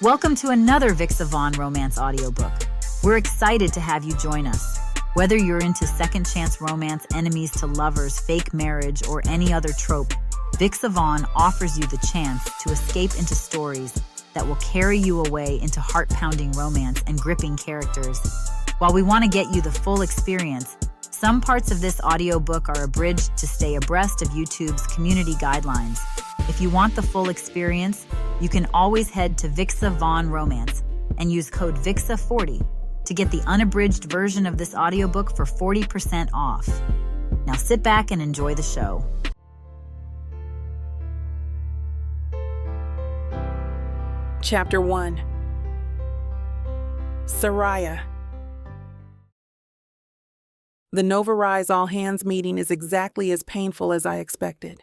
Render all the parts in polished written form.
Welcome to another Vixa Vaughn romance audiobook. We're excited to have you join us. Whether you're into second chance romance, enemies to lovers, fake marriage, or any other trope, Vixa Vaughn offers you the chance to escape into stories that will carry you away into heart-pounding romance and gripping characters. While we want to get you the full experience, some parts of this audiobook are abridged to stay abreast of YouTube's community guidelines. If you want the full experience, you can always head to Vixa Vaughn Romance and use code VIXA40 to get the unabridged version of this audiobook for 40% off. Now sit back and enjoy the show. Chapter 1. Soraya. The Novarise all-hands meeting is exactly as painful as I expected.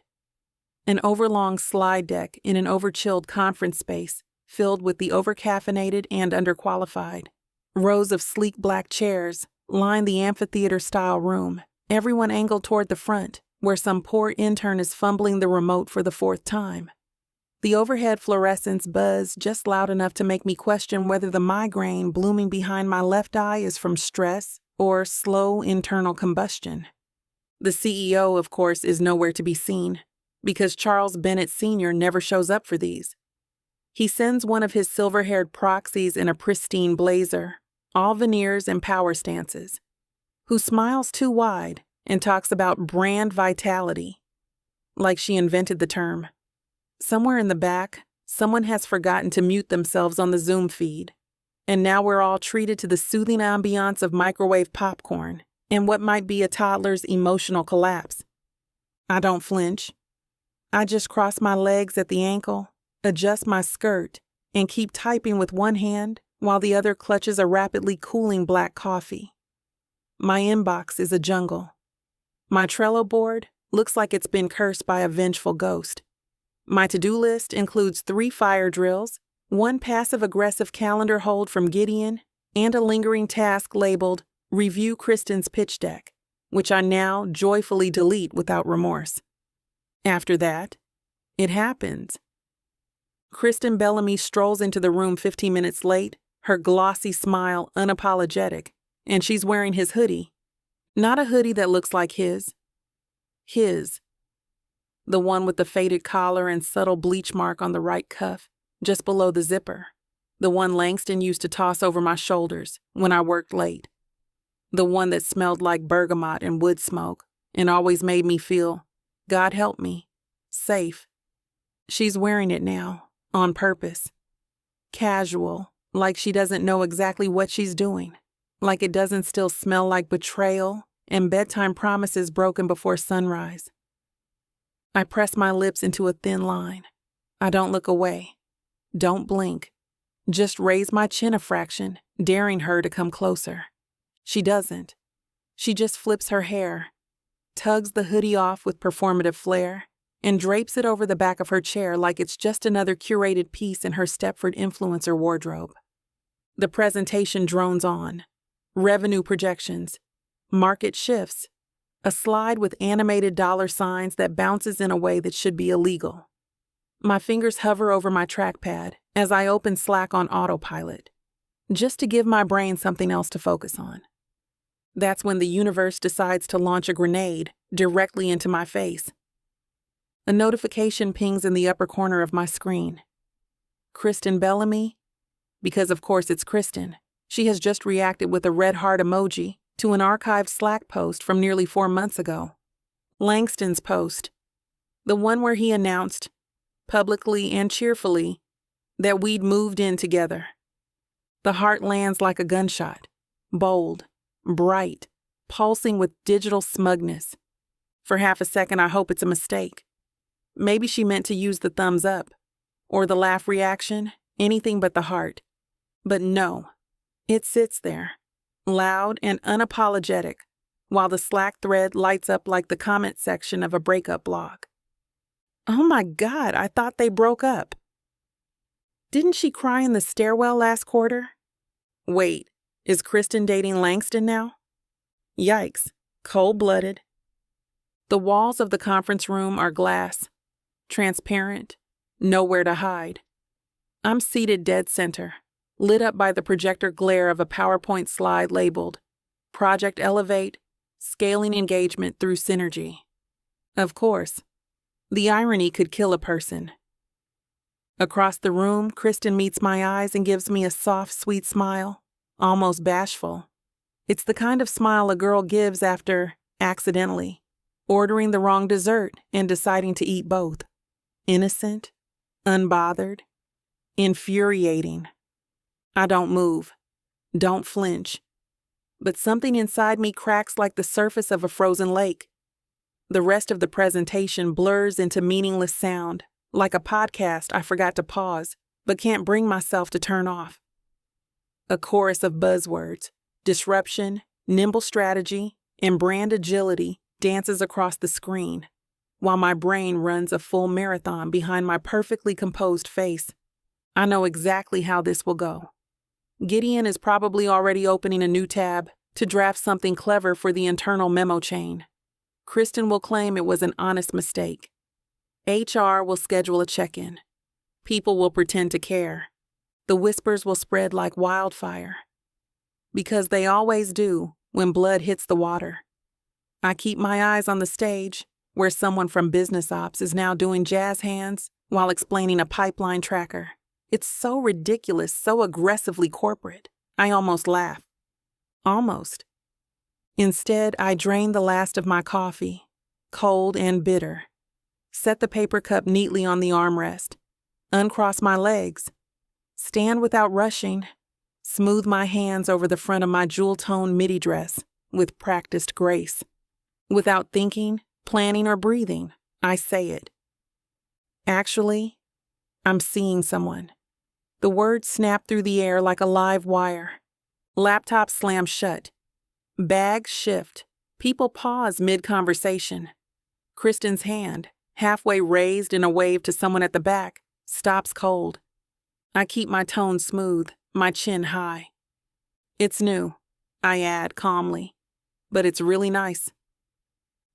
An overlong slide deck in an overchilled conference space filled with the overcaffeinated and underqualified. Rows of sleek black chairs line the amphitheater-style room, everyone angled toward the front, where some poor intern is fumbling the remote for the fourth time. The overhead fluorescents buzz just loud enough to make me question whether the migraine blooming behind my left eye is from stress or slow internal combustion. The CEO, of course, is nowhere to be seen, because Charles Bennett Sr. never shows up for these. He sends one of his silver-haired proxies in a pristine blazer, all veneers and power stances, who smiles too wide and talks about brand vitality, like she invented the term. Somewhere in the back, someone has forgotten to mute themselves on the Zoom feed, and now we're all treated to the soothing ambiance of microwave popcorn and what might be a toddler's emotional collapse. I don't flinch. I just cross my legs at the ankle, adjust my skirt, and keep typing with one hand while the other clutches a rapidly cooling black coffee. My inbox is a jungle. My Trello board looks like it's been cursed by a vengeful ghost. My to-do list includes 3 fire drills, 1 passive-aggressive calendar hold from Gideon, and a lingering task labeled Review Kristen's Pitch Deck, which I now joyfully delete without remorse. After that, it happens. Kristen Bellamy strolls into the room 15 minutes late, her glossy smile unapologetic, and she's wearing his hoodie. Not a hoodie that looks like his. His. The one with the faded collar and subtle bleach mark on the right cuff, just below the zipper. The one Langston used to toss over my shoulders when I worked late. The one that smelled like bergamot and wood smoke and always made me feel, God help me, safe. She's wearing it now, on purpose. Casual, like she doesn't know exactly what she's doing. Like it doesn't still smell like betrayal and bedtime promises broken before sunrise. I press my lips into a thin line. I don't look away. Don't blink. Just raise my chin a fraction, daring her to come closer. She doesn't. She just flips her hair, tugs the hoodie off with performative flair, and drapes it over the back of her chair like it's just another curated piece in her Stepford influencer wardrobe. The presentation drones on. Revenue projections. Market shifts. A slide with animated dollar signs that bounces in a way that should be illegal. My fingers hover over my trackpad as I open Slack on autopilot, just to give my brain something else to focus on. That's when the universe decides to launch a grenade directly into my face. A notification pings in the upper corner of my screen. Kristen Bellamy? Because of course it's Kristen. She has just reacted with a red heart emoji to an archived Slack post from nearly 4 months ago. Langston's post. The one where he announced, publicly and cheerfully, that we'd moved in together. The heart lands like a gunshot. Bold. Bright, pulsing with digital smugness. For half a second, I hope it's a mistake. Maybe she meant to use the thumbs up, or the laugh reaction, anything but the heart. But no, it sits there, loud and unapologetic, while the Slack thread lights up like the comment section of a breakup blog. Oh my God, I thought they broke up. Didn't she cry in the stairwell last quarter? Wait. Is Kristen dating Langston now? Yikes, cold-blooded. The walls of the conference room are glass, transparent, nowhere to hide. I'm seated dead center, lit up by the projector glare of a PowerPoint slide labeled Project Elevate, Scaling Engagement Through Synergy. Of course, the irony could kill a person. Across the room, Kristen meets my eyes and gives me a soft, sweet smile, almost bashful. It's the kind of smile a girl gives after, accidentally, ordering the wrong dessert and deciding to eat both. Innocent, unbothered, infuriating. I don't move, don't flinch, but something inside me cracks like the surface of a frozen lake. The rest of the presentation blurs into meaningless sound, like a podcast I forgot to pause, but can't bring myself to turn off. A chorus of buzzwords, disruption, nimble strategy, and brand agility dances across the screen, while my brain runs a full marathon behind my perfectly composed face. I know exactly how this will go. Gideon is probably already opening a new tab to draft something clever for the internal memo chain. Kristen will claim it was an honest mistake. HR will schedule a check-in. People will pretend to care. The whispers will spread like wildfire. Because they always do when blood hits the water. I keep my eyes on the stage, where someone from business ops is now doing jazz hands while explaining a pipeline tracker. It's so ridiculous, so aggressively corporate. I almost laugh. Almost. Instead, I drain the last of my coffee, cold and bitter. Set the paper cup neatly on the armrest. Uncross my legs. Stand without rushing. Smooth my hands over the front of my jewel-toned midi dress with practiced grace. Without thinking, planning, or breathing, I say it. Actually, I'm seeing someone. The words snap through the air like a live wire. Laptop slams shut. Bags shift. People pause mid-conversation. Kristen's hand, halfway raised in a wave to someone at the back, stops cold. I keep my tone smooth, my chin high. It's new, I add calmly, but it's really nice.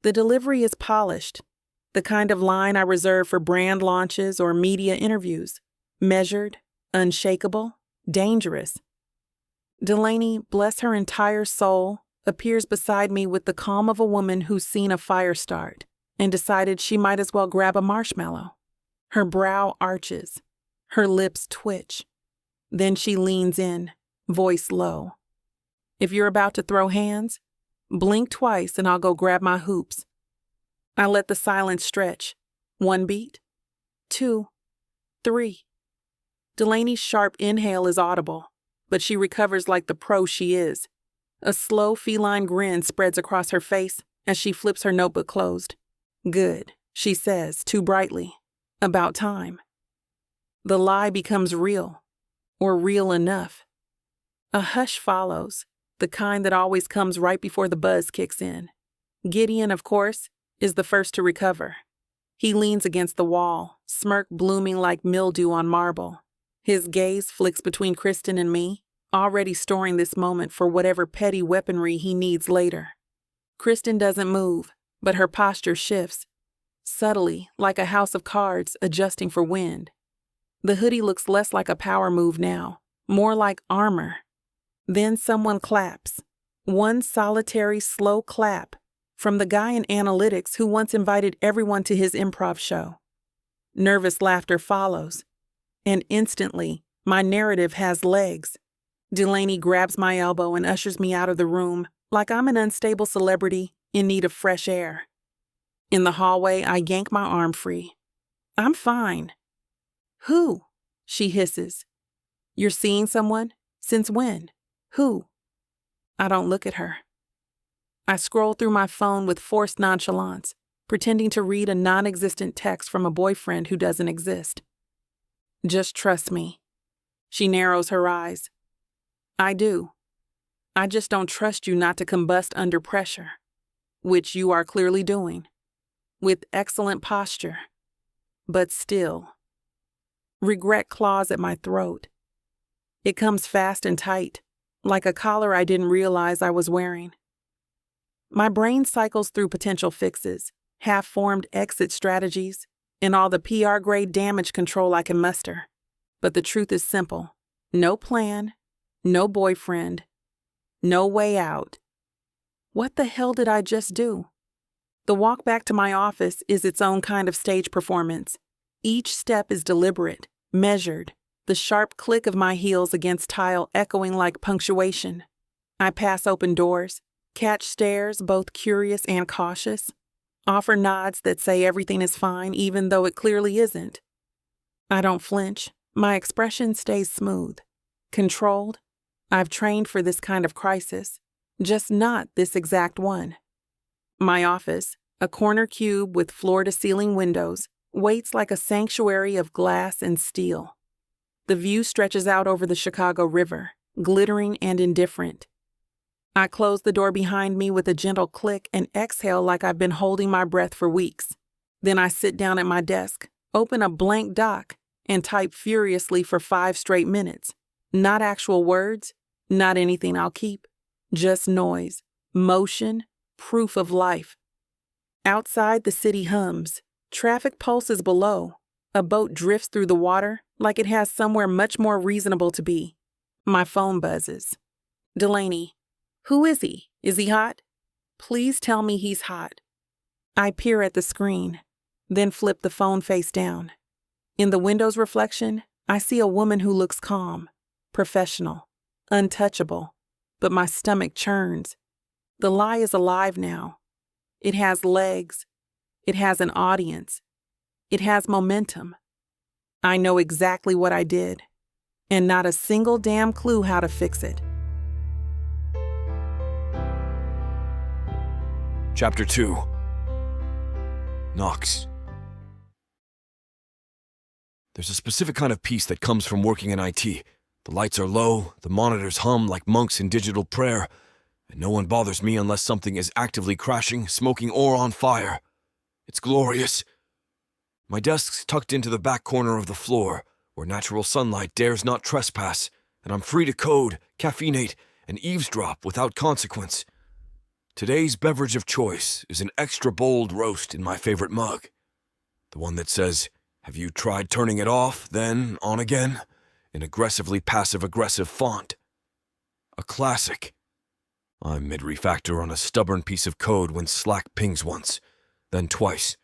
The delivery is polished, the kind of line I reserve for brand launches or media interviews. Measured, unshakable, dangerous. Delaney, bless her entire soul, appears beside me with the calm of a woman who's seen a fire start and decided she might as well grab a marshmallow. Her brow arches. Her lips twitch. Then she leans in, voice low. If you're about to throw hands, blink twice and I'll go grab my hoops. I let the silence stretch. 1 beat. 2. 3. Delaney's sharp inhale is audible, but she recovers like the pro she is. A slow feline grin spreads across her face as she flips her notebook closed. Good, she says, too brightly. About time. The lie becomes real, or real enough. A hush follows, the kind that always comes right before the buzz kicks in. Gideon, of course, is the first to recover. He leans against the wall, smirk blooming like mildew on marble. His gaze flicks between Kristen and me, already storing this moment for whatever petty weaponry he needs later. Kristen doesn't move, but her posture shifts, subtly, like a house of cards adjusting for wind. The hoodie looks less like a power move now, more like armor. Then someone claps. One solitary, slow clap from the guy in analytics who once invited everyone to his improv show. Nervous laughter follows, and instantly, my narrative has legs. Delaney grabs my elbow and ushers me out of the room like I'm an unstable celebrity in need of fresh air. In the hallway, I yank my arm free. I'm fine. Who? She hisses. You're seeing someone? Since when? Who? I don't look at her. I scroll through my phone with forced nonchalance, pretending to read a non-existent text from a boyfriend who doesn't exist. Just trust me. She narrows her eyes. I do. I just don't trust you not to combust under pressure, which you are clearly doing, with excellent posture. But still. Regret claws at my throat. It comes fast and tight, like a collar I didn't realize I was wearing. My brain cycles through potential fixes, half-formed exit strategies, and all the PR-grade damage control I can muster. But the truth is simple. No plan, no boyfriend, no way out. What the hell did I just do? The walk back to my office is its own kind of stage performance. Each step is deliberate, measured, the sharp click of my heels against tile echoing like punctuation. I pass open doors, catch stares both curious and cautious, offer nods that say everything is fine even though it clearly isn't. I don't flinch. My expression stays smooth, controlled. I've trained for this kind of crisis, just not this exact one. My office, a corner cube with floor-to-ceiling windows, waits like a sanctuary of glass and steel. The view stretches out over the Chicago River, glittering and indifferent. I close the door behind me with a gentle click and exhale like I've been holding my breath for weeks. Then I sit down at my desk, open a blank doc, and type furiously for 5 straight minutes. Not actual words, not anything I'll keep, just noise, motion, proof of life. Outside, the city hums. Traffic pulses below. A boat drifts through the water like it has somewhere much more reasonable to be. My phone buzzes. Delaney. Who is he? Is he hot? Please tell me he's hot. I peer at the screen, then flip the phone face down. In the window's reflection, I see a woman who looks calm, professional, untouchable, but my stomach churns. The lie is alive now. It has legs. It has an audience. It has momentum. I know exactly what I did, and not a single damn clue how to fix it. Chapter 2. Knox. There's a specific kind of peace that comes from working in IT. The lights are low, the monitors hum like monks in digital prayer, and no one bothers me unless something is actively crashing, smoking, or on fire. It's glorious. My desk's tucked into the back corner of the floor, where natural sunlight dares not trespass, and I'm free to code, caffeinate, and eavesdrop without consequence. Today's beverage of choice is an extra bold roast in my favorite mug. The one that says, "Have you tried turning it off, then on again?" in aggressively passive-aggressive font. A classic. I'm mid-refactor on a stubborn piece of code when Slack pings once, then twice,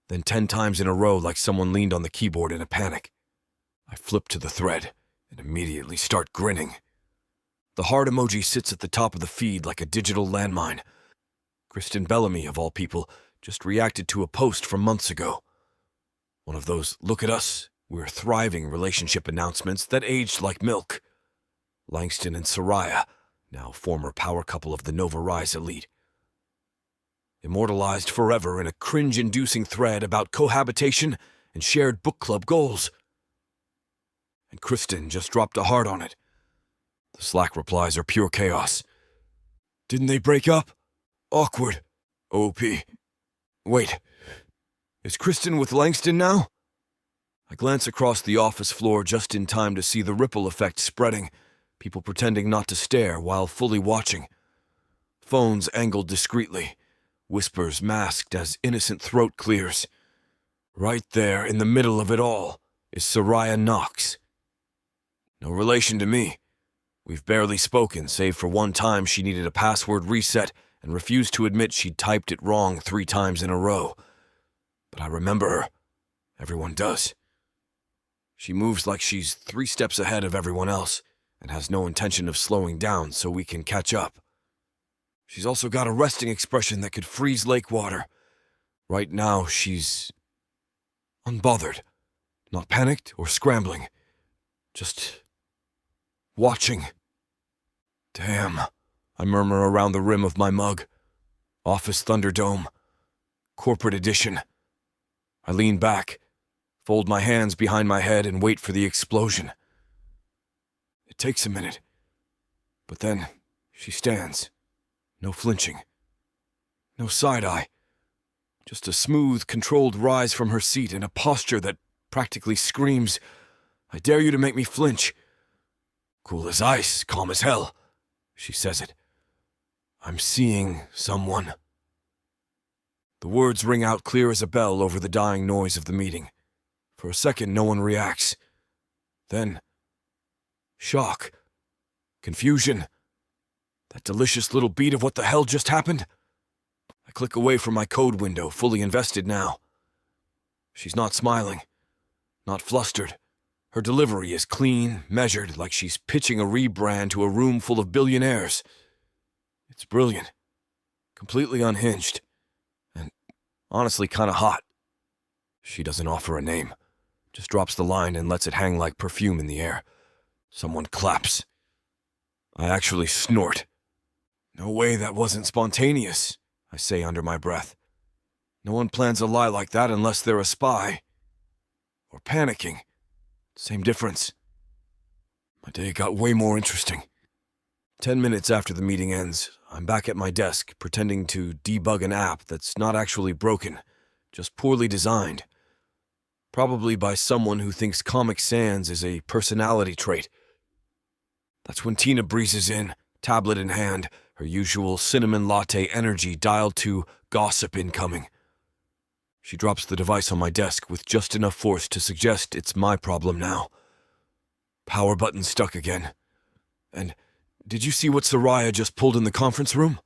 then 10 times in a row like someone leaned on the keyboard in a panic. I flip to the thread and immediately start grinning. The heart emoji sits at the top of the feed like a digital landmine. Kristen Bellamy, of all people, just reacted to a post from months ago. One of those "look at us, we're thriving" relationship announcements that aged like milk. Langston and Soraya, now former power couple of the Nova Rise elite. Immortalized forever in a cringe-inducing thread about cohabitation and shared book club goals. And Kristen just dropped a heart on it. The Slack replies are pure chaos. Didn't they break up? Awkward. OP. Wait. Is Kristen with Langston now? I glance across the office floor just in time to see the ripple effect spreading, people pretending not to stare while fully watching. Phones angled discreetly, whispers masked as innocent throat clears. Right there in the middle of it all is Soraya Knox. No relation to me. We've barely spoken, save for one time she needed a password reset and refused to admit she'd typed it wrong 3 times in a row. But I remember her. Everyone does. She moves like she's 3 steps ahead of everyone else and has no intention of slowing down so we can catch up. She's also got a resting expression that could freeze lake water. Right now, she's unbothered, not panicked or scrambling, just watching. Damn, I murmur around the rim of my mug. Office Thunderdome. Corporate edition. I lean back, fold my hands behind my head, and wait for the explosion. It takes a minute, but then she stands. No flinching. No side-eye. Just a smooth, controlled rise from her seat in a posture that practically screams, "I dare you to make me flinch." Cool as ice, calm as hell. She says it. I'm seeing someone. The words ring out clear as a bell over the dying noise of the meeting. For a second, no one reacts. Then, shock, confusion, that delicious little beat of what the hell just happened. I click away from my code window, fully invested now. She's not smiling, not flustered. Her delivery is clean, measured, like she's pitching a rebrand to a room full of billionaires. It's brilliant, completely unhinged, and honestly kinda hot. She doesn't offer a name, just drops the line and lets it hang like perfume in the air. Someone claps. I actually snort. No way that wasn't spontaneous, I say under my breath. No one plans a lie like that unless they're a spy. Or panicking. Same difference. My day got way more interesting. 10 minutes after the meeting ends, I'm back at my desk pretending to debug an app that's not actually broken, just poorly designed. Probably by someone who thinks Comic Sans is a personality trait. That's when Tina breezes in, tablet in hand, her usual cinnamon latte energy dialed to gossip incoming. She drops the device on my desk with just enough force to suggest it's my problem now. Power button stuck again. And did you see what Soraya just pulled in the conference room?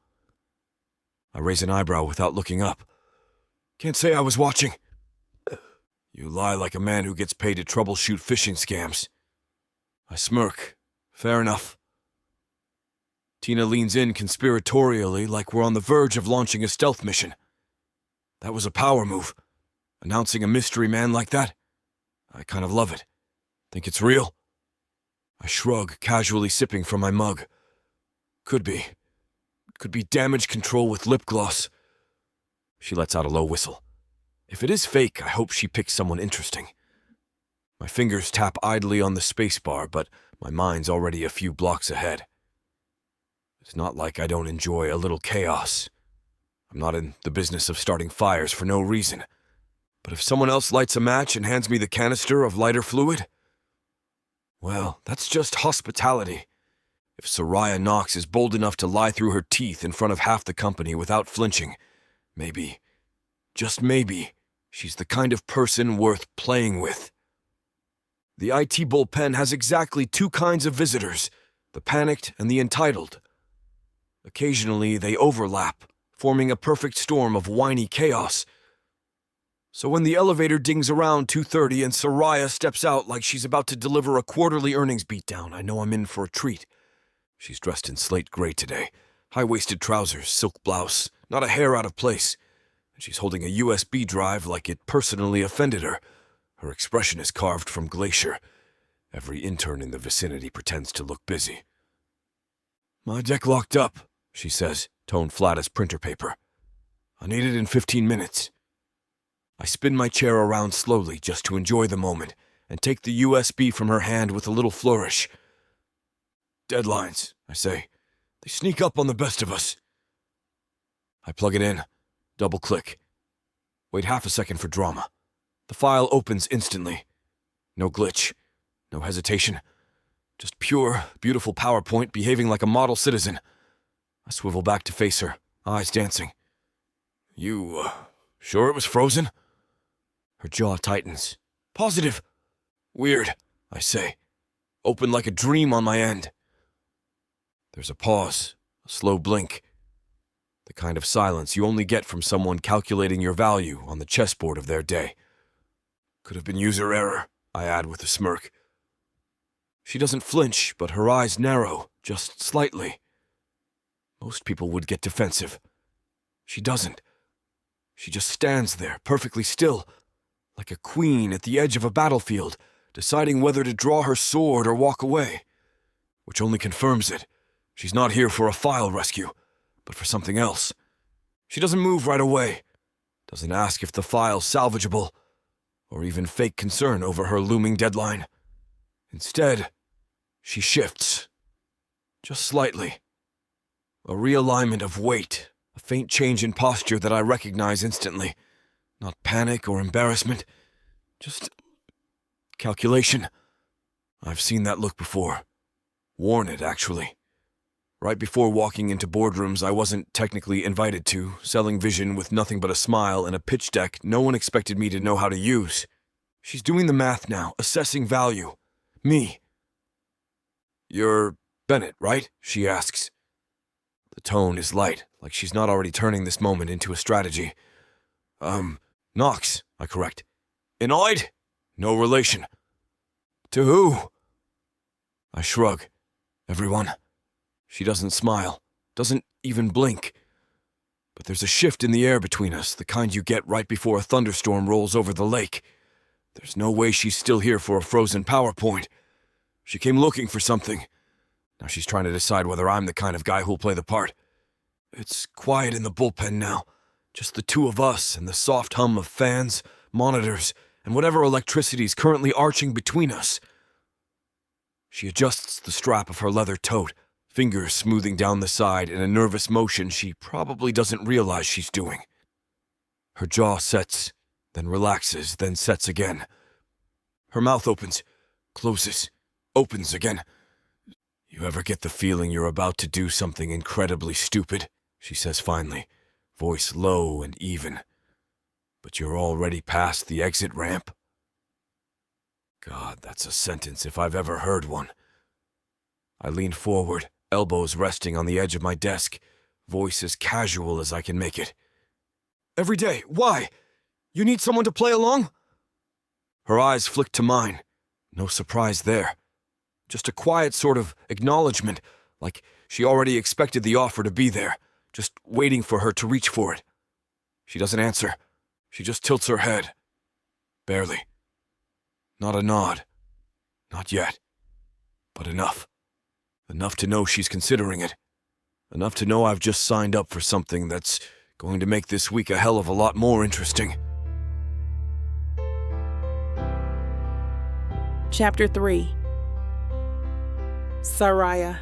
I raise an eyebrow without looking up. Can't say I was watching. You lie like a man who gets paid to troubleshoot phishing scams. I smirk. Fair enough. Tina leans in conspiratorially like we're on the verge of launching a stealth mission. That was a power move. Announcing a mystery man like that? I kind of love it. Think it's real? I shrug, casually sipping from my mug. Could be. Could be damage control with lip gloss. She lets out a low whistle. If it is fake, I hope she picks someone interesting. My fingers tap idly on the spacebar, but my mind's already a few blocks ahead. It's not like I don't enjoy a little chaos. I'm not in the business of starting fires for no reason. But if someone else lights a match and hands me the canister of lighter fluid, well, that's just hospitality. If Soraya Knox is bold enough to lie through her teeth in front of half the company without flinching, maybe, just maybe, she's the kind of person worth playing with. The IT bullpen has exactly two kinds of visitors, the panicked and the entitled. Occasionally, they overlap, forming a perfect storm of whiny chaos. So when the elevator dings around 2:30 and Soraya steps out like she's about to deliver a quarterly earnings beatdown, I know I'm in for a treat. She's dressed in slate gray today, high-waisted trousers, silk blouse, not a hair out of place. And she's holding a USB drive like it personally offended her. Her expression is carved from glacier. Every intern in the vicinity pretends to look busy. My deck locked up, she says, tone flat as printer paper. I need it in 15 minutes. I spin my chair around slowly just to enjoy the moment and take the USB from her hand with a little flourish. Deadlines, I say. They sneak up on the best of us. I plug it in, double-click. Wait half a second for drama. The file opens instantly. No glitch, no hesitation. Just pure, beautiful PowerPoint behaving like a model citizen. I swivel back to face her, eyes dancing. You, sure it was frozen? Her jaw tightens. Positive. Weird, I say. Open like a dream on my end. There's a pause, a slow blink. The kind of silence you only get from someone calculating your value on the chessboard of their day. Could have been user error, I add with a smirk. She doesn't flinch, but her eyes narrow, just slightly. Most people would get defensive. She doesn't. She just stands there, perfectly still, like a queen at the edge of a battlefield, deciding whether to draw her sword or walk away. Which only confirms it. She's not here for a file rescue, but for something else. She doesn't move right away. Doesn't ask if the file's salvageable, or even fake concern over her looming deadline. Instead, she shifts. Just slightly. A realignment of weight, a faint change in posture that I recognize instantly. Not panic or embarrassment, just calculation. I've seen that look before. Worn it, actually. Right before walking into boardrooms I wasn't technically invited to, selling vision with nothing but a smile and a pitch deck no one expected me to know how to use. She's doing the math now, assessing value. Me. You're Bennett, right? She asks. The tone is light, like she's not already turning this moment into a strategy. Knox, I correct. Inoid? No relation. To who? I shrug. Everyone. She doesn't smile, doesn't even blink. But there's a shift in the air between us, the kind you get right before a thunderstorm rolls over the lake. There's no way she's still here for a frozen PowerPoint. She came looking for something. Now she's trying to decide whether I'm the kind of guy who'll play the part. It's quiet in the bullpen now. Just the two of us and the soft hum of fans, monitors, and whatever electricity's currently arching between us. She adjusts the strap of her leather tote, fingers smoothing down the side in a nervous motion she probably doesn't realize she's doing. Her jaw sets, then relaxes, then sets again. Her mouth opens, closes, opens again. You ever get the feeling you're about to do something incredibly stupid? She says finally, voice low and even. But you're already past the exit ramp? God, that's a sentence if I've ever heard one. I lean forward, elbows resting on the edge of my desk, voice as casual as I can make it. Every day, why? You need someone to play along? Her eyes flick to mine. No surprise there. Just a quiet sort of acknowledgement, like she already expected the offer to be there, just waiting for her to reach for it. She doesn't answer. She just tilts her head. Barely. Not a nod. Not yet. But enough. Enough to know she's considering it. Enough to know I've just signed up for something that's going to make this week a hell of a lot more interesting. Chapter 3. Saraya.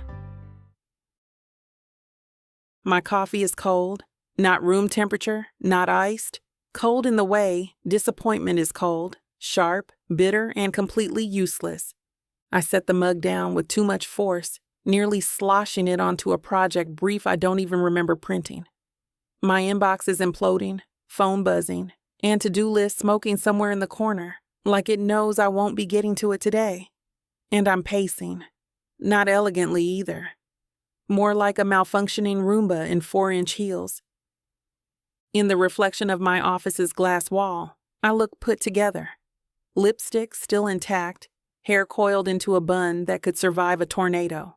My coffee is cold, not room temperature, not iced. Cold in the way disappointment is cold, sharp, bitter, and completely useless. I set the mug down with too much force, nearly sloshing it onto a project brief I don't even remember printing. My inbox is imploding, phone buzzing, and to-do list smoking somewhere in the corner, like it knows I won't be getting to it today. And I'm pacing. Not elegantly either. More like a malfunctioning Roomba in 4-inch heels. In the reflection of my office's glass wall, I look put together. Lipstick still intact, hair coiled into a bun that could survive a tornado.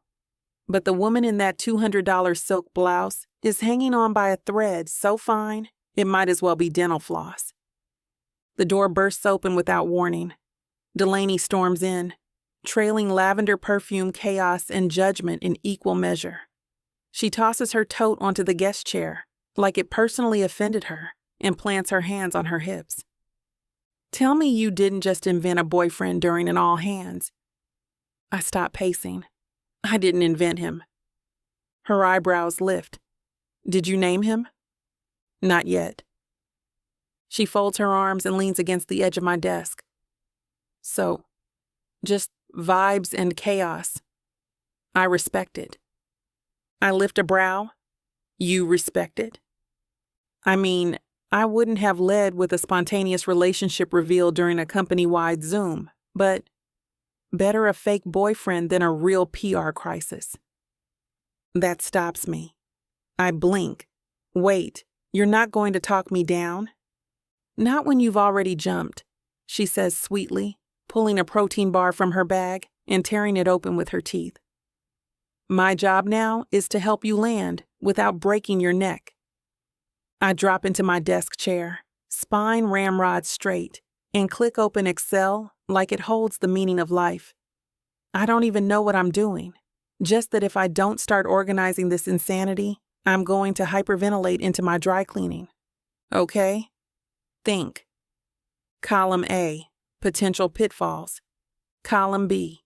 But the woman in that $200 silk blouse is hanging on by a thread so fine, it might as well be dental floss. The door bursts open without warning. Delaney storms in, trailing lavender perfume, chaos, and judgment in equal measure. She tosses her tote onto the guest chair, like it personally offended her, and plants her hands on her hips. Tell me you didn't just invent a boyfriend during an all-hands. I stop pacing. I didn't invent him. Her eyebrows lift. Did you name him? Not yet. She folds her arms and leans against the edge of my desk. So, just vibes and chaos. I respect it. I lift a brow. You respect it? I mean, I wouldn't have led with a spontaneous relationship reveal during a company-wide Zoom, but better a fake boyfriend than a real PR crisis. That stops me. I blink. Wait, you're not going to talk me down? Not when you've already jumped, she says sweetly, pulling a protein bar from her bag and tearing it open with her teeth. My job now is to help you land without breaking your neck. I drop into my desk chair, spine ramrod straight, and click open Excel like it holds the meaning of life. I don't even know what I'm doing, just that if I don't start organizing this insanity, I'm going to hyperventilate into my dry cleaning. Okay? Think. Column A, potential pitfalls. Column B,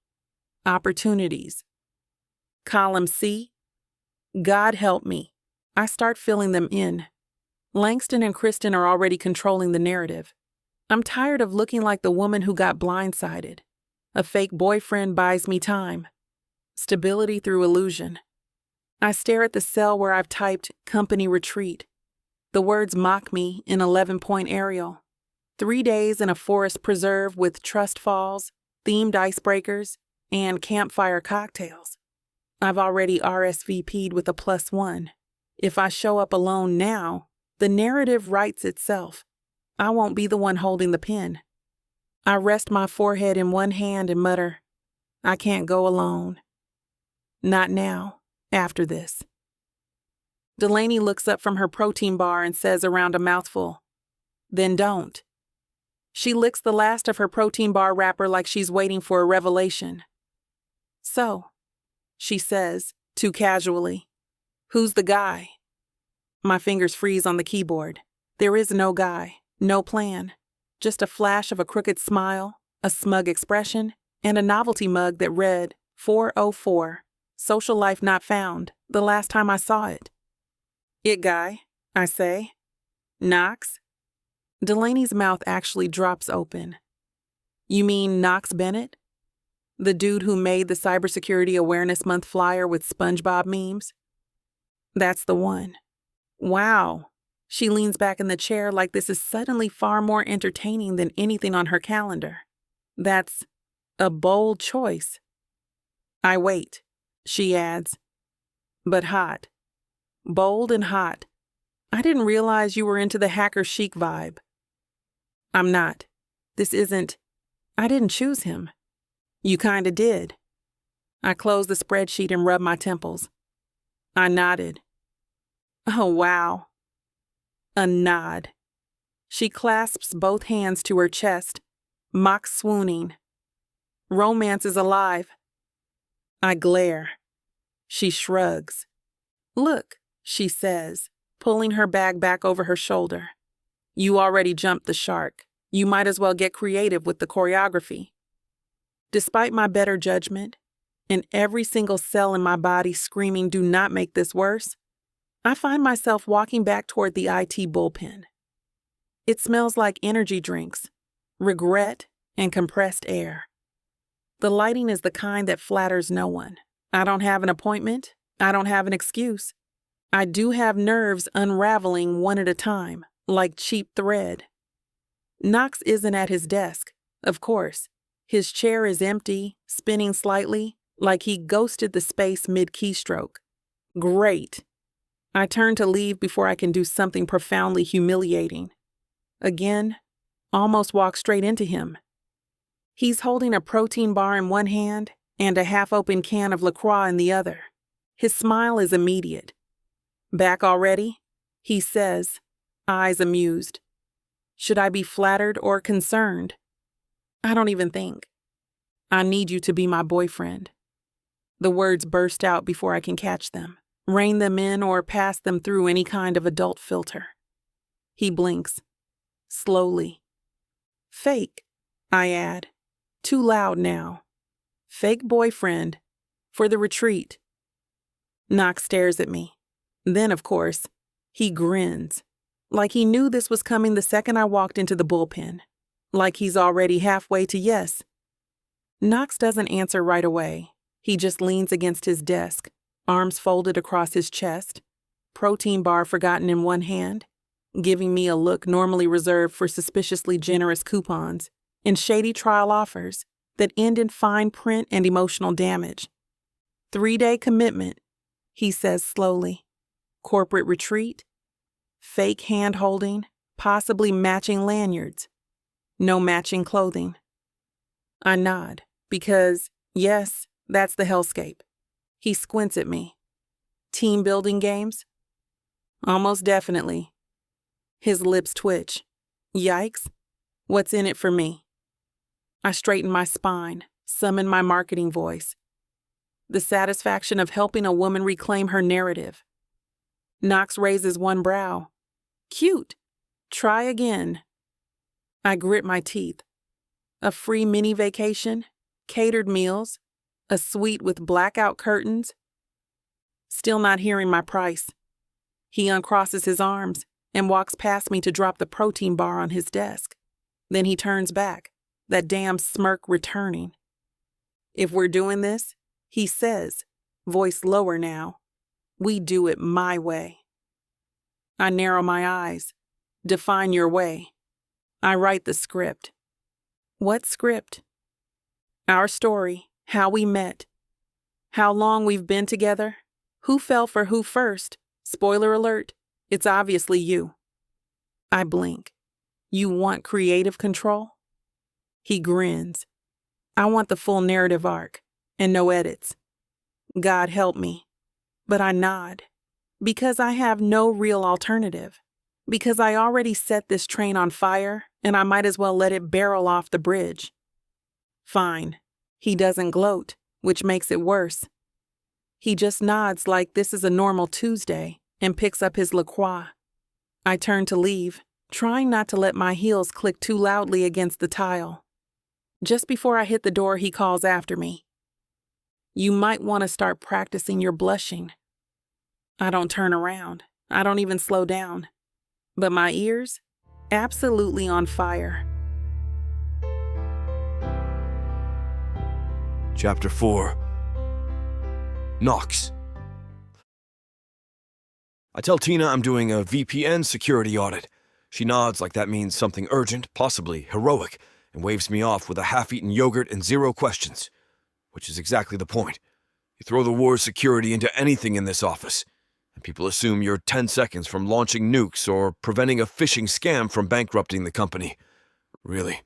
opportunities. Column C, God help me. I start filling them in. Langston and Kristen are already controlling the narrative. I'm tired of looking like the woman who got blindsided. A fake boyfriend buys me time. Stability through illusion. I stare at the cell where I've typed company retreat. The words mock me in 11-point Arial. 3 days in a forest preserve with trust falls, themed icebreakers, and campfire cocktails. I've already RSVP'd with a +1. If I show up alone now, the narrative writes itself. I won't be the one holding the pen. I rest my forehead in one hand and mutter, I can't go alone. Not now, after this. Delaney looks up from her protein bar and says around a mouthful, then don't. She licks the last of her protein bar wrapper like she's waiting for a revelation. So, she says, too casually, who's the guy? My fingers freeze on the keyboard. There is no guy, no plan, just a flash of a crooked smile, a smug expression, and a novelty mug that read 404, social life not found, the last time I saw it. It guy, I say. Knox? Delaney's mouth actually drops open. You mean Knox Bennett? The dude who made the Cybersecurity Awareness Month flyer with SpongeBob memes? That's the one. Wow. She leans back in the chair like this is suddenly far more entertaining than anything on her calendar. That's a bold choice. I wait, she adds. But hot. Bold and hot. I didn't realize you were into the hacker chic vibe. I'm not. This isn't. I didn't choose him. You kinda did. I closed the spreadsheet and rubbed my temples. I nodded. Oh, wow. A nod. She clasps both hands to her chest, mock swooning. Romance is alive. I glare. She shrugs. Look, she says, pulling her bag back over her shoulder. You already jumped the shark. You might as well get creative with the choreography. Despite my better judgment, and every single cell in my body screaming, do not make this worse, I find myself walking back toward the IT bullpen. It smells like energy drinks, regret, and compressed air. The lighting is the kind that flatters no one. I don't have an appointment. I don't have an excuse. I do have nerves unraveling one at a time, like cheap thread. Knox isn't at his desk, of course. His chair is empty, spinning slightly, like he ghosted the space mid-keystroke. Great. I turn to leave before I can do something profoundly humiliating. Again, almost walk straight into him. He's holding a protein bar in one hand and a half-open can of LaCroix in the other. His smile is immediate. Back already? He says, eyes amused. Should I be flattered or concerned? I don't even think. I need you to be my boyfriend. The words burst out before I can catch them, rein them in or pass them through any kind of adult filter. He blinks. Slowly. Fake, I add. Too loud now. Fake boyfriend. For the retreat. Knox stares at me. Then, of course, he grins. Like he knew this was coming the second I walked into the bullpen. Like he's already halfway to yes. Knox doesn't answer right away. He just leans against his desk, arms folded across his chest, protein bar forgotten in one hand, giving me a look normally reserved for suspiciously generous coupons and shady trial offers that end in fine print and emotional damage. 3-day commitment, he says slowly. Corporate retreat. Fake hand-holding, possibly matching lanyards. No matching clothing. I nod, because, yes, that's the hellscape. He squints at me. Team building games? Almost definitely. His lips twitch. Yikes. What's in it for me? I straighten my spine, summon my marketing voice. The satisfaction of helping a woman reclaim her narrative. Knox raises one brow. Cute. Try again. I grit my teeth. A free mini vacation, catered meals, a suite with blackout curtains. Still not hearing my price. He uncrosses his arms and walks past me to drop the protein bar on his desk. Then he turns back, that damn smirk returning. If we're doing this, he says, voice lower now, we do it my way. I narrow my eyes. Define your way. I write the script. What script? Our story, how we met, how long we've been together, who fell for who first. Spoiler alert, it's obviously you. I blink. You want creative control? He grins. I want the full narrative arc and no edits. God help me. But I nod. Because I have no real alternative. Because I already set this train on fire and I might as well let it barrel off the bridge. Fine. He doesn't gloat, which makes it worse. He just nods like this is a normal Tuesday and picks up his LaCroix. I turn to leave, trying not to let my heels click too loudly against the tile. Just before I hit the door, he calls after me. You might want to start practicing your blushing. I don't turn around. I don't even slow down. But my ears? Absolutely on fire. Chapter 4. Knox. I tell Tina I'm doing a VPN security audit. She nods like that means something urgent, possibly heroic, and waves me off with a half-eaten yogurt and 0 questions. Which is exactly the point. You throw the war's security into anything in this office, and people assume you're 10 seconds from launching nukes or preventing a phishing scam from bankrupting the company. Really.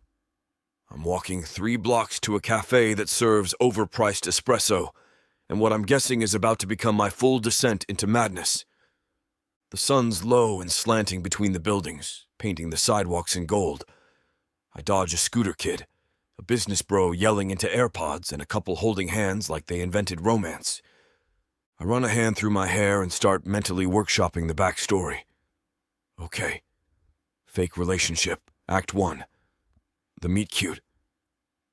I'm walking 3 blocks to a cafe that serves overpriced espresso, and what I'm guessing is about to become my full descent into madness. The sun's low and slanting between the buildings, painting the sidewalks in gold. I dodge a scooter kid, a business bro yelling into AirPods and a couple holding hands like they invented romance. I run a hand through my hair and start mentally workshopping the backstory. Okay. Fake relationship, Act 1. The meet cute.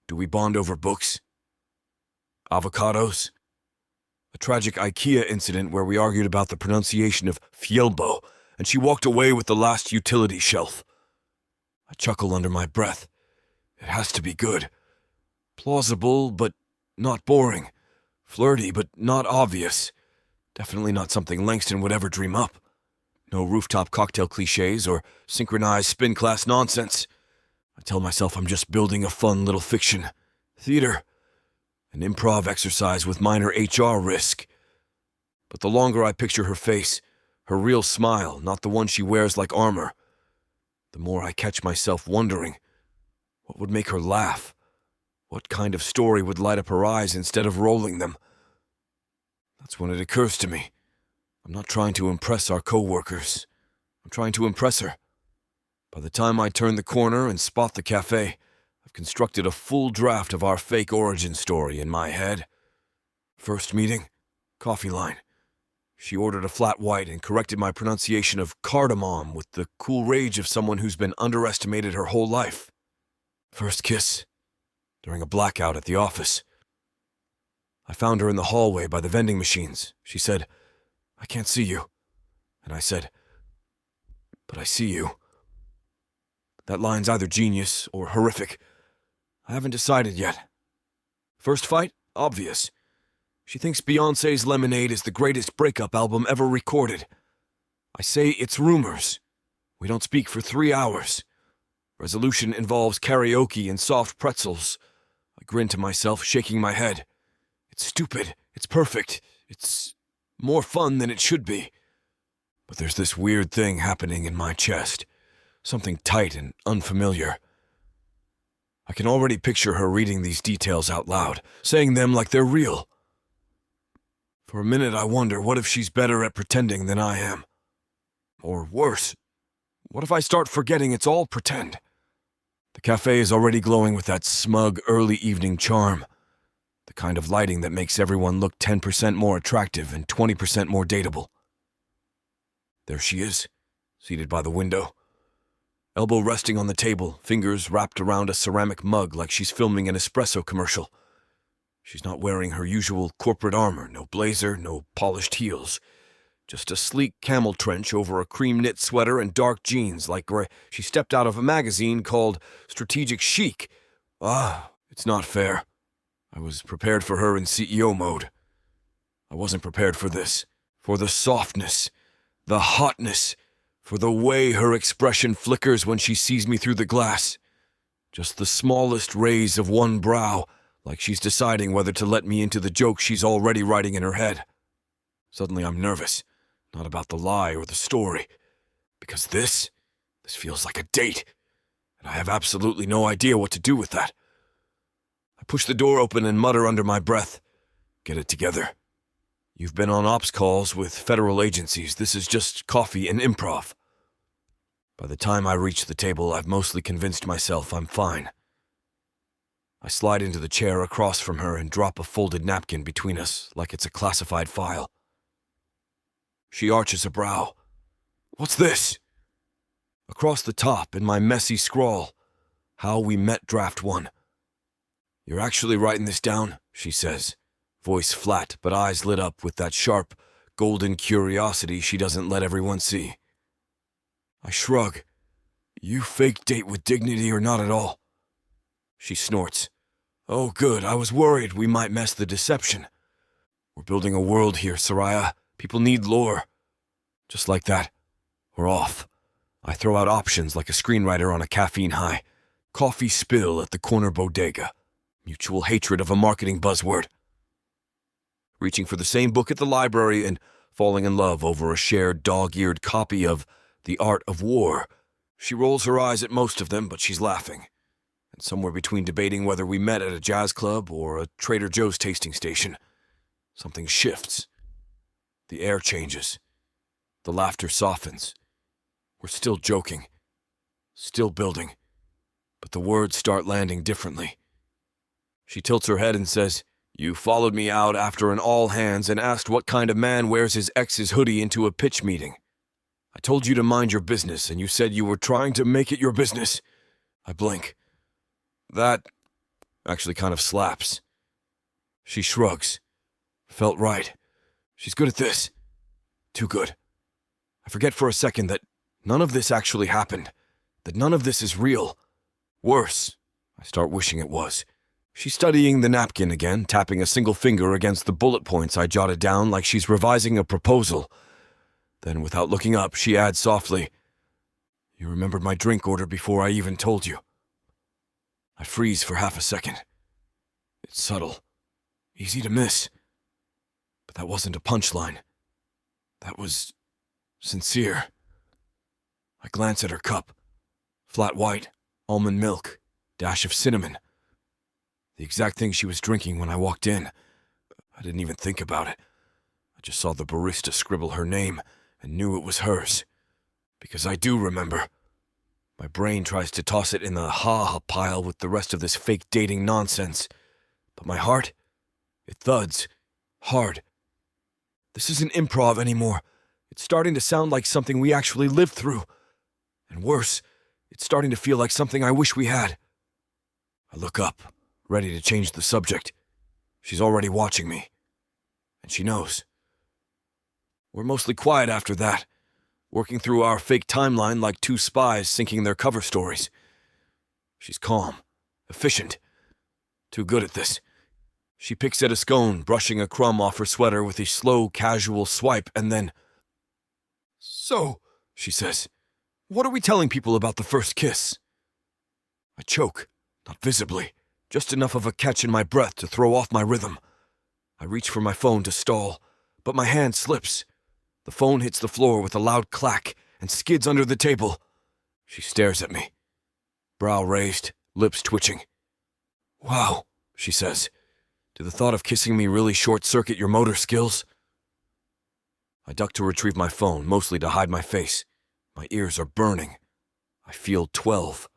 Do we bond over books? Avocados? A tragic IKEA incident where we argued about the pronunciation of Fjellbo, and she walked away with the last utility shelf. I chuckle under my breath. It has to be good. Plausible, but not boring. Flirty, but not obvious. Definitely not something Langston would ever dream up. No rooftop cocktail cliches or synchronized spin class nonsense. I tell myself I'm just building a fun little fiction. Theater. An improv exercise with minor HR risk. But the longer I picture her face, her real smile, not the one she wears like armor, the more I catch myself wondering, what would make her laugh? What kind of story would light up her eyes instead of rolling them? That's when it occurs to me. I'm not trying to impress our co-workers. I'm trying to impress her. By the time I turn the corner and spot the cafe, I've constructed a full draft of our fake origin story in my head. First meeting, coffee line. She ordered a flat white and corrected my pronunciation of cardamom with the cool rage of someone who's been underestimated her whole life. First kiss, during a blackout at the office. I found her in the hallway by the vending machines. She said, "I can't see you." And I said, "But I see you." That line's either genius or horrific. I haven't decided yet. First fight? Obvious. She thinks Beyoncé's Lemonade is the greatest breakup album ever recorded. I say it's rumors. We don't speak for 3 hours. Resolution involves karaoke and soft pretzels. I grin to myself, shaking my head. It's stupid. It's perfect. It's more fun than it should be. But there's this weird thing happening in my chest. Something tight and unfamiliar. I can already picture her reading these details out loud, saying them like they're real. For a minute I wonder, what if she's better at pretending than I am? Or worse, what if I start forgetting it's all pretend? The cafe is already glowing with that smug early evening charm. The kind of lighting that makes everyone look 10% more attractive and 20% more dateable. There she is, seated by the window. Elbow resting on the table, fingers wrapped around a ceramic mug like she's filming an espresso commercial. She's not wearing her usual corporate armor, no blazer, no polished heels. Just a sleek camel trench over a cream knit sweater and dark jeans like she stepped out of a magazine called Strategic Chic. It's not fair. I was prepared for her in CEO mode. I wasn't prepared for this. For the softness, the hotness, for the way her expression flickers when she sees me through the glass. Just the smallest raise of one brow, like she's deciding whether to let me into the joke she's already writing in her head. Suddenly I'm nervous, not about the lie or the story, because this feels like a date, and I have absolutely no idea what to do with that. I push the door open and mutter under my breath, "Get it together. You've been on ops calls with federal agencies. This is just coffee and improv." By the time I reach the table, I've mostly convinced myself I'm fine. I slide into the chair across from her and drop a folded napkin between us like it's a classified file. She arches a brow. "What's this?" Across the top, in my messy scrawl, "How we met draft 1. "You're actually writing this down?" she says, voice flat but eyes lit up with that sharp, golden curiosity she doesn't let everyone see. I shrug. "You fake date with dignity or not at all?" She snorts. "Oh good, I was worried we might mess the deception. We're building a world here, Soraya. People need lore." Just like that, we're off. I throw out options like a screenwriter on a caffeine high. Coffee spill at the corner bodega. Mutual hatred of a marketing buzzword. Reaching for the same book at the library and falling in love over a shared dog-eared copy of The Art of War. She rolls her eyes at most of them, but she's laughing. And somewhere between debating whether we met at a jazz club or a Trader Joe's tasting station, something shifts. The air changes. The laughter softens. We're still joking. Still building. But the words start landing differently. She tilts her head and says, "You followed me out after an all-hands and asked what kind of man wears his ex's hoodie into a pitch meeting. I told you to mind your business, and you said you were trying to make it your business." I blink. That actually kind of slaps. She shrugs. Felt right. She's good at this. Too good. I forget for a second that none of this actually happened, that none of this is real. Worse, I start wishing it was. She's studying the napkin again, tapping a single finger against the bullet points I jotted down like she's revising a proposal. Then, without looking up, she adds softly, "You remembered my drink order before I even told you." I freeze for half a second. It's subtle, easy to miss. But that wasn't a punchline. That was sincere. I glance at her cup. Flat white, almond milk, dash of cinnamon. The exact thing she was drinking when I walked in. I didn't even think about it. I just saw the barista scribble her name and knew it was hers. Because I do remember. My brain tries to toss it in the ha-ha pile with the rest of this fake dating nonsense. But my heart, it thuds. Hard. This isn't improv anymore. It's starting to sound like something we actually lived through. And worse, it's starting to feel like something I wish we had. I look up, ready to change the subject. She's already watching me. And she knows. We're mostly quiet after that, working through our fake timeline like two spies syncing their cover stories. She's calm, efficient, too good at this. She picks at a scone, brushing a crumb off her sweater with a slow, casual swipe, and then, "So," she says, "what are we telling people about the first kiss?" I choke, not visibly, just enough of a catch in my breath to throw off my rhythm. I reach for my phone to stall, but my hand slips. The phone hits the floor with a loud clack and skids under the table. She stares at me, brow raised, lips twitching. "Wow," she says. "Did the thought of kissing me really short-circuit your motor skills?" I duck to retrieve my phone, mostly to hide my face. My ears are burning. I feel 12.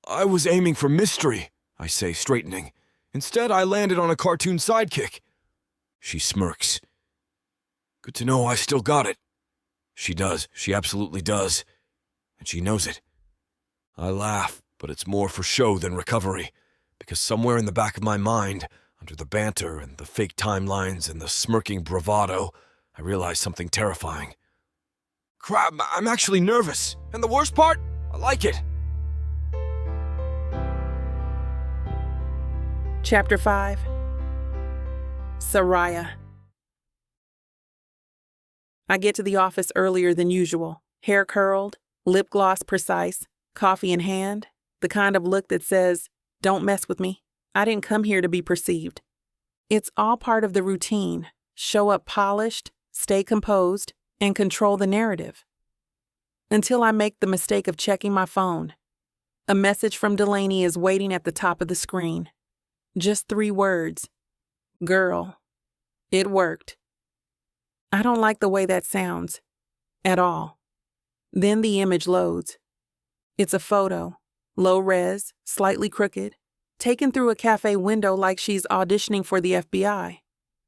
"I was aiming for mystery," I say, straightening. "Instead, I landed on a cartoon sidekick." She smirks. "Good to know I still got it." She does. She absolutely does. And she knows it. I laugh, but it's more for show than recovery, because somewhere in the back of my mind, under the banter and the fake timelines and the smirking bravado, I realize something terrifying. Crap, I'm actually nervous. And the worst part? I like it. Chapter 5. Soraya. I get to the office earlier than usual, hair curled, lip gloss precise, coffee in hand, the kind of look that says, "Don't mess with me." I didn't come here to be perceived. It's all part of the routine. Show up polished, stay composed, and control the narrative. Until I make the mistake of checking my phone. A message from Delaney is waiting at the top of the screen. Just 3 words. Girl. It worked. I don't like the way that sounds. At all. Then the image loads. It's a photo. Low res, slightly crooked. Taken through a cafe window like she's auditioning for the FBI.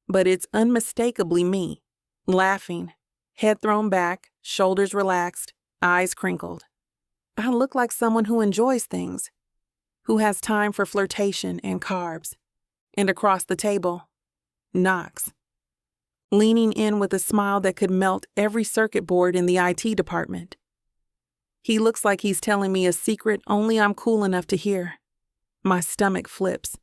But it's unmistakably me. Laughing. Head thrown back, shoulders relaxed, eyes crinkled. I look like someone who enjoys things. Who has time for flirtation and carbs. And across the table, Knox. Leaning in with a smile that could melt every circuit board in the IT department. He looks like he's telling me a secret only I'm cool enough to hear. My stomach flips.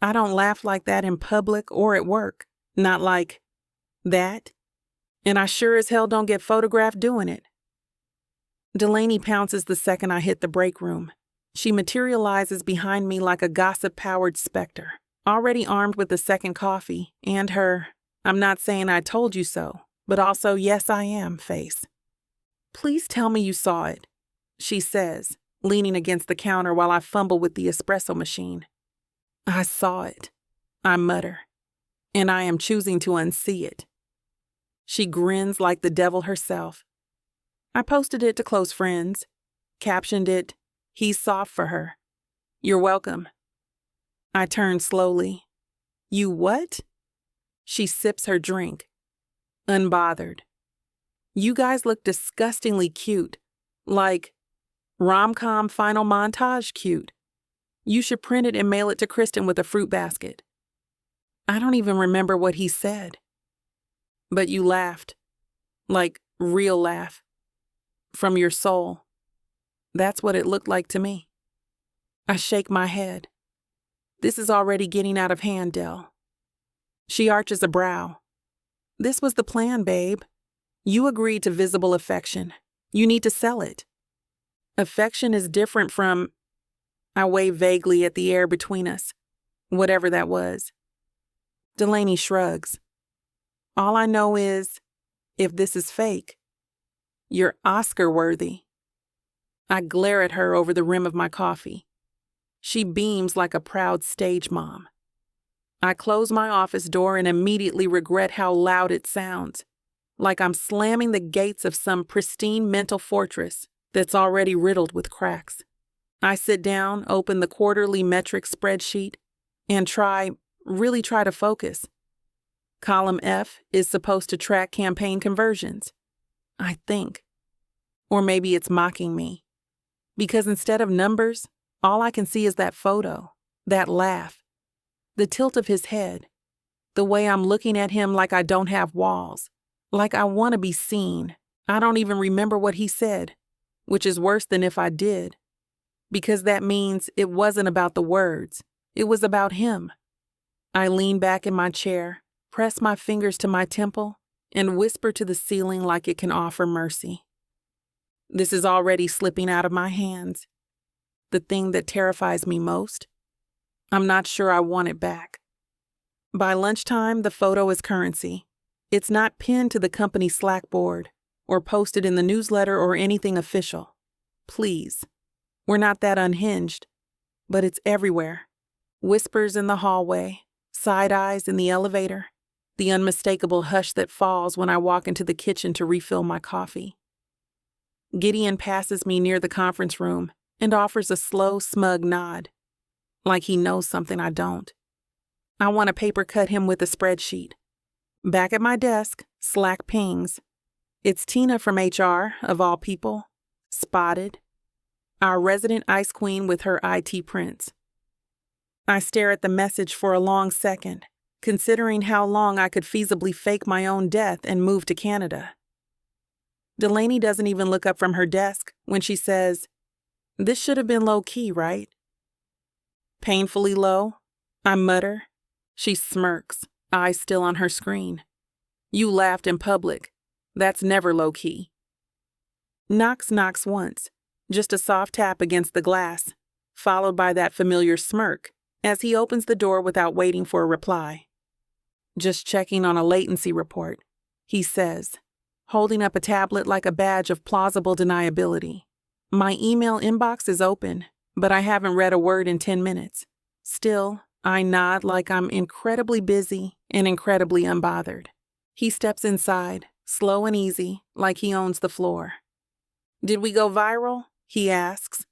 I don't laugh like that in public or at work. Not like that. And I sure as hell don't get photographed doing it. Delaney pounces the second I hit the break room. She materializes behind me like a gossip-powered specter, already armed with the second coffee, and her, I'm not saying I told you so, but also yes I am face. Please tell me you saw it, she says, leaning against the counter while I fumble with the espresso machine. I saw it, I mutter, and I am choosing to unsee it. She grins like the devil herself. I posted it to close friends, captioned it, "He's soft for her. You're welcome." I turn slowly. You what? She sips her drink, unbothered. You guys look disgustingly cute, like rom-com final montage cute. You should print it and mail it to Kristen with a fruit basket. I don't even remember what he said. But you laughed, like real laugh, from your soul. That's what it looked like to me. I shake my head. This is already getting out of hand, Del. She arches a brow. This was the plan, babe. You agreed to visible affection. You need to sell it. Affection is different from... I wave vaguely at the air between us, whatever that was. Delaney shrugs. All I know is, if this is fake, you're Oscar-worthy. I glare at her over the rim of my coffee. She beams like a proud stage mom. I close my office door and immediately regret how loud it sounds, like I'm slamming the gates of some pristine mental fortress that's already riddled with cracks. I sit down, open the quarterly metric spreadsheet, and really try to focus. Column F is supposed to track campaign conversions, I think. Or maybe it's mocking me. Because instead of numbers, all I can see is that photo, that laugh, the tilt of his head, the way I'm looking at him like I don't have walls, like I want to be seen. I don't even remember what he said, which is worse than if I did. Because that means it wasn't about the words, it was about him. I lean back in my chair, press my fingers to my temple, and whisper to the ceiling like it can offer mercy. This is already slipping out of my hands. The thing that terrifies me most? I'm not sure I want it back. By lunchtime, the photo is currency. It's not pinned to the company Slack board or posted in the newsletter or anything official. Please. We're not that unhinged. But it's everywhere. Whispers in the hallway, side eyes in the elevator, the unmistakable hush that falls when I walk into the kitchen to refill my coffee. Gideon passes me near the conference room and offers a slow, smug nod, like he knows something I don't. I want to paper cut him with a spreadsheet. Back at my desk, Slack pings. It's Tina from HR, of all people, spotted. Our resident ice queen with her IT prints. I stare at the message for a long second, considering how long I could feasibly fake my own death and move to Canada. Delaney doesn't even look up from her desk when she says, "This should have been low-key, right?" Painfully low, I mutter. She smirks, eyes still on her screen. You laughed in public. That's never low-key. Knocks once, just a soft tap against the glass, followed by that familiar smirk, as he opens the door without waiting for a reply. "Just checking on a latency report," he says, holding up a tablet like a badge of plausible deniability. My email inbox is open, but I haven't read a word in 10 minutes. Still, I nod like I'm incredibly busy and incredibly unbothered. He steps inside, slow and easy, like he owns the floor. "Did we go viral?" he asks.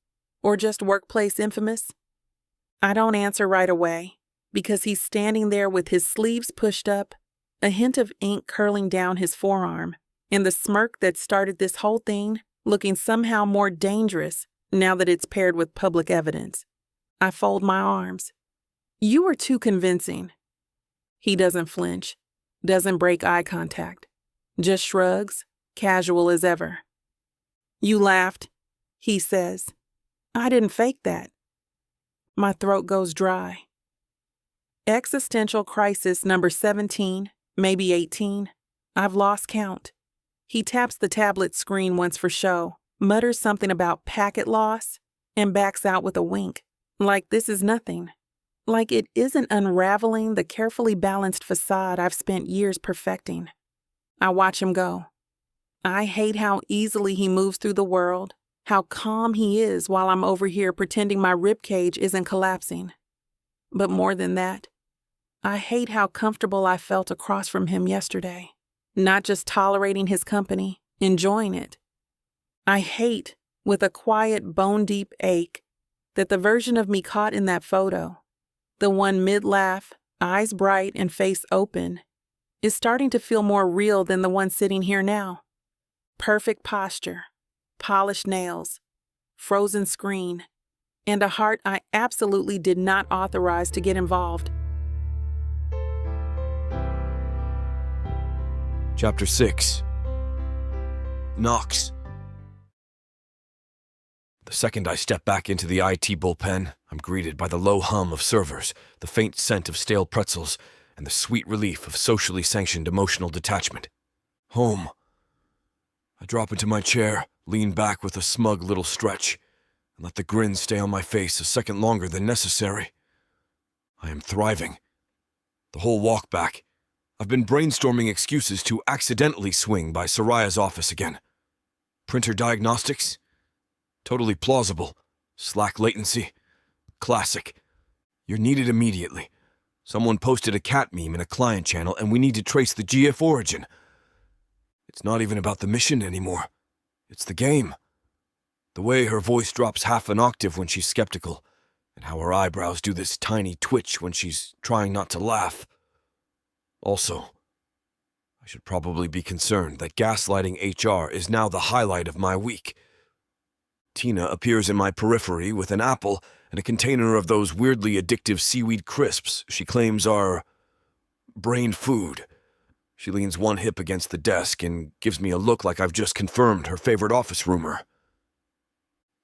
"Or just workplace infamous?" I don't answer right away, because he's standing there with his sleeves pushed up, a hint of ink curling down his forearm, and the smirk that started this whole thing looking somehow more dangerous now that it's paired with public evidence. I fold my arms. "You were too convincing." He doesn't flinch, doesn't break eye contact, just shrugs, casual as ever. "You laughed," he says. "I didn't fake that." My throat goes dry. Existential crisis number 17, maybe 18. I've lost count. He taps the tablet screen once for show, mutters something about packet loss, and backs out with a wink, like this is nothing. Like it isn't unraveling the carefully balanced facade I've spent years perfecting. I watch him go. I hate how easily he moves through the world, how calm he is while I'm over here pretending my ribcage isn't collapsing. But more than that, I hate how comfortable I felt across from him yesterday, not just tolerating his company, enjoying it. I hate, with a quiet, bone-deep ache, that the version of me caught in that photo, the one mid-laugh, eyes bright and face open, is starting to feel more real than the one sitting here now. Perfect posture, polished nails, frozen screen, and a heart I absolutely did not authorize to get involved. Chapter 6. Knox. The second I step back into the IT bullpen, I'm greeted by the low hum of servers, the faint scent of stale pretzels, and the sweet relief of socially sanctioned emotional detachment. Home. I drop into my chair, lean back with a smug little stretch, and let the grin stay on my face a second longer than necessary. I am thriving. The whole walk back, I've been brainstorming excuses to accidentally swing by Soraya's office again. Printer diagnostics? Totally plausible. Slack latency? Classic. You're needed immediately. Someone posted a cat meme in a client channel and we need to trace the GF origin. It's not even about the mission anymore. It's the game. The way her voice drops half an octave when she's skeptical, and how her eyebrows do this tiny twitch when she's trying not to laugh. Also, I should probably be concerned that gaslighting HR is now the highlight of my week. Tina appears in my periphery with an apple and a container of those weirdly addictive seaweed crisps she claims are brain food. She leans one hip against the desk and gives me a look like I've just confirmed her favorite office rumor.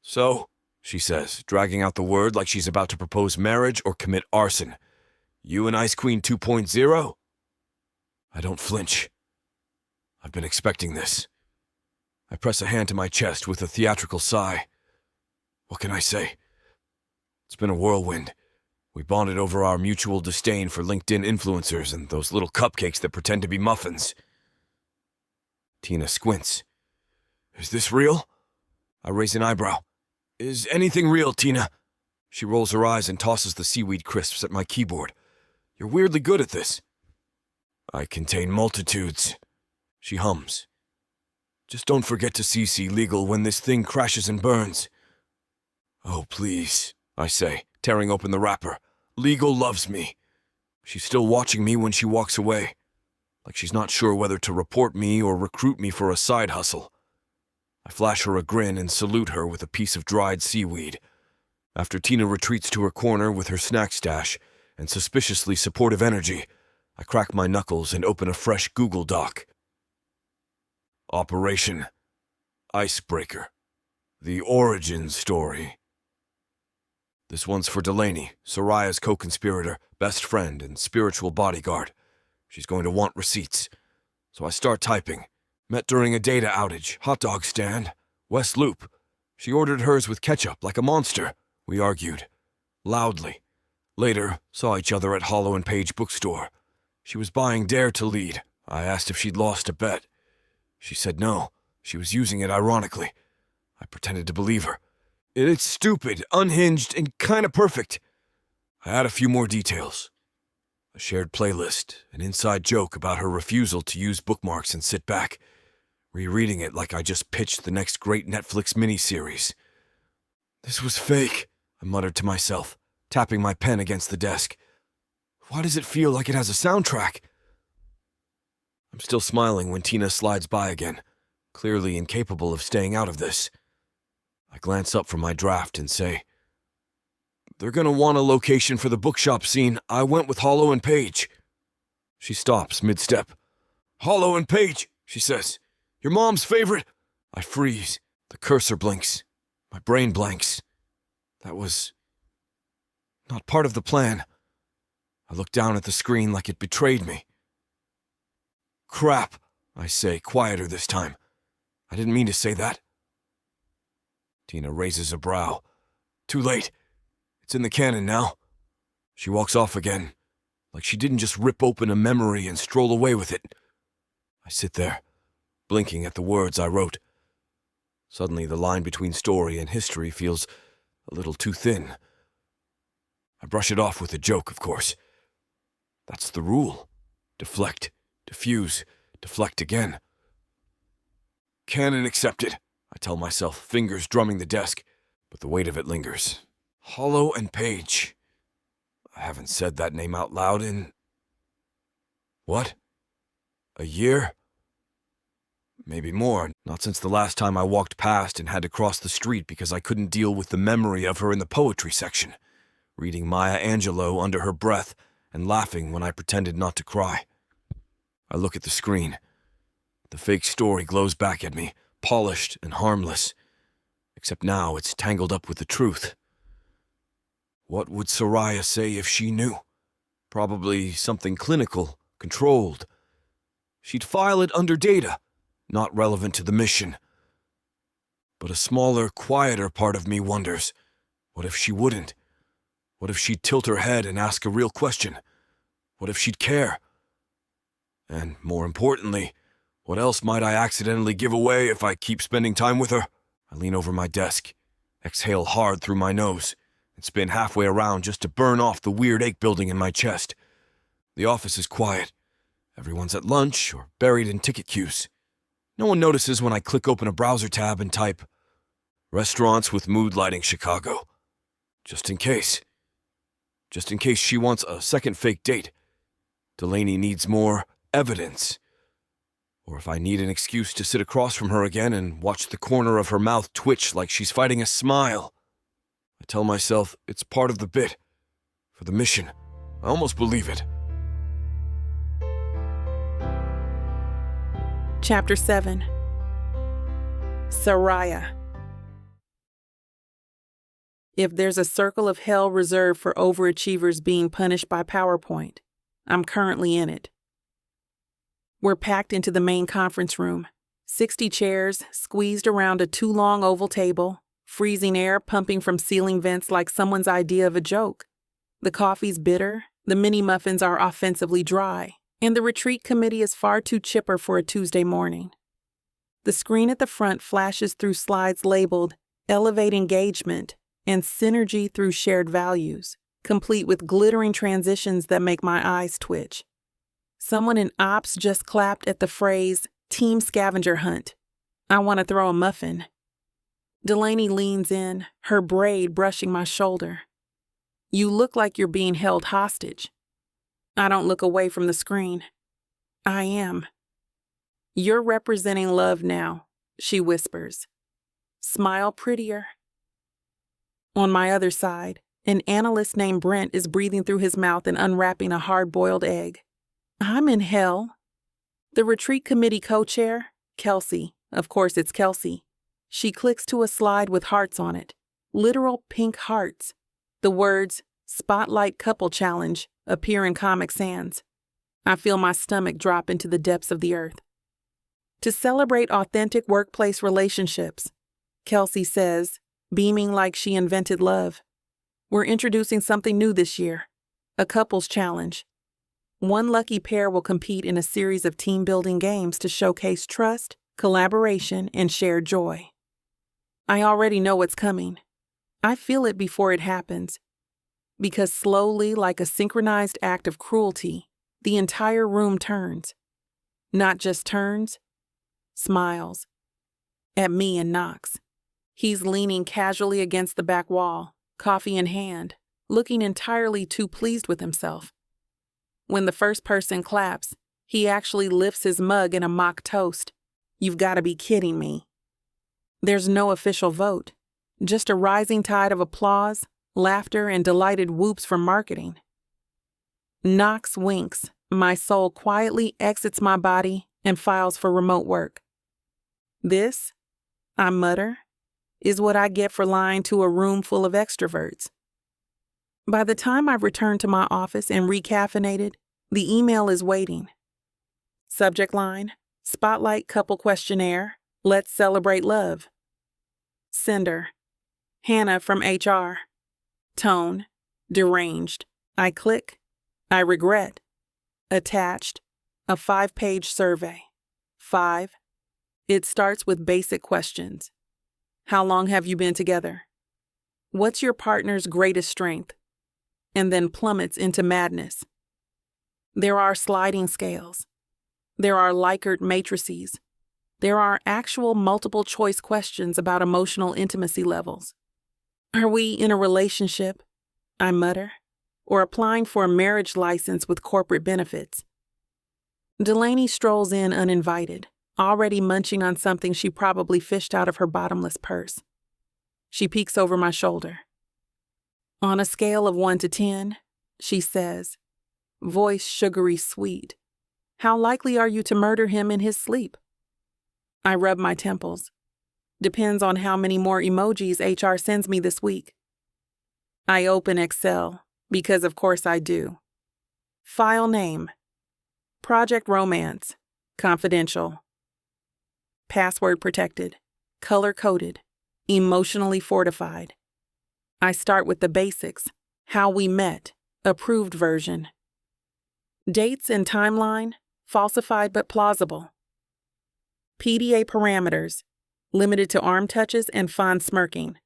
"So," she says, dragging out the word like she's about to propose marriage or commit arson, "you and Ice Queen 2.0? I don't flinch. I've been expecting this. I press a hand to my chest with a theatrical sigh. What can I say? It's been a whirlwind. We bonded over our mutual disdain for LinkedIn influencers and those little cupcakes that pretend to be muffins. Tina squints. "Is this real?" I raise an eyebrow. "Is anything real, Tina?" She rolls her eyes and tosses the seaweed crisps at my keyboard. "You're weirdly good at this." "I contain multitudes," she hums. "Just don't forget to CC legal when this thing crashes and burns." "Oh, please," I say, tearing open the wrapper. "Legal loves me." She's still watching me when she walks away, like she's not sure whether to report me or recruit me for a side hustle. I flash her a grin and salute her with a piece of dried seaweed. After Tina retreats to her corner with her snack stash and suspiciously supportive energy, I crack my knuckles and open a fresh Google Doc. Operation Icebreaker. The origin story. This one's for Delaney, Soraya's co-conspirator, best friend, and spiritual bodyguard. She's going to want receipts. So I start typing. Met during a data outage, hot dog stand, West Loop. She ordered hers with ketchup like a monster. We argued. Loudly. Later, saw each other at Hollow & Page bookstore. She was buying Dare to Lead. I asked if she'd lost a bet. She said no. She was using it ironically. I pretended to believe her. It's stupid, unhinged, and kinda perfect. I had a few more details. A shared playlist, an inside joke about her refusal to use bookmarks and sit back, rereading it like I just pitched the next great Netflix miniseries. This was fake, I muttered to myself, tapping my pen against the desk. Why does it feel like it has a soundtrack? I'm still smiling when Tina slides by again, clearly incapable of staying out of this. I glance up from my draft and say, "They're gonna want a location for the bookshop scene. I went with Hollow & Page." She stops mid-step. "Hollow & Page," she says. "Your mom's favorite." I freeze. The cursor blinks. My brain blanks. That was not part of the plan. I look down at the screen like it betrayed me. "Crap," I say, quieter this time. I didn't mean to say that. Tina raises a brow. Too late. It's in the canon now. She walks off again, like she didn't just rip open a memory and stroll away with it. I sit there, blinking at the words I wrote. Suddenly the line between story and history feels a little too thin. I brush it off with a joke, of course. That's the rule. Deflect, diffuse, deflect again. Canon accepted, I tell myself, fingers drumming the desk, but the weight of it lingers. Hollow & Page. I haven't said that name out loud in... what? A year? Maybe more, not since the last time I walked past and had to cross the street because I couldn't deal with the memory of her in the poetry section, reading Maya Angelou under her breath and laughing when I pretended not to cry. I look at the screen. The fake story glows back at me, polished and harmless, except now it's tangled up with the truth. What would Soraya say if she knew? Probably something clinical, controlled. She'd file it under data, not relevant to the mission. But a smaller, quieter part of me wonders, what if she wouldn't? What if she'd tilt her head and ask a real question? What if she'd care? And more importantly, what else might I accidentally give away if I keep spending time with her? I lean over my desk, exhale hard through my nose, and spin halfway around just to burn off the weird ache building in my chest. The office is quiet. Everyone's at lunch or buried in ticket queues. No one notices when I click open a browser tab and type, "Restaurants with mood lighting Chicago." Just in case. Just in case she wants a second fake date. Delaney needs more evidence. Or if I need an excuse to sit across from her again and watch the corner of her mouth twitch like she's fighting a smile. I tell myself it's part of the bit. For the mission. I almost believe it. Chapter 7. Soraya. If there's a circle of hell reserved for overachievers being punished by PowerPoint, I'm currently in it. We're packed into the main conference room, 60 chairs squeezed around a too-long oval table, freezing air pumping from ceiling vents like someone's idea of a joke. The coffee's bitter, the mini muffins are offensively dry, and the retreat committee is far too chipper for a Tuesday morning. The screen at the front flashes through slides labeled Elevate Engagement and Synergy Through Shared Values, complete with glittering transitions that make my eyes twitch. Someone in ops just clapped at the phrase, Team Scavenger Hunt. I want to throw a muffin. Delaney leans in, her braid brushing my shoulder. You look like you're being held hostage. I don't look away from the screen. I am. You're representing love now, she whispers. Smile prettier. On my other side, an analyst named Brent is breathing through his mouth and unwrapping a hard-boiled egg. I'm in hell. The retreat committee co-chair, Kelsey, of course it's Kelsey. She clicks to a slide with hearts on it, literal pink hearts. The words, Spotlight Couple Challenge, appear in Comic Sans. I feel my stomach drop into the depths of the earth. To celebrate authentic workplace relationships, Kelsey says, beaming like she invented love. We're introducing something new this year, a couples challenge. One lucky pair will compete in a series of team-building games to showcase trust, collaboration, and shared joy. I already know what's coming. I feel it before it happens. Because slowly, like a synchronized act of cruelty, the entire room turns. Not just turns, smiles. At me and Knox. He's leaning casually against the back wall, coffee in hand, looking entirely too pleased with himself. When the first person claps, he actually lifts his mug in a mock toast. You've got to be kidding me. There's no official vote, just a rising tide of applause, laughter, and delighted whoops from marketing. Knox winks. My soul quietly exits my body and files for remote work. This, I mutter, is what I get for lying to a room full of extroverts. By the time I've returned to my office and recaffeinated, the email is waiting. Subject line, Spotlight Couple Questionnaire, Let's Celebrate Love. Sender, Hannah from HR. Tone, deranged. I click. I regret. Attached, a 5-page survey. 5. It starts with basic questions. How long have you been together? What's your partner's greatest strength? And then plummets into madness. There are sliding scales. There are Likert matrices. There are actual multiple choice questions about emotional intimacy levels. Are we in a relationship? I mutter. Or applying for a marriage license with corporate benefits. Delaney strolls in uninvited, already munching on something she probably fished out of her bottomless purse. She peeks over my shoulder. On a scale of 1 to 10, she says, voice sugary sweet, how likely are you to murder him in his sleep? I rub my temples. Depends on how many more emojis HR sends me this week. I open Excel. Because of course I do. File name. Project Romance. Confidential. Password protected. Color-coded. Emotionally fortified. I start with the basics. How we met. Approved version. Dates and timeline. Falsified but plausible. PDA parameters. Limited to arm touches and fond smirking.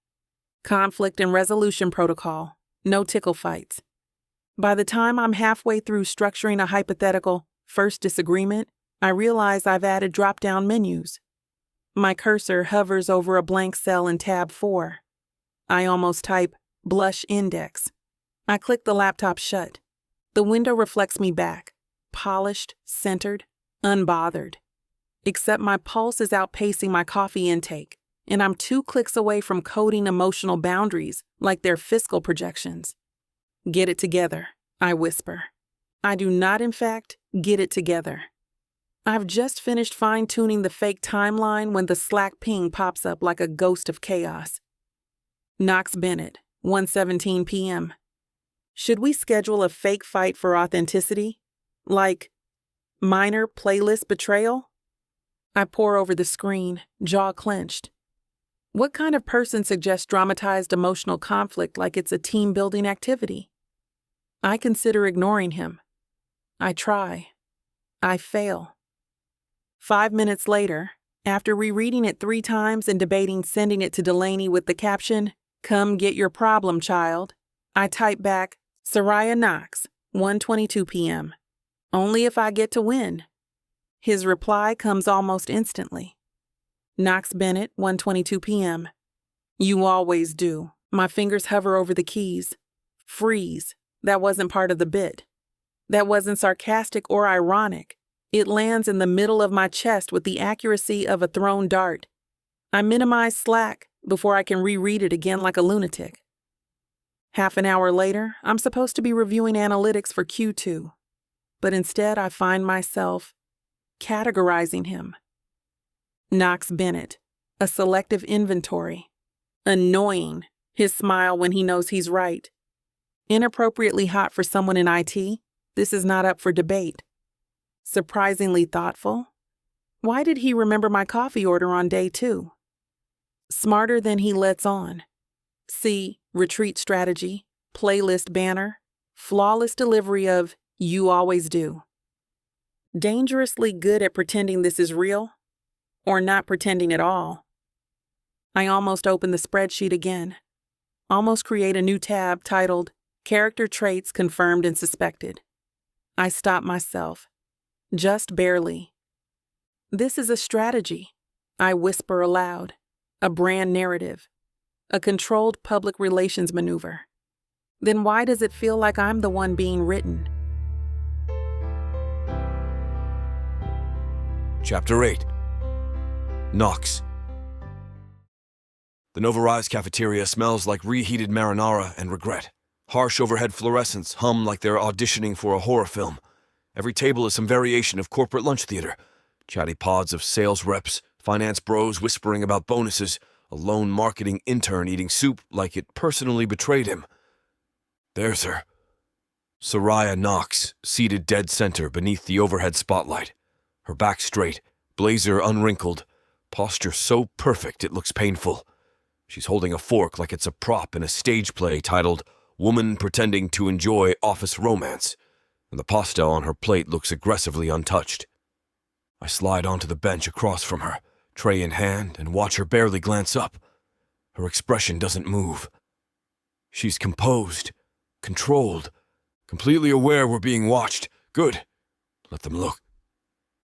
Conflict and resolution protocol. No tickle fights. By the time I'm halfway through structuring a hypothetical first disagreement, I realize I've added drop-down menus. My cursor hovers over a blank cell in tab 4. I almost type blush index. I click the laptop shut. The window reflects me back, polished, centered, unbothered. Except my pulse is outpacing my coffee intake, and I'm 2 clicks away from coding emotional boundaries like they're fiscal projections. Get it together, I whisper. I do not, in fact, get it together. I've just finished fine-tuning the fake timeline when the Slack ping pops up like a ghost of chaos. Knox Bennett, 1:17 p.m. Should we schedule a fake fight for authenticity? Like, minor playlist betrayal? I pore over the screen, jaw clenched. What kind of person suggests dramatized emotional conflict like it's a team-building activity? I consider ignoring him. I try. I fail. 5 minutes later, after rereading it 3 times and debating sending it to Delaney with the caption, "Come get your problem, child," I type back, Soraya Knox, 1:22 p.m. Only if I get to win. His reply comes almost instantly. Knox Bennett, 1:22 p.m. You always do. My fingers hover over the keys. Freeze. That wasn't part of the bit. That wasn't sarcastic or ironic. It lands in the middle of my chest with the accuracy of a thrown dart. I minimize Slack before I can reread it again like a lunatic. Half an hour later, I'm supposed to be reviewing analytics for Q2, but instead I find myself categorizing him. Knox Bennett, a selective inventory. Annoying, his smile when he knows he's right. Inappropriately hot for someone in IT, this is not up for debate. Surprisingly thoughtful. Why did he remember my coffee order on day 2? Smarter than he lets on. See, retreat strategy, playlist banner, flawless delivery of "you always do." Dangerously good at pretending this is real, or not pretending at all. I almost open the spreadsheet again, almost create a new tab titled Character Traits Confirmed and Suspected. I stop myself, just barely. This is a strategy, I whisper aloud, a brand narrative, a controlled public relations maneuver. Then why does it feel like I'm the one being written? Chapter 8. Knox. The Nova Rise cafeteria smells like reheated marinara and regret. Harsh overhead fluorescents hum like they're auditioning for a horror film. Every table is some variation of corporate lunch theater. Chatty pods of sales reps, finance bros whispering about bonuses, a lone marketing intern eating soup like it personally betrayed him. There's her. Soraya Knox, seated dead center beneath the overhead spotlight. Her back straight, blazer unwrinkled, posture so perfect it looks painful. She's holding a fork like it's a prop in a stage play titled Woman Pretending to Enjoy Office Romance, and the pasta on her plate looks aggressively untouched. I slide onto the bench across from her, tray in hand, and watch her barely glance up. Her expression doesn't move. She's composed, controlled, completely aware we're being watched. Good. Let them look.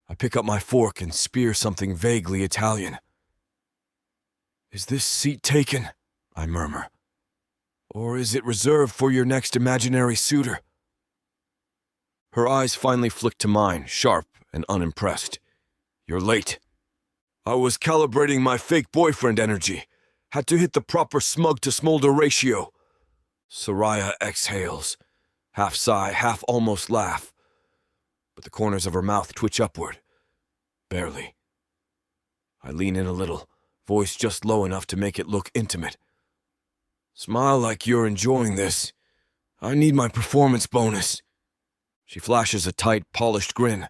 I pick up my fork and spear something vaguely Italian. "Is this seat taken?" I murmur. "Or is it reserved for your next imaginary suitor?" Her eyes finally flick to mine, sharp and unimpressed. "You're late." "I was calibrating my fake boyfriend energy. Had to hit the proper smug-to-smolder ratio." Soraya exhales, half sigh, half almost laugh. But the corners of her mouth twitch upward. Barely. I lean in a little, voice just low enough to make it look intimate. "Smile like you're enjoying this. I need my performance bonus." She flashes a tight, polished grin.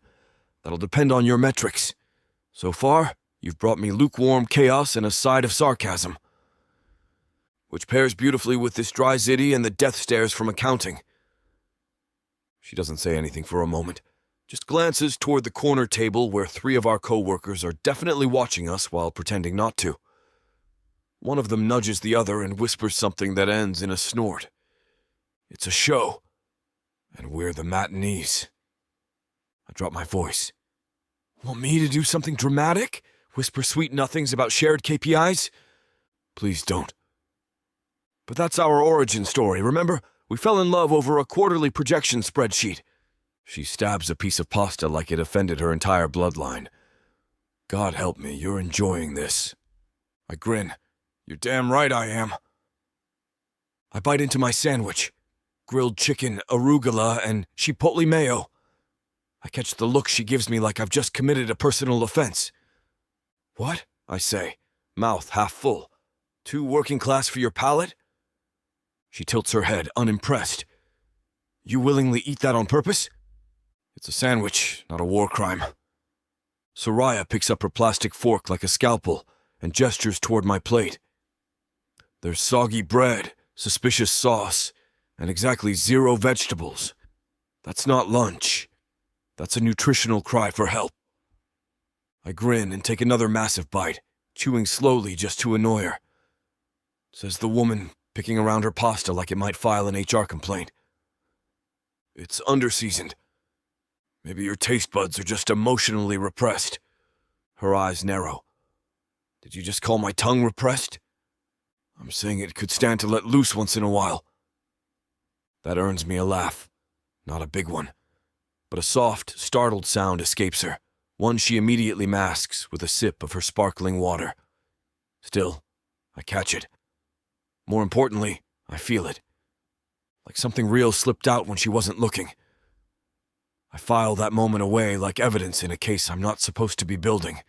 "That'll depend on your metrics. So far, you've brought me lukewarm chaos and a side of sarcasm, which pairs beautifully with this dry zitty and the death stares from accounting." She doesn't say anything for a moment, just glances toward the corner table where 3 of our co-workers are definitely watching us while pretending not to. One of them nudges the other and whispers something that ends in a snort. It's a show, and we're the matinees. I drop my voice. "Want me to do something dramatic? Whisper sweet nothings about shared KPIs?" "Please don't." "But that's our origin story, remember? We fell in love over a quarterly projection spreadsheet." She stabs a piece of pasta like it offended her entire bloodline. "God help me, you're enjoying this." I grin. "You're damn right I am." I bite into my sandwich. Grilled chicken, arugula, and chipotle mayo. I catch the look she gives me like I've just committed a personal offense. "What?" I say, mouth half full. "Too working class for your palate?" She tilts her head, unimpressed. "You willingly eat that on purpose?" "It's a sandwich, not a war crime." Soraya picks up her plastic fork like a scalpel and gestures toward my plate. There's soggy bread, suspicious sauce, and exactly 0 vegetables. That's not lunch. That's a nutritional cry for help. I grin and take another massive bite, chewing slowly just to annoy her. Says the woman, picking around her pasta like it might file an HR complaint. "It's underseasoned. Maybe your taste buds are just emotionally repressed." Her eyes narrow. "Did you just call my tongue repressed?" "I'm saying it could stand to let loose once in a while." That earns me a laugh. Not a big one. But a soft, startled sound escapes her, one she immediately masks with a sip of her sparkling water. Still, I catch it. More importantly, I feel it. Like something real slipped out when she wasn't looking. I file that moment away like evidence in a case I'm not supposed to be building.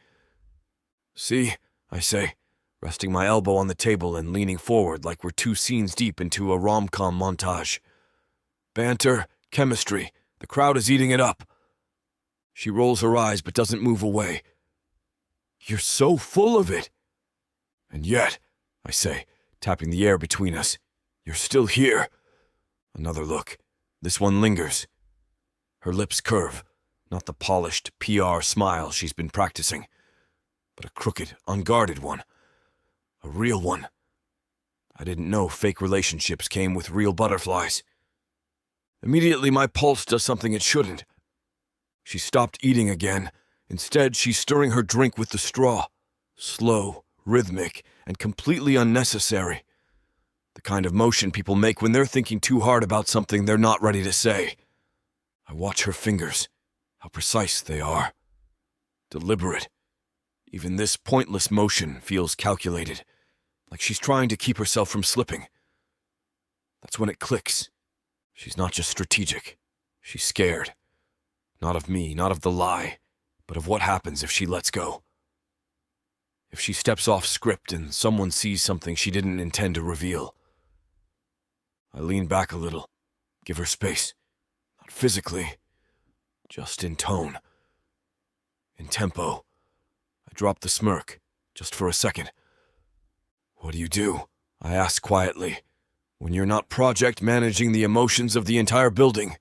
"See," I say, resting my elbow on the table and leaning forward like we're 2 scenes deep into a rom-com montage. "Banter, chemistry, the crowd is eating it up." She rolls her eyes but doesn't move away. "You're so full of it." "And yet," I say, tapping the air between us, "you're still here. Another look. This one lingers. Her lips curve, not the polished PR smile she's been practicing, but a crooked, unguarded one. A real one. I didn't know fake relationships came with real butterflies. Immediately, my pulse does something it shouldn't. She stopped eating again. Instead, she's stirring her drink with the straw. Slow, rhythmic, and completely unnecessary. The kind of motion people make when they're thinking too hard about something they're not ready to say. I watch her fingers, how precise they are. Deliberate. Even this pointless motion feels calculated, like she's trying to keep herself from slipping. That's when it clicks. She's not just strategic. She's scared. Not of me, not of the lie, but of what happens if she lets go. If she steps off script and someone sees something she didn't intend to reveal. I lean back a little, give her space. Not physically, just in tone. In tempo. I drop the smirk, just for a second. What do you do? I ask quietly, when you're not project managing the emotions of the entire building.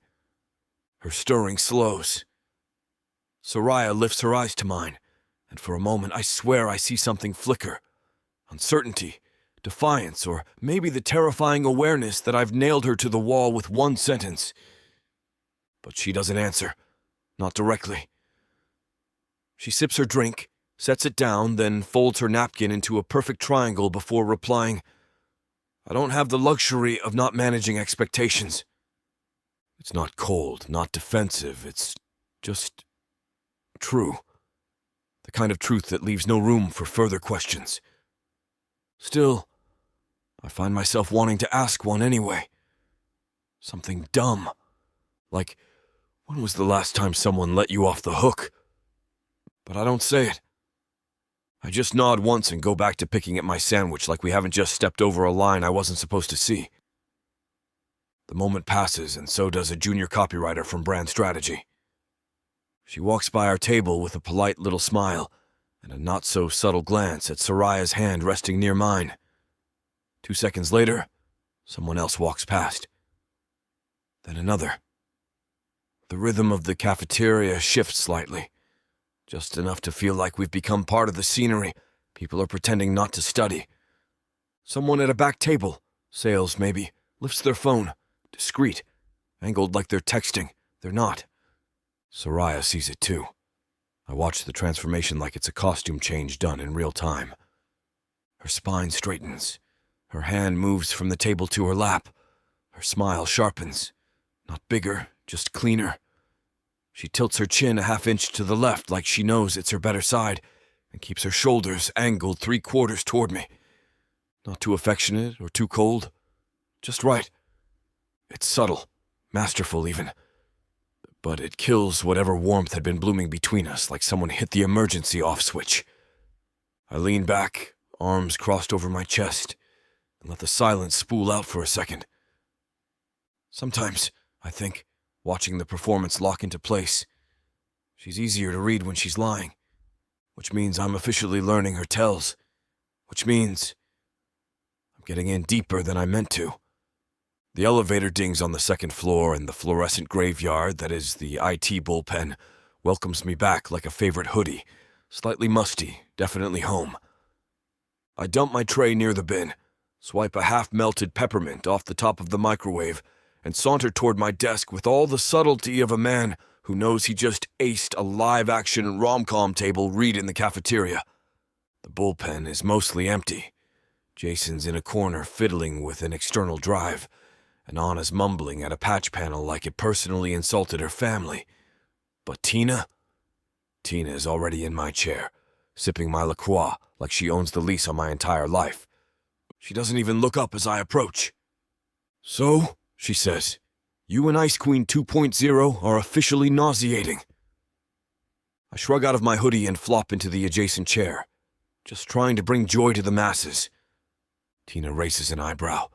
Her stirring slows. Soraya lifts her eyes to mine, and for a moment I swear I see something flicker. Uncertainty, defiance, or maybe the terrifying awareness that I've nailed her to the wall with one sentence. But she doesn't answer, not directly. She sips her drink, sets it down, then folds her napkin into a perfect triangle before replying, I don't have the luxury of not managing expectations. It's not cold, not defensive, it's just true. The kind of truth that leaves no room for further questions. Still, I find myself wanting to ask one anyway. Something dumb. Like, when was the last time someone let you off the hook? But I don't say it. I just nod once and go back to picking at my sandwich like we haven't just stepped over a line I wasn't supposed to see. The moment passes, and so does a junior copywriter from Brand Strategy. She walks by our table with a polite little smile and a not-so-subtle glance at Soraya's hand resting near mine. 2 seconds later, someone else walks past. Then another. The rhythm of the cafeteria shifts slightly, just enough to feel like we've become part of the scenery. People are pretending not to study. Someone at a back table, sales maybe, lifts their phone, discreet, angled like they're texting. They're not. Soraya sees it too. I watch the transformation like it's a costume change done in real time. Her spine straightens. Her hand moves from the table to her lap. Her smile sharpens. Not bigger, just cleaner. She tilts her chin a half-inch to the left like she knows it's her better side and keeps her shoulders angled 3/4 toward me. Not too affectionate or too cold. Just right. It's subtle, masterful even. But it kills whatever warmth had been blooming between us like someone hit the emergency off switch. I lean back, arms crossed over my chest, and let the silence spool out for a second. Sometimes, I think, watching the performance lock into place, she's easier to read when she's lying, which means I'm officially learning her tells, which means I'm getting in deeper than I meant to. The elevator dings on the second floor, and the fluorescent graveyard that is the IT bullpen welcomes me back like a favorite hoodie, slightly musty, definitely home. I dump my tray near the bin, swipe a half-melted peppermint off the top of the microwave, and saunter toward my desk with all the subtlety of a man who knows he just aced a live-action rom-com table read in the cafeteria. The bullpen is mostly empty. Jason's in a corner fiddling with an external drive, and Anna's mumbling at a patch panel like it personally insulted her family. But Tina? Tina is already in my chair, sipping my La Croix like she owns the lease on my entire life. She doesn't even look up as I approach. So, she says, you and Ice Queen 2.0 are officially nauseating. I shrug out of my hoodie and flop into the adjacent chair, just trying to bring joy to the masses. Tina raises an eyebrow.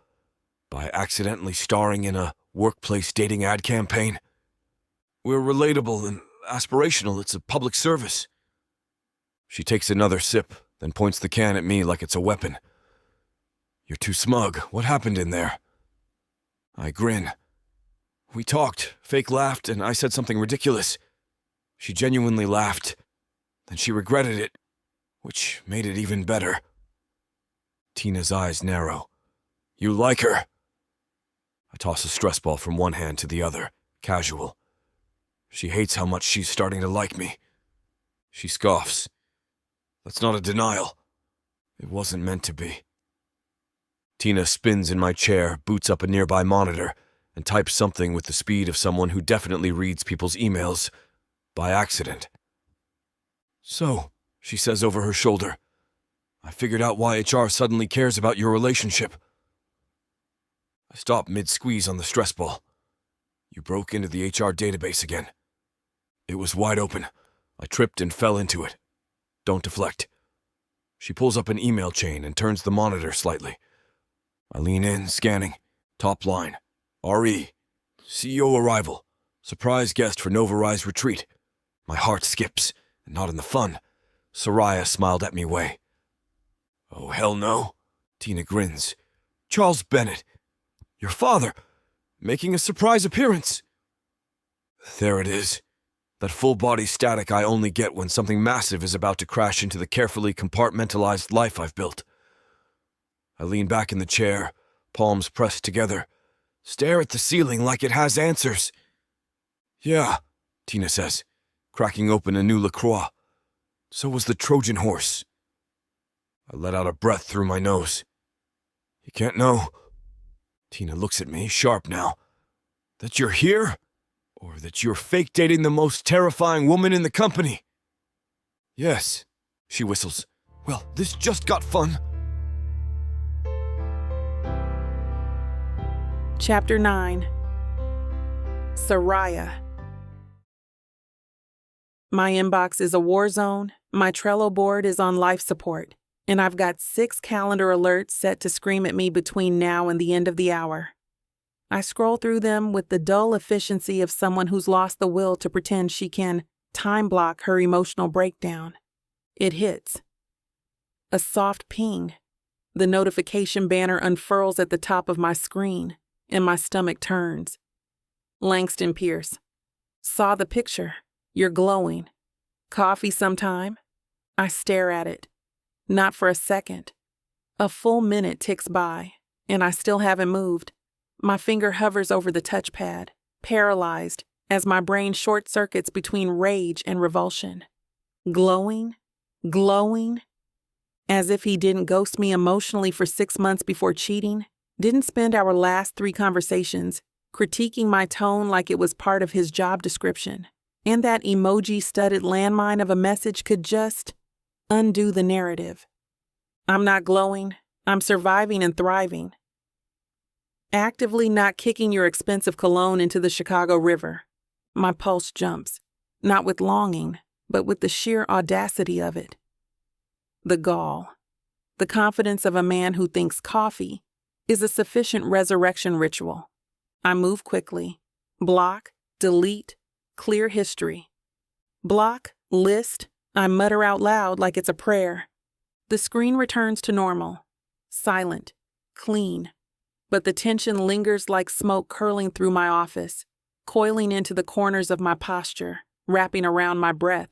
By accidentally starring in a workplace dating ad campaign? We're relatable and aspirational. It's a public service. She takes another sip, then points the can at me like it's a weapon. You're too smug. What happened in there? I grin. We talked, fake laughed, and I said something ridiculous. She genuinely laughed. Then she regretted it, which made it even better. Tina's eyes narrow. You like her? I toss a stress ball from one hand to the other, casual. She hates how much she's starting to like me. She scoffs. That's not a denial. It wasn't meant to be. Tina spins in my chair, boots up a nearby monitor, and types something with the speed of someone who definitely reads people's emails by accident. So, she says over her shoulder, I figured out why HR suddenly cares about your relationship. I stop mid-squeeze on the stress ball. You broke into the HR database again. It was wide open. I tripped and fell into it. Don't deflect. She pulls up an email chain and turns the monitor slightly. I lean in, scanning. Top line. RE. CEO arrival. Surprise guest for Nova Rise retreat. My heart skips, and not in the fun. Soraya smiled at me way. Oh, hell no. Tina grins. Charles Bennett. Your father. Making a surprise appearance. There it is. That full-body static I only get when something massive is about to crash into the carefully compartmentalized life I've built. I lean back in the chair, palms pressed together, stare at the ceiling like it has answers. Yeah, Tina says, cracking open a new LaCroix. So was the Trojan horse. I let out a breath through my nose. You can't know. Tina looks at me, sharp now. That you're here? Or that you're fake dating the most terrifying woman in the company? Yes, she whistles. Well, this just got fun. Chapter 9. Soraya. My inbox is a war zone, my Trello board is on life support, and I've got 6 calendar alerts set to scream at me between now and the end of the hour. I scroll through them with the dull efficiency of someone who's lost the will to pretend she can time block her emotional breakdown. It hits. A soft ping. The notification banner unfurls at the top of my screen, and my stomach turns. Langston Pierce. Saw the picture. You're glowing. Coffee sometime? I stare at it. Not for a second. A full minute ticks by, and I still haven't moved. My finger hovers over the touchpad, paralyzed, as my brain short-circuits between rage and revulsion. Glowing? Glowing? As if he didn't ghost me emotionally for 6 months before cheating, didn't spend our last 3 conversations critiquing my tone like it was part of his job description, and that emoji-studded landmine of a message could just undo the narrative. I'm not glowing. I'm surviving and thriving. Actively not kicking your expensive cologne into the Chicago River. My pulse jumps, not with longing, but with the sheer audacity of it. The gall. The confidence of a man who thinks coffee is a sufficient resurrection ritual. I move quickly. Block, delete, clear history. Block, list, I mutter out loud like it's a prayer. The screen returns to normal. Silent, clean. But the tension lingers like smoke curling through my office, coiling into the corners of my posture, wrapping around my breath.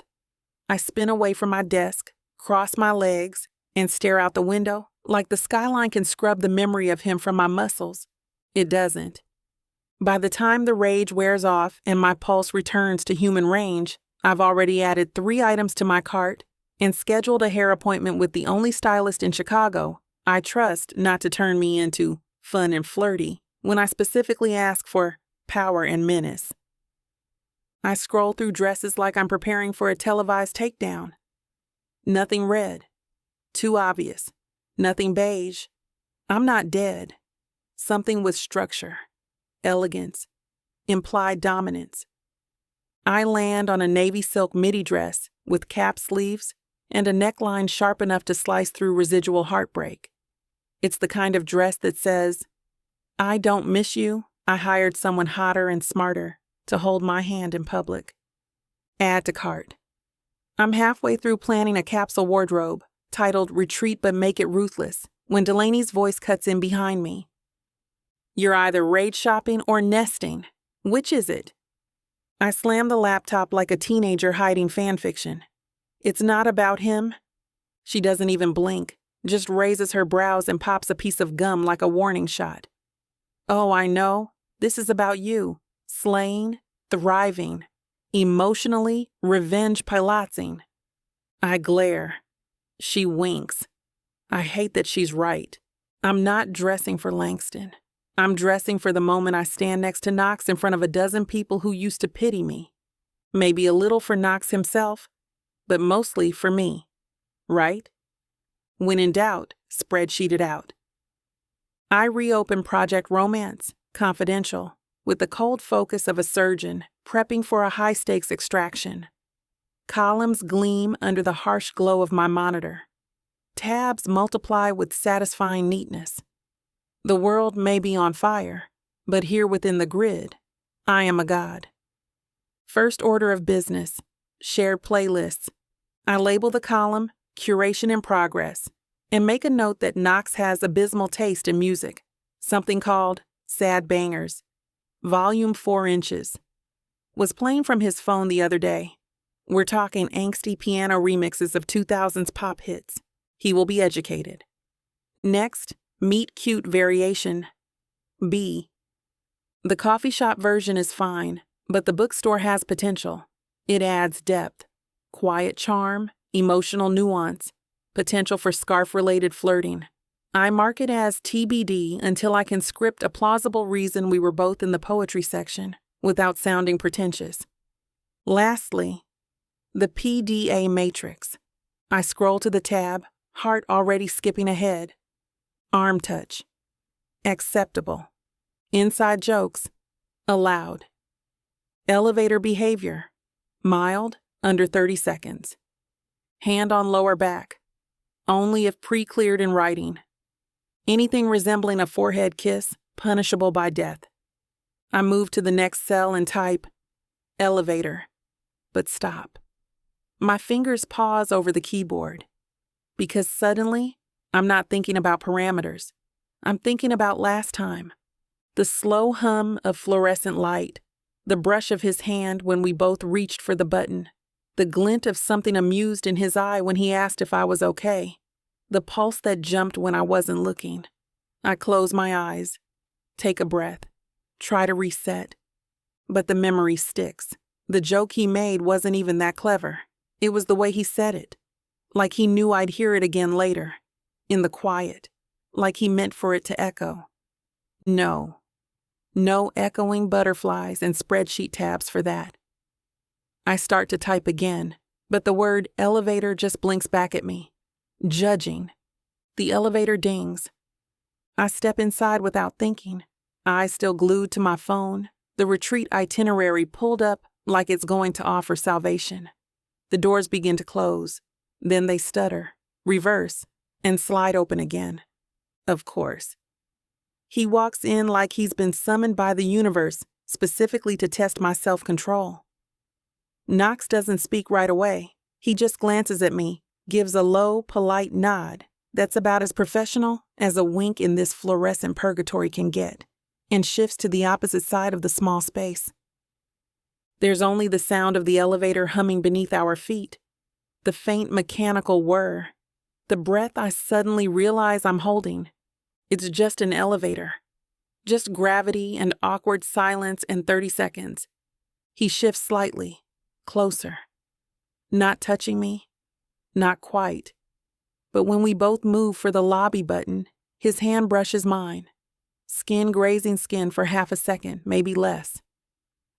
I spin away from my desk, cross my legs, and stare out the window like the skyline can scrub the memory of him from my muscles. It doesn't. By the time the rage wears off and my pulse returns to human range, I've already added 3 items to my cart and scheduled a hair appointment with the only stylist in Chicago I trust not to turn me into fun and flirty when I specifically ask for power and menace. I scroll through dresses like I'm preparing for a televised takedown. Nothing red. Too obvious. Nothing beige. I'm not dead. Something with structure, elegance, implied dominance. I land on a navy silk midi dress with cap sleeves and a neckline sharp enough to slice through residual heartbreak. It's the kind of dress that says, I don't miss you, I hired someone hotter and smarter to hold my hand in public. Add to cart. I'm halfway through planning a capsule wardrobe titled Retreat But Make It Ruthless when Delaney's voice cuts in behind me. You're either rage shopping or nesting. Which is it? I slam the laptop like a teenager hiding fanfiction. It's not about him. She doesn't even blink, just raises her brows and pops a piece of gum like a warning shot. Oh, I know. This is about you. Slaying, thriving, emotionally revenge piloting. I glare. She winks. I hate that she's right. I'm not dressing for Langston. I'm dressing for the moment I stand next to Knox in front of a dozen people who used to pity me. Maybe a little for Knox himself, but mostly for me. Right? When in doubt, spreadsheet it out. I reopen Project Romance, confidential, with the cold focus of a surgeon prepping for a high-stakes extraction. Columns gleam under the harsh glow of my monitor. Tabs multiply with satisfying neatness. The world may be on fire, but here within the grid, I am a god. First order of business, shared playlists. I label the column Curation in Progress and make a note that Knox has abysmal taste in music, something called Sad Bangers. Volume 4 inches. Was playing from his phone the other day. We're talking angsty piano remixes of 2000s pop hits. He will be educated. Next, meet cute variation. B. The coffee shop version is fine, but the bookstore has potential. It adds depth, quiet charm, emotional nuance, potential for scarf-related flirting. I mark it as TBD until I can script a plausible reason we were both in the poetry section without sounding pretentious. Lastly, the PDA matrix. I scroll to the tab, heart already skipping ahead. Arm touch. Acceptable. Inside jokes. Allowed. Elevator behavior. Mild, under 30 seconds. Hand on lower back. Only if pre-cleared in writing. Anything resembling a forehead kiss, punishable by death. I move to the next cell and type, elevator, but stop. My fingers pause over the keyboard, because suddenly, I'm not thinking about parameters. I'm thinking about last time. The slow hum of fluorescent light, the brush of his hand when we both reached for the button, the glint of something amused in his eye when he asked if I was okay. The pulse that jumped when I wasn't looking. I close my eyes, take a breath, try to reset. But the memory sticks. The joke he made wasn't even that clever. It was the way he said it. Like he knew I'd hear it again later, in the quiet. Like he meant for it to echo. No echoing butterflies and spreadsheet tabs for that. I start to type again, but the word elevator just blinks back at me. Judging. The elevator dings. I step inside without thinking, eyes still glued to my phone, the retreat itinerary pulled up like it's going to offer salvation. The doors begin to close, then they stutter, reverse, and slide open again. Of course. He walks in like he's been summoned by the universe specifically to test my self-control. Knox doesn't speak right away. He just glances at me, gives a low, polite nod that's about as professional as a wink in this fluorescent purgatory can get, and shifts to the opposite side of the small space. There's only the sound of the elevator humming beneath our feet, the faint mechanical whir, the breath I suddenly realize I'm holding. It's just an elevator, just gravity and awkward silence in 30 seconds. He shifts slightly, closer, not touching me. Not quite. But when we both move for the lobby button, his hand brushes mine. Skin grazing skin for half a second, maybe less.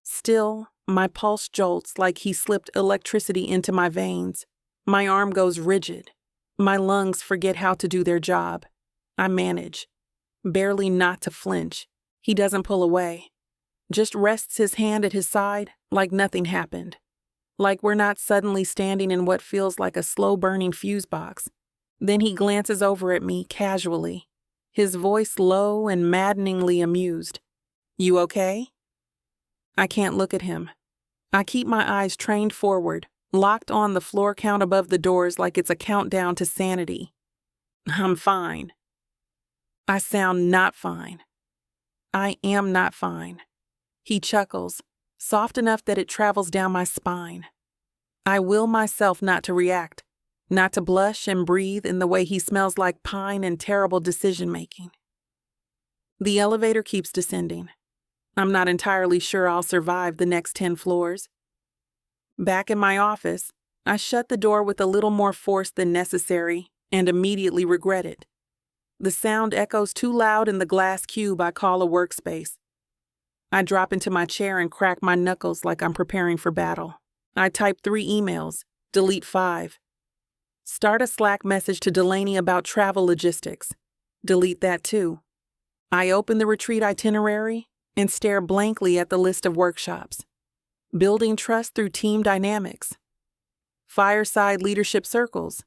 Still, my pulse jolts like he slipped electricity into my veins. My arm goes rigid. My lungs forget how to do their job. I manage. Barely not to flinch. He doesn't pull away. Just rests his hand at his side like nothing happened. Like we're not suddenly standing in what feels like a slow-burning fuse box. Then he glances over at me casually, his voice low and maddeningly amused. You okay? I can't look at him. I keep my eyes trained forward, locked on the floor count above the doors like it's a countdown to sanity. I'm fine. I sound not fine. I am not fine. He chuckles, soft enough that it travels down my spine. I will myself not to react, not to blush and breathe in the way he smells like pine and terrible decision-making. The elevator keeps descending. I'm not entirely sure I'll survive the next 10 floors. Back in my office, I shut the door with a little more force than necessary and immediately regret it. The sound echoes too loud in the glass cube I call a workspace. I drop into my chair and crack my knuckles like I'm preparing for battle. I type 3 emails, delete 5. Start a Slack message to Delaney about travel logistics. Delete that too. I open the retreat itinerary and stare blankly at the list of workshops. Building trust through team dynamics. Fireside leadership circles.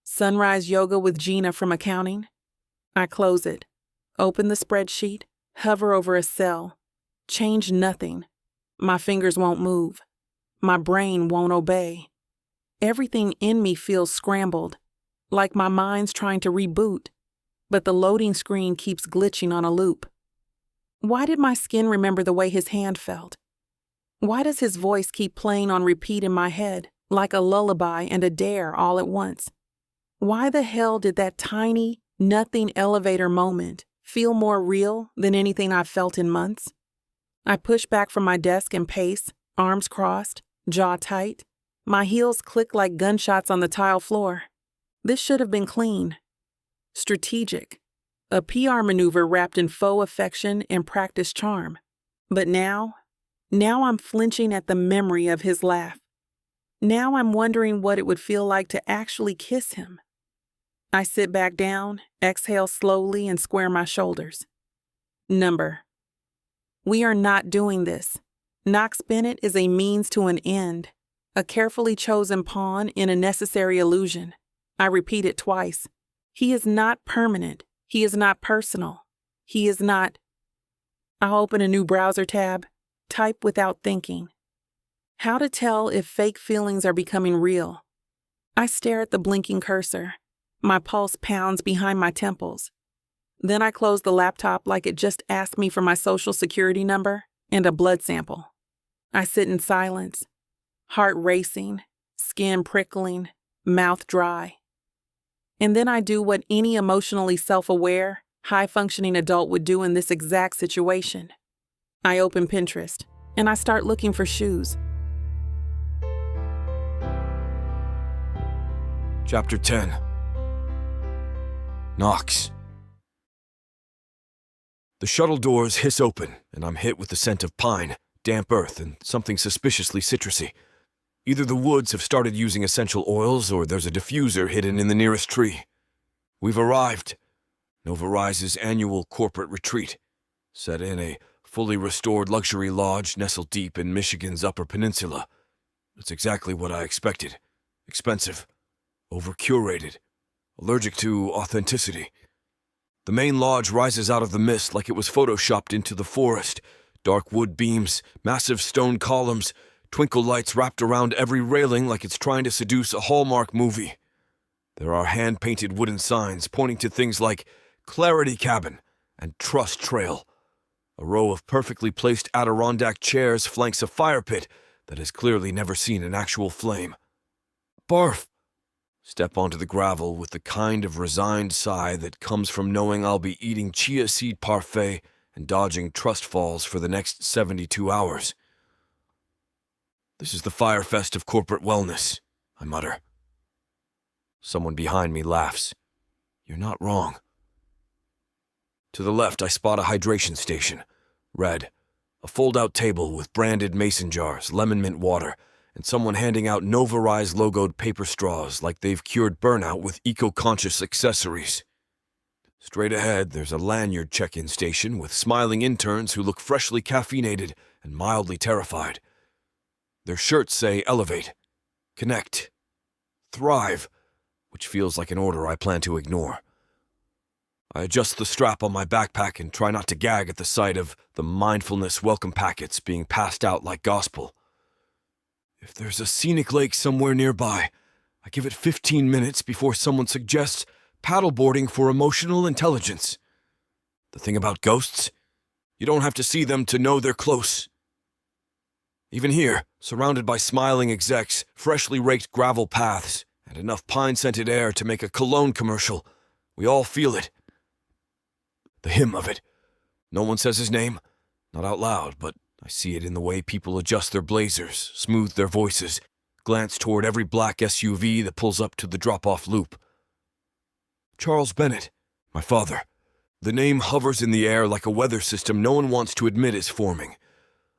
Sunrise yoga with Gina from accounting. I close it, open the spreadsheet, hover over a cell. Change nothing. My fingers won't move. My brain won't obey. Everything in me feels scrambled, like my mind's trying to reboot, but the loading screen keeps glitching on a loop. Why did my skin remember the way his hand felt? Why does his voice keep playing on repeat in my head, like a lullaby and a dare all at once? Why the hell did that tiny, nothing elevator moment feel more real than anything I've felt in months? I push back from my desk and pace, arms crossed, jaw tight. My heels click like gunshots on the tile floor. This should have been clean. Strategic. A PR maneuver wrapped in faux affection and practiced charm. But now I'm flinching at the memory of his laugh. Now I'm wondering what it would feel like to actually kiss him. I sit back down, exhale slowly, and square my shoulders. Number. We are not doing this. Knox Bennett is a means to an end, a carefully chosen pawn in a necessary illusion. I repeat it twice. He is not permanent. He is not personal. He is not. I'll open a new browser tab, type without thinking. How to tell if fake feelings are becoming real. I stare at the blinking cursor. My pulse pounds behind my temples. Then I close the laptop like it just asked me for my social security number and a blood sample. I sit in silence, heart racing, skin prickling, mouth dry. And then I do what any emotionally self-aware, high-functioning adult would do in this exact situation. I open Pinterest, and I start looking for shoes. Chapter 10. Knox. The shuttle doors hiss open, and I'm hit with the scent of pine, damp earth, and something suspiciously citrusy. Either the woods have started using essential oils, or there's a diffuser hidden in the nearest tree. We've arrived. Nova Rise's annual corporate retreat, set in a fully restored luxury lodge nestled deep in Michigan's Upper Peninsula. It's exactly what I expected. Expensive. Over-curated. Allergic to authenticity. The main lodge rises out of the mist like it was photoshopped into the forest. Dark wood beams, massive stone columns, twinkle lights wrapped around every railing like it's trying to seduce a Hallmark movie. There are hand-painted wooden signs pointing to things like Clarity Cabin and Trust Trail. A row of perfectly placed Adirondack chairs flanks a fire pit that has clearly never seen an actual flame. Barf! Step onto the gravel with the kind of resigned sigh that comes from knowing I'll be eating chia seed parfait and dodging trust falls for the next 72 hours. This is the firefest of corporate wellness, I mutter. Someone behind me laughs. You're not wrong. To the left, I spot a hydration station. Red. A fold-out table with branded mason jars, lemon mint water, and someone handing out Nova Rise logoed paper straws like they've cured burnout with eco-conscious accessories. Straight ahead, there's a lanyard check-in station with smiling interns who look freshly caffeinated and mildly terrified. Their shirts say Elevate, Connect, Thrive, which feels like an order I plan to ignore. I adjust the strap on my backpack and try not to gag at the sight of the mindfulness welcome packets being passed out like gospel. If there's a scenic lake somewhere nearby, I give it 15 minutes before someone suggests paddleboarding for emotional intelligence. The thing about ghosts? You don't have to see them to know they're close. Even here, surrounded by smiling execs, freshly raked gravel paths, and enough pine-scented air to make a cologne commercial, we all feel it. The him of it. No one says his name, not out loud, but I see it in the way people adjust their blazers, smooth their voices, glance toward every black SUV that pulls up to the drop-off loop. Charles Bennett, my father. The name hovers in the air like a weather system no one wants to admit is forming.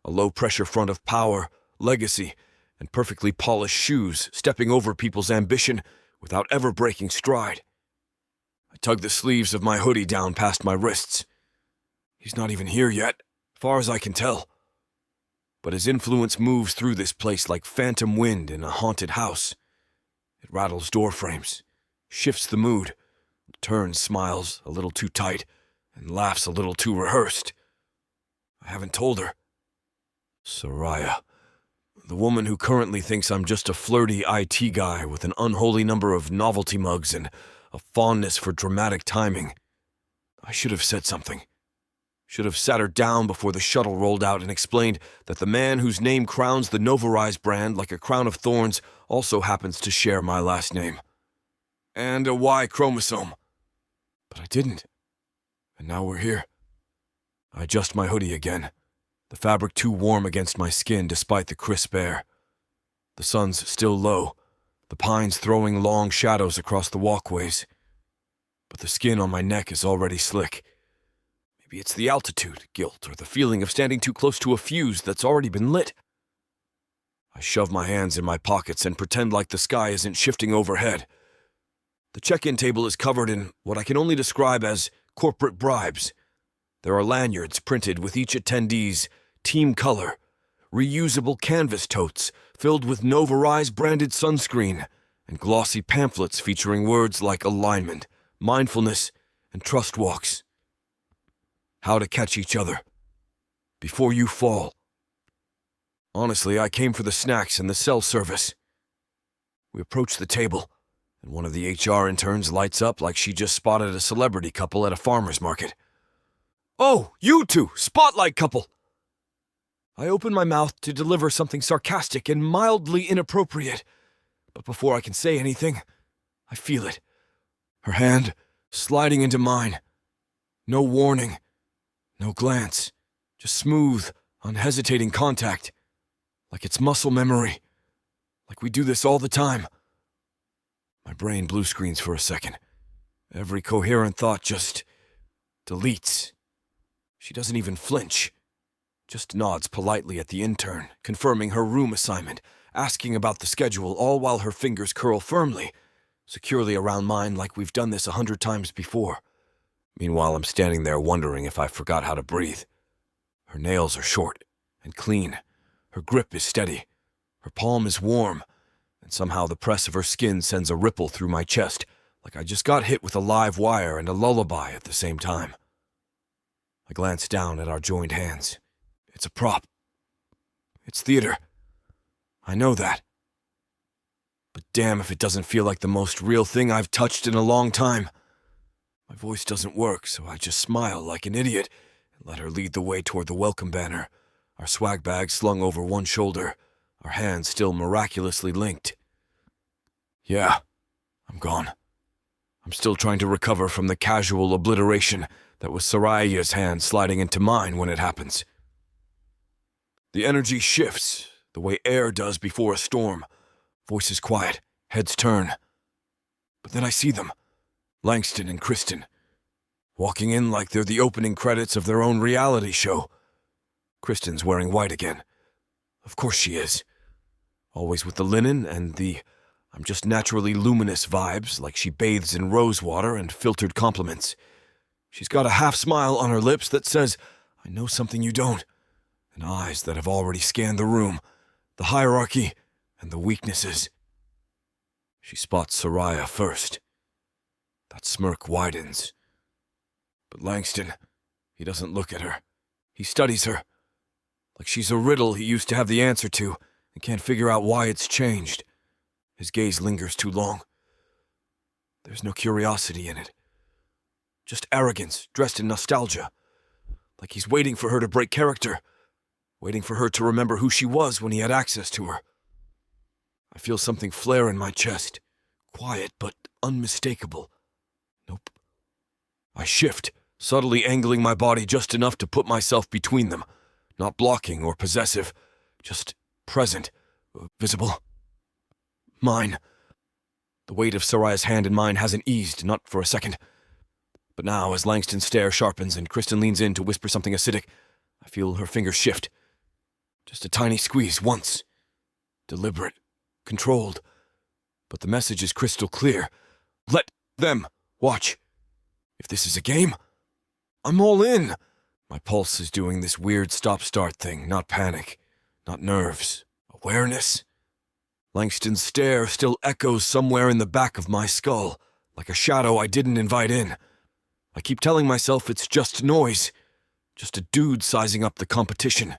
A low-pressure front of power, legacy, and perfectly polished shoes stepping over people's ambition without ever breaking stride. I tug the sleeves of my hoodie down past my wrists. He's not even here yet, far as I can tell. But his influence moves through this place like phantom wind in a haunted house. It rattles door frames, shifts the mood, turns smiles a little too tight, and laughs a little too rehearsed. I haven't told her. Soraya, the woman who currently thinks I'm just a flirty IT guy with an unholy number of novelty mugs and a fondness for dramatic timing. I should have said something. Should have sat her down before the shuttle rolled out and explained that the man whose name crowns the Novarise brand like a crown of thorns also happens to share my last name. And a Y chromosome. But I didn't. And now we're here. I adjust my hoodie again, the fabric too warm against my skin despite the crisp air. The sun's still low, the pines throwing long shadows across the walkways. But the skin on my neck is already slick. Maybe it's the altitude, guilt, or the feeling of standing too close to a fuse that's already been lit. I shove my hands in my pockets and pretend like the sky isn't shifting overhead. The check-in table is covered in what I can only describe as corporate bribes. There are lanyards printed with each attendee's team color, reusable canvas totes filled with Novarise branded sunscreen, and glossy pamphlets featuring words like alignment, mindfulness, and trust walks. How to catch each other. Before you fall. Honestly, I came for the snacks and the cell service. We approach the table, and one of the HR interns lights up like she just spotted a celebrity couple at a farmer's market. "Oh, you two, spotlight couple!" I open my mouth to deliver something sarcastic and mildly inappropriate, but before I can say anything, I feel it. Her hand sliding into mine. No warning, no glance, just smooth, unhesitating contact, like it's muscle memory, like we do this all the time. My brain blue screens for a second. Every coherent thought just deletes. She doesn't even flinch, just nods politely at the intern, confirming her room assignment, asking about the schedule, all while her fingers curl firmly, securely around mine like we've done this 100 times before. Meanwhile, I'm standing there wondering if I forgot how to breathe. Her nails are short and clean. Her grip is steady. Her palm is warm, and somehow the press of her skin sends a ripple through my chest, like I just got hit with a live wire and a lullaby at the same time. I glance down at our joined hands. It's a prop. It's theater. I know that. But damn if it doesn't feel like the most real thing I've touched in a long time. My voice doesn't work, so I just smile like an idiot and let her lead the way toward the welcome banner, our swag bag slung over one shoulder, our hands still miraculously linked. Yeah, I'm gone. I'm still trying to recover from the casual obliteration that was Soraya's hand sliding into mine when it happens. The energy shifts, the way air does before a storm. Voices quiet, heads turn. But then I see them, Langston and Kristen, walking in like they're the opening credits of their own reality show. Kristen's wearing white again. Of course she is. Always with the linen and the I'm just naturally luminous vibes, like she bathes in rose water and filtered compliments. She's got a half smile on her lips that says, "I know something you don't," and eyes that have already scanned the room, the hierarchy, and the weaknesses. She spots Soraya first. That smirk widens. But Langston, he doesn't look at her. He studies her, like she's a riddle he used to have the answer to and can't figure out why it's changed. His gaze lingers too long. There's no curiosity in it. Just arrogance dressed in nostalgia. like he's waiting for her to break character, waiting for her to remember who she was when he had access to her. I feel something flare in my chest, quiet but unmistakable. Nope. I shift, subtly angling my body just enough to put myself between them, not blocking or possessive, just present, visible. Mine. The weight of Soraya's hand in mine hasn't eased, not for a second. But now, as Langston's stare sharpens and Kristen leans in to whisper something acidic, I feel her fingers shift. Just a tiny squeeze, once. Deliberate, controlled. But the message is crystal clear. Let them watch. If this is a game, I'm all in. My pulse is doing this weird stop-start thing, not panic, not nerves. Awareness. Langston's stare still echoes somewhere in the back of my skull, like a shadow I didn't invite in. I keep telling myself it's just noise, just a dude sizing up the competition.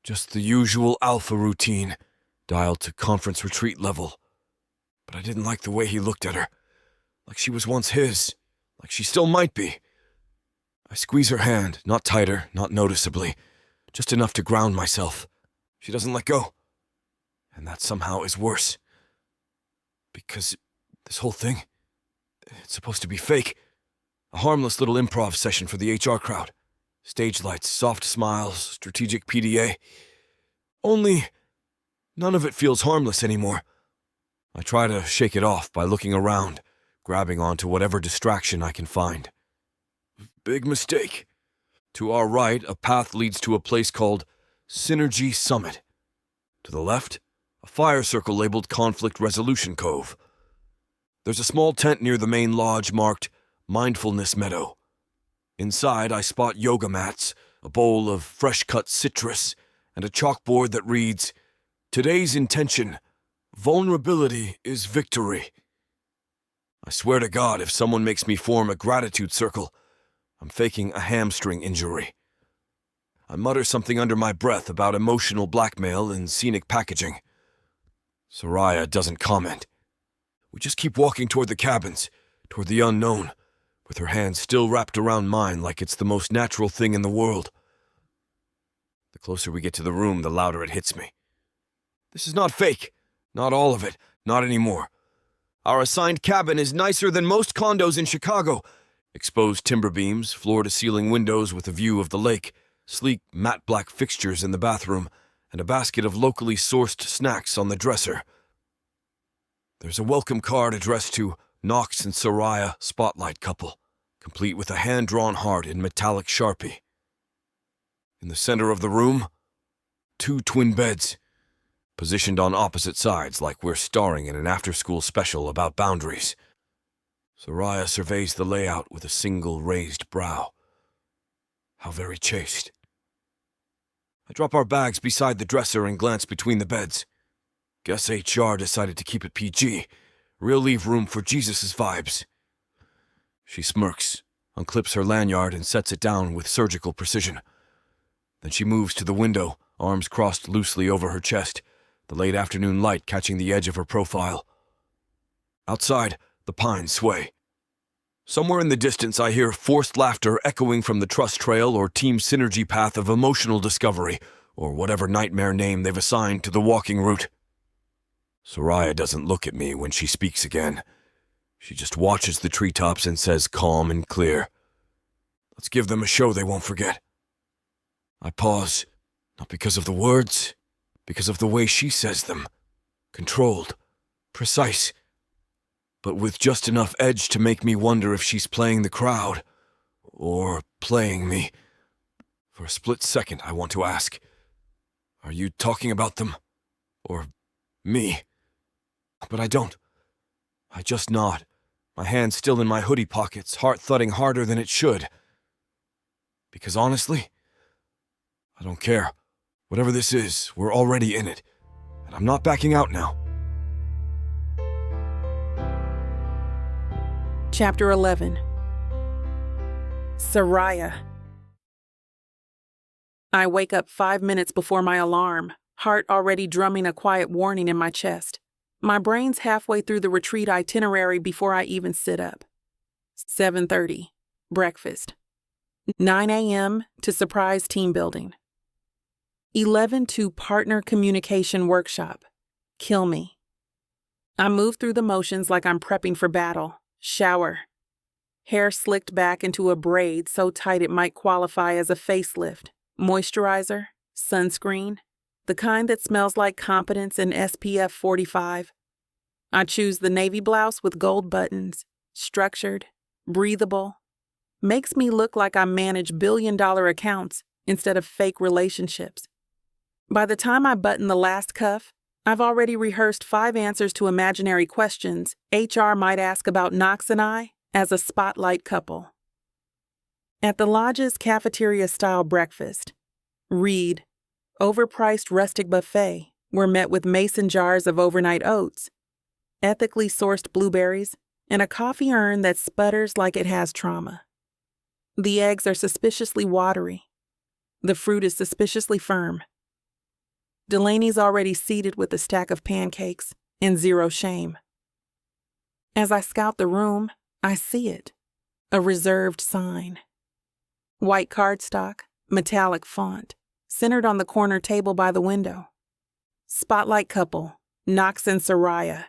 Just the usual alpha routine, dialed to conference retreat level. But I didn't like the way he looked at her, like she was once his, like she still might be. I squeeze her hand, not tighter, not noticeably, just enough to ground myself. She doesn't let go. And that somehow is worse. Because this whole thing, it's supposed to be fake. A harmless little improv session for the HR crowd. Stage lights, soft smiles, strategic PDA. Only, none of it feels harmless anymore. I try to shake it off by looking around, grabbing onto whatever distraction I can find. Big mistake. To our right, a path leads to a place called Synergy Summit. To the left, a fire circle labeled Conflict Resolution Cove. There's a small tent near the main lodge marked Mindfulness Meadow. Inside, I spot yoga mats, a bowl of fresh-cut citrus, and a chalkboard that reads, "Today's intention, vulnerability is victory." I swear to God, if someone makes me form a gratitude circle, I'm faking a hamstring injury. I mutter something under my breath about emotional blackmail and scenic packaging. Soraya doesn't comment. We just keep walking toward the cabins, toward the unknown, with her hands still wrapped around mine like it's the most natural thing in the world. The closer we get to the room, the louder it hits me. This is not fake. Not all of it. Not anymore. Our assigned cabin is nicer than most condos in Chicago. Exposed timber beams, floor-to-ceiling windows with a view of the lake, sleek matte black fixtures in the bathroom, and a basket of locally sourced snacks on the dresser. There's a welcome card addressed to Knox and Soraya Spotlight Couple, complete with a hand-drawn heart in metallic Sharpie. In the center of the room, 2 twin beds, positioned on opposite sides like we're starring in an after-school special about boundaries. Soraya surveys the layout with a single raised brow. How very chaste. I drop our bags beside the dresser and glance between the beds. Guess HR decided to keep it PG. Real leave room for Jesus' vibes. She smirks, unclips her lanyard and sets it down with surgical precision. Then she moves to the window, arms crossed loosely over her chest, the late afternoon light catching the edge of her profile. Outside, the pines sway. Somewhere in the distance, I hear forced laughter echoing from the trust trail or team synergy path of emotional discovery, or whatever nightmare name they've assigned to the walking route. Soraya doesn't look at me when she speaks again. She just watches the treetops and says calm and clear, "Let's give them a show they won't forget." I pause, not because of the words, because of the way she says them. Controlled, precise, but with just enough edge to make me wonder if she's playing the crowd, or playing me. For a split second, I want to ask, are you talking about them? Or me? But I don't. I just nod, my hands still in my hoodie pockets, heart thudding harder than it should. Because honestly, I don't care. Whatever this is, we're already in it, and I'm not backing out now. Chapter 11. Soraya. I wake up 5 minutes before my alarm, heart already drumming a quiet warning in my chest. My brain's halfway through the retreat itinerary before I even sit up. 7:30. Breakfast. 9 a.m. to surprise team building. 11 to partner communication workshop. Kill me. I move through the motions like I'm prepping for battle. Shower. Hair slicked back into a braid so tight it might qualify as a facelift. Moisturizer. Sunscreen. The kind that smells like competence and SPF 45. I choose the navy blouse with gold buttons. Structured. Breathable. Makes me look like I manage billion-dollar accounts instead of fake relationships. By the time I button the last cuff, I've already rehearsed 5 answers to imaginary questions HR might ask about Knox and I as a spotlight couple. At the lodge's cafeteria-style breakfast, Read, overpriced rustic buffet, we're met with mason jars of overnight oats, ethically sourced blueberries, and a coffee urn that sputters like it has trauma. The eggs are suspiciously watery. The fruit is suspiciously firm. Delaney's already seated with a stack of pancakes and zero shame. As I scout the room, I see it. A reserved sign. White cardstock, metallic font, centered on the corner table by the window. Spotlight couple, Knox and Soraya.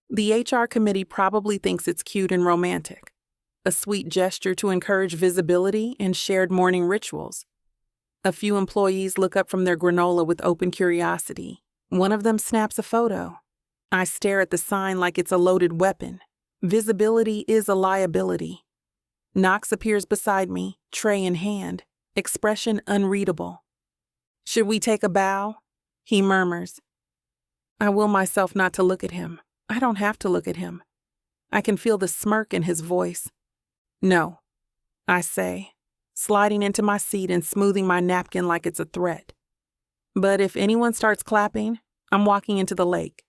The HR committee probably thinks it's cute and romantic. A sweet gesture to encourage visibility and shared morning rituals. A few employees look up from their granola with open curiosity. One of them snaps a photo. I stare at the sign like it's a loaded weapon. Visibility is a liability. Knox appears beside me, tray in hand, expression unreadable. Should we take a bow? He murmurs. I will myself not to look at him. I don't have to look at him. I can feel the smirk in his voice. No, I say, sliding into my seat and smoothing my napkin like it's a threat. But if anyone starts clapping, I'm walking into the lake.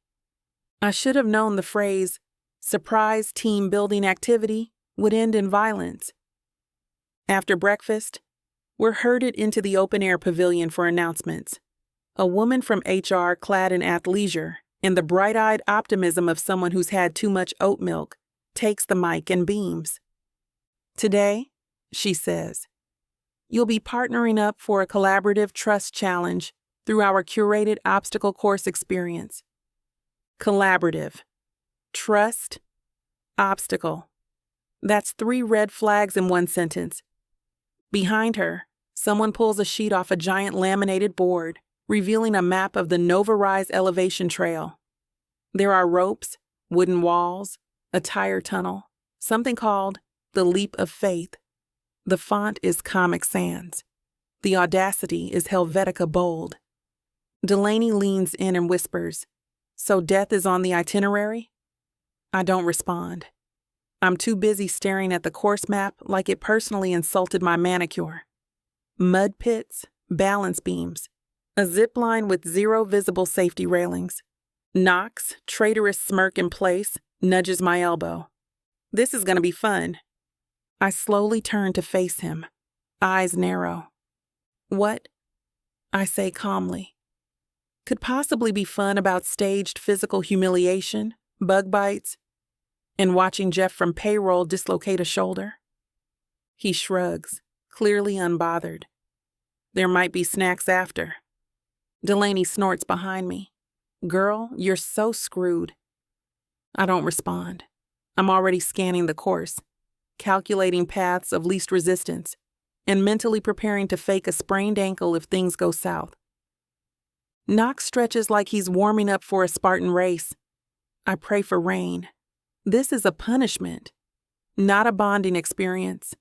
I should have known the phrase, surprise team building activity, would end in violence. After breakfast, we're herded into the open-air pavilion for announcements. A woman from HR clad in athleisure and the bright-eyed optimism of someone who's had too much oat milk takes the mic and beams. Today, she says, you'll be partnering up for a collaborative trust challenge through our curated obstacle course experience. Collaborative. Trust. Obstacle. That's 3 red flags in one sentence. Behind her, someone pulls a sheet off a giant laminated board, revealing a map of the Nova Rise elevation trail. There are ropes, wooden walls, a tire tunnel, something called the Leap of Faith. The font is Comic Sans. The audacity is Helvetica bold. Delaney leans in and whispers, "So death is on the itinerary?" I don't respond. I'm too busy staring at the course map like it personally insulted my manicure. Mud pits, balance beams, a zip line with 0 visible safety railings. Knox, traitorous smirk in place, nudges my elbow. This is going to be fun. I slowly turn to face him, eyes narrow. What? I say calmly. Could possibly be fun about staged physical humiliation, bug bites, and watching Jeff from payroll dislocate a shoulder? He shrugs, clearly unbothered. There might be snacks after. Delaney snorts behind me. Girl, you're so screwed. I don't respond. I'm already scanning the course, calculating paths of least resistance, and mentally preparing to fake a sprained ankle if things go south. Knox stretches like he's warming up for a Spartan race. I pray for rain. This is a punishment, not a bonding experience,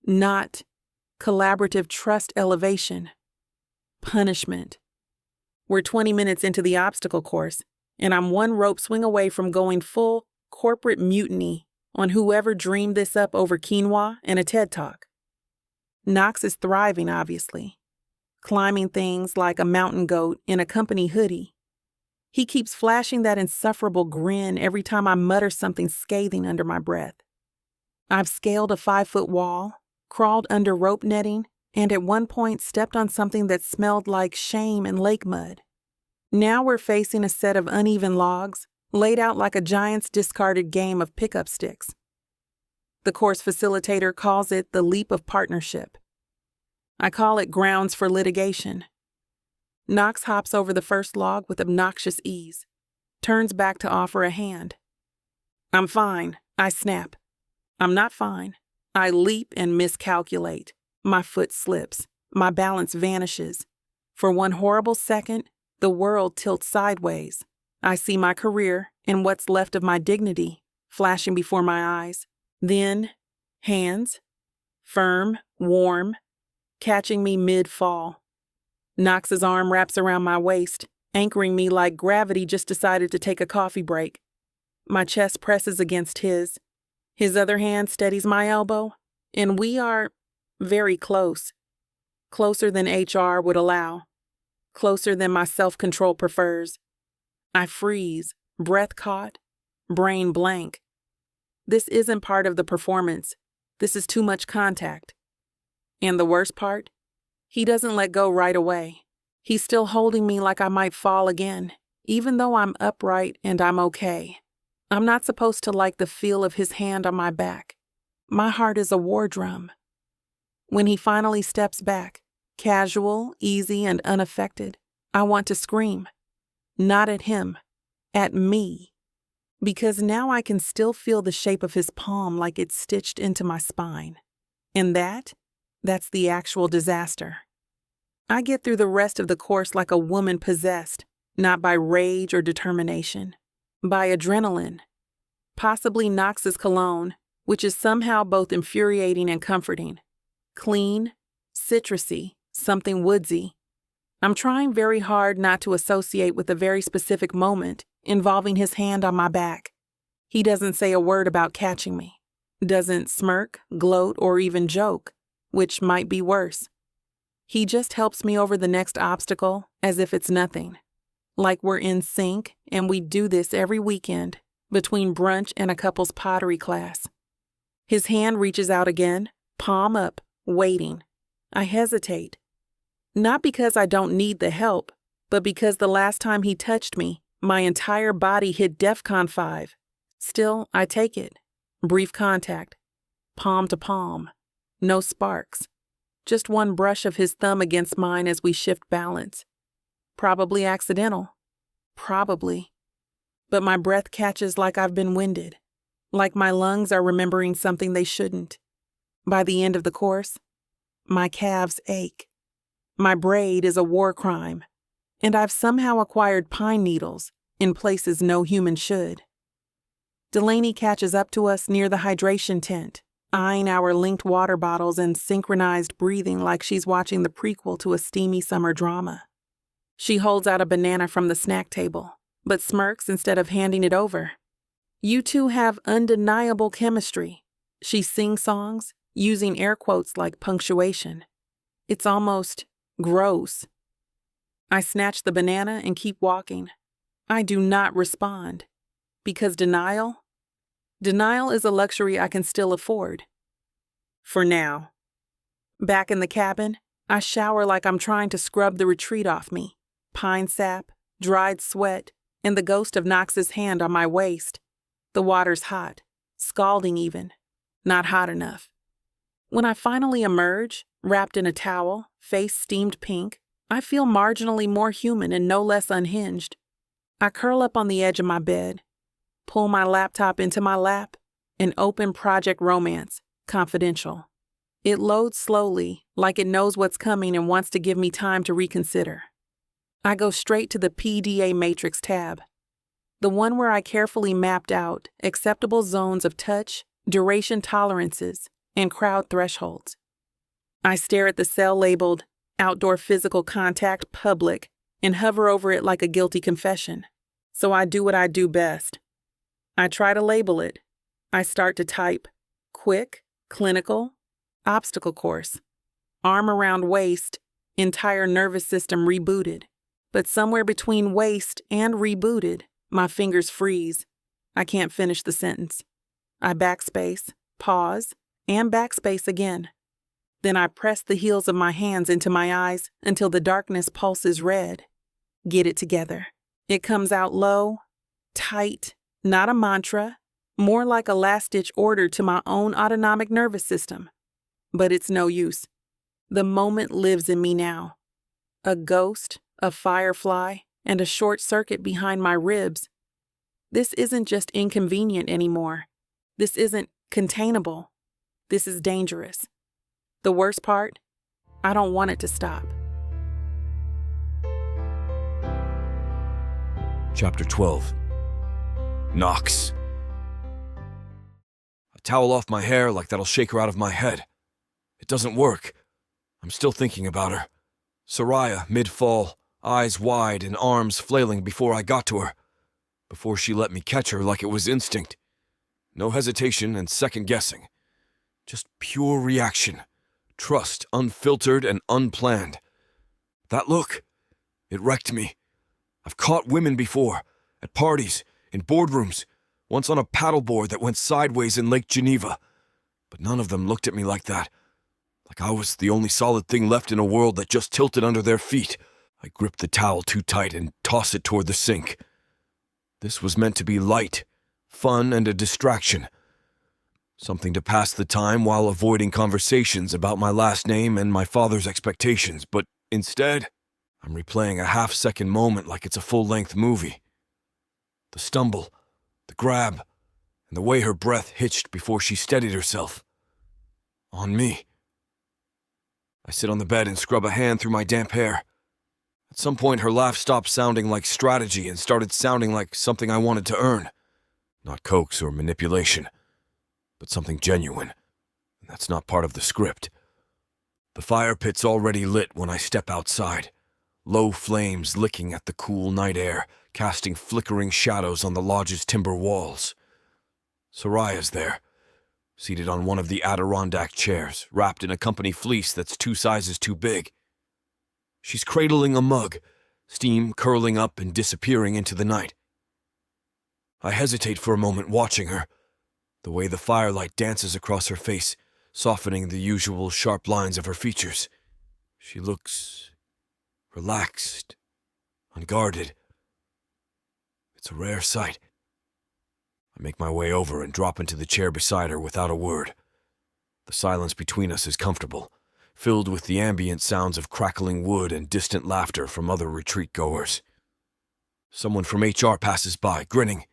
not collaborative trust elevation. Punishment. We're 20 minutes into the obstacle course, and I'm 1 rope swing away from going full corporate mutiny on whoever dreamed this up over quinoa and a TED Talk. Knox is thriving, obviously, climbing things like a mountain goat in a company hoodie. He keeps flashing that insufferable grin every time I mutter something scathing under my breath. I've scaled a 5-foot wall, crawled under rope netting, and at one point stepped on something that smelled like shame and lake mud. Now we're facing a set of uneven logs, laid out like a giant's discarded game of pickup sticks. The course facilitator calls it the leap of partnership. I call it grounds for litigation. Knox hops over the first log with obnoxious ease, turns back to offer a hand. I'm fine, I snap. I'm not fine. I leap and miscalculate. My foot slips. My balance vanishes. For one horrible second, the world tilts sideways. I see my career and what's left of my dignity flashing before my eyes. Then, hands, firm, warm, catching me mid-fall. Knox's arm wraps around my waist, anchoring me like gravity just decided to take a coffee break. My chest presses against his. His other hand steadies my elbow, and we are very close. Closer than HR would allow. Closer than my self-control prefers. I freeze, breath caught, brain blank. This isn't part of the performance. This is too much contact. And the worst part? He doesn't let go right away. He's still holding me like I might fall again, even though I'm upright and I'm okay. I'm not supposed to like the feel of his hand on my back. My heart is a war drum. When he finally steps back, casual, easy, and unaffected, I want to scream. Not at him, at me. Because now I can still feel the shape of his palm like it's stitched into my spine. And that's the actual disaster. I get through the rest of the course like a woman possessed, not by rage or determination, by adrenaline. Possibly Knox's cologne, which is somehow both infuriating and comforting. Clean, citrusy, something woodsy. I'm trying very hard not to associate with a very specific moment involving his hand on my back. He doesn't say a word about catching me. Doesn't smirk, gloat, or even joke, which might be worse. He just helps me over the next obstacle as if it's nothing. Like we're in sync and we do this every weekend between brunch and a couple's pottery class. His hand reaches out again, palm up, waiting. I hesitate. Not because I don't need the help, but because the last time he touched me, my entire body hit DEFCON 5. Still, I take it. Brief contact. Palm to palm. No sparks. Just one brush of his thumb against mine as we shift balance. Probably accidental. Probably. But my breath catches like I've been winded. Like my lungs are remembering something they shouldn't. By the end of the course, my calves ache. My braid is a war crime, and I've somehow acquired pine needles in places no human should. Delaney catches up to us near the hydration tent, eyeing our linked water bottles and synchronized breathing like she's watching the prequel to a steamy summer drama. She holds out a banana from the snack table, but smirks instead of handing it over. You two have undeniable chemistry. She sings songs, using air quotes like punctuation. It's almost gross. I snatch the banana and keep walking. I do not respond. Because denial is a luxury I can still afford. For now. Back in the cabin, I shower like I'm trying to scrub the retreat off me. Pine sap, dried sweat, and the ghost of Knox's hand on my waist. The water's hot, scalding even, not hot enough. When I finally emerge, wrapped in a towel, face steamed pink, I feel marginally more human and no less unhinged. I curl up on the edge of my bed, pull my laptop into my lap, and open Project Romance, Confidential. It loads slowly, like it knows what's coming and wants to give me time to reconsider. I go straight to the PDA Matrix tab, the one where I carefully mapped out acceptable zones of touch, duration tolerances, and crowd thresholds. I stare at the cell labeled Outdoor Physical Contact Public and hover over it like a guilty confession. So I do what I do best. I try to label it. I start to type quick, clinical, obstacle course, arm around waist, entire nervous system rebooted. But somewhere between waist and rebooted, my fingers freeze. I can't finish the sentence. I backspace, pause, and backspace again. Then I press the heels of my hands into my eyes until the darkness pulses red. Get it together. It comes out low, tight, not a mantra, more like a last-ditch order to my own autonomic nervous system. But it's no use. The moment lives in me now. A ghost, a firefly, and a short circuit behind my ribs. This isn't just inconvenient anymore. This isn't containable. This is dangerous. The worst part? I don't want it to stop. Chapter 12. Knocks. I towel off my hair like that'll shake her out of my head. It doesn't work. I'm still thinking about her. Soraya, mid-fall, eyes wide and arms flailing before I got to her. Before she let me catch her like it was instinct. No hesitation and second-guessing. Just pure reaction. Trust, unfiltered and unplanned. That look, it wrecked me. I've caught women before, at parties, in boardrooms, once on a paddleboard that went sideways in Lake Geneva. But none of them looked at me like that. Like I was the only solid thing left in a world that just tilted under their feet. I gripped the towel too tight and tossed it toward the sink. This was meant to be light, fun, and a distraction. Something to pass the time while avoiding conversations about my last name and my father's expectations, but instead, I'm replaying a half-second moment like it's a full-length movie. The stumble, the grab, and the way her breath hitched before she steadied herself. On me. I sit on the bed and scrub a hand through my damp hair. At some point, her laugh stopped sounding like strategy and started sounding like something I wanted to earn. Not coax or manipulation, but something genuine. And that's not part of the script. The fire pit's already lit when I step outside. Low flames licking at the cool night air, casting flickering shadows on the lodge's timber walls. Soraya's there, seated on one of the Adirondack chairs, wrapped in a company fleece that's 2 sizes too big. She's cradling a mug, steam curling up and disappearing into the night. I hesitate for a moment watching her, the way the firelight dances across her face, softening the usual sharp lines of her features. She looks relaxed, unguarded. It's a rare sight. I make my way over and drop into the chair beside her without a word. The silence between us is comfortable, filled with the ambient sounds of crackling wood and distant laughter from other retreat-goers. Someone from HR passes by, grinning.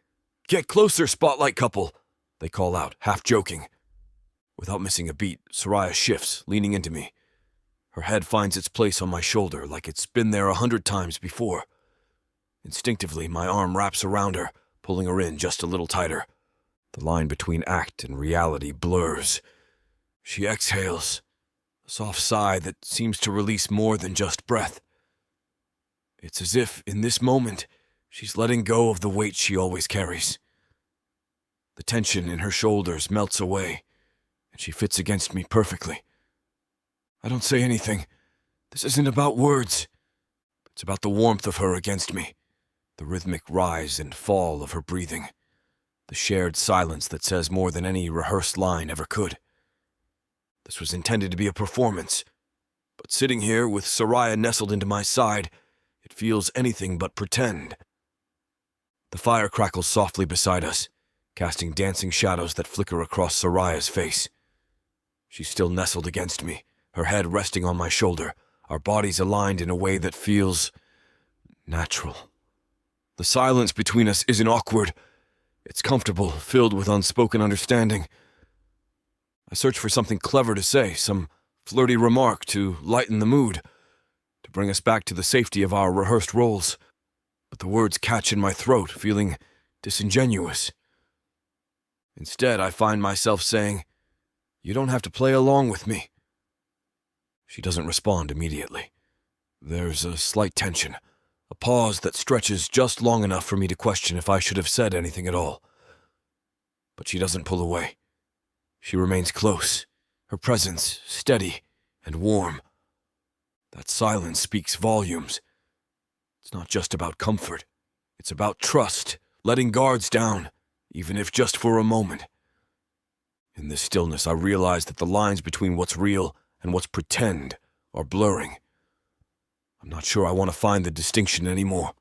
"Get closer, spotlight couple," they call out, half joking. Without missing a beat, Soraya shifts, leaning into me. Her head finds its place on my shoulder like it's been there 100 times before. Instinctively, my arm wraps around her, pulling her in just a little tighter. The line between act and reality blurs. She exhales, a soft sigh that seems to release more than just breath. It's as if, in this moment, she's letting go of the weight she always carries. The tension in her shoulders melts away, and she fits against me perfectly. I don't say anything. This isn't about words. It's about the warmth of her against me, the rhythmic rise and fall of her breathing, the shared silence that says more than any rehearsed line ever could. This was intended to be a performance, but sitting here with Soraya nestled into my side, it feels anything but pretend. The fire crackles softly beside us, casting dancing shadows that flicker across Soraya's face. She's still nestled against me, her head resting on my shoulder, our bodies aligned in a way that feels natural. The silence between us isn't awkward. It's comfortable, filled with unspoken understanding. I search for something clever to say, some flirty remark to lighten the mood, to bring us back to the safety of our rehearsed roles. But the words catch in my throat, feeling disingenuous. Instead, I find myself saying, "You don't have to play along with me." She doesn't respond immediately. There's a slight tension, a pause that stretches just long enough for me to question if I should have said anything at all. But she doesn't pull away. She remains close, her presence steady and warm. That silence speaks volumes. It's not just about comfort. It's about trust, letting guards down, even if just for a moment. In this stillness, I realize that the lines between what's real and what's pretend are blurring. I'm not sure I want to find the distinction anymore.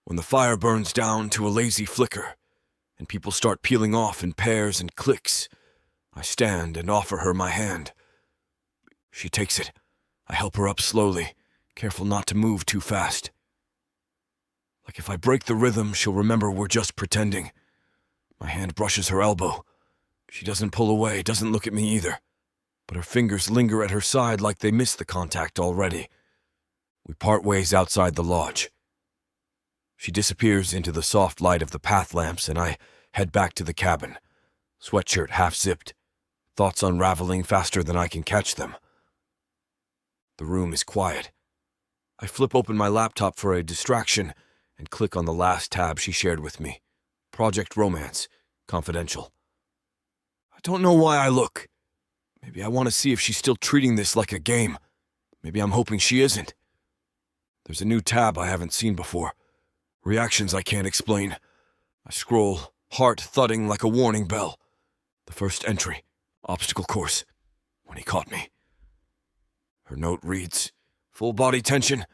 When the fire burns down to a lazy flicker, and people start peeling off in pairs and cliques, I stand and offer her my hand. She takes it, I help her up slowly, careful not to move too fast. Like if I break the rhythm, she'll remember we're just pretending. My hand brushes her elbow. She doesn't pull away, doesn't look at me either. But her fingers linger at her side like they missed the contact already. We part ways outside the lodge. She disappears into the soft light of the path lamps, and I head back to the cabin, sweatshirt half-zipped, thoughts unraveling faster than I can catch them. The room is quiet. I flip open my laptop for a distraction and click on the last tab she shared with me. Project Romance, confidential. I don't know why I look. Maybe I want to see if she's still treating this like a game. Maybe I'm hoping she isn't. There's a new tab I haven't seen before. Reactions I can't explain. I scroll, heart thudding like a warning bell. The first entry, obstacle course, when he caught me. Her note reads, full body tension,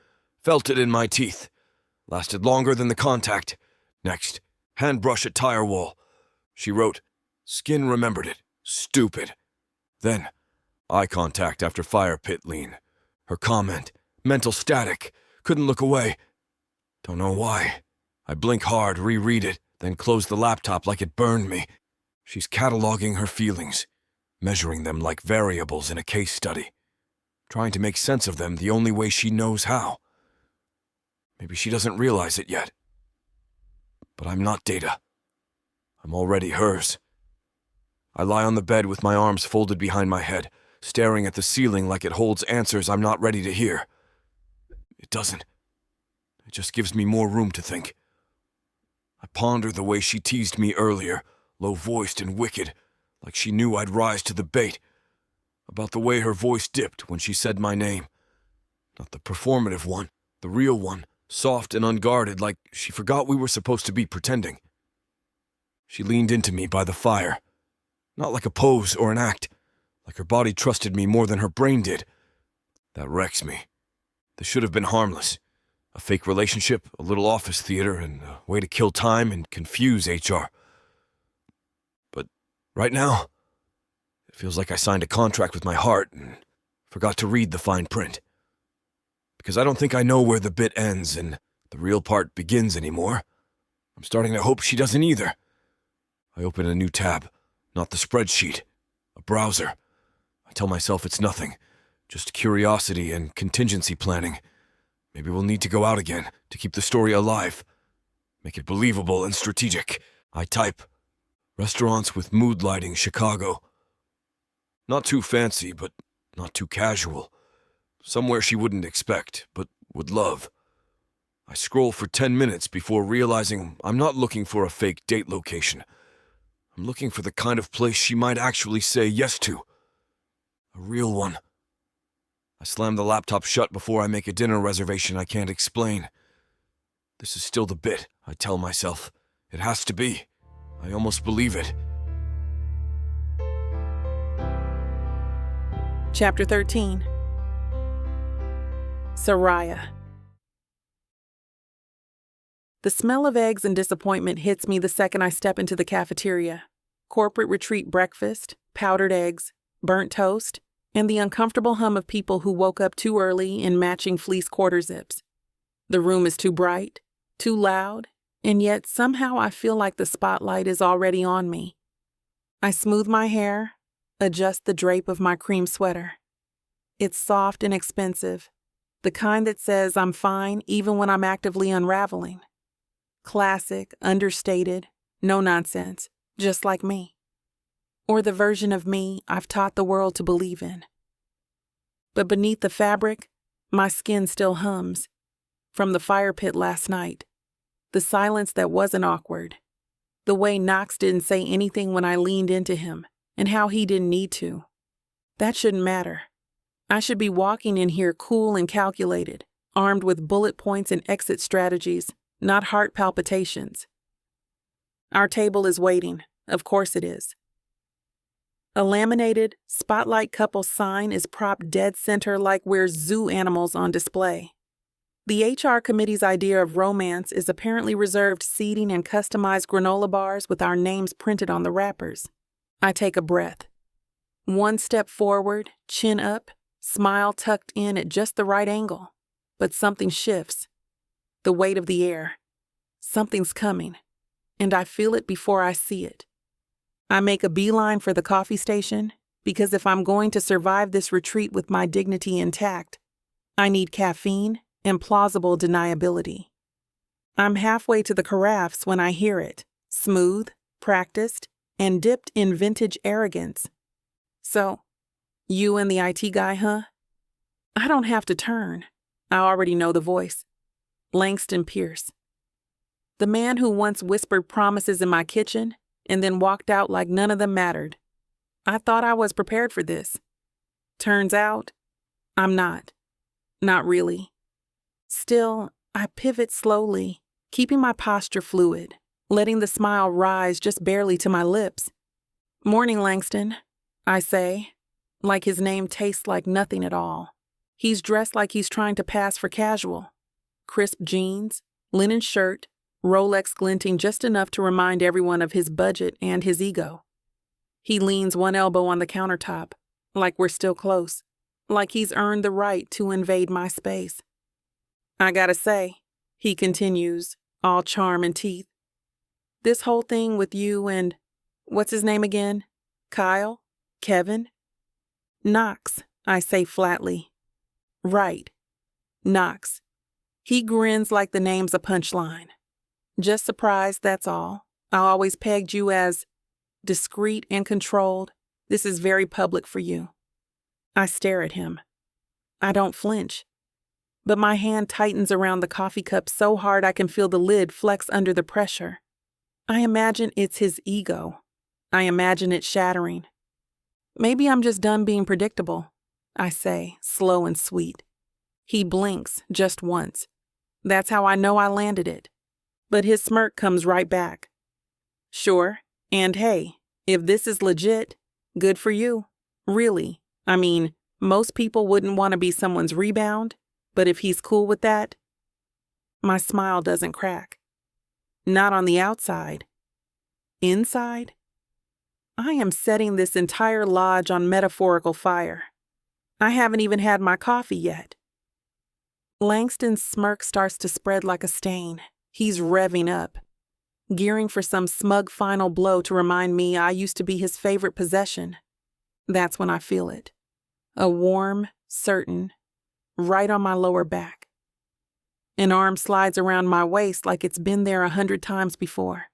felt it in my teeth. Lasted longer than the contact. Next, hand brush at tire wall. She wrote, skin remembered it, stupid. Then, eye contact after fire pit lean. Her comment, mental static, couldn't look away. Don't know why. I blink hard, reread it, then close the laptop like it burned me. She's cataloging her feelings, measuring them like variables in a case study, trying to make sense of them the only way she knows how. Maybe she doesn't realize it yet. But I'm not Data. I'm already hers. I lie on the bed with my arms folded behind my head, staring at the ceiling like it holds answers I'm not ready to hear. It doesn't. It just gives me more room to think. I ponder the way she teased me earlier, low-voiced and wicked, like she knew I'd rise to the bait. About the way her voice dipped when she said my name. Not the performative one, the real one, soft and unguarded, like she forgot we were supposed to be pretending. She leaned into me by the fire. Not like a pose or an act, like her body trusted me more than her brain did. That wrecks me. This should have been harmless. A fake relationship, a little office theater, and a way to kill time and confuse HR. But right now, it feels like I signed a contract with my heart and forgot to read the fine print. Because I don't think I know where the bit ends and the real part begins anymore. I'm starting to hope she doesn't either. I open a new tab, not the spreadsheet, a browser. I tell myself it's nothing, just curiosity and contingency planning. Maybe we'll need to go out again to keep the story alive. Make it believable and strategic. I type, restaurants with mood lighting, Chicago. Not too fancy, but not too casual. Somewhere she wouldn't expect, but would love. I scroll for 10 minutes before realizing I'm not looking for a fake date location. I'm looking for the kind of place she might actually say yes to. A real one. I slam the laptop shut before I make a dinner reservation I can't explain. This is still the bit, I tell myself. It has to be. I almost believe it. Chapter 13. Soraya. The smell of eggs and disappointment hits me the second I step into the cafeteria. Corporate retreat breakfast, powdered eggs, burnt toast, and the uncomfortable hum of people who woke up too early in matching fleece quarter zips. The room is too bright, too loud, and yet somehow I feel like the spotlight is already on me. I smooth my hair, adjust the drape of my cream sweater. It's soft and expensive, the kind that says I'm fine even when I'm actively unraveling. Classic, understated, no nonsense, just like me. Or the version of me I've taught the world to believe in. But beneath the fabric, my skin still hums. From the fire pit last night. The silence that wasn't awkward. The way Knox didn't say anything when I leaned into him, and how he didn't need to. That shouldn't matter. I should be walking in here cool and calculated, armed with bullet points and exit strategies, not heart palpitations. Our table is waiting. Of course it is. A laminated spotlight couple sign is propped dead center like we're zoo animals on display. The HR committee's idea of romance is apparently reserved seating and customized granola bars with our names printed on the wrappers. I take a breath. One step forward, chin up, Smile tucked in at just the right angle. But something shifts. The weight of the air. Something's coming, and I feel it before I see it. I make a beeline for the coffee station, because if I'm going to survive this retreat with my dignity intact, I need caffeine and plausible deniability. I'm halfway to the carafes when I hear it, smooth, practiced, and dipped in vintage arrogance. So, you and the IT guy, huh? I don't have to turn. I already know the voice. Langston Pierce. The man who once whispered promises in my kitchen and then walked out like none of them mattered. I thought I was prepared for this. Turns out, I'm not. Not really. Still, I pivot slowly, keeping my posture fluid, letting the smile rise just barely to my lips. "Morning, Langston," I say, like his name tastes like nothing at all. He's dressed like he's trying to pass for casual. Crisp jeans, linen shirt, Rolex glinting just enough to remind everyone of his budget and his ego. He leans one elbow on the countertop, like we're still close, like he's earned the right to invade my space. "I gotta say," he continues, all charm and teeth, "this whole thing with you and, what's his name again? Kyle? Kevin?" "Knox," I say flatly. "Right. Knox." He grins like the name's a punchline. "Just surprised, that's all. I always pegged you as discreet and controlled. This is very public for you." I stare at him. I don't flinch. But my hand tightens around the coffee cup so hard I can feel the lid flex under the pressure. I imagine it's his ego. I imagine it shattering. "Maybe I'm just done being predictable," I say, slow and sweet. He blinks just once. That's how I know I landed it. But his smirk comes right back. "Sure, and hey, if this is legit, good for you. Really. I mean, most people wouldn't want to be someone's rebound, but if he's cool with that..." My smile doesn't crack. Not on the outside. Inside? I am setting this entire lodge on metaphorical fire. I haven't even had my coffee yet. Langston's smirk starts to spread like a stain. He's revving up, gearing for some smug final blow to remind me I used to be his favorite possession. That's when I feel it. A warm, certain, right on my lower back. An arm slides around my waist like it's been there 100 times before.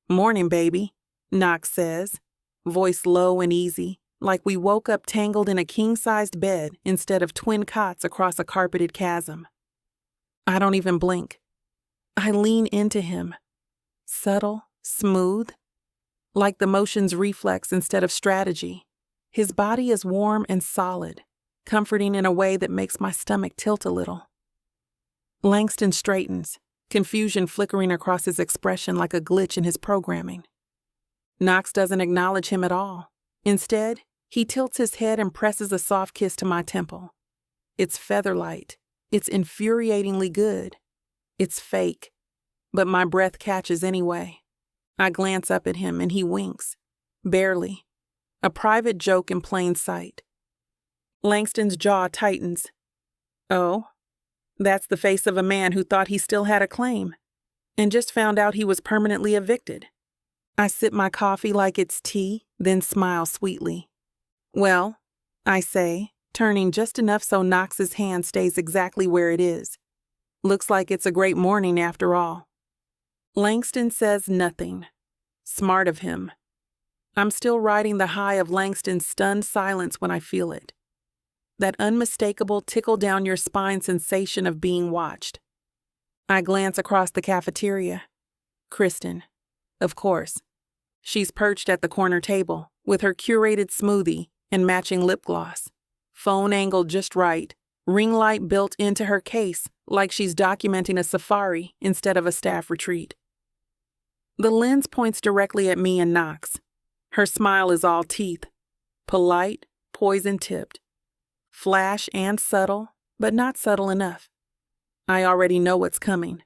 "Morning, baby," Knox says, voice low and easy, like we woke up tangled in a king-sized bed instead of twin cots across a carpeted chasm. I don't even blink. I lean into him. Subtle, smooth, like the motion's reflex instead of strategy. His body is warm and solid, comforting in a way that makes my stomach tilt a little. Langston straightens, confusion flickering across his expression like a glitch in his programming. Knox doesn't acknowledge him at all. Instead, he tilts his head and presses a soft kiss to my temple. It's featherlight. It's infuriatingly good. It's fake, but my breath catches anyway. I glance up at him and he winks. Barely. A private joke in plain sight. Langston's jaw tightens. Oh, that's the face of a man who thought he still had a claim, and just found out he was permanently evicted. I sip my coffee like it's tea, then smile sweetly. "Well," I say, turning just enough so Knox's hand stays exactly where it is. "Looks like it's a great morning after all." Langston says nothing. Smart of him. I'm still riding the high of Langston's stunned silence when I feel it. That unmistakable tickle-down-your-spine sensation of being watched. I glance across the cafeteria. Kristen. Of course. She's perched at the corner table, with her curated smoothie and matching lip gloss. Phone angled just right, ring light built into her case like she's documenting a safari instead of a staff retreat. The lens points directly at me and Knox. Her smile is all teeth. Polite, poison-tipped. Flash and subtle, but not subtle enough. I already know what's coming.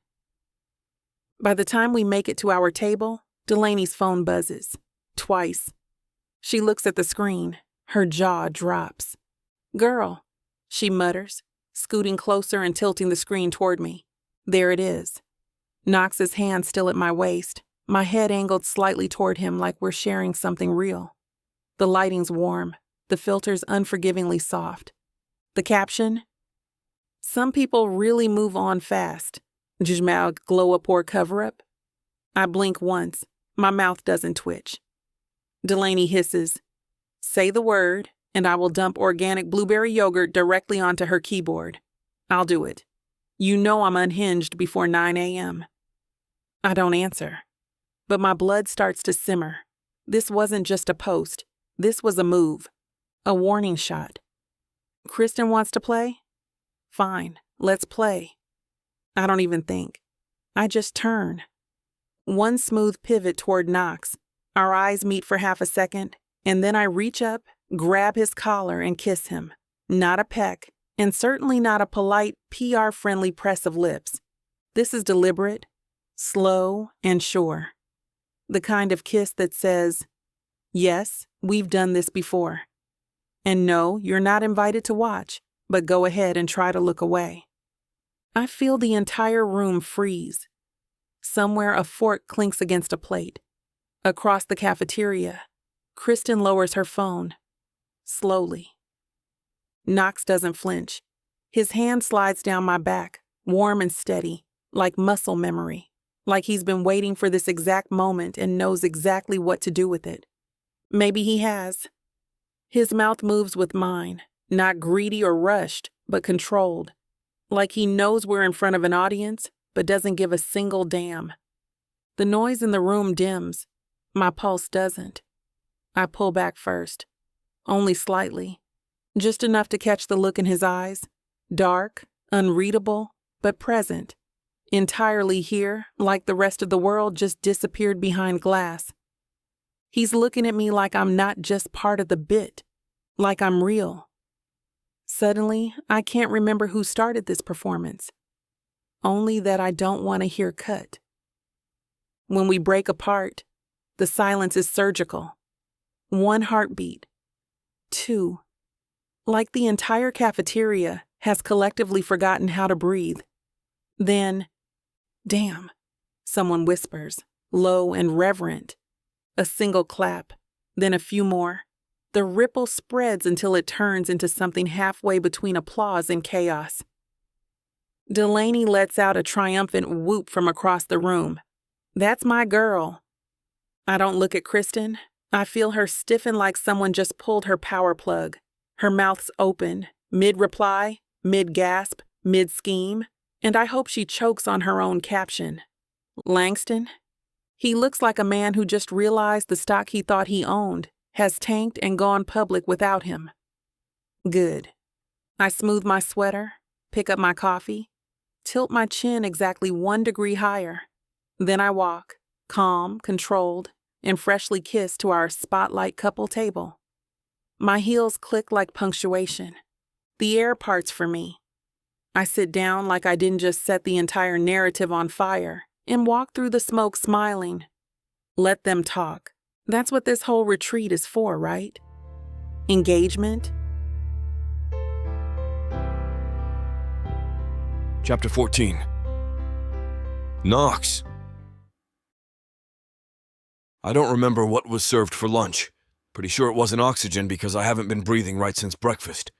By the time we make it to our table, Delaney's phone buzzes. Twice. She looks at the screen. Her jaw drops. Girl, she mutters, scooting closer and tilting the screen toward me. There it is. Knox's hand still at my waist, my head angled slightly toward him like we're sharing something real. The lighting's warm, the filter's unforgivingly soft. The caption? Some people really move on fast. Jujmao glow-up or cover-up? I blink once. My mouth doesn't twitch. Delaney hisses, "Say the word, and I will dump organic blueberry yogurt directly onto her keyboard. I'll do it. You know I'm unhinged before 9 a.m. I don't answer. But my blood starts to simmer. This wasn't just a post. This was a move. A warning shot. Kristen wants to play? Fine, let's play. I don't even think. I just turn. One smooth pivot toward Knox. Our eyes meet for half a second, and then I reach up, grab his collar, and kiss him. Not a peck, and certainly not a polite, PR-friendly press of lips. This is deliberate, slow, and sure. The kind of kiss that says, yes, we've done this before. And no, you're not invited to watch, but go ahead and try to look away. I feel the entire room freeze. Somewhere a fork clinks against a plate. Across the cafeteria, Kristen lowers her phone. Slowly. Knox doesn't flinch. His hand slides down my back, warm and steady, like muscle memory, like he's been waiting for this exact moment and knows exactly what to do with it. Maybe he has. His mouth moves with mine, not greedy or rushed, but controlled, like he knows we're in front of an audience, but doesn't give a single damn. The noise in the room dims. My pulse doesn't. I pull back first, only slightly, just enough to catch the look in his eyes, dark, unreadable, but present, entirely here, like the rest of the world just disappeared behind glass. He's looking at me like I'm not just part of the bit, like I'm real. Suddenly, I can't remember who started this performance, only that I don't want to hear cut. When we break apart, the silence is surgical. 1 heartbeat. 2. Like the entire cafeteria has collectively forgotten how to breathe. Then, damn, someone whispers, low and reverent. A single clap, then a few more. The ripple spreads until it turns into something halfway between applause and chaos. Delaney lets out a triumphant whoop from across the room. That's my girl. I don't look at Kristen. I feel her stiffen like someone just pulled her power plug. Her mouth's open, mid-reply, mid-gasp, mid-scheme, and I hope she chokes on her own caption. Langston? He looks like a man who just realized the stock he thought he owned has tanked and gone public without him. Good. I smooth my sweater, pick up my coffee, tilt my chin exactly 1 degree higher. Then I walk, calm, controlled, and freshly kissed to our spotlight couple table. My heels click like punctuation. The air parts for me. I sit down like I didn't just set the entire narrative on fire and walk through the smoke smiling. Let them talk. That's what this whole retreat is for, right? Engagement. Chapter 14. Knox. I don't remember what was served for lunch. Pretty sure it wasn't oxygen because I haven't been breathing right since breakfast.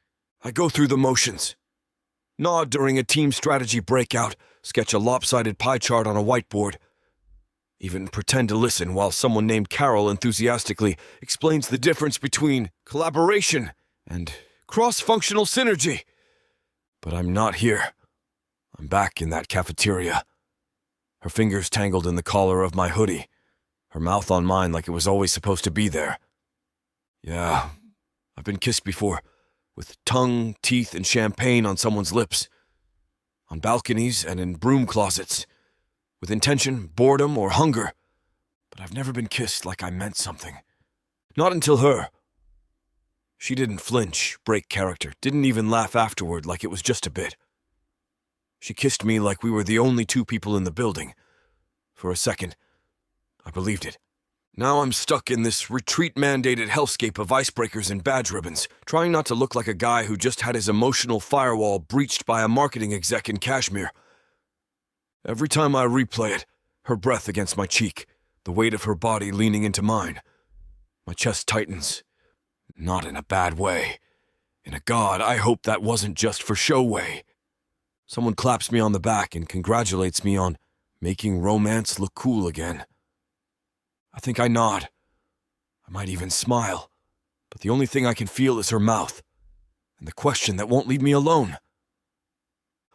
I go through the motions. Nod during a team strategy breakout, sketch a lopsided pie chart on a whiteboard. Even pretend to listen while someone named Carol enthusiastically explains the difference between collaboration and cross-functional synergy. But I'm not here. I'm back in that cafeteria. Her fingers tangled in the collar of my hoodie. Her mouth on mine like it was always supposed to be there. Yeah, I've been kissed before, with tongue, teeth, and champagne on someone's lips. On balconies and in broom closets. With intention, boredom, or hunger. But I've never been kissed like I meant something. Not until her. She didn't flinch, break character, didn't even laugh afterward like it was just a bit. She kissed me like we were the only 2 people in the building. For a second, I believed it. Now I'm stuck in this retreat-mandated hellscape of icebreakers and badge ribbons, trying not to look like a guy who just had his emotional firewall breached by a marketing exec in Kashmir. Every time I replay it, her breath against my cheek, the weight of her body leaning into mine. My chest tightens. Not in a bad way. In a God, I hope that wasn't just for show way. Someone claps me on the back and congratulates me on making romance look cool again. I think I nod. I might even smile, but the only thing I can feel is her mouth, and the question that won't leave me alone.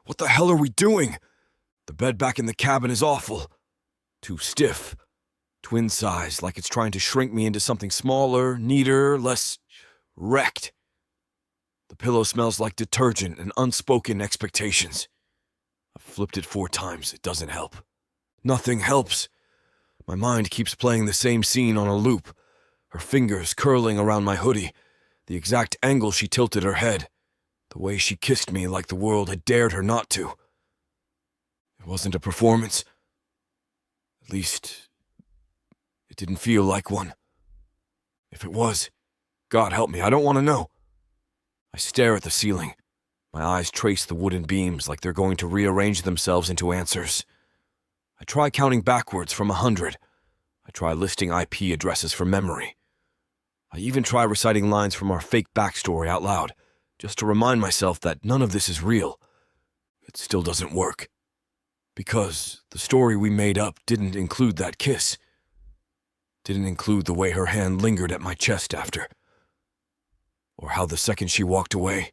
What the hell are we doing? The bed back in the cabin is awful. Too stiff. Twin size, like it's trying to shrink me into something smaller, neater, less wrecked. The pillow smells like detergent and unspoken expectations. I've flipped it 4 times, it doesn't help. Nothing helps. My mind keeps playing the same scene on a loop, her fingers curling around my hoodie, the exact angle she tilted her head, the way she kissed me like the world had dared her not to. It wasn't a performance. At least, it didn't feel like one. If it was, God help me, I don't want to know. I stare at the ceiling. My eyes trace the wooden beams like they're going to rearrange themselves into answers. I try counting backwards from 100. I try listing IP addresses from memory. I even try reciting lines from our fake backstory out loud, just to remind myself that none of this is real. It still doesn't work. Because the story we made up didn't include that kiss. Didn't include the way her hand lingered at my chest after. Or how the second she walked away,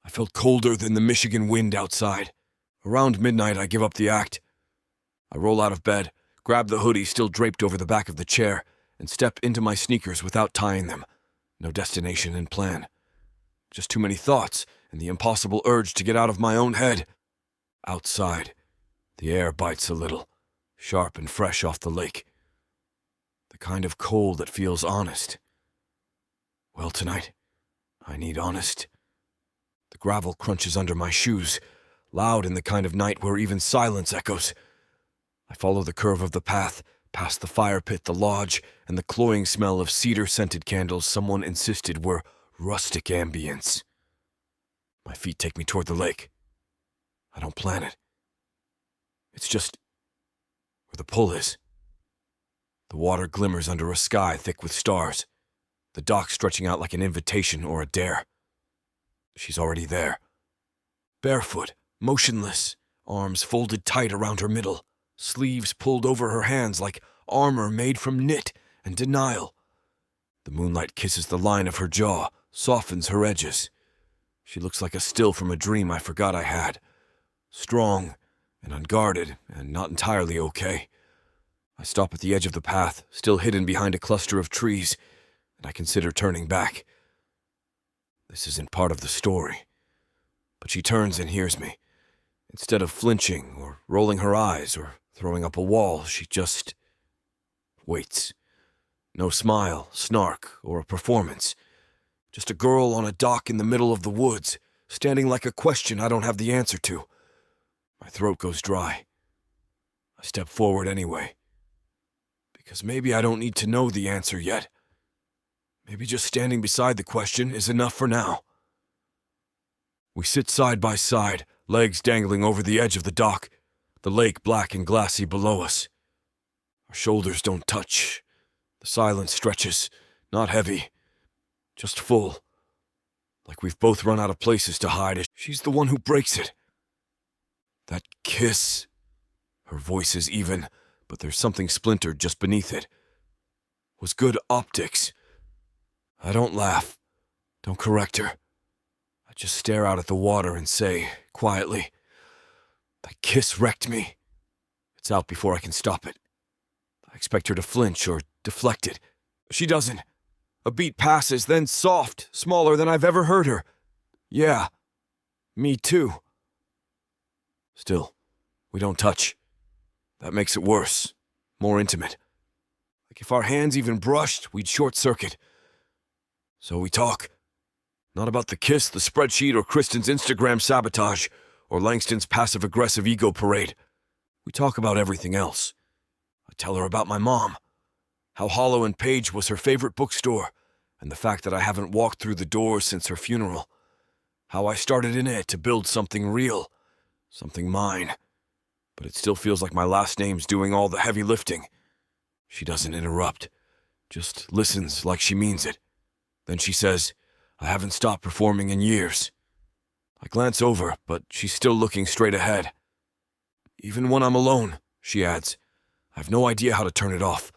I felt colder than the Michigan wind outside. Around midnight, I give up the act. I roll out of bed, grab the hoodie still draped over the back of the chair, and step into my sneakers without tying them. No destination and plan. Just too many thoughts and the impossible urge to get out of my own head. Outside, the air bites a little, sharp and fresh off the lake. The kind of cold that feels honest. Well, tonight, I need honest. The gravel crunches under my shoes, loud in the kind of night where even silence echoes. I follow the curve of the path, past the fire pit, the lodge, and the cloying smell of cedar-scented candles someone insisted were rustic ambience. My feet take me toward the lake. I don't plan it. It's just where the pull is. The water glimmers under a sky thick with stars, the dock stretching out like an invitation or a dare. She's already there. Barefoot, motionless, arms folded tight around her middle, sleeves pulled over her hands like armor made from knit and denial. The moonlight kisses the line of her jaw, softens her edges. She looks like a still from a dream I forgot I had. Strong and unguarded and not entirely okay. I stop at the edge of the path, still hidden behind a cluster of trees, and I consider turning back. This isn't part of the story. But she turns and hears me. Instead of flinching or rolling her eyes or throwing up a wall, she just waits. No smile, snark, or a performance. Just a girl on a dock in the middle of the woods, standing like a question I don't have the answer to. My throat goes dry. I step forward anyway. Because maybe I don't need to know the answer yet. Maybe just standing beside the question is enough for now. We sit side by side, legs dangling over the edge of the dock, the lake black and glassy below us. Our shoulders don't touch. The silence stretches, not heavy, just full. Like we've both run out of places to hide. She's the one who breaks it. That kiss. Her voice is even, but there's something splintered just beneath it. Was good optics. I don't laugh. Don't correct her. I just stare out at the water and say, quietly, that kiss wrecked me. It's out before I can stop it. I expect her to flinch or deflect it. She doesn't. A beat passes, then soft, smaller than I've ever heard her. Yeah, me too. Still, we don't touch. That makes it worse, more intimate. Like if our hands even brushed, we'd short-circuit. So we talk. Not about the kiss, the spreadsheet, or Kristen's Instagram sabotage, or Langston's passive-aggressive ego parade. We talk about everything else. I tell her about my mom. How Hollow and Page was her favorite bookstore, and the fact that I haven't walked through the doors since her funeral. How I started in it to build something real, something mine. But it still feels like my last name's doing all the heavy lifting. She doesn't interrupt, just listens like she means it. Then she says, I haven't stopped performing in years. I glance over, but she's still looking straight ahead. Even when I'm alone, she adds, I have no idea how to turn it off.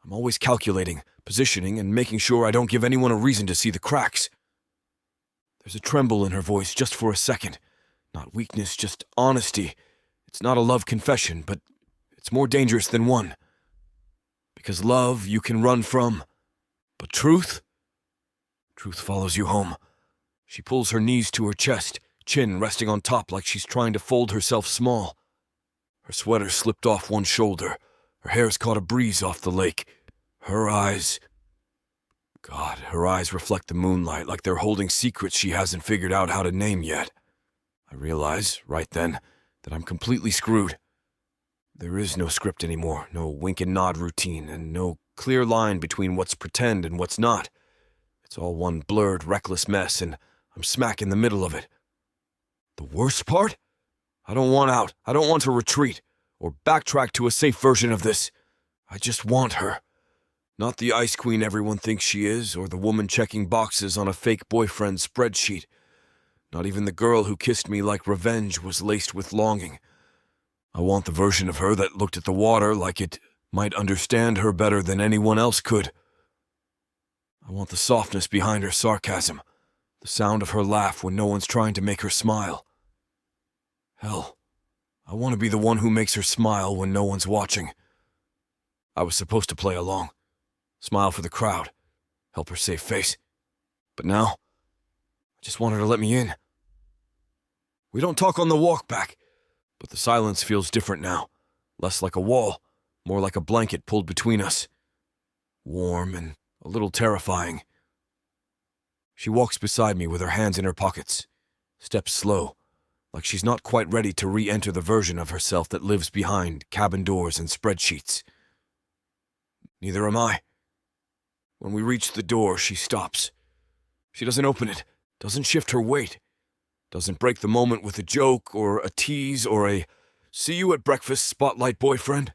I'm always calculating, positioning, and making sure I don't give anyone a reason to see the cracks. There's a tremble in her voice just for a second. Not weakness, just honesty. It's not a love confession, but it's more dangerous than one. Because love you can run from, but truth? Truth follows you home. She pulls her knees to her chest, chin resting on top like she's trying to fold herself small. Her sweater slipped off one shoulder. Her hair's caught a breeze off the lake. Her eyes... God, her eyes reflect the moonlight like they're holding secrets she hasn't figured out how to name yet. I realize, right then, that I'm completely screwed. There is no script anymore, no wink and nod routine, and no clear line between what's pretend and what's not. It's all one blurred, reckless mess, and I'm smack in the middle of it. The worst part? I don't want out. I don't want to retreat, or backtrack to a safe version of this. I just want her. Not the ice queen everyone thinks she is, or the woman checking boxes on a fake boyfriend's spreadsheet. Not even the girl who kissed me like revenge was laced with longing. I want the version of her that looked at the water like it might understand her better than anyone else could. I want the softness behind her sarcasm, the sound of her laugh when no one's trying to make her smile. Hell, I want to be the one who makes her smile when no one's watching. I was supposed to play along. Smile for the crowd, help her save face. But now, I just want her to let me in. We don't talk on the walk back, but the silence feels different now. Less like a wall, more like a blanket pulled between us. Warm and a little terrifying. She walks beside me with her hands in her pockets, steps slow, like she's not quite ready to re-enter the version of herself that lives behind cabin doors and spreadsheets. Neither am I. When we reach the door, she stops. She doesn't open it, doesn't shift her weight, doesn't break the moment with a joke or a tease or a "see you at breakfast, spotlight boyfriend."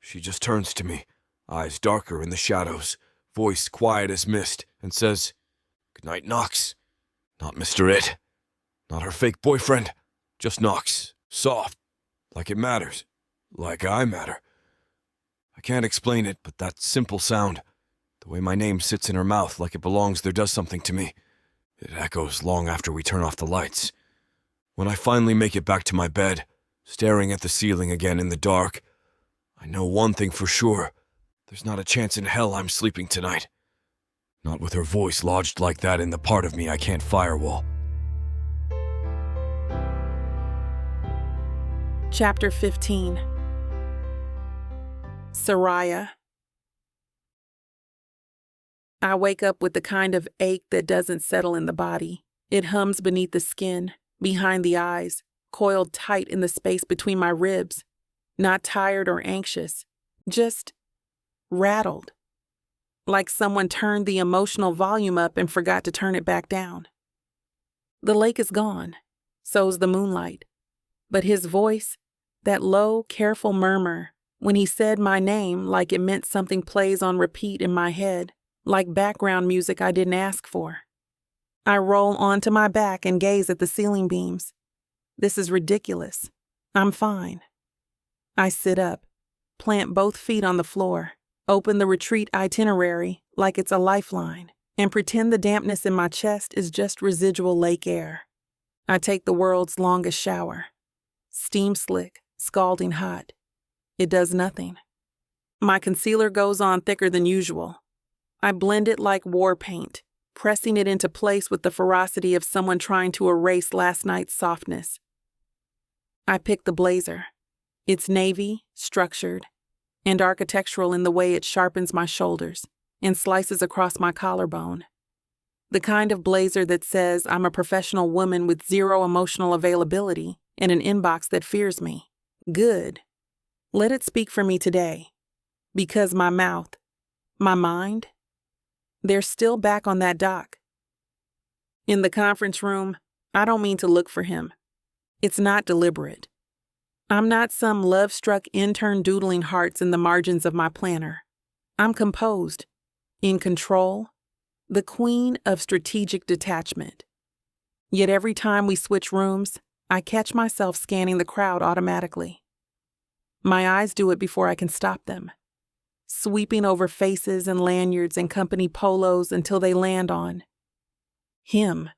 She just turns to me, eyes darker in the shadows, voice quiet as mist, and says, "Good night, Knox." Not Mr. It. Not her fake boyfriend. Just Knox. Soft. Like it matters. Like I matter. I can't explain it, but that simple sound, the way my name sits in her mouth like it belongs there, does something to me. It echoes long after we turn off the lights. When I finally make it back to my bed, staring at the ceiling again in the dark, I know one thing for sure. There's not a chance in hell I'm sleeping tonight. Not with her voice lodged like that in the part of me I can't firewall. Chapter 15. Soraya. I wake up with the kind of ache that doesn't settle in the body. It hums beneath the skin, behind the eyes, coiled tight in the space between my ribs. Not tired or anxious, just rattled. Like someone turned the emotional volume up and forgot to turn it back down. The lake is gone, so's the moonlight. But his voice, that low, careful murmur, when he said my name like it meant something plays on repeat in my head, like background music I didn't ask for. I roll onto my back and gaze at the ceiling beams. This is ridiculous. I'm fine. I sit up, plant both feet on the floor, open the retreat itinerary like it's a lifeline, and pretend the dampness in my chest is just residual lake air. I take the world's longest shower. Steam slick, scalding hot. It does nothing. My concealer goes on thicker than usual. I blend it like war paint, pressing it into place with the ferocity of someone trying to erase last night's softness. I pick the blazer. It's navy, structured, and architectural in the way it sharpens my shoulders and slices across my collarbone. The kind of blazer that says I'm a professional woman with zero emotional availability and an inbox that fears me. Good. Let it speak for me today. Because my mouth, my mind, they're still back on that dock. In the conference room, I don't mean to look for him. It's not deliberate. I'm not some love-struck intern doodling hearts in the margins of my planner. I'm composed, in control, the queen of strategic detachment. Yet every time we switch rooms, I catch myself scanning the crowd automatically. My eyes do it before I can stop them, sweeping over faces and lanyards and company polos until they land on him,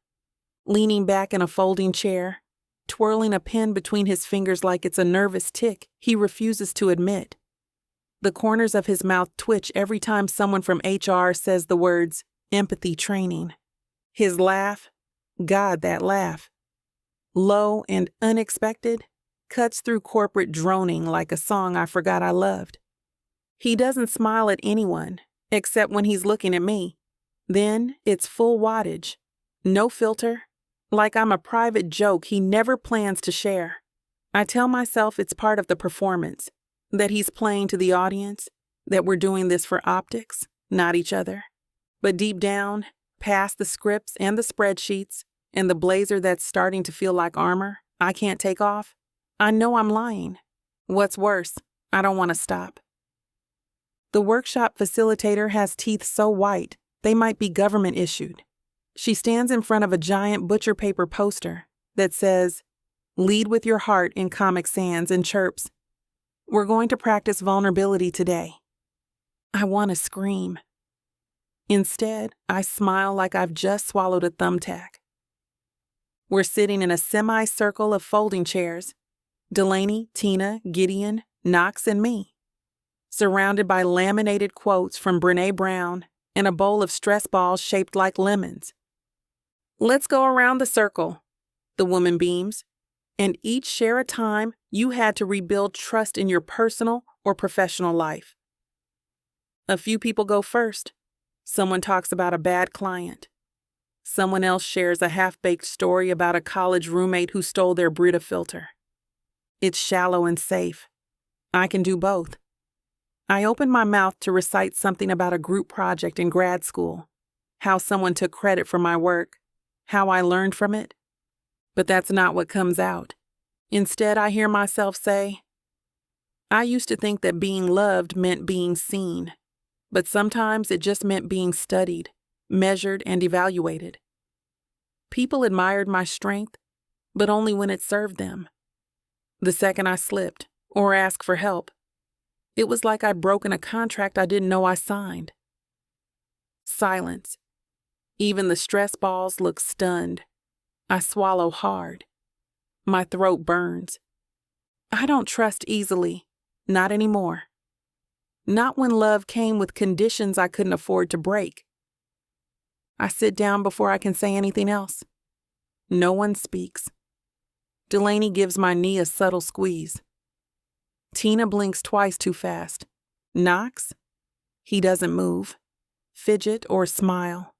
leaning back in a folding chair, twirling a pen between his fingers like it's a nervous tic he refuses to admit. The corners of his mouth twitch every time someone from HR says the words empathy training. His laugh, God, that laugh, low and unexpected, cuts through corporate droning like a song I forgot I loved. He doesn't smile at anyone, except when he's looking at me. Then it's full wattage, no filter, like I'm a private joke he never plans to share. I tell myself it's part of the performance, that he's playing to the audience, that we're doing this for optics, not each other. But deep down, past the scripts and the spreadsheets, and the blazer that's starting to feel like armor I can't take off, I know I'm lying. What's worse, I don't want to stop. The workshop facilitator has teeth so white, they might be government issued. She stands in front of a giant butcher paper poster that says, "Lead with your heart in Comic Sans," and chirps, "We're going to practice vulnerability today." I want to scream. Instead, I smile like I've just swallowed a thumbtack. We're sitting in a semicircle of folding chairs, Delaney, Tina, Gideon, Knox, and me, surrounded by laminated quotes from Brené Brown and a bowl of stress balls shaped like lemons. "Let's go around the circle," the woman beams, "and each share a time you had to rebuild trust in your personal or professional life." A few people go first. Someone talks about a bad client. Someone else shares a half-baked story about a college roommate who stole their Brita filter. It's shallow and safe. I can do both. I open my mouth to recite something about a group project in grad school, how someone took credit for my work, how I learned from it. But that's not what comes out. Instead, I hear myself say, "I used to think that being loved meant being seen, but sometimes it just meant being studied, measured, and evaluated. People admired my strength, but only when it served them. The second I slipped or asked for help, it was like I'd broken a contract I didn't know I signed." Silence. Even the stress balls look stunned. I swallow hard. My throat burns. I don't trust easily, not anymore. Not when love came with conditions I couldn't afford to break. I sit down before I can say anything else. No one speaks. Delaney gives my knee a subtle squeeze. Tina blinks twice too fast. Knox? He doesn't move, fidget, or smile.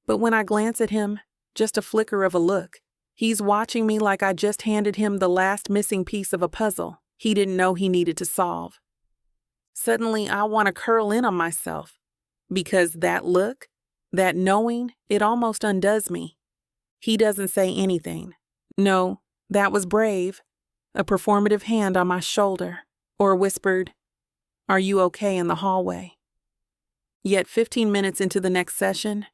But when I glance at him, just a flicker of a look, he's watching me like I just handed him the last missing piece of a puzzle he didn't know he needed to solve. Suddenly, I want to curl in on myself, because that look, that knowing, it almost undoes me. He doesn't say anything. No, that was brave. A performative hand on my shoulder, or whispered, "Are you okay?" in the hallway. Yet 15 minutes into the next session,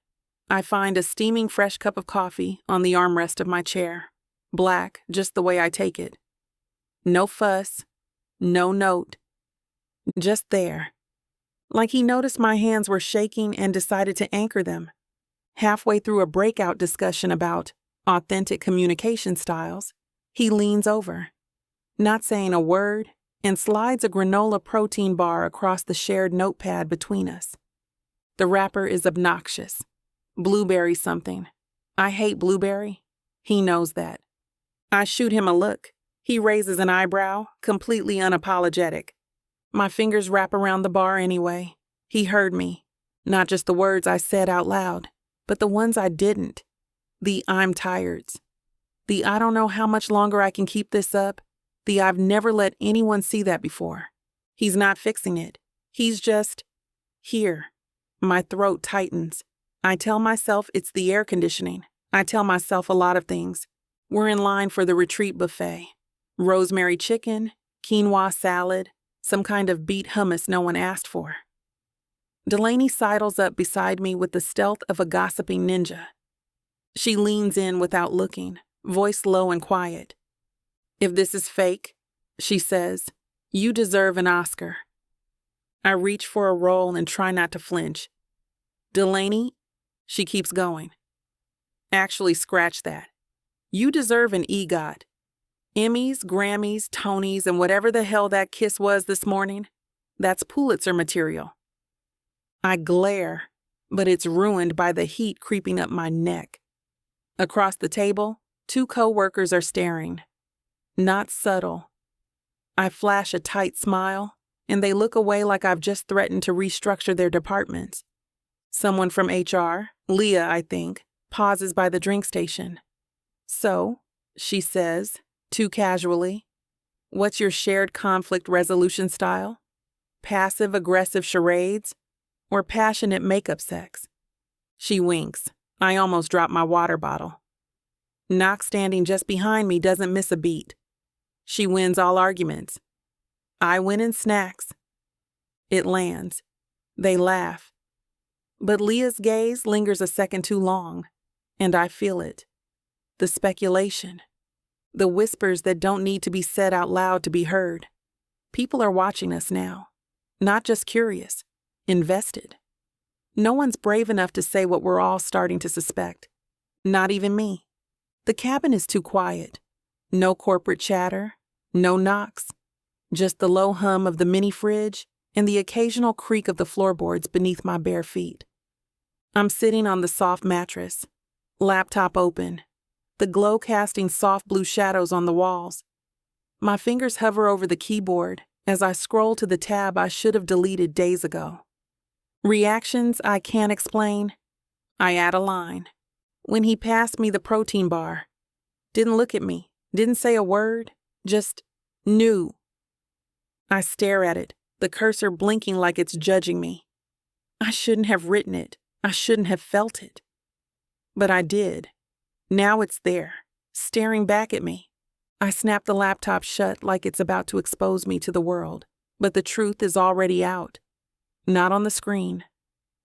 I find a steaming fresh cup of coffee on the armrest of my chair, black just the way I take it. No fuss, no note, just there. Like he noticed my hands were shaking and decided to anchor them. Halfway through a breakout discussion about authentic communication styles, he leans over, not saying a word, and slides a granola protein bar across the shared notepad between us. The wrapper is obnoxious. Blueberry something. I hate blueberry. He knows that. I shoot him a look. He raises an eyebrow, completely unapologetic. My fingers wrap around the bar anyway. He heard me. Not just the words I said out loud, but the ones I didn't. The "I'm tireds." The "I don't know how much longer I can keep this up." The "I've never let anyone see that before." He's not fixing it. He's just here. My throat tightens. I tell myself it's the air conditioning. I tell myself a lot of things. We're in line for the retreat buffet. Rosemary chicken, quinoa salad, some kind of beet hummus no one asked for. Delaney sidles up beside me with the stealth of a gossiping ninja. She leans in without looking, voice low and quiet. "If this is fake," she says, "you deserve an Oscar." I reach for a roll and try not to flinch. "Delaney," she keeps going. "Actually, scratch that. You deserve an EGOT. Emmys, Grammys, Tonys, and whatever the hell that kiss was this morning, that's Pulitzer material." I glare, but it's ruined by the heat creeping up my neck. Across the table, 2 co-workers are staring. Not subtle. I flash a tight smile, and they look away like I've just threatened to restructure their departments. Someone from HR, Leah, I think, pauses by the drink station. "So," she says, too casually, "what's your shared conflict resolution style? Passive-aggressive charades or passionate makeup sex?" She winks. I almost drop my water bottle. Knox, standing just behind me, doesn't miss a beat. She wins all arguments. I win in snacks. It lands. They laugh. But Leah's gaze lingers a second too long, and I feel it. The speculation. The whispers that don't need to be said out loud to be heard. People are watching us now. Not just curious. Invested. No one's brave enough to say what we're all starting to suspect. Not even me. The cabin is too quiet. No corporate chatter. No knocks. Just the low hum of the mini fridge and the occasional creak of the floorboards beneath my bare feet. I'm sitting on the soft mattress, laptop open, the glow casting soft blue shadows on the walls. My fingers hover over the keyboard as I scroll to the tab I should have deleted days ago. Reactions I can't explain. I add a line. When he passed me the protein bar, didn't look at me, didn't say a word, just knew. I stare at it, the cursor blinking like it's judging me. I shouldn't have written it. I shouldn't have felt it. But I did. Now it's there, staring back at me. I snap the laptop shut like it's about to expose me to the world, but the truth is already out. Not on the screen.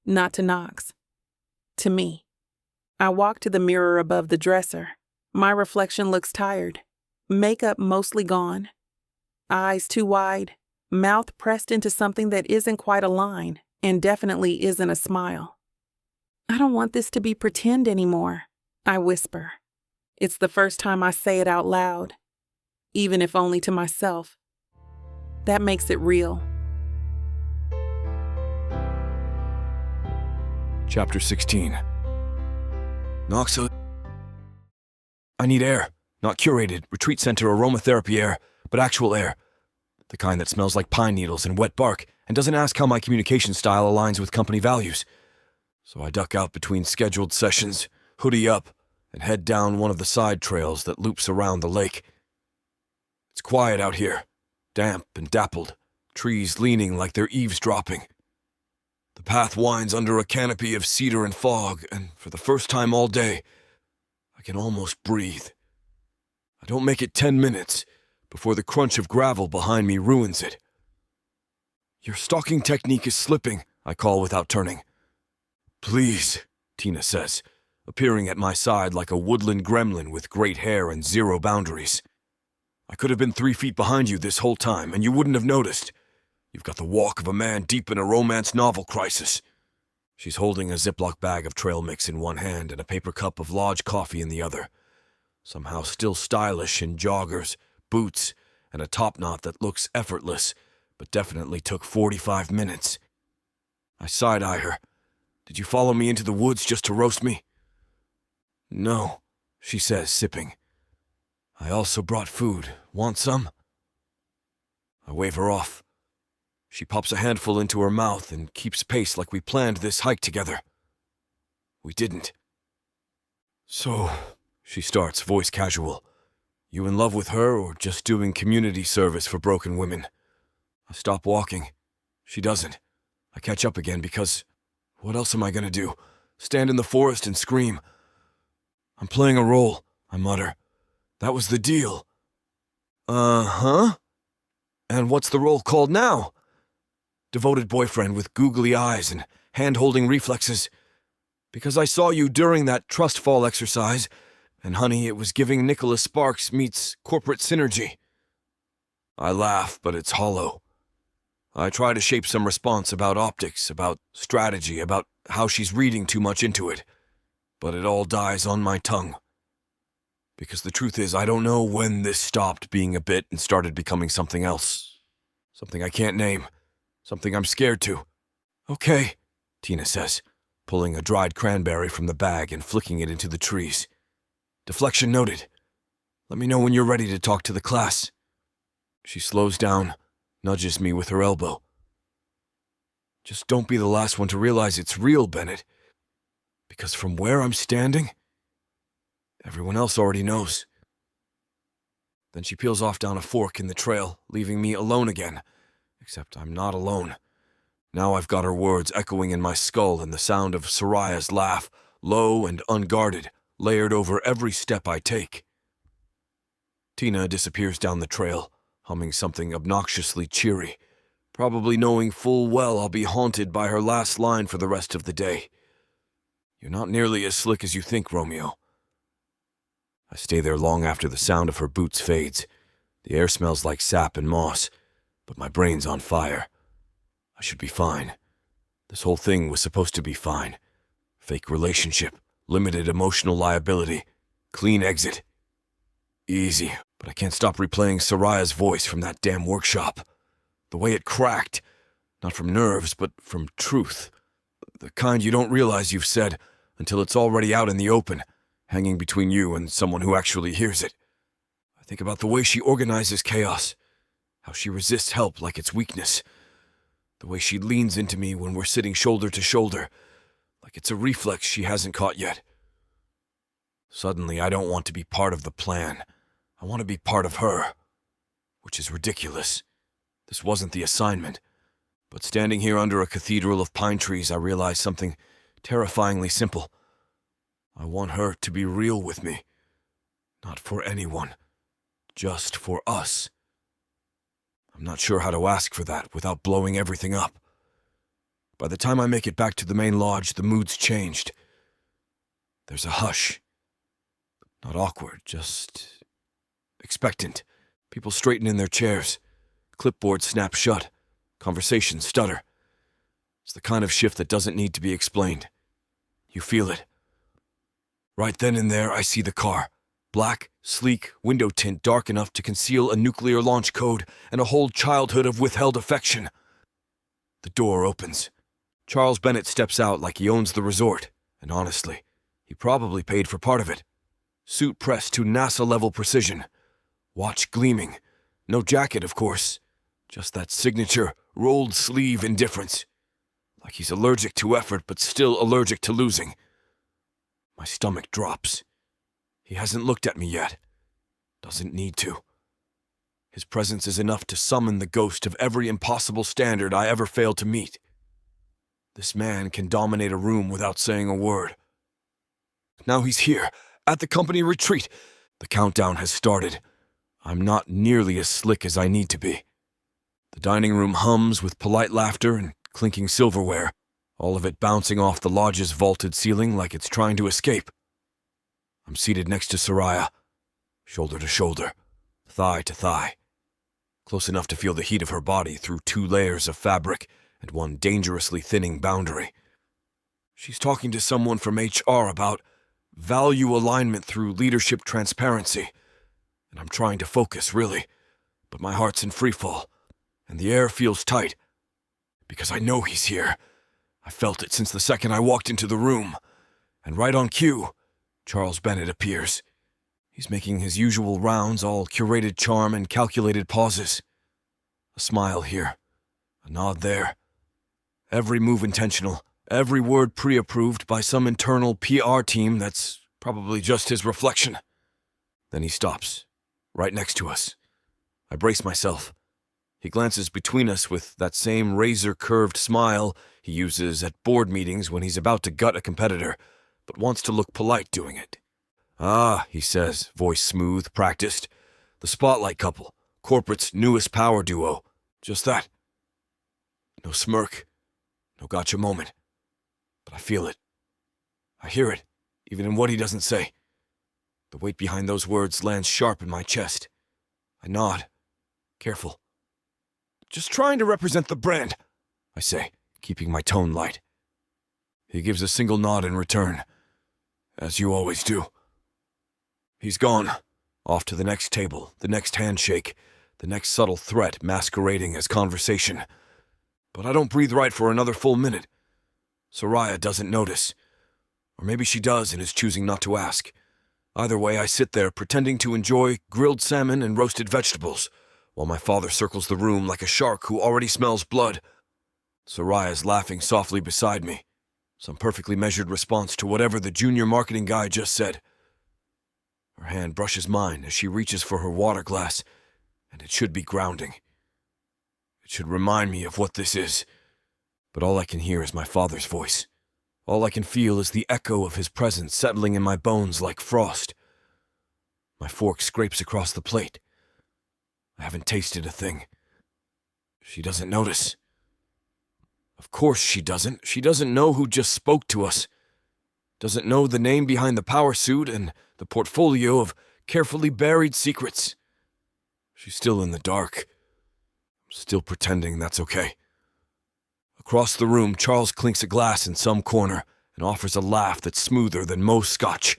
Not to Knox. To me. I walk to the mirror above the dresser. My reflection looks tired. Makeup mostly gone. Eyes too wide. Mouth pressed into something that isn't quite a line and definitely isn't a smile. I don't want this to be pretend anymore, I whisper. It's the first time I say it out loud, even if only to myself. That makes it real. Chapter 16. Knox, I need air. Not curated, retreat center aromatherapy air, but actual air. The kind that smells like pine needles and wet bark and doesn't ask how my communication style aligns with company values. So I duck out between scheduled sessions, hoodie up, and head down one of the side trails that loops around the lake. It's quiet out here, damp and dappled, trees leaning like they're eavesdropping. The path winds under a canopy of cedar and fog, and for the first time all day, I can almost breathe. I don't make it 10 minutes before the crunch of gravel behind me ruins it. Your stalking technique is slipping, I call without turning. Please, Tina says, appearing at my side like a woodland gremlin with great hair and zero boundaries. I could have been 3 feet behind you this whole time, and you wouldn't have noticed. You've got the walk of a man deep in a romance novel crisis. She's holding a Ziploc bag of trail mix in one hand and a paper cup of Lodge coffee in the other. Somehow still stylish in joggers, boots, and a top knot that looks effortless, but definitely took 45 minutes. I side-eye her. Did you follow me into the woods just to roast me? No, she says, sipping. I also brought food. Want some? I wave her off. She pops a handful into her mouth and keeps pace like we planned this hike together. We didn't. So, she starts, voice casual. You in love with her or just doing community service for broken women? I stop walking. She doesn't. I catch up again because what else am I gonna do? Stand in the forest and scream? I'm playing a role, I mutter. That was the deal. Uh-huh. And what's the role called now? Devoted boyfriend with googly eyes and hand-holding reflexes. Because I saw you during that trust fall exercise, and honey, it was giving Nicholas Sparks meets corporate synergy. I laugh, but it's hollow. I try to shape some response about optics, about strategy, about how she's reading too much into it, but it all dies on my tongue. Because the truth is, I don't know when this stopped being a bit and started becoming something else. Something I can't name. Something I'm scared to. Okay, Tina says, pulling a dried cranberry from the bag and flicking it into the trees. Deflection noted. Let me know when you're ready to talk to the class. She slows down, nudges me with her elbow. Just don't be the last one to realize it's real, Bennett. Because from where I'm standing, everyone else already knows. Then she peels off down a fork in the trail, leaving me alone again. Except I'm not alone. Now I've got her words echoing in my skull and the sound of Soraya's laugh, low and unguarded, layered over every step I take. Tina disappears down the trail, humming something obnoxiously cheery, probably knowing full well I'll be haunted by her last line for the rest of the day. You're not nearly as slick as you think, Romeo. I stay there long after the sound of her boots fades. The air smells like sap and moss, but my brain's on fire. I should be fine. This whole thing was supposed to be fine. Fake relationship, limited emotional liability, clean exit. Easy, but I can't stop replaying Soraya's voice from that damn workshop. The way it cracked, not from nerves, but from truth. The kind you don't realize you've said until it's already out in the open, hanging between you and someone who actually hears it. I think about the way she organizes chaos, how she resists help like it's weakness, the way she leans into me when we're sitting shoulder to shoulder, like it's a reflex she hasn't caught yet. Suddenly, I don't want to be part of the plan. I want to be part of her, which is ridiculous. This wasn't the assignment, but standing here under a cathedral of pine trees, I realize something terrifyingly simple. I want her to be real with me. Not for anyone. Just for us. I'm not sure how to ask for that without blowing everything up. By the time I make it back to the main lodge, the mood's changed. There's a hush. Not awkward, just expectant. People straighten in their chairs. Clipboards snap shut. Conversations stutter. It's the kind of shift that doesn't need to be explained. You feel it. Right then and there, I see the car. Black, sleek, window tint dark enough to conceal a nuclear launch code and a whole childhood of withheld affection. The door opens. Charles Bennett steps out like he owns the resort, and honestly, he probably paid for part of it. Suit pressed to NASA-level precision. Watch gleaming. No jacket, of course. Just that signature, rolled sleeve indifference. Like he's allergic to effort, but still allergic to losing. My stomach drops. He hasn't looked at me yet. Doesn't need to. His presence is enough to summon the ghost of every impossible standard I ever failed to meet. This man can dominate a room without saying a word. Now he's here, at the company retreat. The countdown has started. I'm not nearly as slick as I need to be. The dining room hums with polite laughter and clinking silverware, all of it bouncing off the lodge's vaulted ceiling like it's trying to escape. I'm seated next to Soraya, shoulder to shoulder, thigh to thigh, close enough to feel the heat of her body through 2 layers of fabric and one dangerously thinning boundary. She's talking to someone from HR about value alignment through leadership transparency, and I'm trying to focus, really, but my heart's in freefall, and the air feels tight, because I know he's here. I felt it since the second I walked into the room, and right on cue, Charles Bennett appears. He's making his usual rounds, all curated charm and calculated pauses. A smile here, a nod there. Every move intentional, every word pre-approved by some internal PR team that's probably just his reflection. Then he stops, right next to us. I brace myself. He glances between us with that same razor-curved smile he uses at board meetings when he's about to gut a competitor, but wants to look polite doing it. "Ah," he says, voice smooth, practiced. "The spotlight couple, corporate's newest power duo. Just that." No smirk, no gotcha moment. But I feel it. I hear it, even in what he doesn't say. The weight behind those words lands sharp in my chest. I nod, careful. "Just trying to represent the brand," I say, keeping my tone light. He gives a single nod in return, as you always do. He's gone, off to the next table, the next handshake, the next subtle threat masquerading as conversation. But I don't breathe right for another full minute. Soraya doesn't notice. Or maybe she does and is choosing not to ask. Either way, I sit there pretending to enjoy grilled salmon and roasted vegetables, while my father circles the room like a shark who already smells blood. Soraya's laughing softly beside me, some perfectly measured response to whatever the junior marketing guy just said. Her hand brushes mine as she reaches for her water glass, and it should be grounding. It should remind me of what this is. But all I can hear is my father's voice. All I can feel is the echo of his presence settling in my bones like frost. My fork scrapes across the plate. I haven't tasted a thing. She doesn't notice. Of course she doesn't. She doesn't know who just spoke to us. Doesn't know the name behind the power suit and the portfolio of carefully buried secrets. She's still in the dark. I'm still pretending that's okay. Across the room, Charles clinks a glass in some corner and offers a laugh that's smoother than most scotch.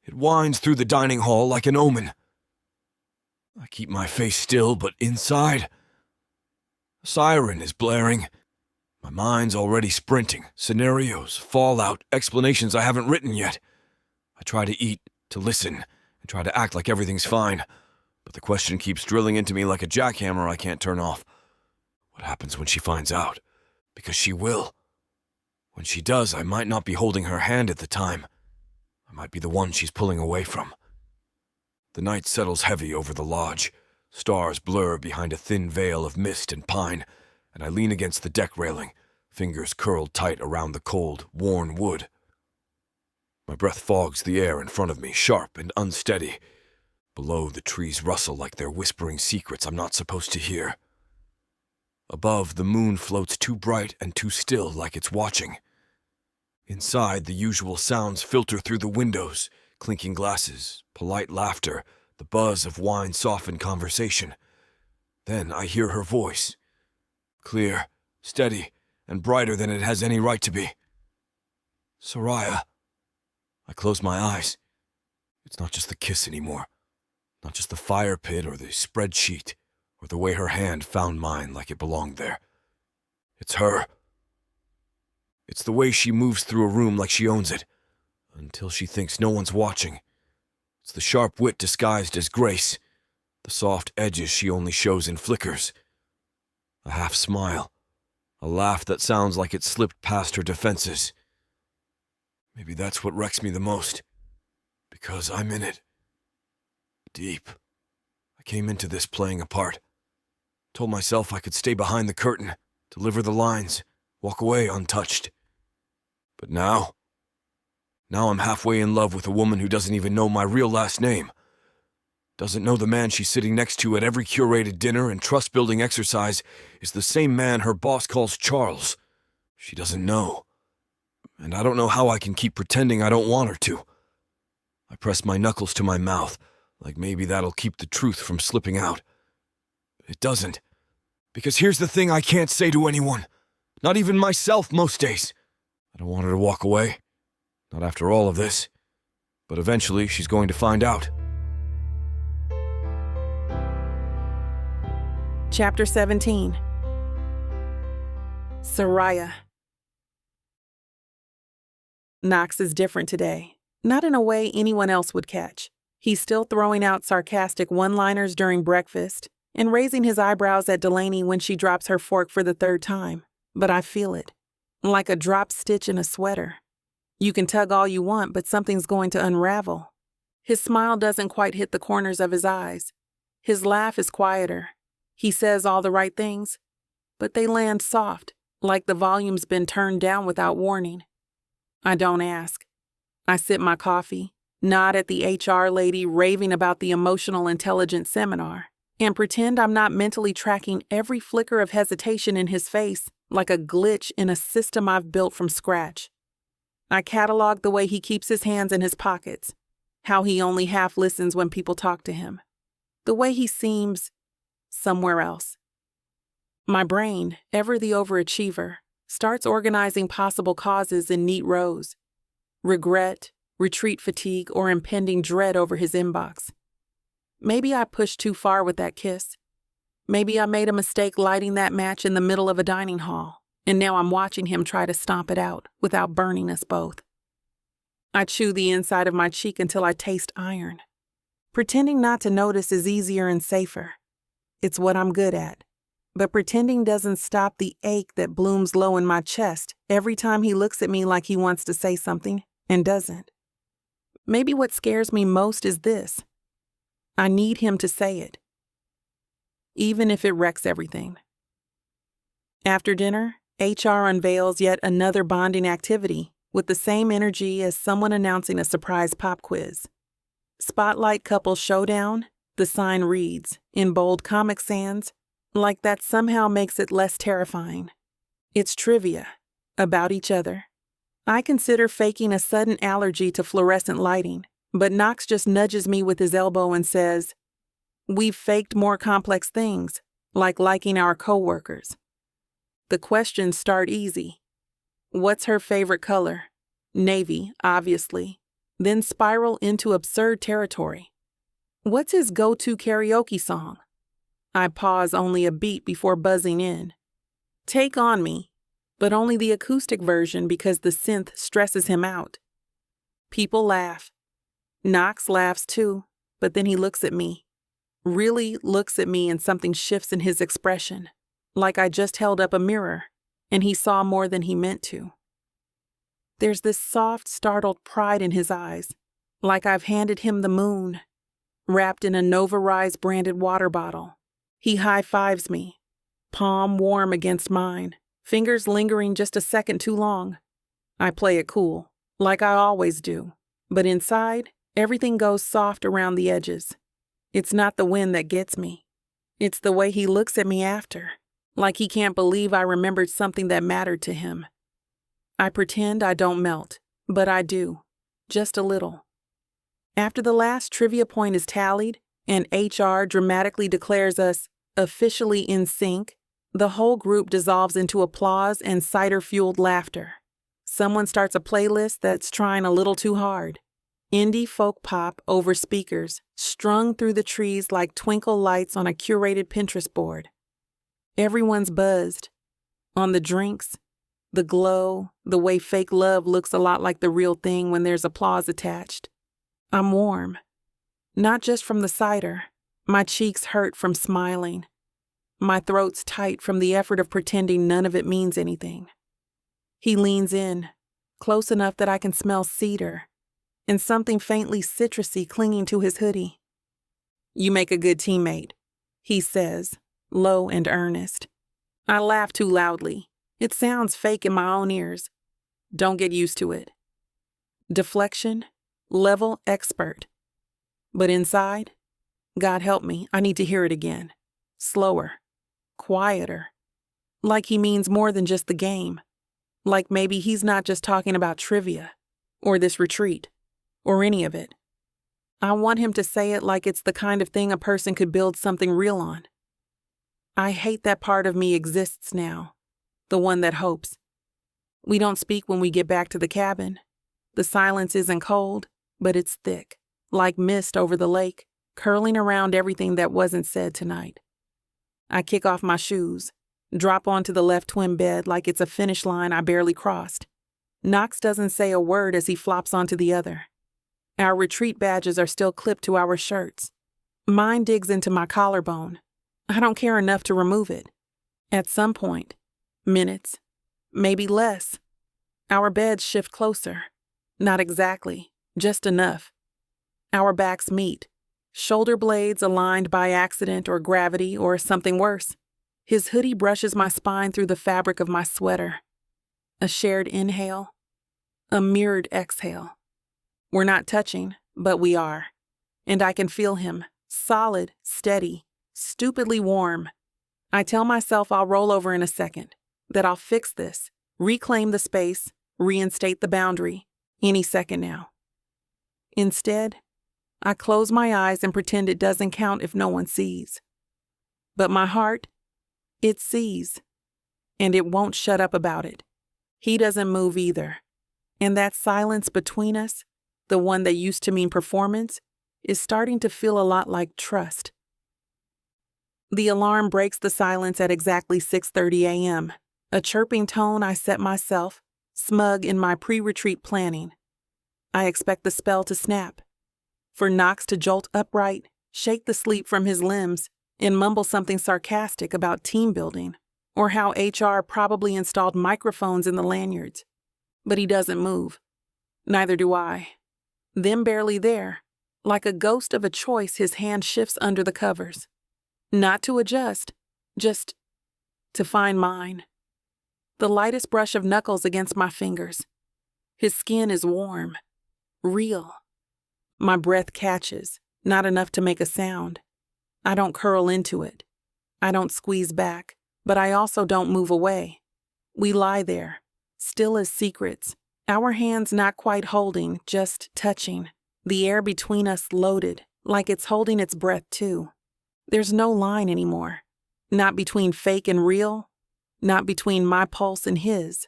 It winds through the dining hall like an omen. I keep my face still, but inside, a siren is blaring. My mind's already sprinting. Scenarios, fallout, explanations I haven't written yet. I try to eat, to listen, and try to act like everything's fine. But the question keeps drilling into me like a jackhammer I can't turn off. What happens when she finds out? Because she will. When she does, I might not be holding her hand at the time. I might be the one she's pulling away from. The night settles heavy over the lodge. Stars blur behind a thin veil of mist and pine, and I lean against the deck railing, fingers curled tight around the cold, worn wood. My breath fogs the air in front of me, sharp and unsteady. Below, the trees rustle like they're whispering secrets I'm not supposed to hear. Above, the moon floats too bright and too still, like it's watching. Inside, the usual sounds filter through the windows, clinking glasses, polite laughter, the buzz of wine-softened conversation. Then I hear her voice. Clear, steady, and brighter than it has any right to be. "Soraya." I close my eyes. It's not just the kiss anymore. Not just the fire pit or the spreadsheet, or the way her hand found mine like it belonged there. It's her. It's the way she moves through a room like she owns it, until she thinks no one's watching. It's the sharp wit disguised as grace, the soft edges she only shows in flickers. A half smile, a laugh that sounds like it slipped past her defenses. Maybe that's what wrecks me the most, because I'm in it. Deep. I came into this playing a part. Told myself I could stay behind the curtain, deliver the lines, walk away untouched. But now I'm halfway in love with a woman who doesn't even know my real last name. Doesn't know the man she's sitting next to at every curated dinner and trust-building exercise is the same man her boss calls Charles. She doesn't know. And I don't know how I can keep pretending I don't want her to. I press my knuckles to my mouth, like maybe that'll keep the truth from slipping out. It doesn't. Because here's the thing I can't say to anyone. Not even myself most days. I don't want her to walk away. Not after all of this. But eventually she's going to find out. Chapter 17. Soraya. Knox is different today. Not in a way anyone else would catch. He's still throwing out sarcastic one-liners during breakfast and raising his eyebrows at Delaney when she drops her fork for the third time. But I feel it. Like a drop stitch in a sweater. You can tug all you want, but something's going to unravel. His smile doesn't quite hit the corners of his eyes. His laugh is quieter. He says all the right things, but they land soft, like the volume's been turned down without warning. I don't ask. I sip my coffee, nod at the HR lady raving about the emotional intelligence seminar, and pretend I'm not mentally tracking every flicker of hesitation in his face like a glitch in a system I've built from scratch. I catalog the way he keeps his hands in his pockets, how he only half listens when people talk to him, the way he seems somewhere else. My brain, ever the overachiever, starts organizing possible causes in neat rows. Regret, retreat fatigue, or impending dread over his inbox. Maybe I pushed too far with that kiss. Maybe I made a mistake lighting that match in the middle of a dining hall, and now I'm watching him try to stomp it out without burning us both. I chew the inside of my cheek until I taste iron. Pretending not to notice is easier and safer. It's what I'm good at. But pretending doesn't stop the ache that blooms low in my chest every time he looks at me like he wants to say something and doesn't. Maybe what scares me most is this. I need him to say it, even if it wrecks everything. After dinner, HR unveils yet another bonding activity with the same energy as someone announcing a surprise pop quiz. Spotlight Couple Showdown, the sign reads, in bold Comic Sans, like that somehow makes it less terrifying. It's trivia about each other. I consider faking a sudden allergy to fluorescent lighting, but Knox just nudges me with his elbow and says, "We've faked more complex things, like liking our coworkers." The questions start easy. What's her favorite color? Navy, obviously. Then spiral into absurd territory. What's his go-to karaoke song? I pause only a beat before buzzing in. Take On Me, but only the acoustic version because the synth stresses him out. People laugh. Knox laughs too, but then he looks at me. Really looks at me and something shifts in his expression, like I just held up a mirror, and he saw more than he meant to. There's this soft, startled pride in his eyes, like I've handed him the moon, wrapped in a Nova Rise branded water bottle. He high-fives me, palm warm against mine, fingers lingering just a second too long. I play it cool, like I always do, but inside, everything goes soft around the edges. It's not the wind that gets me. It's the way he looks at me after, like he can't believe I remembered something that mattered to him. I pretend I don't melt, but I do, just a little. After the last trivia point is tallied, and HR dramatically declares us officially in sync, the whole group dissolves into applause and cider-fueled laughter. Someone starts a playlist that's trying a little too hard. Indie folk pop over speakers, strung through the trees like twinkle lights on a curated Pinterest board. Everyone's buzzed. On the drinks, the glow, the way fake love looks a lot like the real thing when there's applause attached. I'm warm. Not just from the cider. My cheeks hurt from smiling. My throat's tight from the effort of pretending none of it means anything. He leans in, close enough that I can smell cedar, and something faintly citrusy clinging to his hoodie. "You make a good teammate," he says, low and earnest. I laugh too loudly. It sounds fake in my own ears. Don't get used to it. Deflection, level expert. But inside, God help me, I need to hear it again. Slower, quieter. Like he means more than just the game. Like maybe he's not just talking about trivia, or this retreat, or any of it. I want him to say it like it's the kind of thing a person could build something real on. I hate that part of me exists now, the one that hopes. We don't speak when we get back to the cabin. The silence isn't cold, but it's thick, like mist over the lake, curling around everything that wasn't said tonight. I kick off my shoes, drop onto the left twin bed like it's a finish line I barely crossed. Knox doesn't say a word as he flops onto the other. Our retreat badges are still clipped to our shirts. Mine digs into my collarbone. I don't care enough to remove it. At some point, minutes, maybe less, our beds shift closer. Not exactly, just enough. Our backs meet, shoulder blades aligned by accident or gravity or something worse. His hoodie brushes my spine through the fabric of my sweater. A shared inhale, a mirrored exhale. We're not touching, but we are. And I can feel him, solid, steady, stupidly warm. I tell myself I'll roll over in a second, that I'll fix this, reclaim the space, reinstate the boundary, any second now. Instead, I close my eyes and pretend it doesn't count if no one sees. But my heart, it sees, and it won't shut up about it. He doesn't move either. And that silence between us, the one that used to mean performance, is starting to feel a lot like trust. The alarm breaks the silence at exactly 6:30 a.m., a chirping tone I set myself, smug in my pre-retreat planning. I expect the spell to snap, for Knox to jolt upright, shake the sleep from his limbs, and mumble something sarcastic about team building, or how HR probably installed microphones in the lanyards. But he doesn't move. Neither do I. Them barely there, like a ghost of a choice, his hand shifts under the covers. Not to adjust, just to find mine. The lightest brush of knuckles against my fingers. His skin is warm, real. My breath catches, not enough to make a sound. I don't curl into it. I don't squeeze back, but I also don't move away. We lie there, still as secrets, our hands not quite holding, just touching, the air between us loaded, like it's holding its breath too. There's no line anymore, not between fake and real, not between my pulse and his.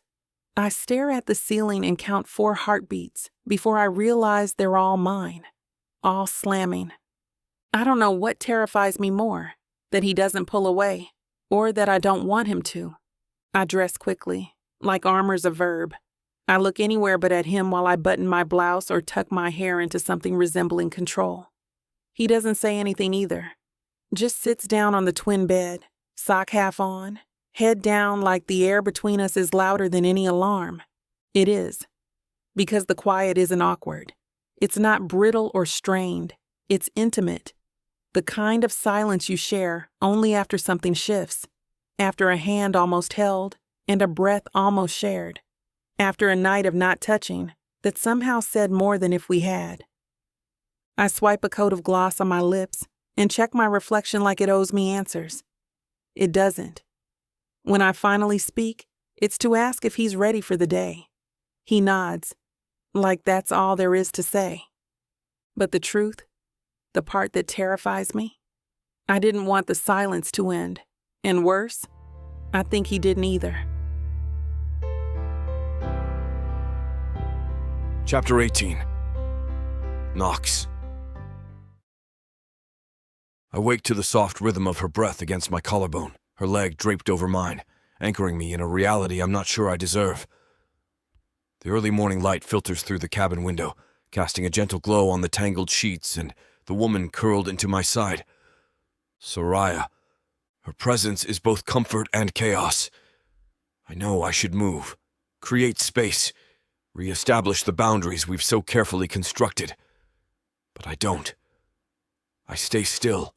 I stare at the ceiling and count 4 heartbeats before I realize they're all mine, all slamming. I don't know what terrifies me more, that he doesn't pull away, or that I don't want him to. I dress quickly, like armor's a verb. I look anywhere but at him while I button my blouse or tuck my hair into something resembling control. He doesn't say anything either, just sits down on the twin bed, sock half on, head down like the air between us is louder than any alarm. It is, because the quiet isn't awkward. It's not brittle or strained. It's intimate. The kind of silence you share only after something shifts, after a hand almost held and a breath almost shared, after a night of not touching that somehow said more than if we had. I swipe a coat of gloss on my lips and check my reflection like it owes me answers. It doesn't. When I finally speak, it's to ask if he's ready for the day. He nods, like that's all there is to say. But the truth, the part that terrifies me, I didn't want the silence to end. And worse, I think he didn't either. Chapter 18. Knox. I wake to the soft rhythm of her breath against my collarbone, her leg draped over mine, anchoring me in a reality I'm not sure I deserve. The early morning light filters through the cabin window, casting a gentle glow on the tangled sheets and the woman curled into my side. Soraya. Her presence is both comfort and chaos. I know I should move, create space, reestablish the boundaries we've so carefully constructed. But I don't. I stay still,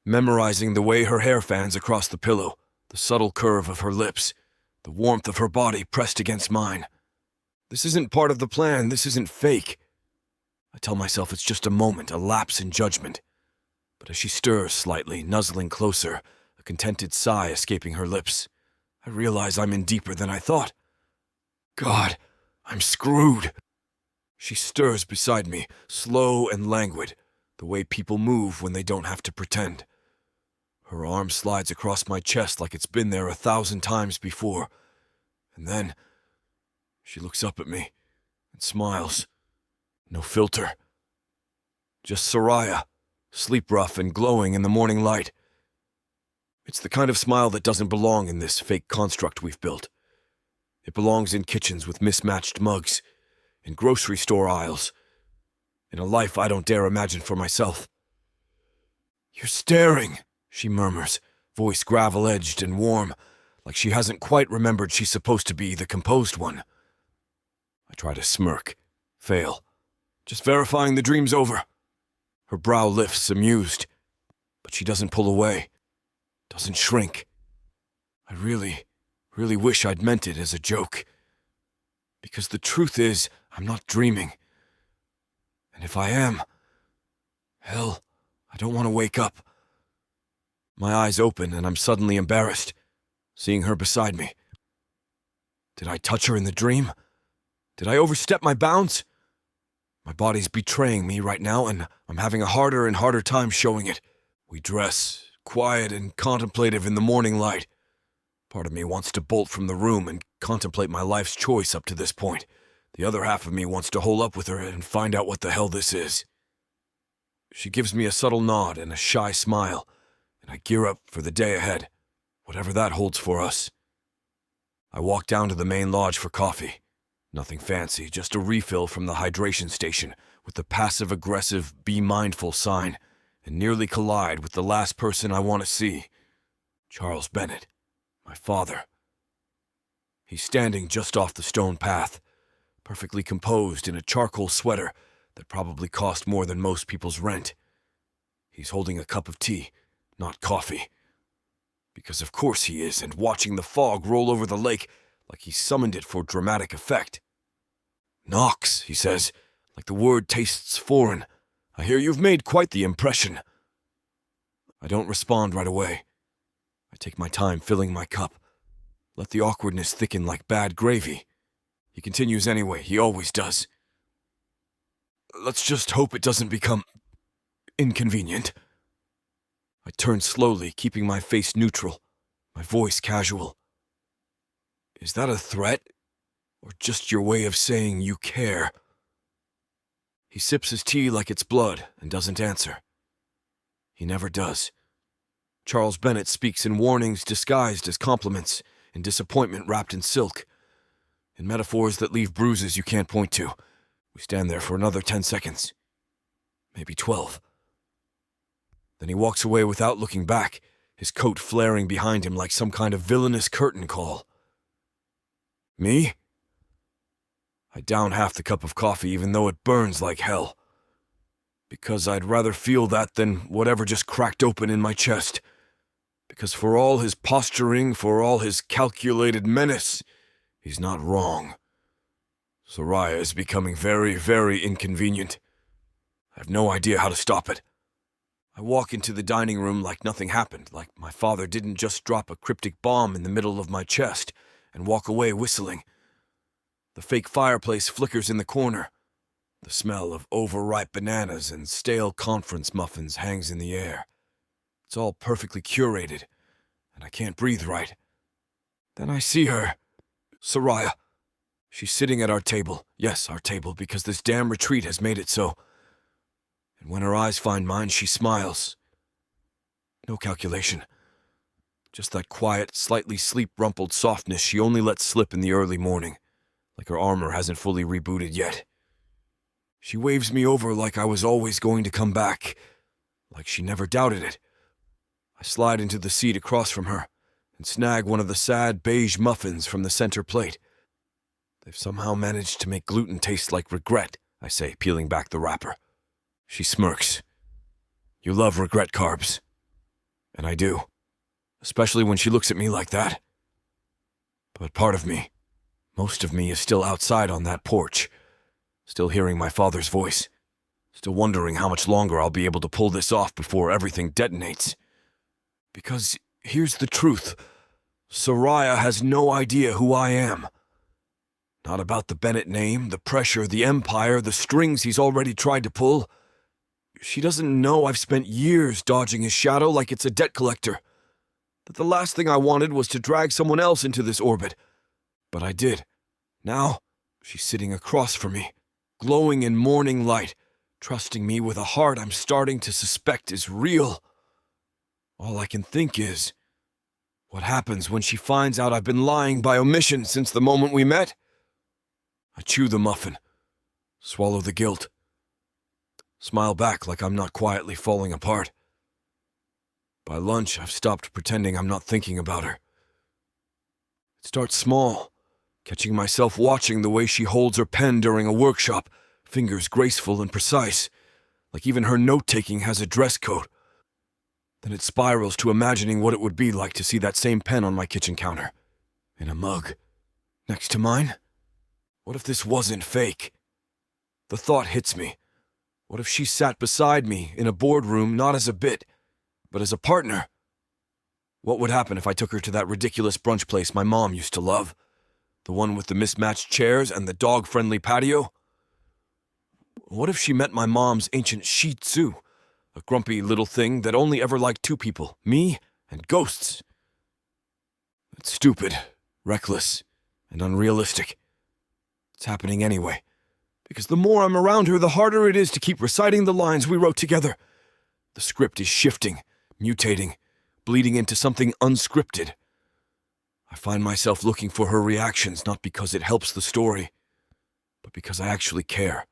memorizing the way her hair fans across the pillow, the subtle curve of her lips, the warmth of her body pressed against mine. This isn't part of the plan, this isn't fake. I tell myself it's just a moment, a lapse in judgment. But as she stirs slightly, nuzzling closer, a contented sigh escaping her lips, I realize I'm in deeper than I thought. God, I'm screwed. She stirs beside me, slow and languid, the way people move when they don't have to pretend. Her arm slides across my chest like it's been there 1,000 times before. And then she looks up at me and smiles. No filter. Just Soraya, sleep-rough and glowing in the morning light. It's the kind of smile that doesn't belong in this fake construct we've built. It belongs in kitchens with mismatched mugs, in grocery store aisles, in a life I don't dare imagine for myself. You're staring, she murmurs, voice gravel-edged and warm, like she hasn't quite remembered she's supposed to be the composed one. I try to smirk, fail. Just verifying the dream's over. Her brow lifts, amused, but she doesn't pull away, doesn't shrink. I really wish I'd meant it as a joke. Because the truth is, I'm not dreaming. And if I am, hell, I don't want to wake up. My eyes open and I'm suddenly embarrassed, seeing her beside me. Did I touch her in the dream? Did I overstep my bounds? My body's betraying me right now, and I'm having a harder and harder time showing it. We dress, quiet and contemplative in the morning light. Part of me wants to bolt from the room and contemplate my life's choice up to this point. The other half of me wants to hole up with her and find out what the hell this is. She gives me a subtle nod and a shy smile, and I gear up for the day ahead, whatever that holds for us. I walk down to the main lodge for coffee. Nothing fancy, just a refill from the hydration station with the passive-aggressive "Be Mindful" sign, and nearly collide with the last person I want to see. Charles Bennett, my father. He's standing just off the stone path, perfectly composed in a charcoal sweater that probably cost more than most people's rent. He's holding a cup of tea, not coffee. Because of course he is, and watching the fog roll over the lake like he summoned it for dramatic effect. "Knox," he says, like the word tastes foreign. "I hear you've made quite the impression." I don't respond right away. I take my time filling my cup. Let the awkwardness thicken like bad gravy. He continues anyway, he always does. "Let's just hope it doesn't become inconvenient." I turn slowly, keeping my face neutral, my voice casual. "Is that a threat, or just your way of saying you care?" He sips his tea like it's blood and doesn't answer. He never does. Charles Bennett speaks in warnings disguised as compliments, in disappointment wrapped in silk, in metaphors that leave bruises you can't point to. We stand there for another 10 seconds, maybe 12. Then he walks away without looking back, his coat flaring behind him like some kind of villainous curtain call. Me? I down half the cup of coffee even though it burns like hell. Because I'd rather feel that than whatever just cracked open in my chest. Because for all his posturing, for all his calculated menace, he's not wrong. Soraya is becoming very, very inconvenient. I have no idea how to stop it. I walk into the dining room like nothing happened, like my father didn't just drop a cryptic bomb in the middle of my chest, and walk away whistling. The fake fireplace flickers in the corner. The smell of overripe bananas and stale conference muffins hangs in the air. It's all perfectly curated, and I can't breathe right. Then I see her. Soraya. She's sitting at our table. Yes, our table, because this damn retreat has made it so. And when her eyes find mine, she smiles. No calculation. Just that quiet, slightly sleep-rumpled softness she only lets slip in the early morning, like her armor hasn't fully rebooted yet. She waves me over like I was always going to come back, like she never doubted it. I slide into the seat across from her and snag one of the sad beige muffins from the center plate. They've somehow managed to make gluten taste like regret, I say, peeling back the wrapper. She smirks. You love regret carbs. And I do. Especially when she looks at me like that. But part of me, most of me, is still outside on that porch, still hearing my father's voice, still wondering how much longer I'll be able to pull this off before everything detonates. Because here's the truth. Soraya has no idea who I am. Not about the Bennett name, the pressure, the empire, the strings he's already tried to pull. She doesn't know I've spent years dodging his shadow like it's a debt collector. That the last thing I wanted was to drag someone else into this orbit. But I did. Now, she's sitting across from me, glowing in morning light, trusting me with a heart I'm starting to suspect is real. All I can think is, what happens when she finds out I've been lying by omission since the moment we met? I chew the muffin, swallow the guilt, smile back like I'm not quietly falling apart. By lunch, I've stopped pretending I'm not thinking about her. It starts small, catching myself watching the way she holds her pen during a workshop, fingers graceful and precise, like even her note-taking has a dress code. Then it spirals to imagining what it would be like to see that same pen on my kitchen counter, in a mug, next to mine. What if this wasn't fake? The thought hits me. What if she sat beside me in a boardroom not as a bit, but as a partner? What would happen if I took her to that ridiculous brunch place my mom used to love? The one with the mismatched chairs and the dog-friendly patio? What if she met my mom's ancient Shih Tzu, a grumpy little thing that only ever liked two people, me and ghosts? It's stupid, reckless, and unrealistic. It's happening anyway, because the more I'm around her, the harder it is to keep reciting the lines we wrote together. The script is shifting, mutating, bleeding into something unscripted. I find myself looking for her reactions not because it helps the story, but because I actually care.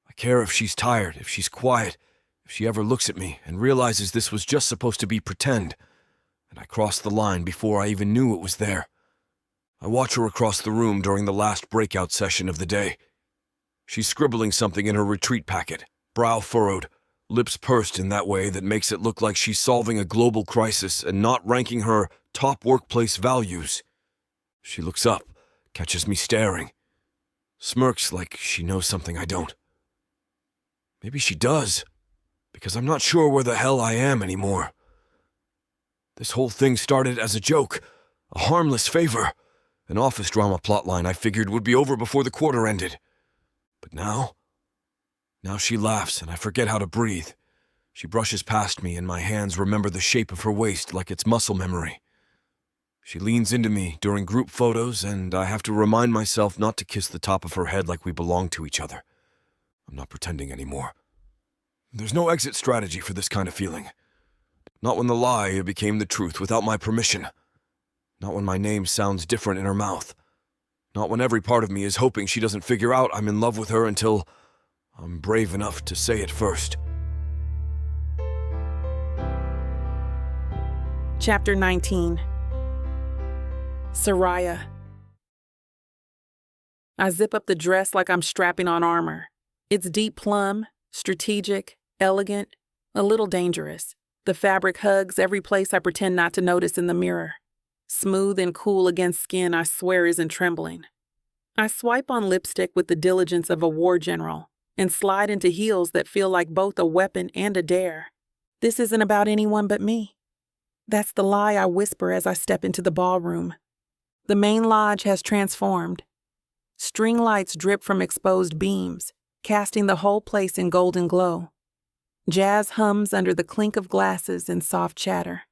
I care if she's tired, if she's quiet, if she ever looks at me and realizes this was just supposed to be pretend, and I crossed the line before I even knew it was there. I watch her across the room during the last breakout session of the day. She's scribbling something in her retreat packet, brow furrowed, lips pursed in that way that makes it look like she's solving a global crisis and not ranking her top workplace values. She looks up, catches me staring, smirks like she knows something I don't. Maybe she does, because I'm not sure where the hell I am anymore. This whole thing started as a joke, a harmless favor, an office drama plotline I figured would be over before the quarter ended. But now she laughs and I forget how to breathe. She brushes past me and my hands remember the shape of her waist like it's muscle memory. She leans into me during group photos and I have to remind myself not to kiss the top of her head like we belong to each other. I'm not pretending anymore. There's no exit strategy for this kind of feeling. Not when the lie became the truth without my permission. Not when my name sounds different in her mouth. Not when every part of me is hoping she doesn't figure out I'm in love with her until I'm brave enough to say it first. Chapter 19. Soraya. I zip up the dress like I'm strapping on armor. It's deep plum, strategic, elegant, a little dangerous. The fabric hugs every place I pretend not to notice in the mirror. Smooth and cool against skin I swear isn't trembling. I swipe on lipstick with the diligence of a war general and slide into heels that feel like both a weapon and a dare. This isn't about anyone but me. That's the lie I whisper as I step into the ballroom. The main lodge has transformed. String lights drip from exposed beams, casting the whole place in golden glow. Jazz hums under the clink of glasses and soft chatter.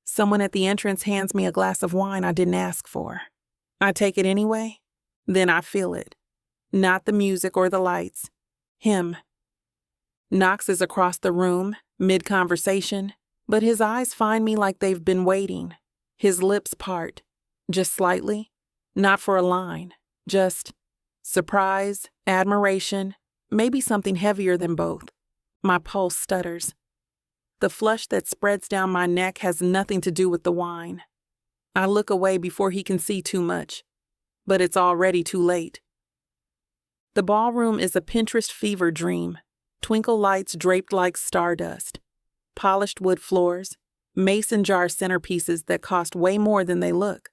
Someone at the entrance hands me a glass of wine I didn't ask for. I take it anyway. Then I feel it. Not the music or the lights. Him. Knox is across the room, mid-conversation, but his eyes find me like they've been waiting. His lips part, just slightly, not for a line, just surprise, admiration, maybe something heavier than both. My pulse stutters. The flush that spreads down my neck has nothing to do with the wine. I look away before he can see too much, but it's already too late. The ballroom is a Pinterest fever dream. Twinkle lights draped like stardust. Polished wood floors. Mason jar centerpieces that cost way more than they look.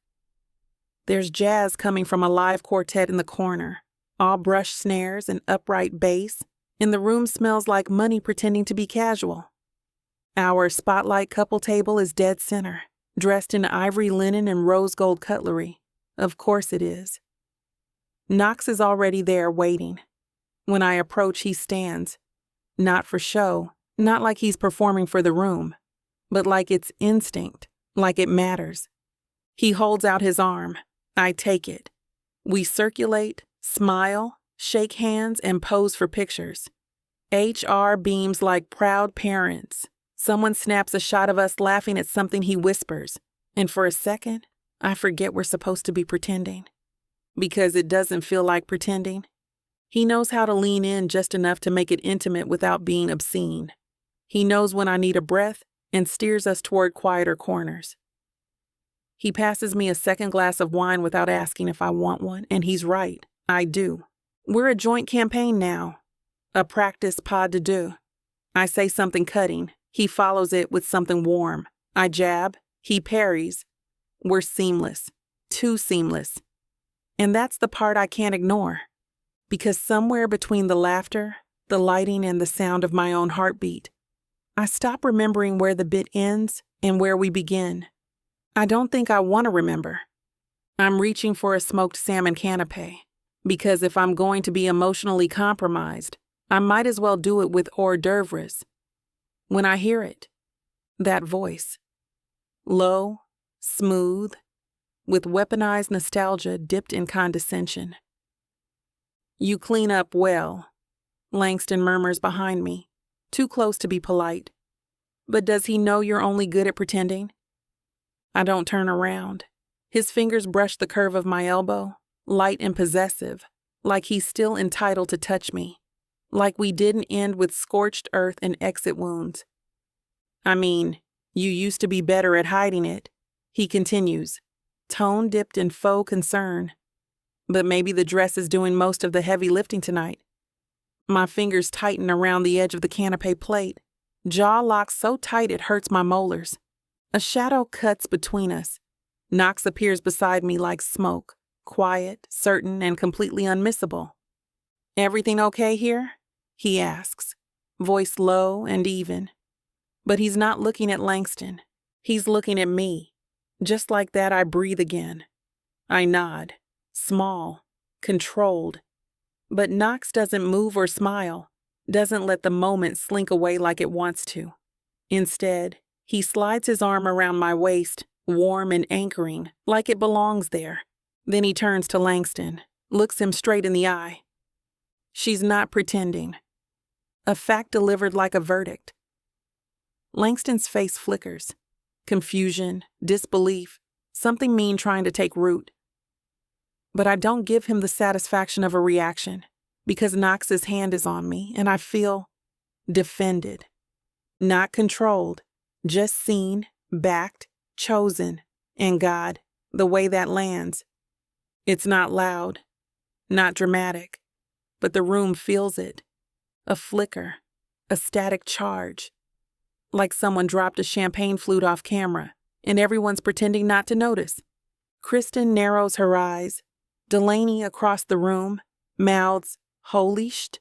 There's jazz coming from a live quartet in the corner. All brush snares and upright bass. And the room smells like money pretending to be casual. Our spotlight couple table is dead center, dressed in ivory linen and rose gold cutlery. Of course it is. Knox is already there waiting. When I approach, he stands. Not for show, not like he's performing for the room, but like it's instinct, like it matters. He holds out his arm. I take it. We circulate, smile, shake hands, and pose for pictures. HR beams like proud parents. Someone snaps a shot of us laughing at something he whispers, and for a second, I forget we're supposed to be pretending. Because it doesn't feel like pretending. He knows how to lean in just enough to make it intimate without being obscene. He knows when I need a breath and steers us toward quieter corners. He passes me a second glass of wine without asking if I want one, and he's right. I do. We're a joint campaign now. A practice pas de deux. I say something cutting. He follows it with something warm. I jab. He parries. We're seamless. Too seamless. And that's the part I can't ignore. Because somewhere between the laughter, the lighting, and the sound of my own heartbeat, I stop remembering where the bit ends and where we begin. I don't think I want to remember. I'm reaching for a smoked salmon canapé, because if I'm going to be emotionally compromised, I might as well do it with hors d'oeuvres. When I hear it, that voice, low, smooth, with weaponized nostalgia dipped in condescension. "You clean up well," Langston murmurs behind me, too close to be polite. But does he know you're only good at pretending? I don't turn around. His fingers brush the curve of my elbow, light and possessive, like he's still entitled to touch me, like we didn't end with scorched earth and exit wounds. "I mean, you used to be better at hiding it," he continues, tone dipped in faux concern. "But maybe the dress is doing most of the heavy lifting tonight." My fingers tighten around the edge of the canapé plate, jaw locked so tight it hurts my molars. A shadow cuts between us. Knox appears beside me like smoke, quiet, certain, and completely unmissable. "Everything okay here?" he asks, voice low and even. But he's not looking at Langston. He's looking at me. Just like that, I breathe again. I nod, small, controlled. But Knox doesn't move or smile, doesn't let the moment slink away like it wants to. Instead, he slides his arm around my waist, warm and anchoring, like it belongs there. Then he turns to Langston, looks him straight in the eye. "She's not pretending." A fact delivered like a verdict. Langston's face flickers. Confusion, disbelief, something mean trying to take root. But I don't give him the satisfaction of a reaction, because Knox's hand is on me, and I feel defended. Not controlled, just seen, backed, chosen, and God, the way that lands. It's not loud, not dramatic, but the room feels it. A flicker, a static charge. Like someone dropped a champagne flute off camera, and everyone's pretending not to notice. Kristen narrows her eyes. Delaney across the room, mouths, "Holy sht."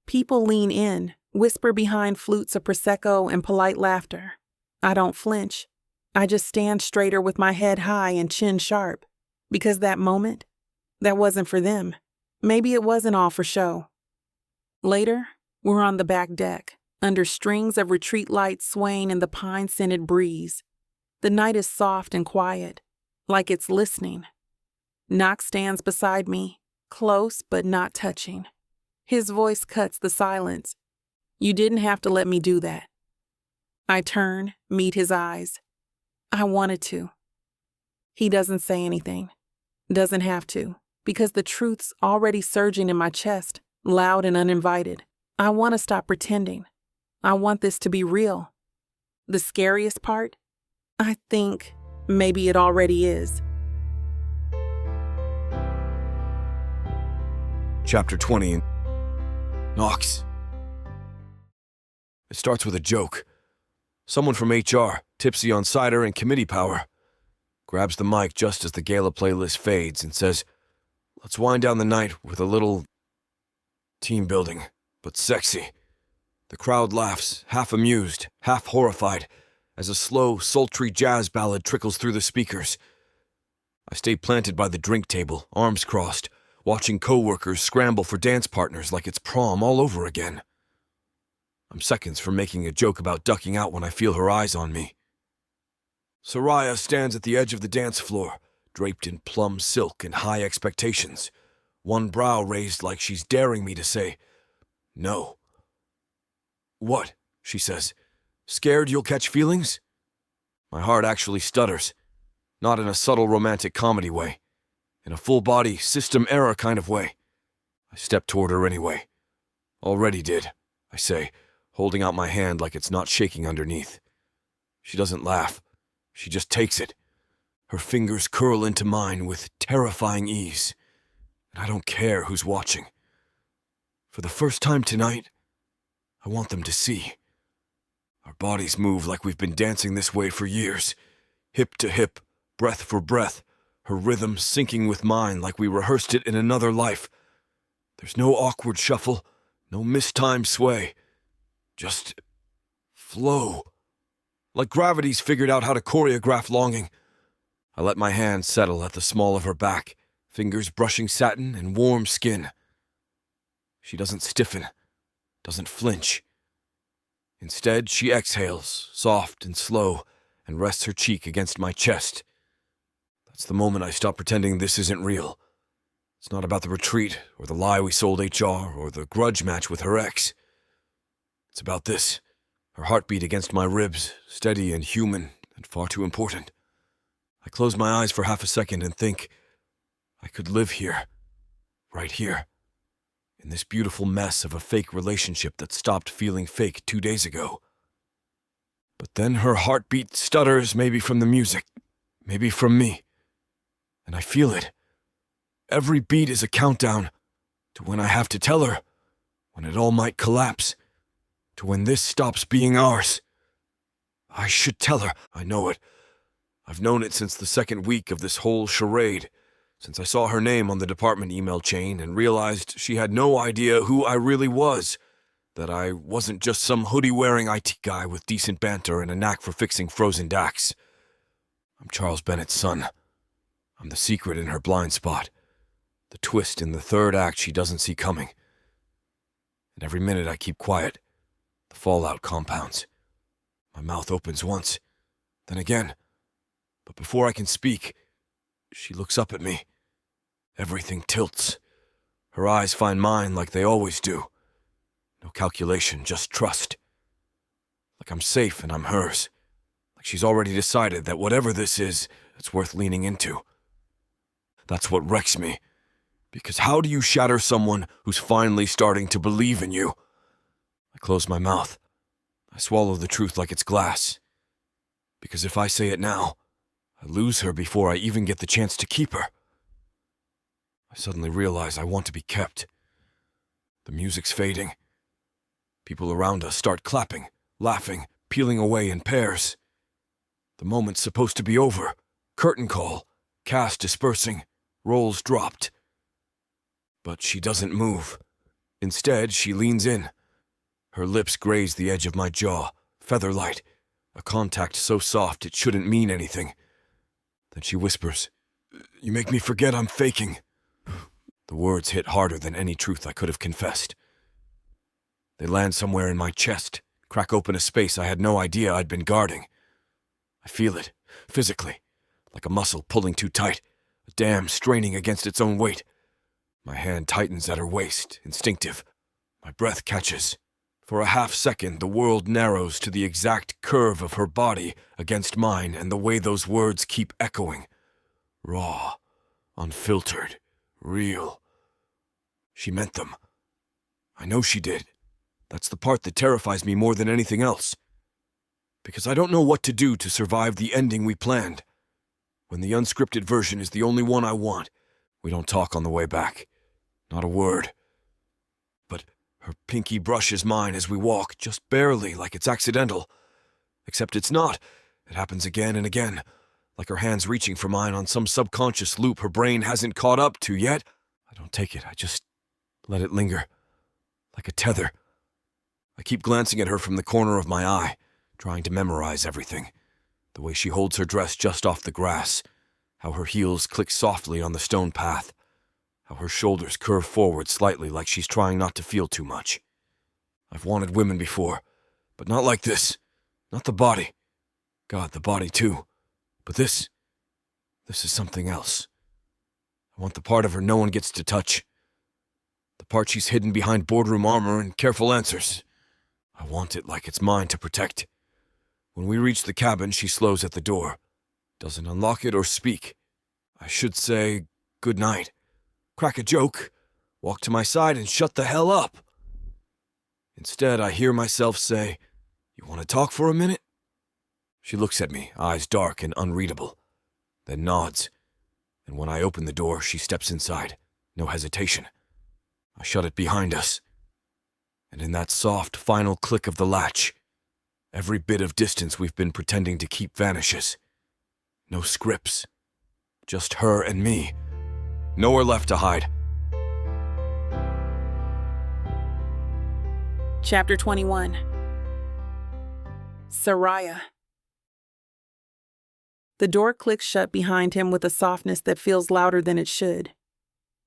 People lean in, whisper behind flutes of Prosecco and polite laughter. I don't flinch. I just stand straighter with my head high and chin sharp. Because that moment, that wasn't for them. Maybe it wasn't all for show. Later, we're on the back deck, under strings of retreat lights swaying in the pine-scented breeze. The night is soft and quiet, like it's listening. Knox stands beside me, close but not touching. His voice cuts the silence. "You didn't have to let me do that." I turn, meet his eyes. I wanted to. He doesn't say anything. Doesn't have to, because the truth's already surging in my chest, loud and uninvited. I want to stop pretending. I want this to be real. The scariest part? I think maybe it already is. Chapter 20. Knox. It starts with a joke. Someone from HR, tipsy on cider and committee power, grabs the mic just as the gala playlist fades and says, "Let's wind down the night with a little team building, but sexy." The crowd laughs, half amused, half horrified, as a slow, sultry jazz ballad trickles through the speakers. I stay planted by the drink table, arms crossed, watching co-workers scramble for dance partners like it's prom all over again. I'm seconds from making a joke about ducking out when I feel her eyes on me. Soraya stands at the edge of the dance floor, draped in plum silk and high expectations, one brow raised like she's daring me to say, "No." "What?" she says. "Scared you'll catch feelings?" My heart actually stutters, not in a subtle romantic comedy way. In a full-body, system-error kind of way. I step toward her anyway. "Already did," I say, holding out my hand like it's not shaking underneath. She doesn't laugh. She just takes it. Her fingers curl into mine with terrifying ease. And I don't care who's watching. For the first time tonight, I want them to see. Our bodies move like we've been dancing this way for years, hip to hip, breath for breath, her rhythm syncing with mine like we rehearsed it in another life. There's no awkward shuffle, no mistimed sway. Just flow. Like gravity's figured out how to choreograph longing. I let my hand settle at the small of her back, fingers brushing satin and warm skin. She doesn't stiffen, doesn't flinch. Instead, she exhales, soft and slow, and rests her cheek against my chest. That's the moment I stop pretending this isn't real. It's not about the retreat, or the lie we sold HR, or the grudge match with her ex. It's about this, her heartbeat against my ribs, steady and human, and far too important. I close my eyes for half a second and think, I could live here, right here, in this beautiful mess of a fake relationship that stopped feeling fake 2 days ago. But then her heartbeat stutters, maybe from the music, maybe from me, and I feel it. Every beat is a countdown to when I have to tell her, when it all might collapse, to when this stops being ours. I should tell her, I know it. I've known it since the second week of this whole charade, since I saw her name on the department email chain and realized she had no idea who I really was, that I wasn't just some hoodie-wearing IT guy with decent banter and a knack for fixing frozen DACs. I'm Charles Bennett's son. I'm the secret in her blind spot, the twist in the third act she doesn't see coming. And every minute I keep quiet, the fallout compounds. My mouth opens once, then again. But before I can speak, she looks up at me. Everything tilts. Her eyes find mine like they always do. No calculation, just trust. Like I'm safe and I'm hers. Like she's already decided that whatever this is, it's worth leaning into. That's what wrecks me. Because how do you shatter someone who's finally starting to believe in you? I close my mouth. I swallow the truth like it's glass. Because if I say it now, I lose her before I even get the chance to keep her. I suddenly realize I want to be kept. The music's fading. People around us start clapping, laughing, peeling away in pairs. The moment's supposed to be over. Curtain call, cast dispersing, roles dropped. But she doesn't move. Instead, she leans in. Her lips graze the edge of my jaw, feather-light, a contact so soft it shouldn't mean anything. Then she whispers, "You make me forget I'm faking." The words hit harder than any truth I could have confessed. They land somewhere in my chest, crack open a space I had no idea I'd been guarding. I feel it, physically, like a muscle pulling too tight, a dam straining against its own weight. My hand tightens at her waist, instinctive. My breath catches. For a half second, the world narrows to the exact curve of her body against mine and the way those words keep echoing. Raw, unfiltered, real. She meant them. I know she did. That's the part that terrifies me more than anything else. Because I don't know what to do to survive the ending we planned. When the unscripted version is the only one I want, we don't talk on the way back. Not a word. But her pinky brushes mine as we walk, just barely, like it's accidental. Except it's not. It happens again and again, like her hands reaching for mine on some subconscious loop her brain hasn't caught up to yet. I don't take it, I just let it linger, like a tether. I keep glancing at her from the corner of my eye, trying to memorize everything. The way she holds her dress just off the grass, how her heels click softly on the stone path, how her shoulders curve forward slightly like she's trying not to feel too much. I've wanted women before, but not like this. Not the body. God, the body too. But this is something else. I want the part of her no one gets to touch. The part she's hidden behind boardroom armor and careful answers. I want it like it's mine to protect. When we reach the cabin, she slows at the door. Doesn't unlock it or speak. I should say, good night. Crack a joke, walk to my side and shut the hell up. Instead, I hear myself say, "You want to talk for a minute?" She looks at me, eyes dark and unreadable, then nods. And when I open the door, she steps inside. No hesitation. I shut it behind us. And in that soft, final click of the latch, every bit of distance we've been pretending to keep vanishes. No scripts. Just her and me. Nowhere left to hide. Chapter 21. Soraya. The door clicks shut behind him with a softness that feels louder than it should.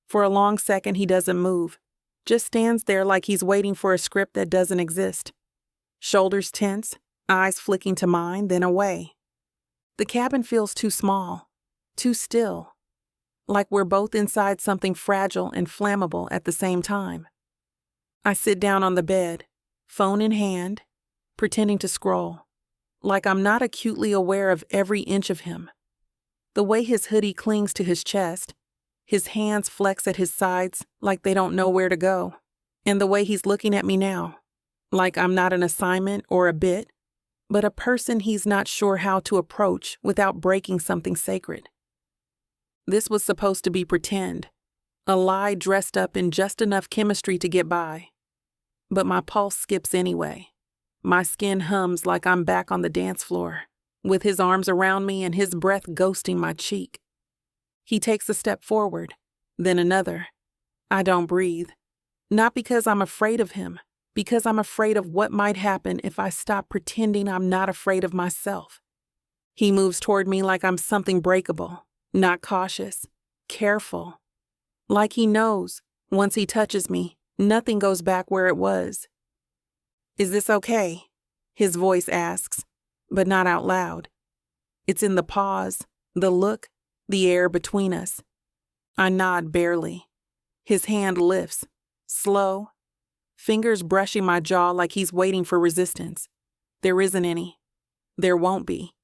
For a long second, he doesn't move, just stands there like he's waiting for a script that doesn't exist. Shoulders tense, eyes flicking to mine, then away. The cabin feels too small, too still, like we're both inside something fragile and flammable at the same time. I sit down on the bed, phone in hand, pretending to scroll, like I'm not acutely aware of every inch of him. The way his hoodie clings to his chest, his hands flex at his sides like they don't know where to go, and the way he's looking at me now, like I'm not an assignment or a bit, but a person he's not sure how to approach without breaking something sacred. This was supposed to be pretend, a lie dressed up in just enough chemistry to get by. But my pulse skips anyway. My skin hums like I'm back on the dance floor, with his arms around me and his breath ghosting my cheek. He takes a step forward, then another. I don't breathe. Not because I'm afraid of him, because I'm afraid of what might happen if I stop pretending I'm not afraid of myself. He moves toward me like I'm something breakable, not cautious, careful. Like he knows, once he touches me, nothing goes back where it was. "Is this okay?" his voice asks, but not out loud. It's in the pause, the look, the air between us. I nod barely. His hand lifts, slow, fingers brushing my jaw like he's waiting for resistance. There isn't any. There won't be.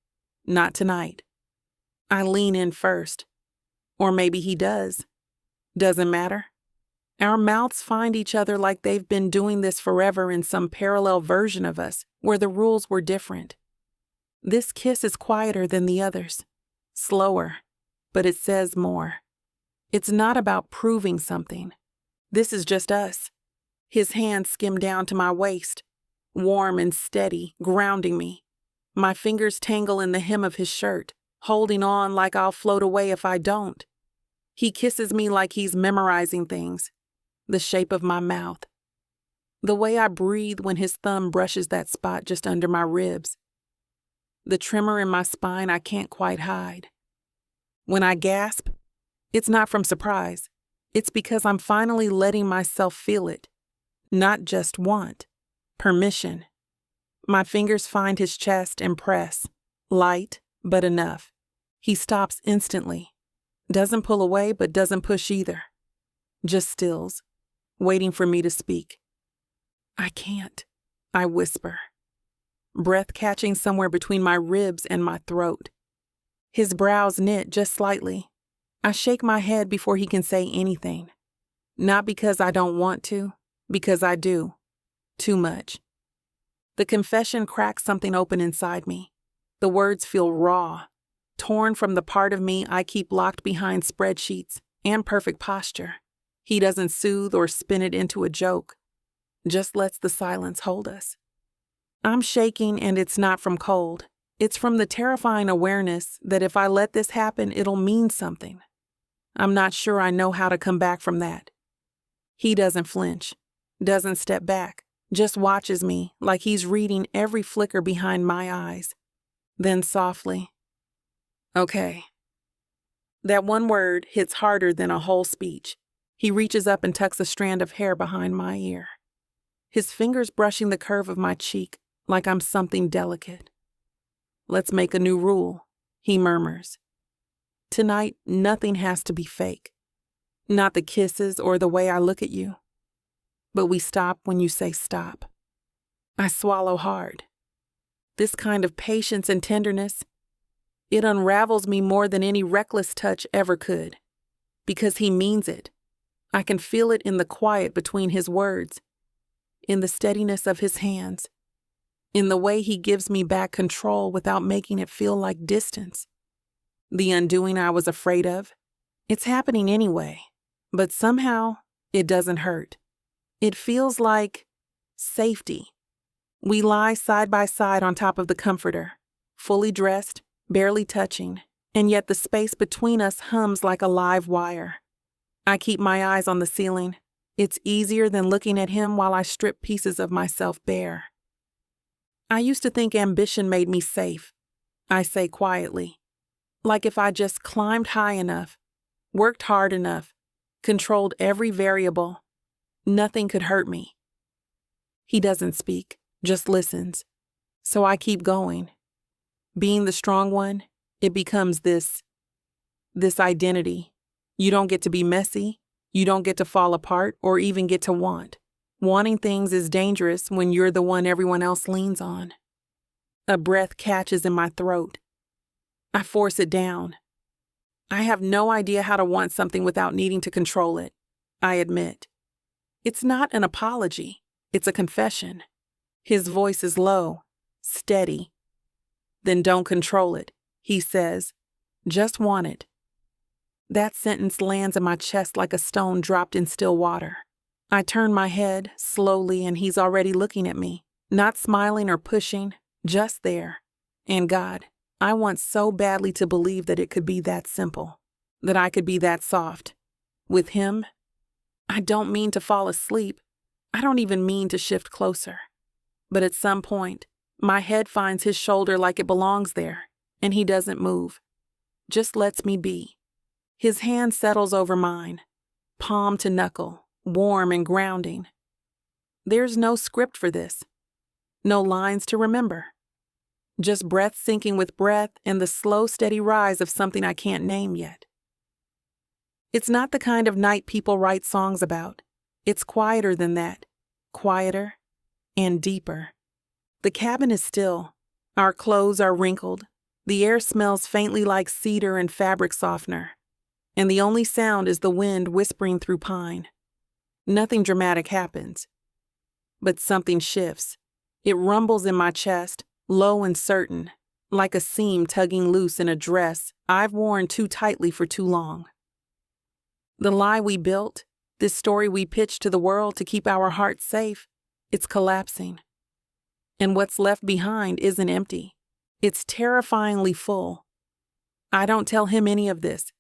Not tonight. I lean in first. Or maybe he does. Doesn't matter. Our mouths find each other like they've been doing this forever in some parallel version of us, where the rules were different. This kiss is quieter than the others, slower, but it says more. It's not about proving something. This is just us. His hands skim down to my waist, warm and steady, grounding me. My fingers tangle in the hem of his shirt, holding on like I'll float away if I don't. He kisses me like he's memorizing things. The shape of my mouth. The way I breathe when his thumb brushes that spot just under my ribs. The tremor in my spine I can't quite hide. When I gasp, it's not from surprise. It's because I'm finally letting myself feel it. Not just want. Permission. My fingers find his chest and press. Light, but enough. He stops instantly. Doesn't pull away, but doesn't push either. Just stills, waiting for me to speak. "I can't," I whisper, breath catching somewhere between my ribs and my throat. His brows knit just slightly. I shake my head before he can say anything. Not because I don't want to, because I do. Too much. The confession cracks something open inside me. The words feel raw, torn from the part of me I keep locked behind spreadsheets and perfect posture. He doesn't soothe or spin it into a joke, just lets the silence hold us. I'm shaking, and it's not from cold. It's from the terrifying awareness that if I let this happen, it'll mean something. I'm not sure I know how to come back from that. He doesn't flinch, doesn't step back, just watches me like he's reading every flicker behind my eyes. Then softly, "Okay." That one word hits harder than a whole speech. He reaches up and tucks a strand of hair behind my ear. His fingers brushing the curve of my cheek like I'm something delicate. "Let's make a new rule," he murmurs. "Tonight, nothing has to be fake. Not the kisses or the way I look at you. But we stop when you say stop." I swallow hard. This kind of patience and tenderness, it unravels me more than any reckless touch ever could. Because he means it. I can feel it in the quiet between his words, in the steadiness of his hands, in the way he gives me back control without making it feel like distance. The undoing I was afraid of, it's happening anyway, but somehow it doesn't hurt. It feels like safety. We lie side by side on top of the comforter, fully dressed, barely touching, and yet the space between us hums like a live wire. I keep my eyes on the ceiling. It's easier than looking at him while I strip pieces of myself bare. I used to think ambition made me safe, I say quietly. Like if I just climbed high enough, worked hard enough, controlled every variable, nothing could hurt me. He doesn't speak, just listens. So I keep going. Being the strong one, it becomes this identity. You don't get to be messy. You don't get to fall apart or even get to want. Wanting things is dangerous when you're the one everyone else leans on. A breath catches in my throat. I force it down. I have no idea how to want something without needing to control it, I admit. It's not an apology. It's a confession. His voice is low, steady. Then don't control it, he says. Just want it. That sentence lands in my chest like a stone dropped in still water. I turn my head slowly and he's already looking at me, not smiling or pushing, just there. And God, I want so badly to believe that it could be that simple, that I could be that soft. With him, I don't mean to fall asleep. I don't even mean to shift closer. But at some point, my head finds his shoulder like it belongs there, and he doesn't move. Just lets me be. His hand settles over mine, palm to knuckle, warm and grounding. There's no script for this. No lines to remember. Just breath syncing with breath and the slow, steady rise of something I can't name yet. It's not the kind of night people write songs about. It's quieter than that. Quieter and deeper. The cabin is still. Our clothes are wrinkled. The air smells faintly like cedar and fabric softener. And the only sound is the wind whispering through pine. Nothing dramatic happens. But something shifts. It rumbles in my chest, low and certain, like a seam tugging loose in a dress I've worn too tightly for too long. The lie we built, this story we pitched to the world to keep our hearts safe, it's collapsing. And what's left behind isn't empty. It's terrifyingly full. I don't tell him any of this.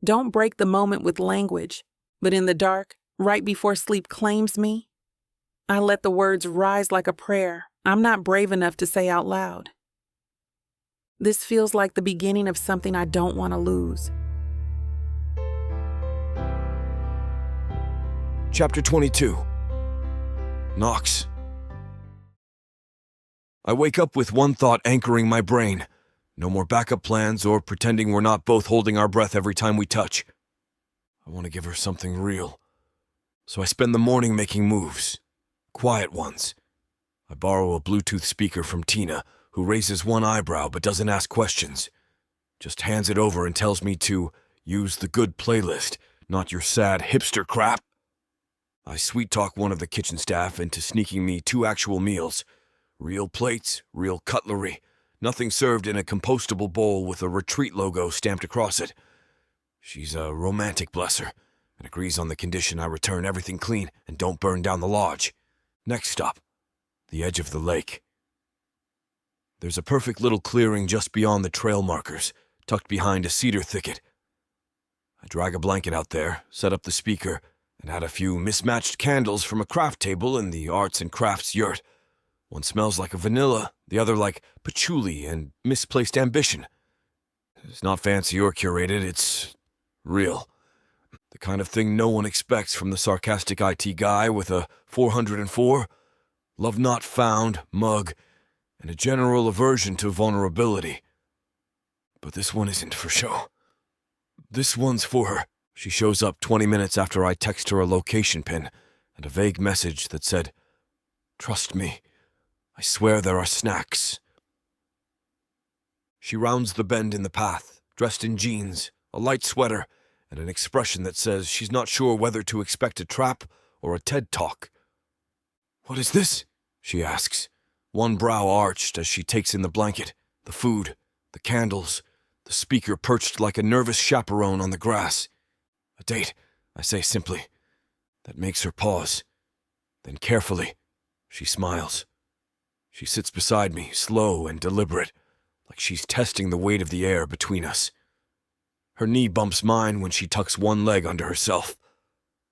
Don't break the moment with language, but in the dark, right before sleep claims me, I let the words rise like a prayer I'm not brave enough to say out loud. This feels like the beginning of something I don't want to lose. Chapter 22. Knox. I wake up with one thought anchoring my brain. No more backup plans or pretending we're not both holding our breath every time we touch. I want to give her something real. So I spend the morning making moves. Quiet ones. I borrow a Bluetooth speaker from Tina, who raises one eyebrow but doesn't ask questions. Just hands it over and tells me to use the good playlist, not your sad hipster crap. I sweet-talk one of the kitchen staff into sneaking me 2 actual meals. Real plates, real cutlery, nothing served in a compostable bowl with a retreat logo stamped across it. She's a romantic, bless her, and agrees on the condition I return everything clean and don't burn down the lodge. Next stop, the edge of the lake. There's a perfect little clearing just beyond the trail markers, tucked behind a cedar thicket. I drag a blanket out there, set up the speaker, and add a few mismatched candles from a craft table in the arts and crafts yurt. One smells like a vanilla, the other like patchouli and misplaced ambition. It's not fancy or curated, it's real. The kind of thing no one expects from the sarcastic IT guy with a 404, love not found mug, and a general aversion to vulnerability. But this one isn't for show. This one's for her. She shows up 20 minutes after I text her a location pin and a vague message that said, "Trust me, I swear there are snacks." She rounds the bend in the path, dressed in jeans, a light sweater, and an expression that says she's not sure whether to expect a trap or a TED Talk. "What is this?" she asks, one brow arched as she takes in the blanket, the food, the candles, the speaker perched like a nervous chaperone on the grass. "A date," I say simply. That makes her pause. Then carefully, She smiles. She sits beside me, slow and deliberate, like she's testing the weight of the air between us. Her knee bumps mine when she tucks one leg under herself.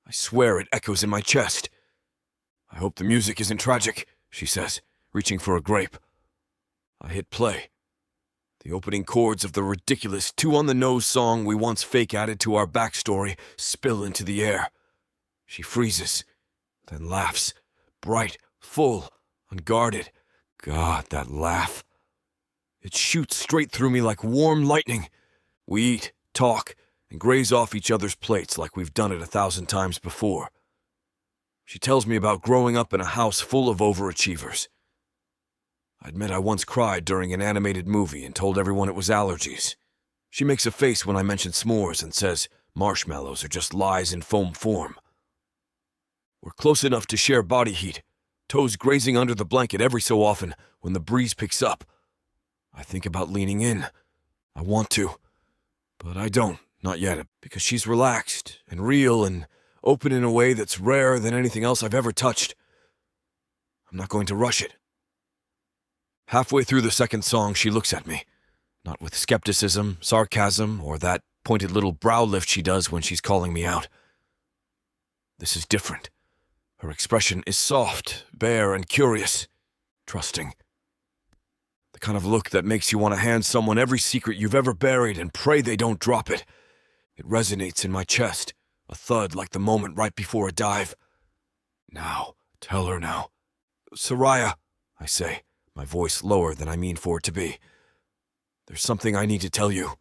I swear it echoes in my chest. "I hope the music isn't tragic," she says, reaching for a grape. I hit play. The opening chords of the ridiculous two-on-the-nose song we once fake-added to our backstory spill into the air. She freezes, then laughs, bright, full, unguarded. God, that laugh. It shoots straight through me like warm lightning. We eat, talk, and graze off each other's plates like we've done it 1,000 times before. She tells me about growing up in a house full of overachievers. I admit I once cried during an animated movie and told everyone it was allergies. She makes a face when I mention s'mores and says marshmallows are just lies in foam form. We're close enough to share body heat, toes grazing under the blanket every so often when the breeze picks up. I think about leaning in. I want to, but I don't, not yet, because she's relaxed and real and open in a way that's rarer than anything else I've ever touched. I'm not going to rush it. Halfway through the second song, she looks at me, not with skepticism, sarcasm, or that pointed little brow lift she does when she's calling me out. This is different. Her expression is soft, bare, and curious, trusting. The kind of look that makes you want to hand someone every secret you've ever buried and pray they don't drop it. It resonates in my chest, a thud like the moment right before a dive. "Now, tell her now." "Soraya," I say, my voice lower than I mean for it to be. "There's something I need to tell you."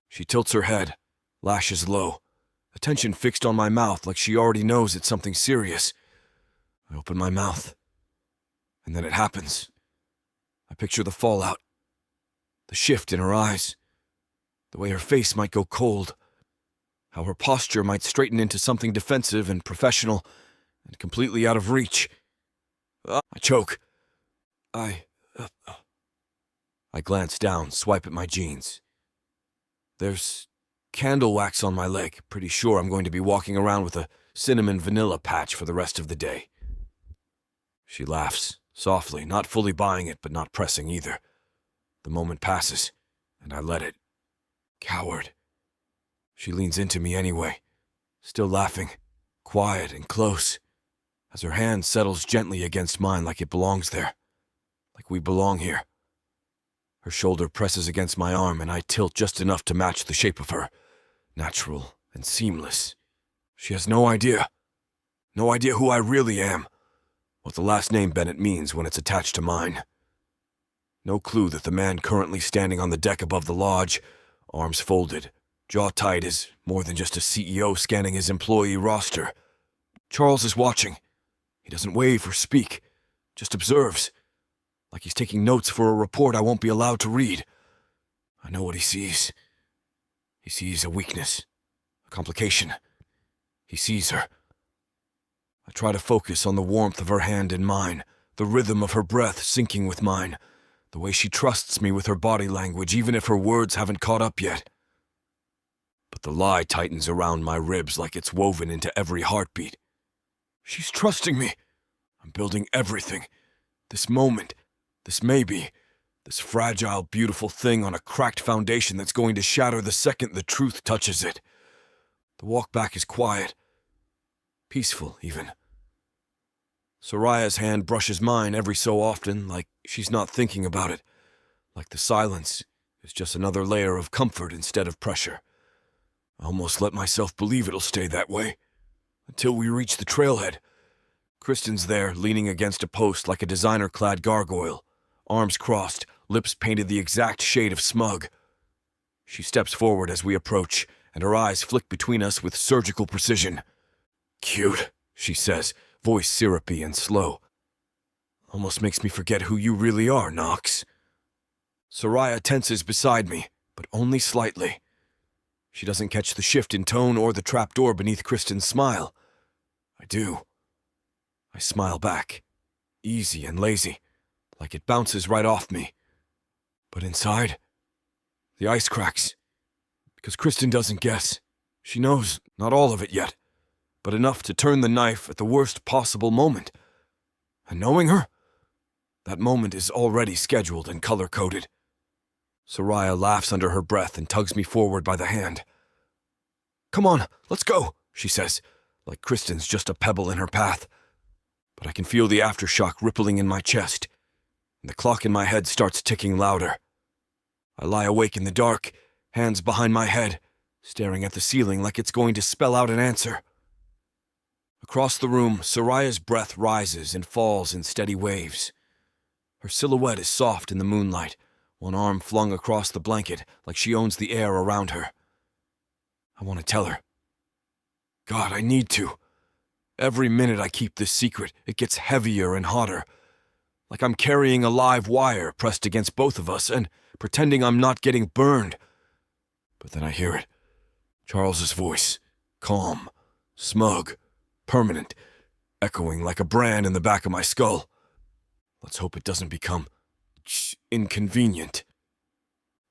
She tilts her head, lashes low, attention fixed on my mouth like she already knows it's something serious. I open my mouth, and then it happens. I picture the fallout, the shift in her eyes, the way her face might go cold, how her posture might straighten into something defensive and professional and completely out of reach. I choke. I glance down, swipe at my jeans. There's candle wax on my leg. Pretty sure I'm going to be walking around with a cinnamon vanilla patch for the rest of the day. She laughs, softly, not fully buying it, but not pressing either. The moment passes, and I let it. Coward. She leans into me anyway, still laughing, quiet and close, as her hand settles gently against mine like it belongs there, like we belong here. Her shoulder presses against my arm, and I tilt just enough to match the shape of her, natural and seamless. She has no idea who I really am, what the last name Bennett means when it's attached to mine. No clue that the man currently standing on the deck above the lodge, arms folded, jaw tight, is more than just a CEO scanning his employee roster. Charles is watching. He doesn't wave or speak, just observes, like he's taking notes for a report I won't be allowed to read. I know what he sees. He sees a weakness, a complication. He sees her. I try to focus on the warmth of her hand in mine, the rhythm of her breath syncing with mine, the way she trusts me with her body language even if her words haven't caught up yet. But the lie tightens around my ribs like it's woven into every heartbeat. She's trusting me. I'm building everything. This moment, this maybe, this fragile, beautiful thing on a cracked foundation that's going to shatter the second the truth touches it. The walk back is quiet, peaceful even. Soraya's hand brushes mine every so often, like she's not thinking about it, like the silence is just another layer of comfort instead of pressure. I almost let myself believe it'll stay that way, until we reach the trailhead. Kristen's there, leaning against a post like a designer-clad gargoyle, arms crossed, lips painted the exact shade of smug. She steps forward as we approach, and her eyes flick between us with surgical precision. "Cute," she says, voice syrupy and slow. "Almost makes me forget who you really are, Knox." Soraya tenses beside me, but only slightly. She doesn't catch the shift in tone or the trapdoor beneath Kristen's smile. I do. I smile back, easy and lazy, like it bounces right off me. But inside, the ice cracks. Because Kristen doesn't guess. She knows not all of it yet, but enough to turn the knife at the worst possible moment. And knowing her, that moment is already scheduled and color-coded. Soraya laughs under her breath and tugs me forward by the hand. "Come on, let's go," she says, like Kristen's just a pebble in her path. But I can feel the aftershock rippling in my chest, and the clock in my head starts ticking louder. I lie awake in the dark, hands behind my head, staring at the ceiling like it's going to spell out an answer. Across the room, Soraya's breath rises and falls in steady waves. Her silhouette is soft in the moonlight, one arm flung across the blanket like she owns the air around her. I want to tell her. God, I need to. Every minute I keep this secret, it gets heavier and hotter. Like I'm carrying a live wire pressed against both of us and pretending I'm not getting burned. But then I hear it. Charles's voice. Calm, smug, permanent, echoing like a brand in the back of my skull. Let's hope it doesn't become inconvenient.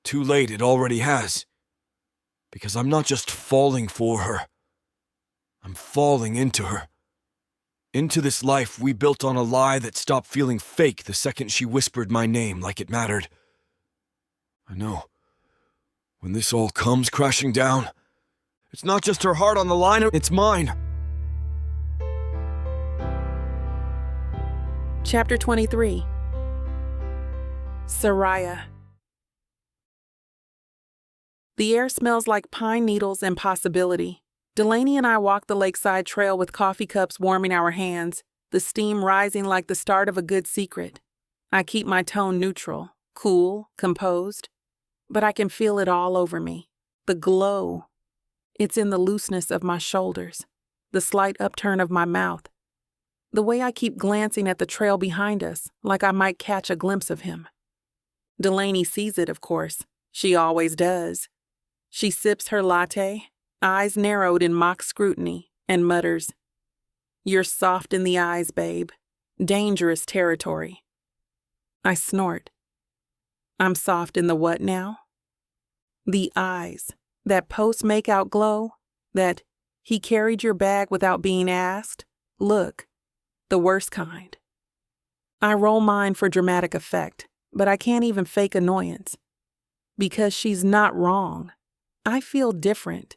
Too late, it already has. Because I'm not just falling for her. I'm falling into her. Into this life we built on a lie that stopped feeling fake the second she whispered my name like it mattered. I know. When this all comes crashing down, it's not just her heart on the line, it's mine. Chapter 23. Soraya. The air smells like pine needles and possibility. Delaney and I walk the lakeside trail with coffee cups warming our hands, the steam rising like the start of a good secret. I keep my tone neutral, cool, composed, but I can feel it all over me. The glow. It's in the looseness of my shoulders, the slight upturn of my mouth, the way I keep glancing at the trail behind us, like I might catch a glimpse of him. Delaney sees it, of course. She always does. She sips her latte, eyes narrowed in mock scrutiny, and mutters, "You're soft in the eyes, babe. Dangerous territory." I snort. I'm soft in the what now? The eyes, that post-makeout glow, that he carried your bag without being asked. Look, the worst kind. I roll mine for dramatic effect, but I can't even fake annoyance. Because she's not wrong. I feel different.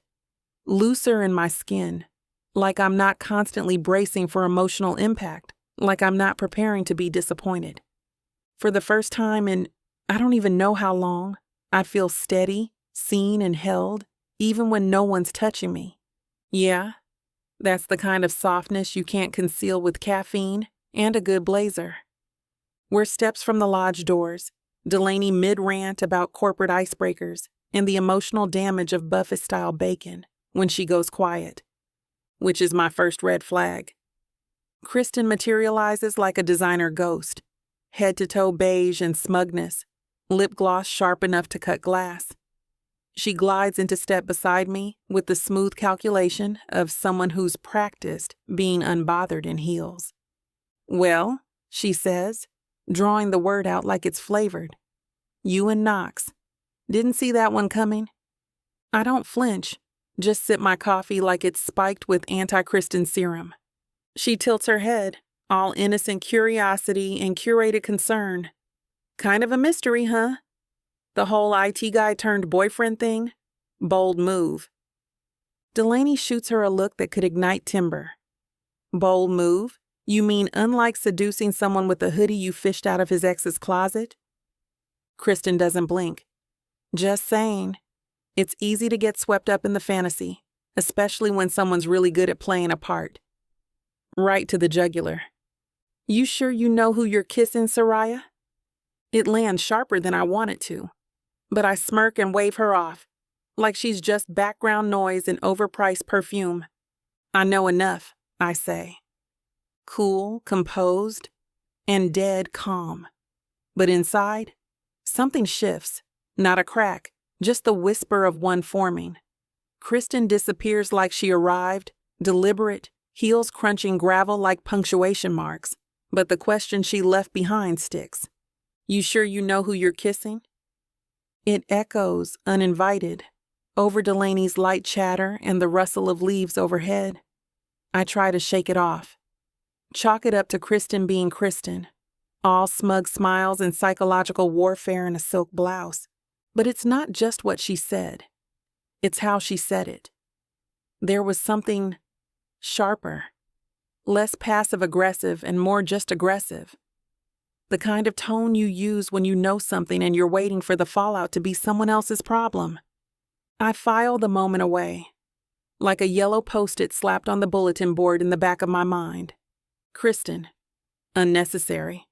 Looser in my skin, like I'm not constantly bracing for emotional impact, like I'm not preparing to be disappointed. For the first time in I don't even know how long, I feel steady, seen and held, even when no one's touching me. Yeah, that's the kind of softness you can't conceal with caffeine and a good blazer. We're steps from the lodge doors, Delaney mid-rant about corporate icebreakers and the emotional damage of Buffett-style bacon when she goes quiet, which is my first red flag. Kristen materializes like a designer ghost, head-to-toe beige and smugness, lip gloss sharp enough to cut glass. She glides into step beside me with the smooth calculation of someone who's practiced being unbothered in heels. "Well," she says, drawing the word out like it's flavored. "You and Knox. Didn't see that one coming." I don't flinch, just sip my coffee like it's spiked with anti-Kristen serum. She tilts her head, all innocent curiosity and curated concern. "Kind of a mystery, huh? The whole IT guy turned boyfriend thing? Bold move." Delaney shoots her a look that could ignite timber. "Bold move? You mean unlike seducing someone with a hoodie you fished out of his ex's closet?" Kristen doesn't blink. "Just saying. It's easy to get swept up in the fantasy, especially when someone's really good at playing a part." Right to the jugular. "You sure you know who you're kissing, Soraya?" It lands sharper than I want it to, but I smirk and wave her off, like she's just background noise and overpriced perfume. "I know enough," I say. Cool, composed, and dead calm. But inside, something shifts. Not a crack, just the whisper of one forming. Kristen disappears like she arrived, deliberate, heels crunching gravel like punctuation marks, but the question she left behind sticks. "You sure you know who you're kissing?" It echoes, uninvited, over Delaney's light chatter and the rustle of leaves overhead. I try to shake it off. Chalk it up to Kristen being Kristen, all smug smiles and psychological warfare in a silk blouse. But it's not just what she said. It's how she said it. There was something sharper, less passive-aggressive and more just aggressive. The kind of tone you use when you know something and you're waiting for the fallout to be someone else's problem. I filed the moment away, like a yellow post-it slapped on the bulletin board in the back of my mind. Kristen, unnecessary,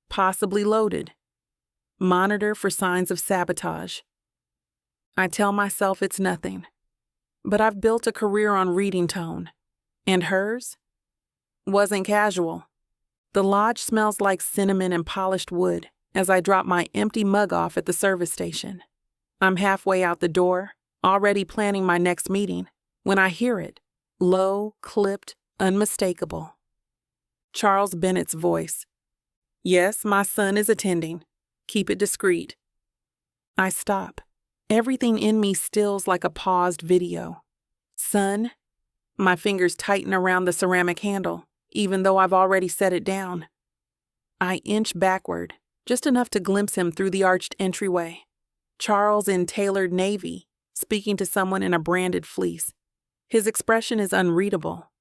possibly loaded. Monitor for signs of sabotage. I tell myself it's nothing, but I've built a career on reading tone, and hers wasn't casual. The lodge smells like cinnamon and polished wood as I drop my empty mug off at the service station. I'm halfway out the door, already planning my next meeting, when I hear it, low, clipped, unmistakable. Charles Bennett's voice. Yes, my son is attending. Keep it discreet. I stop. Everything in me stills like a paused video. Son? My fingers tighten around the ceramic handle, even though I've already set it down. I inch backward, just enough to glimpse him through the arched entryway. Charles in tailored navy, speaking to someone in a branded fleece. His expression is unreadable,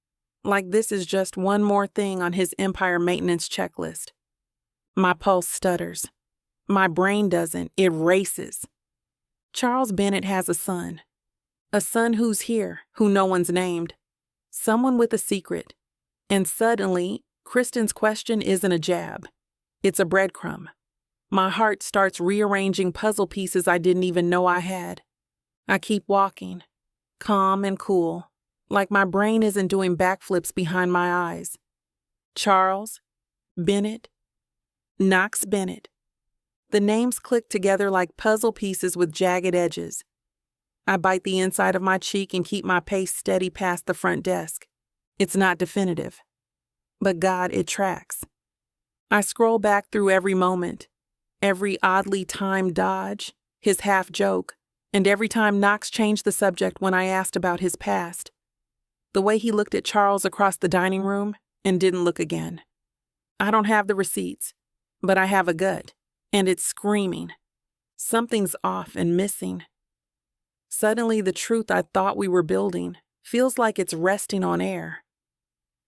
like this is just one more thing on his empire maintenance checklist. My pulse stutters. My brain doesn't, it races. Charles Bennett has a son who's here, who no one's named, someone with a secret. And suddenly, Kristen's question isn't a jab. It's a breadcrumb. My heart starts rearranging puzzle pieces I didn't even know I had. I keep walking, calm and cool, like my brain isn't doing backflips behind my eyes. Charles, Bennett, Knox Bennett. The names click together like puzzle pieces with jagged edges. I bite the inside of my cheek and keep my pace steady past the front desk. It's not definitive. But God, it tracks. I scroll back through every moment, every oddly timed dodge, his half joke, and every time Knox changed the subject when I asked about his past. The way he looked at Charles across the dining room and didn't look again. I don't have the receipts, but I have a gut. And it's screaming. Something's off and missing. Suddenly, the truth I thought we were building feels like it's resting on air.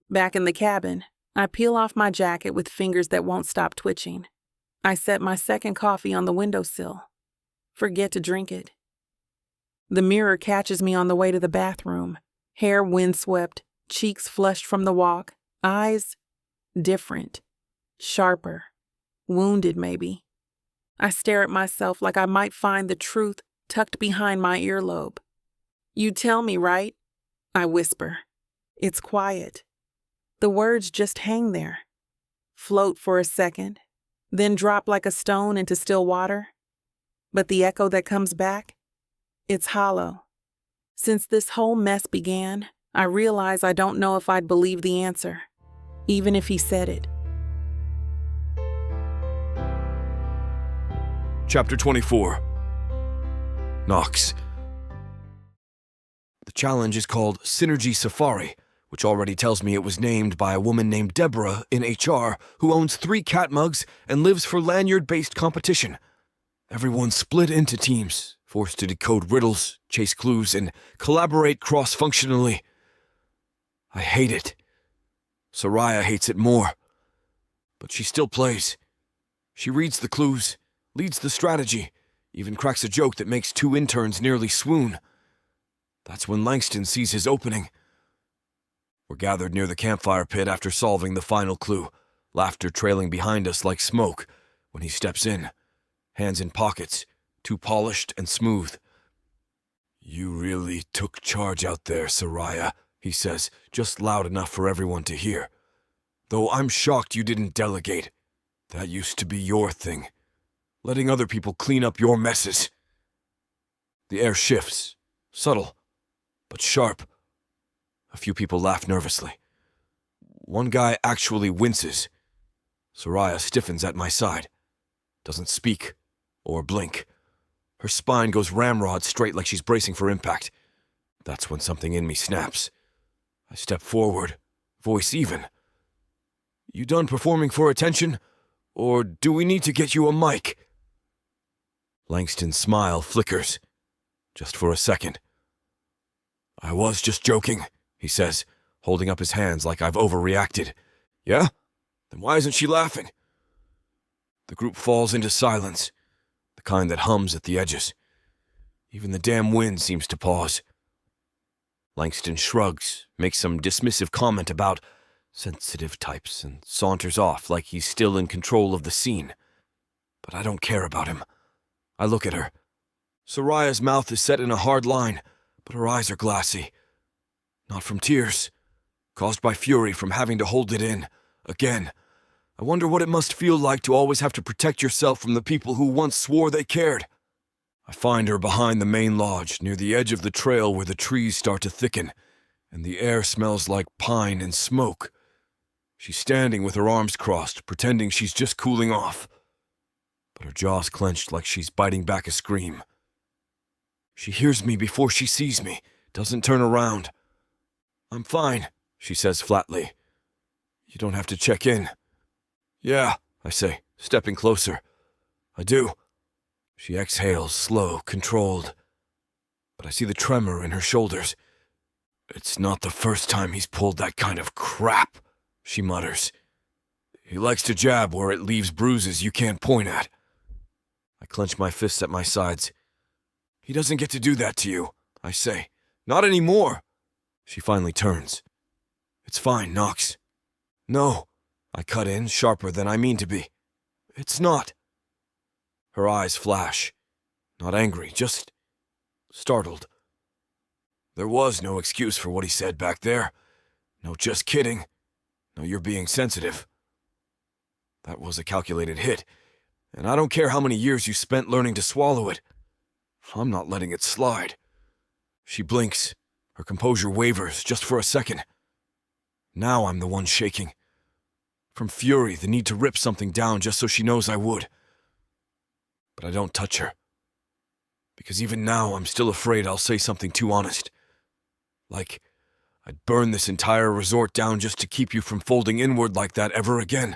Back in the cabin, I peel off my jacket with fingers that won't stop twitching. I set my second coffee on the windowsill. Forget to drink it. The mirror catches me on the way to the bathroom. Hair windswept, cheeks flushed from the walk, eyes different, sharper, wounded maybe. I stare at myself like I might find the truth tucked behind my earlobe. You tell me, right? I whisper. It's quiet. The words just hang there, float for a second, then drop like a stone into still water. But the echo that comes back, it's hollow. Since this whole mess began, I realize I don't know if I'd believe the answer, even if he said it. Chapter 24. Knox. The challenge is called Synergy Safari, which already tells me it was named by a woman named Deborah in HR who owns 3 cat mugs and lives for lanyard-based competition. Everyone's split into teams, forced to decode riddles, chase clues, and collaborate cross-functionally. I hate it. Soraya hates it more. But she still plays. She reads the clues, leads the strategy, even cracks a joke that makes 2 interns nearly swoon. That's when Langston sees his opening. We're gathered near the campfire pit after solving the final clue, laughter trailing behind us like smoke when he steps in, hands in pockets, too polished and smooth. "You really took charge out there, Soraya," he says, just loud enough for everyone to hear. "Though I'm shocked you didn't delegate. That used to be your thing. Letting other people clean up your messes." The air shifts, subtle, but sharp. A few people laugh nervously. One guy actually winces. Soraya stiffens at my side. Doesn't speak or blink. Her spine goes ramrod straight like she's bracing for impact. That's when something in me snaps. I step forward, voice even. You done performing for attention? Or do we need to get you a mic? Langston's smile flickers, just for a second. I was just joking, he says, holding up his hands like I've overreacted. Yeah? Then why isn't she laughing? The group falls into silence, the kind that hums at the edges. Even the damn wind seems to pause. Langston shrugs, makes some dismissive comment about sensitive types, and saunters off like he's still in control of the scene. But I don't care about him. I look at her. Soraya's mouth is set in a hard line, but her eyes are glassy. Not from tears, caused by fury from having to hold it in. Again, I wonder what it must feel like to always have to protect yourself from the people who once swore they cared. I find her behind the main lodge, near the edge of the trail where the trees start to thicken, and the air smells like pine and smoke. She's standing with her arms crossed, pretending she's just cooling off. But her jaw's clenched like she's biting back a scream. She hears me before she sees me, doesn't turn around. I'm fine, she says flatly. You don't have to check in. Yeah, I say, stepping closer. I do. She exhales, slow, controlled. But I see the tremor in her shoulders. It's not the first time he's pulled that kind of crap, she mutters. He likes to jab where it leaves bruises you can't point at. I clench my fists at my sides. He doesn't get to do that to you, I say. Not anymore. She finally turns. It's fine, Knox. No, I cut in, sharper than I mean to be. It's not. Her eyes flash. Not angry, just startled. There was no excuse for what he said back there. No just kidding. No, you're being sensitive. That was a calculated hit, and I don't care how many years you spent learning to swallow it. I'm not letting it slide. She blinks. Her composure wavers just for a second. Now I'm the one shaking. From fury, the need to rip something down just so she knows I would. But I don't touch her. Because even now, I'm still afraid I'll say something too honest. Like, I'd burn this entire resort down just to keep you from folding inward like that ever again.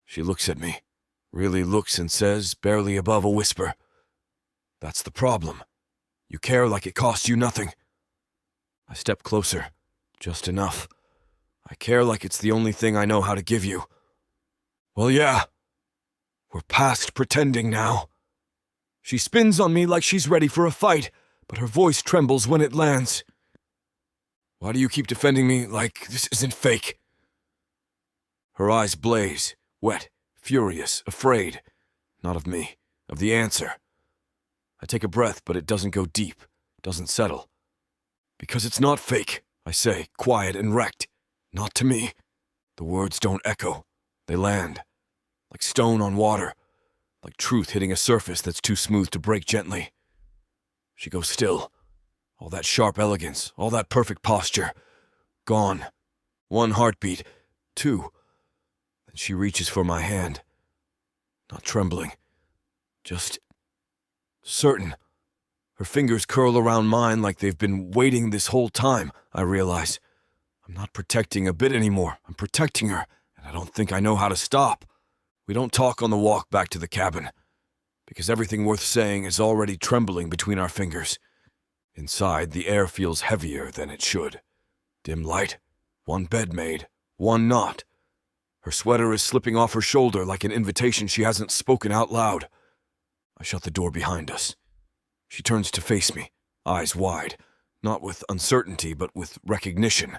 She looks at me, really looks and says, barely above a whisper, That's the problem. You care like it costs you nothing. I step closer, just enough. I care like it's the only thing I know how to give you. Well, yeah. We're past pretending now. She spins on me like she's ready for a fight, but her voice trembles when it lands. Why do you keep defending me like this isn't fake? Her eyes blaze, wet, furious, afraid. Not of me, of the answer. I take a breath, but it doesn't go deep, doesn't settle. Because it's not fake, I say, quiet and wrecked. Not to me. The words don't echo. They land. Like stone on water. Like truth hitting a surface that's too smooth to break gently. She goes still. All that sharp elegance, all that perfect posture. Gone. One heartbeat. Two. Then she reaches for my hand. Not trembling. Just certain. Her fingers curl around mine like they've been waiting this whole time, I realize. I'm not protecting a bit anymore. I'm protecting her, and I don't think I know how to stop. We don't talk on the walk back to the cabin, because everything worth saying is already trembling between our fingers. Inside, the air feels heavier than it should. Dim light, one bed made, one not. Her sweater is slipping off her shoulder like an invitation she hasn't spoken out loud. I shut the door behind us. She turns to face me, eyes wide, not with uncertainty, but with recognition.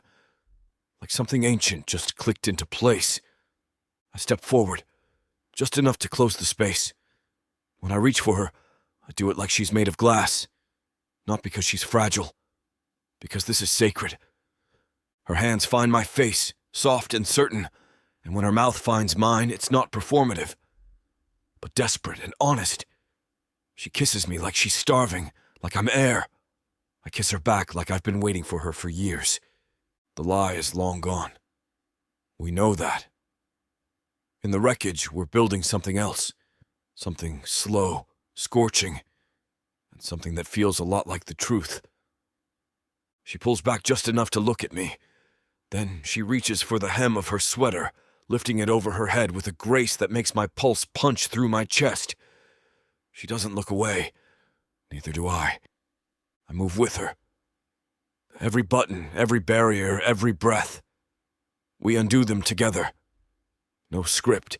Like something ancient just clicked into place. I step forward, just enough to close the space. When I reach for her, I do it like she's made of glass. Not because she's fragile, because this is sacred. Her hands find my face, soft and certain, and when her mouth finds mine, it's not performative, but desperate and honest. She kisses me like she's starving, like I'm air. I kiss her back like I've been waiting for her for years. The lie is long gone. We know that. In the wreckage, we're building something else. Something slow, scorching, and something that feels a lot like the truth. She pulls back just enough to look at me, Then she reaches for the hem of her sweater, lifting it over her head with a grace that makes my pulse punch through my chest. She doesn't look away. Neither do I. I move with her. Every button, every barrier, every breath. We undo them together. No script.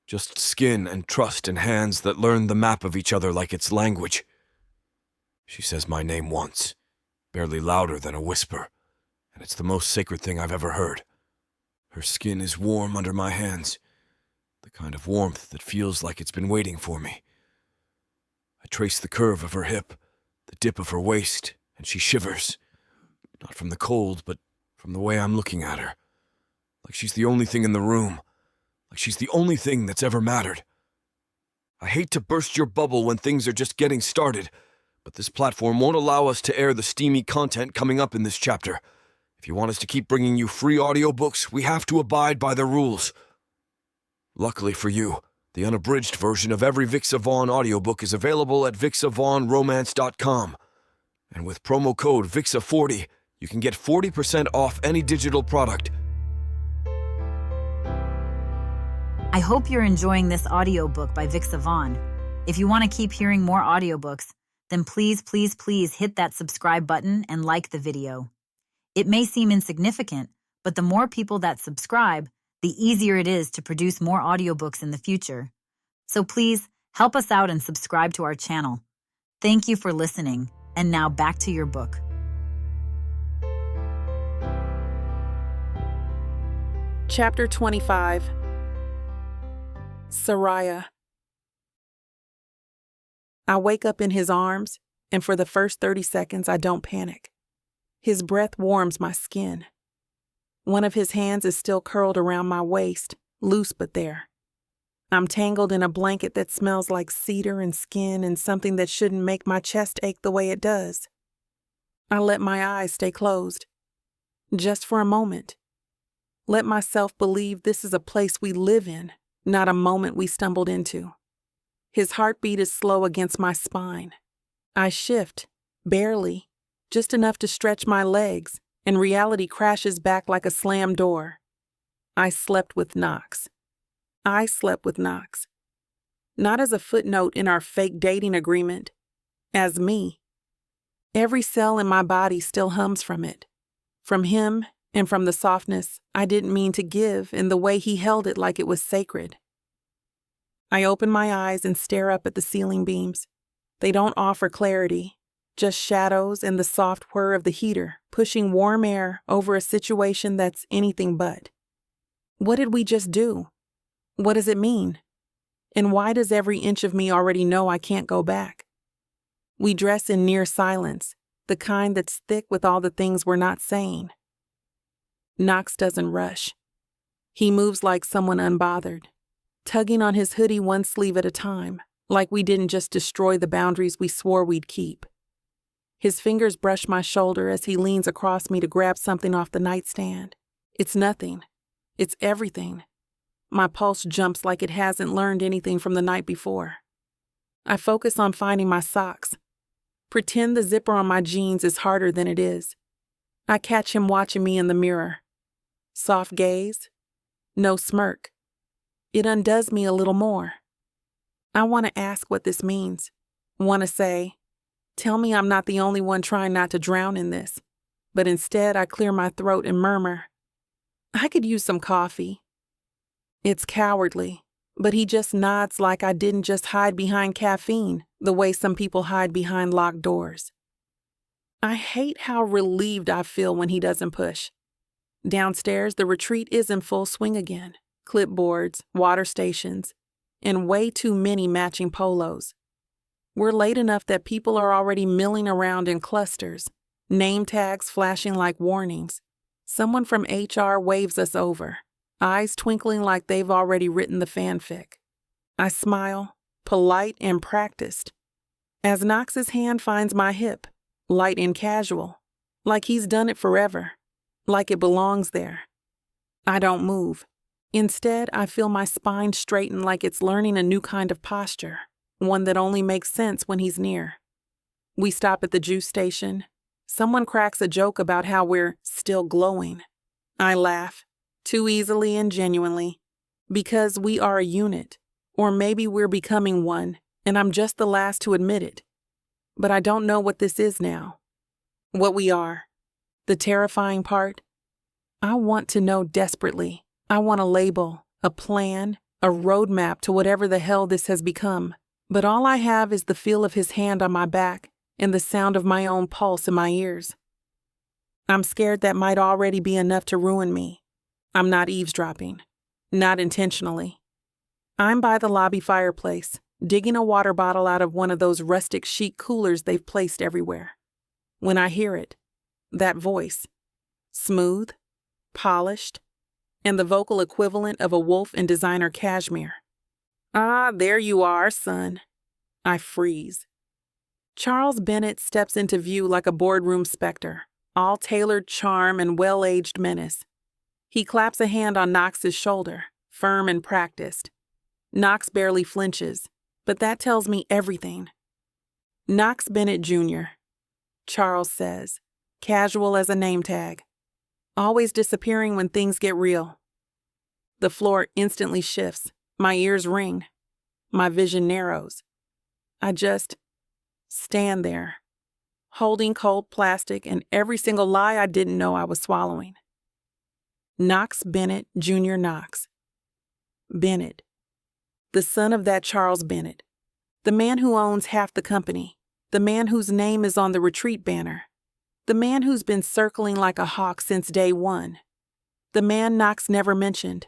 Just skin and trust and hands that learn the map of each other like it's language. She says my name once, barely louder than a whisper, and it's the most sacred thing I've ever heard. Her skin is warm under my hands, the kind of warmth that feels like it's been waiting for me. I trace the curve of her hip, the dip of her waist, and she shivers. Not from the cold, but from the way I'm looking at her. Like she's the only thing in the room. Like she's the only thing that's ever mattered. I hate to burst your bubble when things are just getting started, but this platform won't allow us to air the steamy content coming up in this chapter. If you want us to keep bringing you free audiobooks, we have to abide by the rules. Luckily for you, the unabridged version of every Vixa Vaughn audiobook is available at BWWM.com. And with promo code VIXA40, you can get 40% off any digital product. I hope you're enjoying this audiobook by Vixa Vaughn. If you want to keep hearing more audiobooks, then please hit that subscribe button and like the video. It may seem insignificant, but the more people that subscribe, the easier it is to produce more audiobooks in the future. So please help us out and subscribe to our channel. Thank you for listening, and now back to your book. Chapter 25. Soraya. I wake up in his arms, and for the first 30 seconds I don't panic. His breath warms my skin. One of his hands is still curled around my waist, loose but there. I'm tangled in a blanket that smells like cedar and skin and something that shouldn't make my chest ache the way it does. I let my eyes stay closed. Just for a moment. Let myself believe this is a place we live in, not a moment we stumbled into. His heartbeat is slow against my spine. I shift, barely, just enough to stretch my legs, and reality crashes back like a slammed door. I slept with Knox. I slept with Knox. Not as a footnote in our fake dating agreement, as me. Every cell in my body still hums from it. From him and from the softness I didn't mean to give in the way he held it like it was sacred. I open my eyes and stare up at the ceiling beams. They don't offer clarity, just shadows and the soft whir of the heater pushing warm air over a situation that's anything but. What did we just do? What does it mean? And why does every inch of me already know I can't go back? We dress in near silence, the kind that's thick with all the things we're not saying. Knox doesn't rush. He moves like someone unbothered, tugging on his hoodie one sleeve at a time, like we didn't just destroy the boundaries we swore we'd keep. His fingers brush my shoulder as he leans across me to grab something off the nightstand. It's nothing. It's everything. My pulse jumps like it hasn't learned anything from the night before. I focus on finding my socks. Pretend the zipper on my jeans is harder than it is. I catch him watching me in the mirror. Soft gaze. No smirk. It undoes me a little more. I want to ask what this means. Want to say, tell me I'm not the only one trying not to drown in this. But instead I clear my throat and murmur, I could use some coffee. It's cowardly, but he just nods like I didn't just hide behind caffeine the way some people hide behind locked doors. I hate how relieved I feel when he doesn't push. Downstairs, the retreat is in full swing again. Clipboards, water stations, and way too many matching polos. We're late enough that people are already milling around in clusters, name tags flashing like warnings. Someone from HR waves us over, eyes twinkling like they've already written the fanfic. I smile, polite and practiced, as Knox's hand finds my hip, light and casual, like he's done it forever, like it belongs there. I don't move. Instead, I feel my spine straighten like it's learning a new kind of posture, one that only makes sense when he's near. We stop at the juice station. Someone cracks a joke about how we're still glowing. I laugh, too easily and genuinely, because we are a unit, or maybe we're becoming one, and I'm just the last to admit it. But I don't know what this is now. What we are. The terrifying part. I want to know desperately. I want a label, a plan, a roadmap to whatever the hell this has become. But all I have is the feel of his hand on my back and the sound of my own pulse in my ears. I'm scared that might already be enough to ruin me. I'm not eavesdropping. Not intentionally. I'm by the lobby fireplace, digging a water bottle out of one of those rustic chic coolers they've placed everywhere. When I hear it, that voice, smooth, polished, and the vocal equivalent of a wolf in designer cashmere. Ah, there you are, son. I freeze. Charles Bennett steps into view like a boardroom specter, all tailored charm and well-aged menace. He claps a hand on Knox's shoulder, firm and practiced. Knox barely flinches, but that tells me everything. Knox Bennett Jr., Charles says, casual as a name tag, always disappearing when things get real. The floor instantly shifts, my ears ring, my vision narrows. I just stand there, holding cold plastic and every single lie I didn't know I was swallowing. Knox Bennett Jr. Knox. Bennett. The son of that Charles Bennett. The man who owns half the company. The man whose name is on the retreat banner. The man who's been circling like a hawk since day one. The man Knox never mentioned.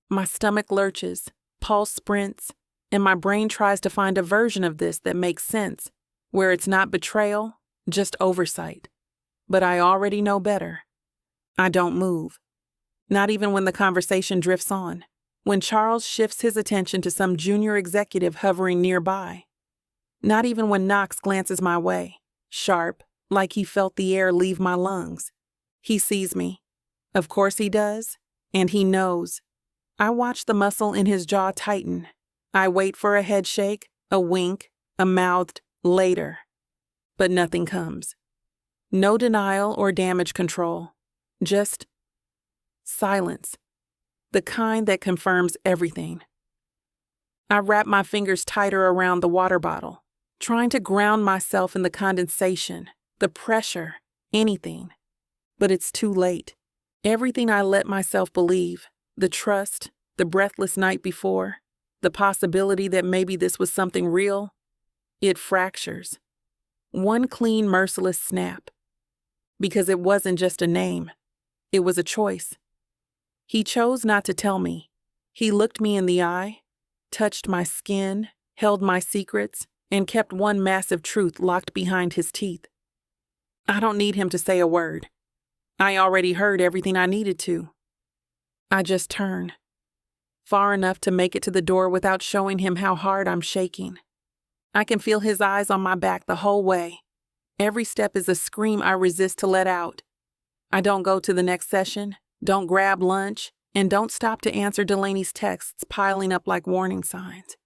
My stomach lurches, pulse sprints, and my brain tries to find a version of this that makes sense, where it's not betrayal, just oversight. But I already know better. I don't move. Not even when the conversation drifts on, when Charles shifts his attention to some junior executive hovering nearby. Not even when Knox glances my way, sharp, like he felt the air leave my lungs. He sees me. Of course he does, and he knows. I watch the muscle in his jaw tighten. I wait for a head shake, a wink, a mouthed later. But nothing comes. No denial or damage control. Just silence. The kind that confirms everything. I wrap my fingers tighter around the water bottle, trying to ground myself in the condensation, the pressure, anything. But it's too late. Everything I let myself believe, the trust, the breathless night before, the possibility that maybe this was something real, it fractures. One clean, merciless snap. Because it wasn't just a name. It was a choice. He chose not to tell me. He looked me in the eye, touched my skin, held my secrets, and kept one massive truth locked behind his teeth. I don't need him to say a word. I already heard everything I needed to. I just turn. Far enough to make it to the door without showing him how hard I'm shaking. I can feel his eyes on my back the whole way. Every step is a scream I resist to let out. I don't go to the next session, don't grab lunch, and don't stop to answer Delaney's texts piling up like warning signs.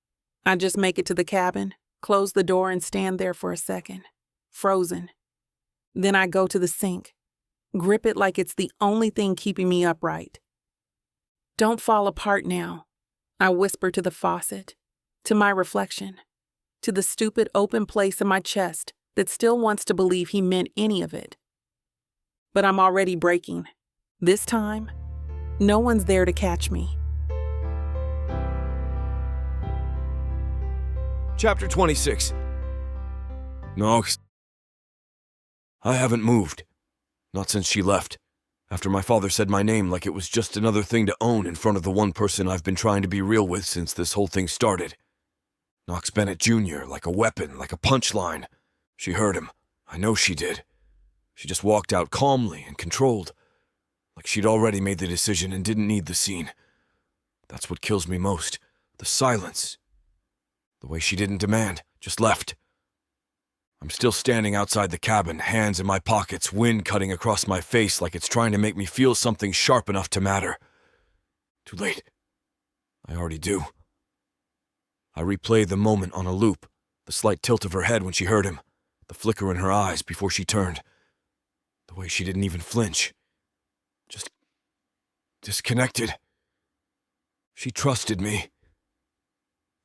I just make it to the cabin, close the door, and stand there for a second, frozen. Then I go to the sink, grip it like it's the only thing keeping me upright. Don't fall apart now, I whisper to the faucet, to my reflection, to the stupid open place in my chest that still wants to believe he meant any of it. But I'm already breaking. This time, no one's there to catch me. Chapter 26. Knox. I haven't moved. Not since she left. After my father said my name like it was just another thing to own in front of the one person I've been trying to be real with since this whole thing started. Knox Bennett Jr., like a weapon, like a punchline. She heard him. I know she did. She just walked out calmly and controlled, like she'd already made the decision and didn't need the scene. That's what kills me most. The silence. The way she didn't demand, just left. I'm still standing outside the cabin, hands in my pockets, wind cutting across my face like it's trying to make me feel something sharp enough to matter. Too late. I already do. I replay the moment on a loop, the slight tilt of her head when she heard him, the flicker in her eyes before she turned, the way she didn't even flinch. Just disconnected. She trusted me.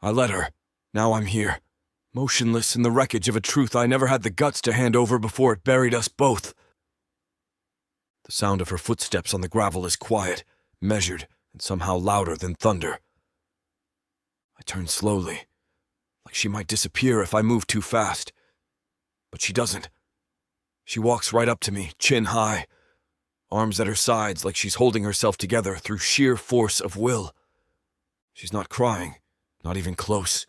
I let her. Now I'm here, motionless in the wreckage of a truth I never had the guts to hand over before it buried us both. The sound of her footsteps on the gravel is quiet, measured, and somehow louder than thunder. I turn slowly, like she might disappear if I move too fast. But she doesn't. She walks right up to me, chin high, arms at her sides like she's holding herself together through sheer force of will. She's not crying, not even close.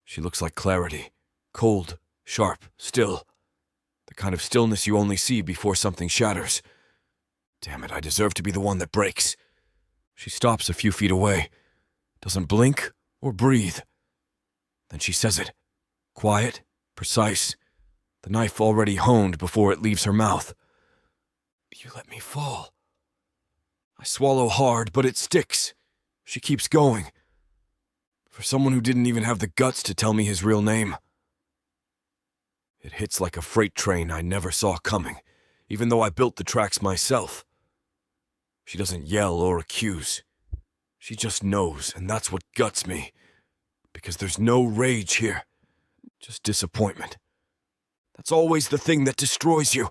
She looks like clarity, cold, sharp, still. The kind of stillness you only see before something shatters. Damn it, I deserve to be the one that breaks. She stops a few feet away, doesn't blink or breathe. Then she says it, quiet, precise, the knife already honed before it leaves her mouth. You let me fall. I swallow hard, but it sticks. She keeps going. For someone who didn't even have the guts to tell me his real name. It hits like a freight train I never saw coming, even though I built the tracks myself. She doesn't yell or accuse. She just knows, and that's what guts me. Because there's no rage here, just disappointment. That's always the thing that destroys you.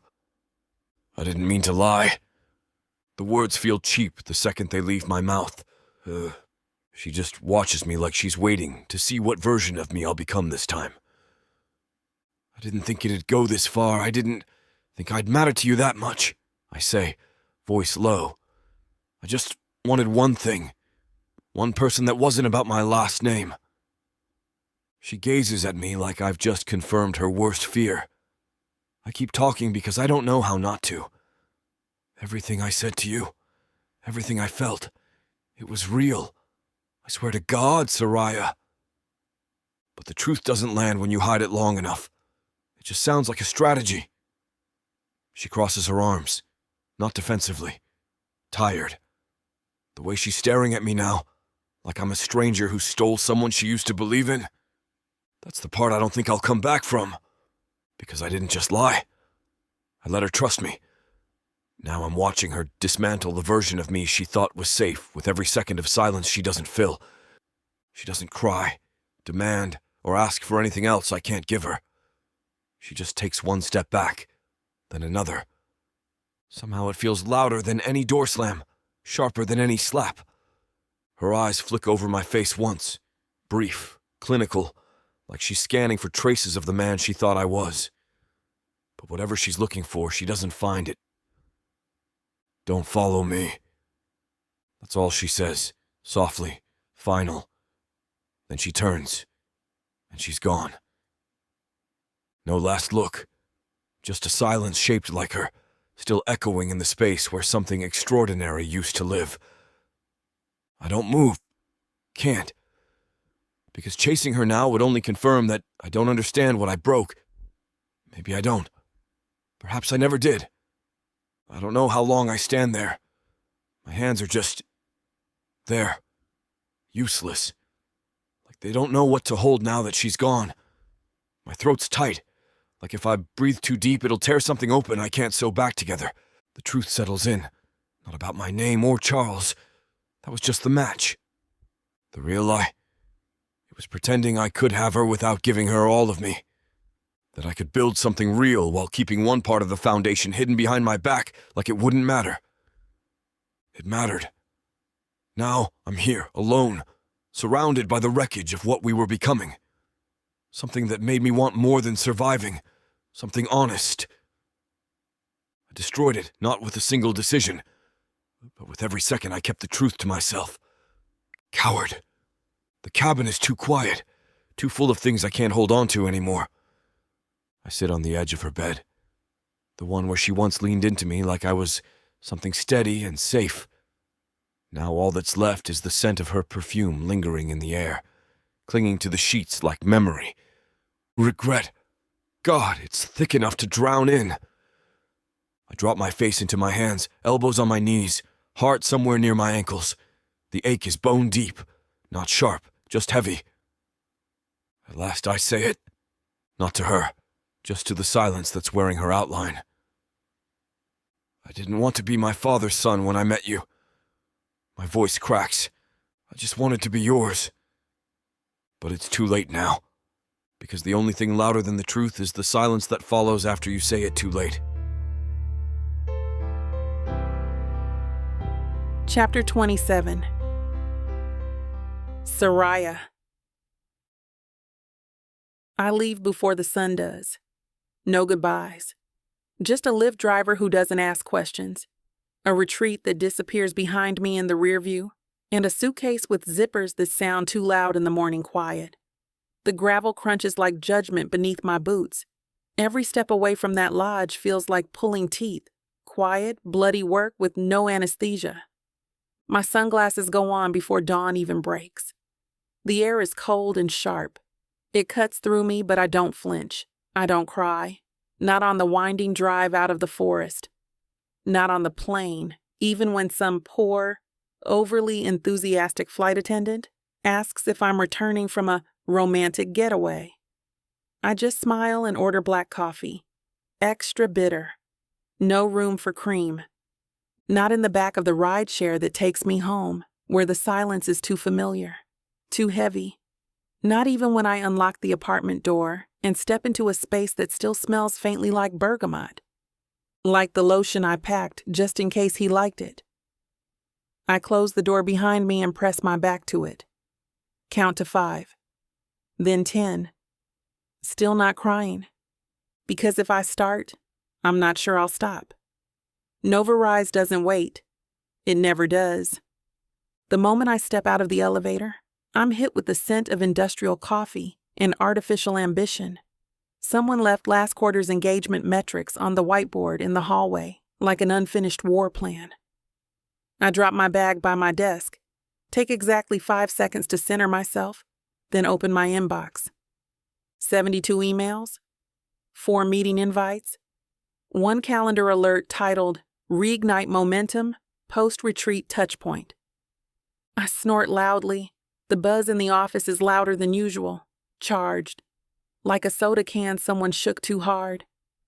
I didn't mean to lie. The words feel cheap the second they leave my mouth. She just watches me like she's waiting to see what version of me I'll become this time. I didn't think it'd go this far. I didn't think I'd matter to you that much, I say, voice low. I just wanted one thing. One person that wasn't about my last name. She gazes at me like I've just confirmed her worst fear. I keep talking because I don't know how not to. Everything I said to you, everything I felt, it was real. I swear to God, Soraya. But the truth doesn't land when you hide it long enough. It just sounds like a strategy. She crosses her arms, not defensively, tired. The way she's staring at me now, like I'm a stranger who stole someone she used to believe in. That's the part I don't think I'll come back from. Because I didn't just lie. I let her trust me. Now I'm watching her dismantle the version of me she thought was safe with every second of silence she doesn't fill. She doesn't cry, demand, or ask for anything else I can't give her. She just takes one step back, then another. Somehow it feels louder than any door slam, sharper than any slap. Her eyes flick over my face once, brief, clinical, like she's scanning for traces of the man she thought I was. But whatever she's looking for, she doesn't find it. Don't follow me. That's all she says, softly, final. Then she turns, and she's gone. No last look, just a silence shaped like her, still echoing in the space where something extraordinary used to live. I don't move. Can't. Because chasing her now would only confirm that I don't understand what I broke. Maybe I don't. Perhaps I never did. I don't know how long I stand there. My hands are just... there. Useless. Like they don't know what to hold now that she's gone. My throat's tight. Like if I breathe too deep, it'll tear something open I can't sew back together. The truth settles in. Not about my name or Charles. That was just the match. The real lie. It was pretending I could have her without giving her all of me. That I could build something real while keeping one part of the foundation hidden behind my back like it wouldn't matter. It mattered. Now I'm here, alone, surrounded by the wreckage of what we were becoming. Something that made me want more than surviving. Something honest. I destroyed it, not with a single decision, but with every second I kept the truth to myself. Coward. The cabin is too quiet, too full of things I can't hold on to anymore. I sit on the edge of her bed, the one where she once leaned into me like I was something steady and safe. Now all that's left is the scent of her perfume lingering in the air, clinging to the sheets like memory. Regret. God, it's thick enough to drown in. I drop my face into my hands, elbows on my knees, heart somewhere near my ankles. The ache is bone deep, not sharp, just heavy. At last I say it, not to her, just to the silence that's wearing her outline. I didn't want to be my father's son when I met you. My voice cracks. I just wanted to be yours. But it's too late now, because the only thing louder than the truth is the silence that follows after you say it too late. Chapter 27. Soraya. I leave before the sun does. No goodbyes. Just a Lyft driver who doesn't ask questions. A retreat that disappears behind me in the rear view, and a suitcase with zippers that sound too loud in the morning quiet. The gravel crunches like judgment beneath my boots. Every step away from that lodge feels like pulling teeth. Quiet, bloody work with no anesthesia. My sunglasses go on before dawn even breaks. The air is cold and sharp. It cuts through me, but I don't flinch. I don't cry. Not on the winding drive out of the forest. Not on the plane, even when some poor, overly enthusiastic flight attendant asks if I'm returning from a romantic getaway. I just smile and order black coffee. Extra bitter. No room for cream. Not in the back of the rideshare that takes me home, where the silence is too familiar, too heavy. Not even when I unlock the apartment door and step into a space that still smells faintly like bergamot. Like the lotion I packed just in case he liked it. I close the door behind me and press my back to it. Count to 5. Then 10. Still not crying. Because if I start, I'm not sure I'll stop. Novarise doesn't wait. It never does. The moment I step out of the elevator, I'm hit with the scent of industrial coffee and artificial ambition. Someone left last quarter's engagement metrics on the whiteboard in the hallway, like an unfinished war plan. I drop my bag by my desk, take exactly 5 seconds to center myself, then open my inbox. 72 emails, 4 meeting invites, 1 calendar alert titled Reignite Momentum, Post-Retreat Touchpoint. I snort loudly. The buzz in the office is louder than usual, charged. Like a soda can someone shook too hard.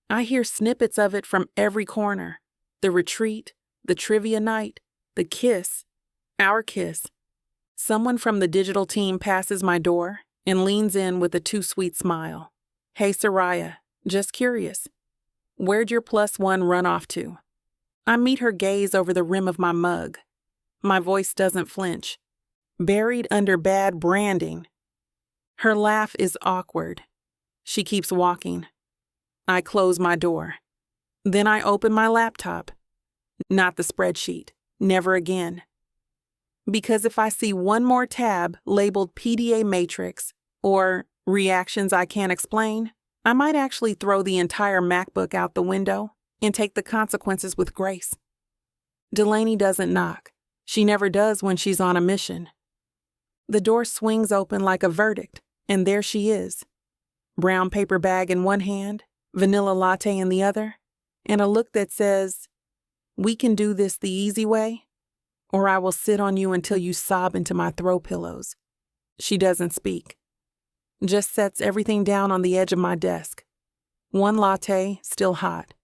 I hear snippets of it from every corner. The retreat, the trivia night, the kiss, our kiss. Someone from the digital team passes my door and leans in with a too sweet smile. Hey, Soraya, just curious. Where'd your +1 run off to? I meet her gaze over the rim of my mug. My voice doesn't flinch. Buried under bad branding. Her laugh is awkward. She keeps walking. I close my door. Then I open my laptop. Not the spreadsheet. Never again. Because if I see one more tab labeled PDA Matrix or Reactions I Can't Explain, I might actually throw the entire MacBook out the window and take the consequences with grace. Delaney doesn't knock. She never does when she's on a mission. The door swings open like a verdict, and there she is. Brown paper bag in one hand, vanilla latte in the other, and a look that says, "We can do this the easy way, or I will sit on you until you sob into my throw pillows." She doesn't speak. Just sets everything down on the edge of my desk. 1 latte, still hot.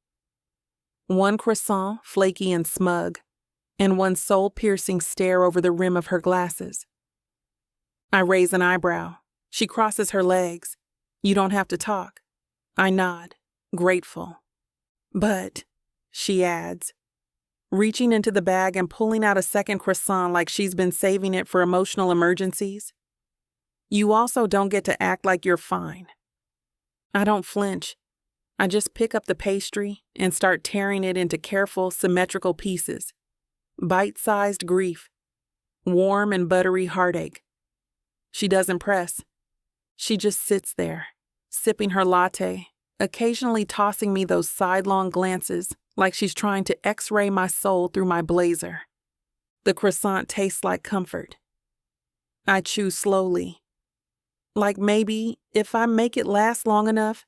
1 croissant, flaky and smug, and 1 soul-piercing stare over the rim of her glasses. I raise an eyebrow. She crosses her legs. "You don't have to talk." I nod, grateful. "But," she adds, reaching into the bag and pulling out a second croissant like she's been saving it for emotional emergencies, "you also don't get to act like you're fine." I don't flinch. I just pick up the pastry and start tearing it into careful, symmetrical pieces. Bite-sized grief. Warm and buttery heartache. She doesn't press. She just sits there, sipping her latte, occasionally tossing me those sidelong glances like she's trying to x-ray my soul through my blazer. The croissant tastes like comfort. I chew slowly. Like maybe, if I make it last long enough,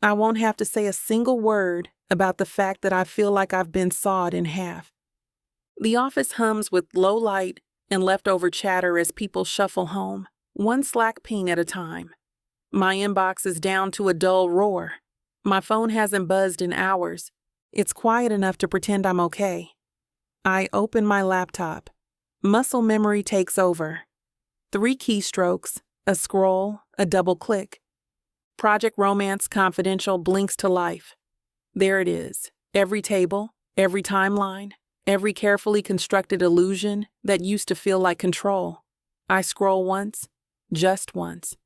I won't have to say a single word about the fact that I feel like I've been sawed in half. The office hums with low light and leftover chatter as people shuffle home, 1 Slack ping at a time. My inbox is down to a dull roar. My phone hasn't buzzed in hours. It's quiet enough to pretend I'm okay. I open my laptop. Muscle memory takes over. 3 keystrokes, a scroll, a double click. Project Romance Confidential blinks to life. There it is. Every table, every timeline, every carefully constructed illusion that used to feel like control. I scroll once, just once.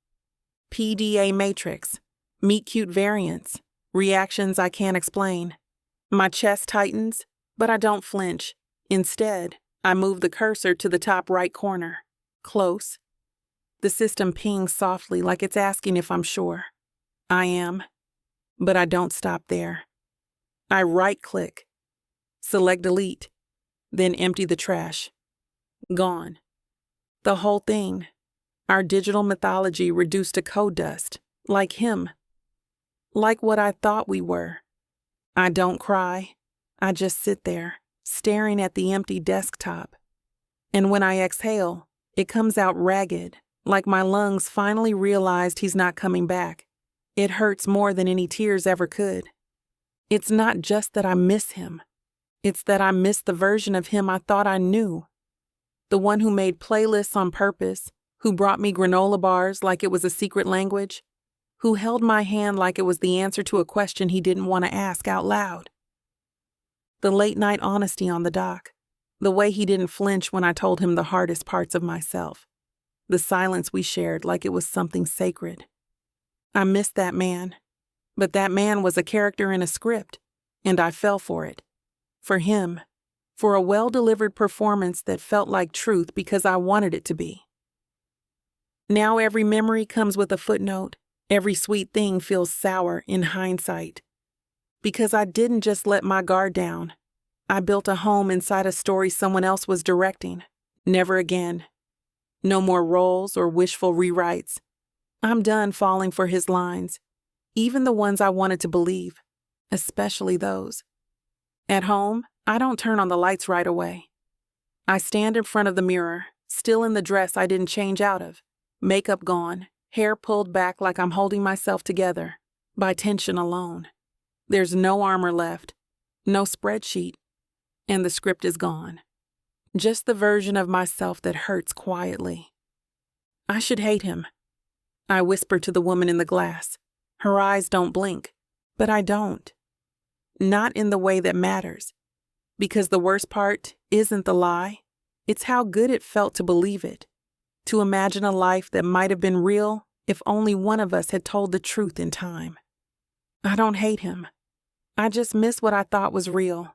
PDA matrix. Meet cute variants. Reactions I can't explain. My chest tightens, but I don't flinch. Instead, I move the cursor to the top right corner. Close. The system pings softly like it's asking if I'm sure. I am. But I don't stop there. I right-click. Select delete. Then empty the trash. Gone. The whole thing. Our digital mythology reduced to code dust. Like him. Like what I thought we were. I don't cry. I just sit there, staring at the empty desktop. And when I exhale, it comes out ragged, like my lungs finally realized he's not coming back. It hurts more than any tears ever could. It's not just that I miss him. It's that I miss the version of him I thought I knew. The one who made playlists on purpose, who brought me granola bars like it was a secret language, who held my hand like it was the answer to a question he didn't want to ask out loud. The late-night honesty on the dock, the way he didn't flinch when I told him the hardest parts of myself, the silence we shared like it was something sacred. I missed that man, but that man was a character in a script, and I fell for it. For him, for a well-delivered performance that felt like truth because I wanted it to be. Now every memory comes with a footnote. Every sweet thing feels sour in hindsight. Because I didn't just let my guard down. I built a home inside a story someone else was directing. Never again. No more roles or wishful rewrites. I'm done falling for his lines, even the ones I wanted to believe, especially those. At home, I don't turn on the lights right away. I stand in front of the mirror, still in the dress I didn't change out of, makeup gone, hair pulled back like I'm holding myself together, by tension alone. There's no armor left, no spreadsheet, and the script is gone. Just the version of myself that hurts quietly. I should hate him. I whisper to the woman in the glass. Her eyes don't blink, but I don't. Not in the way that matters. Because the worst part isn't the lie. It's how good it felt to believe it. To imagine a life that might have been real if only one of us had told the truth in time. I don't hate him. I just miss what I thought was real.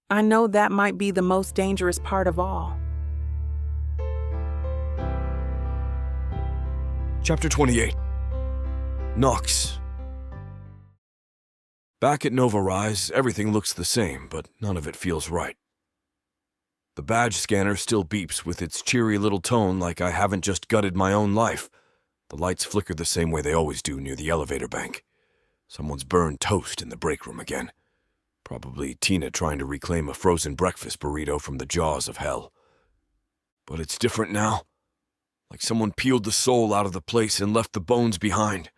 I know that might be the most dangerous part of all. Chapter 28. Knox. Back at Nova Rise, everything looks the same, but none of it feels right. The badge scanner still beeps with its cheery little tone like I haven't just gutted my own life. The lights flicker the same way they always do near the elevator bank. Someone's burned toast in the break room again. Probably Tina trying to reclaim a frozen breakfast burrito from the jaws of hell. But it's different now. Like someone peeled the soul out of the place and left the bones behind.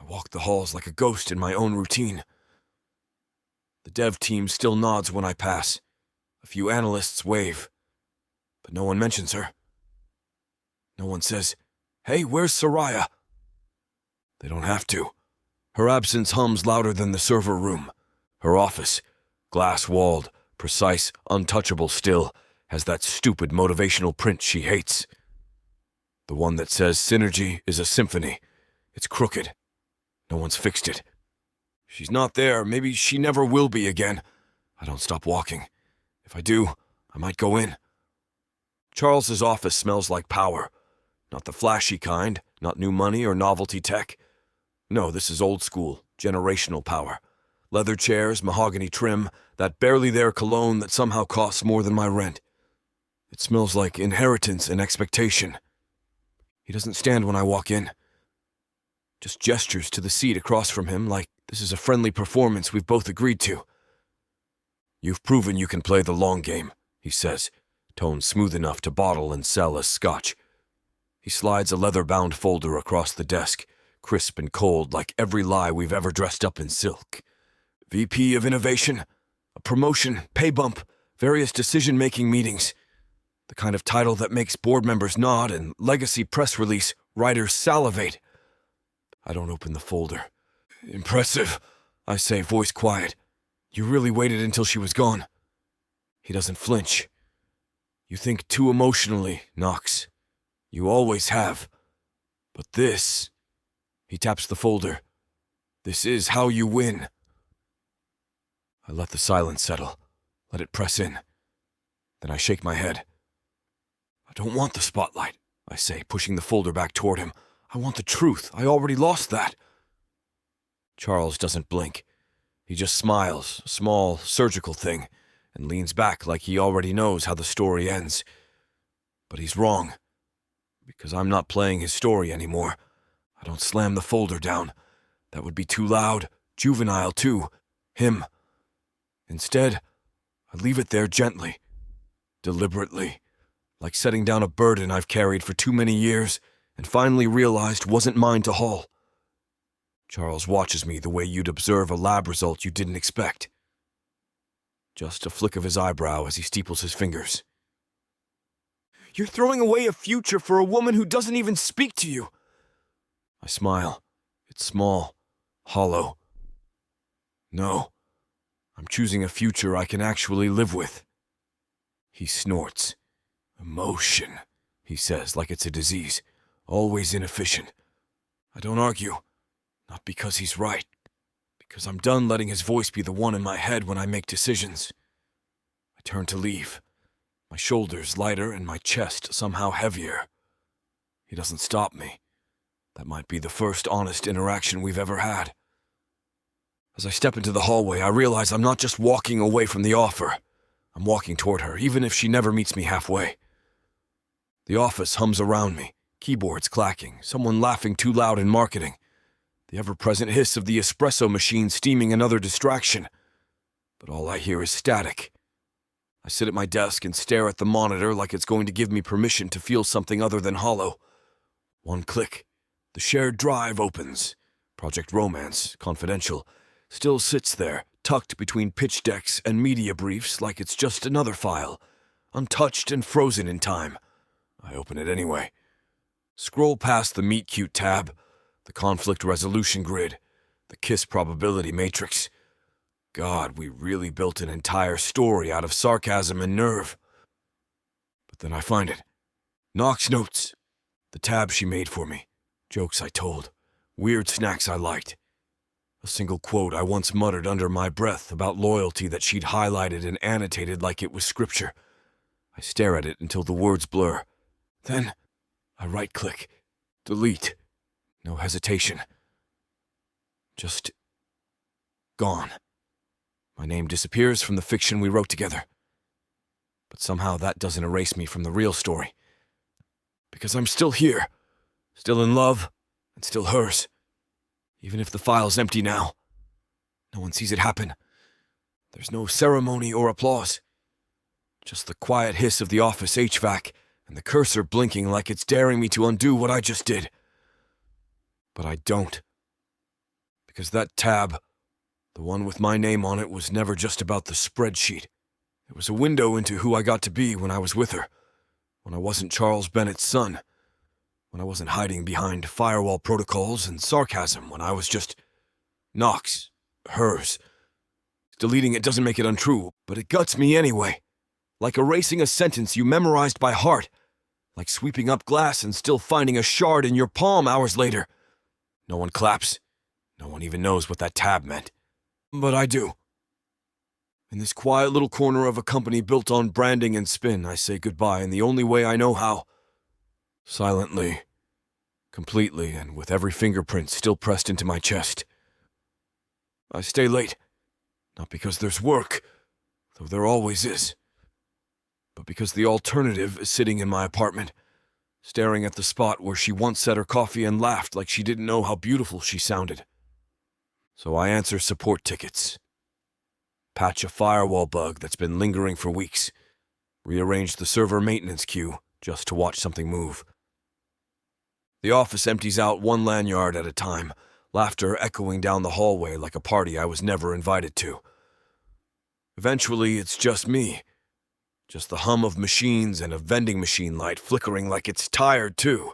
I walk the halls like a ghost in my own routine. The dev team still nods when I pass. A few analysts wave. But no one mentions her. No one says, "Hey, where's Soraya?" They don't have to. Her absence hums louder than the server room. Her office, glass-walled, precise, untouchable still, has that stupid motivational print she hates. The one that says synergy is a symphony. It's crooked. No one's fixed it. She's not there. Maybe she never will be again. I don't stop walking. If I do, I might go in. Charles's office smells like power. Not the flashy kind, not new money or novelty tech. No, this is old school, generational power. Leather chairs, mahogany trim, that barely there cologne that somehow costs more than my rent. It smells like inheritance and expectation. He doesn't stand when I walk in. Just gestures to the seat across from him like this is a friendly performance we've both agreed to. "You've proven you can play the long game," he says, tone smooth enough to bottle and sell as scotch. He slides a leather-bound folder across the desk, crisp and cold like every lie we've ever dressed up in silk. VP of Innovation, a promotion, pay bump, various decision-making meetings. The kind of title that makes board members nod and legacy press release writers salivate. I don't open the folder. "Impressive," I say, voice quiet. "You really waited until she was gone." He doesn't flinch. "You think too emotionally, Knox. You always have. But this," he taps the folder, "this is how you win." I let the silence settle, let it press in. Then I shake my head. "I don't want the spotlight," I say, pushing the folder back toward him. "I want the truth. I already lost that." Charles doesn't blink. He just smiles, a small, surgical thing, and leans back like he already knows how the story ends. But he's wrong, because I'm not playing his story anymore. I don't slam the folder down. That would be too loud, juvenile too. Him. Instead, I leave it there gently, deliberately, like setting down a burden I've carried for too many years and finally realized wasn't mine to haul. Charles watches me the way you'd observe a lab result you didn't expect. Just a flick of his eyebrow as he steeples his fingers. "You're throwing away a future for a woman who doesn't even speak to you." I smile. It's small, hollow. "No, I'm choosing a future I can actually live with." He snorts. "Emotion," he says like it's a disease, always inefficient. I don't argue, not because he's right, because I'm done letting his voice be the one in my head when I make decisions. I turn to leave, my shoulders lighter and my chest somehow heavier. He doesn't stop me. That might be the first honest interaction we've ever had. As I step into the hallway, I realize I'm not just walking away from the offer. I'm walking toward her, even if she never meets me halfway. The office hums around me, keyboards clacking, someone laughing too loud in marketing, the ever-present hiss of the espresso machine steaming another distraction. But all I hear is static. I sit at my desk and stare at the monitor like it's going to give me permission to feel something other than hollow. One click. The shared drive opens. Project Romance, confidential, still sits there, tucked between pitch decks and media briefs like it's just another file, untouched and frozen in time. I open it anyway. Scroll past the Meet Cute tab, the conflict resolution grid, the kiss probability matrix. God, we really built an entire story out of sarcasm and nerve. But then I find it. Knox notes. The tab she made for me. Jokes I told. Weird snacks I liked. A single quote I once muttered under my breath about loyalty that she'd highlighted and annotated like it was scripture. I stare at it until the words blur. Then, I right-click. Delete. No hesitation. Just gone. My name disappears from the fiction we wrote together. But somehow that doesn't erase me from the real story. Because I'm still here. Still in love, and still hers. Even if the file's empty now. No one sees it happen. There's no ceremony or applause. Just the quiet hiss of the office HVAC and the cursor blinking like it's daring me to undo what I just did. But I don't. Because that tab, the one with my name on it, was never just about the spreadsheet. It was a window into who I got to be when I was with her. When I wasn't Charles Bennett's son. When I wasn't hiding behind firewall protocols and sarcasm. When I was just Knox, hers. Deleting it doesn't make it untrue, but it guts me anyway. Like erasing a sentence you memorized by heart. Like sweeping up glass and still finding a shard in your palm hours later. No one claps. No one even knows what that tab meant. But I do. In this quiet little corner of a company built on branding and spin, I say goodbye in the only way I know how. Silently. Completely, and with every fingerprint still pressed into my chest. I stay late. Not because there's work, though there always is. But because the alternative is sitting in my apartment, staring at the spot where she once set her coffee and laughed like she didn't know how beautiful she sounded. So I answer support tickets. Patch a firewall bug that's been lingering for weeks. Rearrange the server maintenance queue just to watch something move. The office empties out one lanyard at a time, laughter echoing down the hallway like a party I was never invited to. Eventually, it's just me. just the hum of machines and a vending machine light flickering like it's tired, too.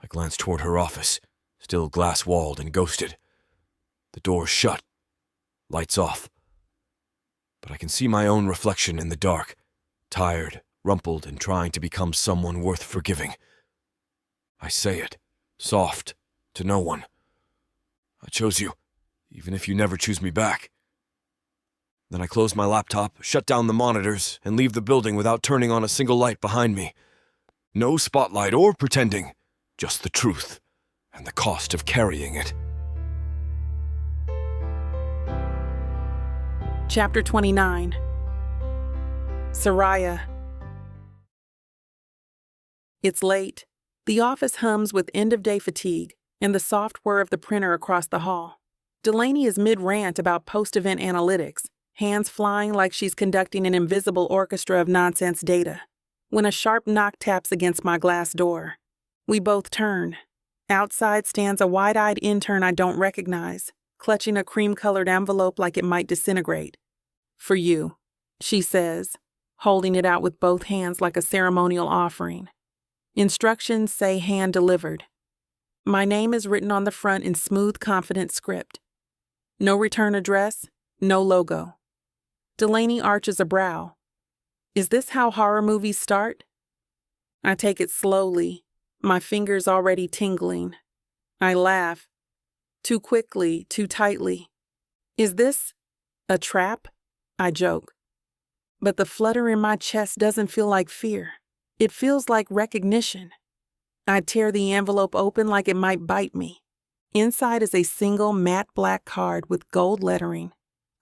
I glance toward her office, still glass-walled and ghosted. The door's shut, lights off. But I can see my own reflection in the dark, tired, rumpled, and trying to become someone worth forgiving. I say it, soft, to no one. I chose you, even if you never choose me back. Then I close my laptop, shut down the monitors, and leave the building without turning on a single light behind me. No spotlight or pretending, just the truth, and the cost of carrying it. Chapter 29. Soraya. It's late. The office hums with end-of-day fatigue and the soft whir of the printer across the hall. Delaney is mid-rant about post-event analytics, hands flying like she's conducting an invisible orchestra of nonsense data, when a sharp knock taps against my glass door. We both turn. Outside stands a wide-eyed intern I don't recognize, clutching a cream-colored envelope like it might disintegrate. "For you," she says, holding it out with both hands like a ceremonial offering. Instructions say hand-delivered. My name is written on the front in smooth, confident script. No return address, no logo. Delaney arches a brow. Is this how horror movies start? I take it slowly, my fingers already tingling. I laugh. Too quickly, too tightly. Is this a trap? I joke. But the flutter in my chest doesn't feel like fear. It feels like recognition. I tear the envelope open like it might bite me. Inside is a single matte black card with gold lettering.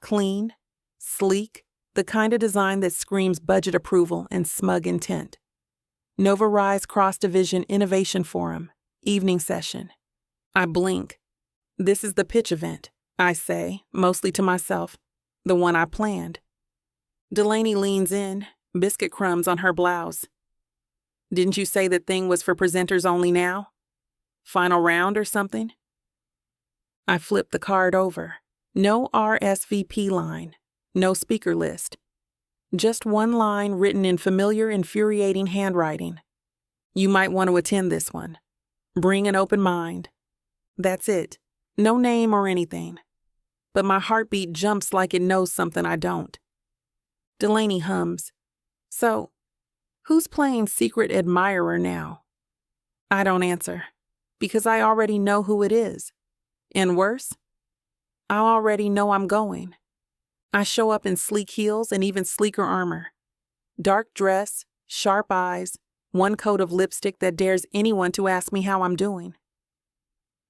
Clean, sleek, the kind of design that screams budget approval and smug intent. Nova Rise Cross Division Innovation Forum, evening session. I blink. This is the pitch event, I say, mostly to myself, the one I planned. Delaney leans in, biscuit crumbs on her blouse. Didn't you say that thing was for presenters only now? Final round or something? I flip the card over. No RSVP line, no speaker list. Just one line written in familiar, infuriating handwriting. You might want to attend this one. Bring an open mind. That's it. No name or anything. But my heartbeat jumps like it knows something I don't. Delaney hums. So, who's playing secret admirer now? I don't answer, because I already know who it is. And worse, I already know I'm going. I show up in sleek heels and even sleeker armor. Dark dress, sharp eyes, one coat of lipstick that dares anyone to ask me how I'm doing.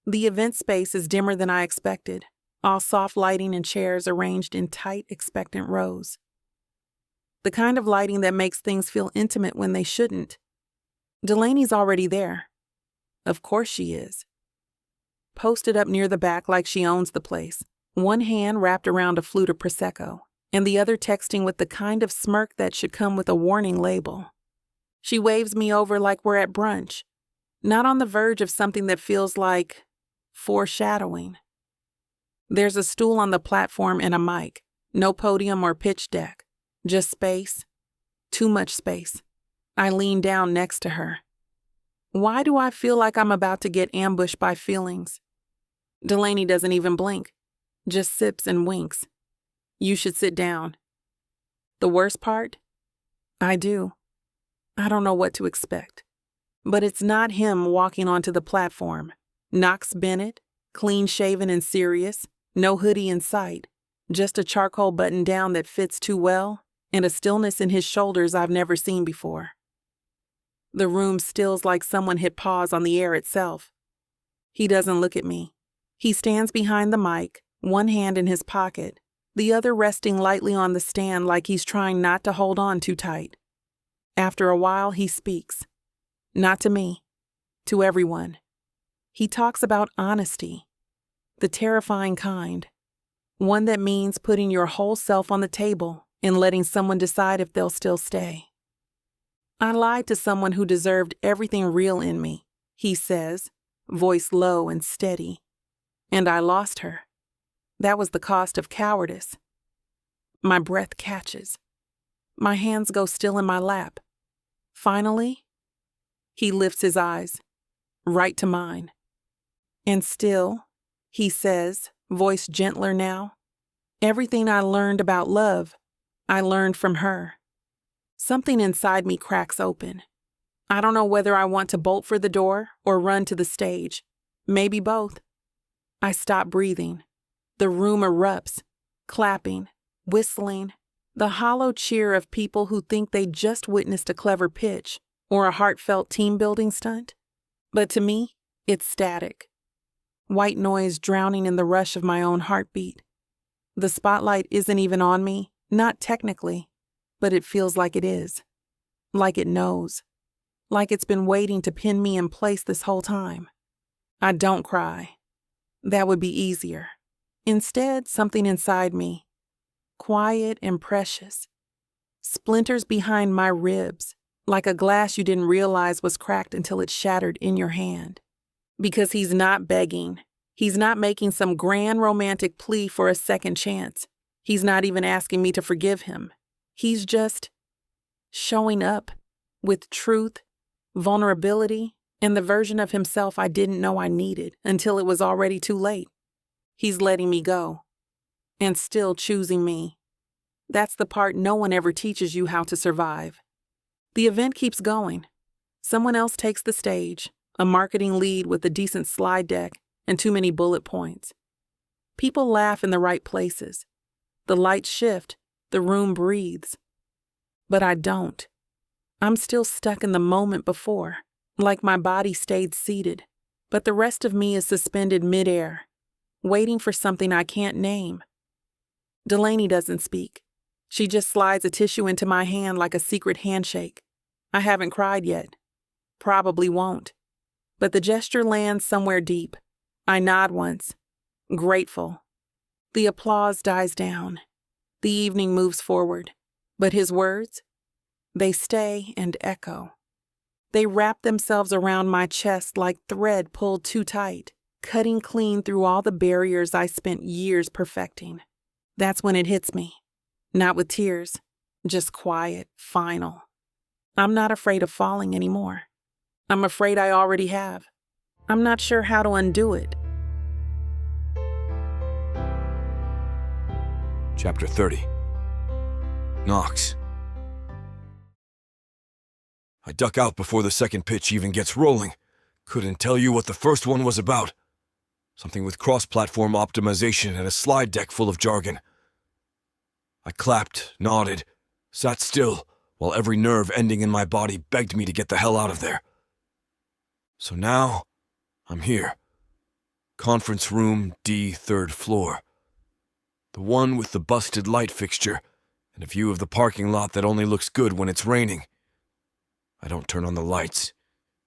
The event space is dimmer than I expected, all soft lighting and chairs arranged in tight, expectant rows. The kind of lighting that makes things feel intimate when they shouldn't. Delaney's already there. Of course she is. Posted up near the back like she owns the place, one hand wrapped around a flute of Prosecco, and the other texting with the kind of smirk that should come with a warning label. She waves me over like we're at brunch, not on the verge of something that feels like foreshadowing. There's a stool on the platform and a mic, no podium or pitch deck. Just space. Too much space. I lean down next to her. Why do I feel like I'm about to get ambushed by feelings? Delaney doesn't even blink, just sips and winks. You should sit down. The worst part? I do. I don't know what to expect. But it's not him walking onto the platform. Knox Bennett, clean-shaven and serious, no hoodie in sight, just a charcoal button-down that fits too well, and a stillness in his shoulders I've never seen before. The room stills like someone hit pause on the air itself. He doesn't look at me. He stands behind the mic, one hand in his pocket, the other resting lightly on the stand like he's trying not to hold on too tight. After a while, he speaks. Not to me, to everyone. He talks about honesty, the terrifying kind, one that means putting your whole self on the table and letting someone decide if they'll still stay. I lied to someone who deserved everything real in me, he says, voice low and steady. And I lost her. That was the cost of cowardice. My breath catches. My hands go still in my lap. Finally, he lifts his eyes, right to mine. And still, he says, voice gentler now, everything I learned about love, I learned from her. Something inside me cracks open. I don't know whether I want to bolt for the door or run to the stage. Maybe both. I stop breathing. The room erupts, clapping, whistling, the hollow cheer of people who think they just witnessed a clever pitch or a heartfelt team-building stunt. But to me, it's static. White noise drowning in the rush of my own heartbeat. The spotlight isn't even on me, not technically, but it feels like it is. Like it knows. Like it's been waiting to pin me in place this whole time. I don't cry. That would be easier. Instead, something inside me, quiet and precious, splinters behind my ribs, like a glass you didn't realize was cracked until it shattered in your hand. Because he's not begging. He's not making some grand romantic plea for a second chance. He's not even asking me to forgive him. He's just showing up with truth, vulnerability, and the version of himself I didn't know I needed until it was already too late. He's letting me go and still choosing me. That's the part no one ever teaches you how to survive. The event keeps going. Someone else takes the stage, a marketing lead with a decent slide deck and too many bullet points. People laugh in the right places. The lights shift, the room breathes. But I don't. I'm still stuck in the moment before, like my body stayed seated, but the rest of me is suspended midair, waiting for something I can't name. Delaney doesn't speak. She just slides a tissue into my hand like a secret handshake. I haven't cried yet. Probably won't. But the gesture lands somewhere deep. I nod once, grateful. The applause dies down. The evening moves forward. But his words? They stay and echo. They wrap themselves around my chest like thread pulled too tight, cutting clean through all the barriers I spent years perfecting. That's when it hits me. Not with tears, just quiet, final. I'm not afraid of falling anymore. I'm afraid I already have. I'm not sure how to undo it. Chapter 30. Knox. I duck out before the second pitch even gets rolling. Couldn't tell you what the first one was about. Something with cross-platform optimization and a slide deck full of jargon. I clapped, nodded, sat still, while every nerve ending in my body begged me to get the hell out of there. So now, I'm here. Conference room D, 3rd floor. The one with the busted light fixture and a view of the parking lot that only looks good when it's raining. I don't turn on the lights.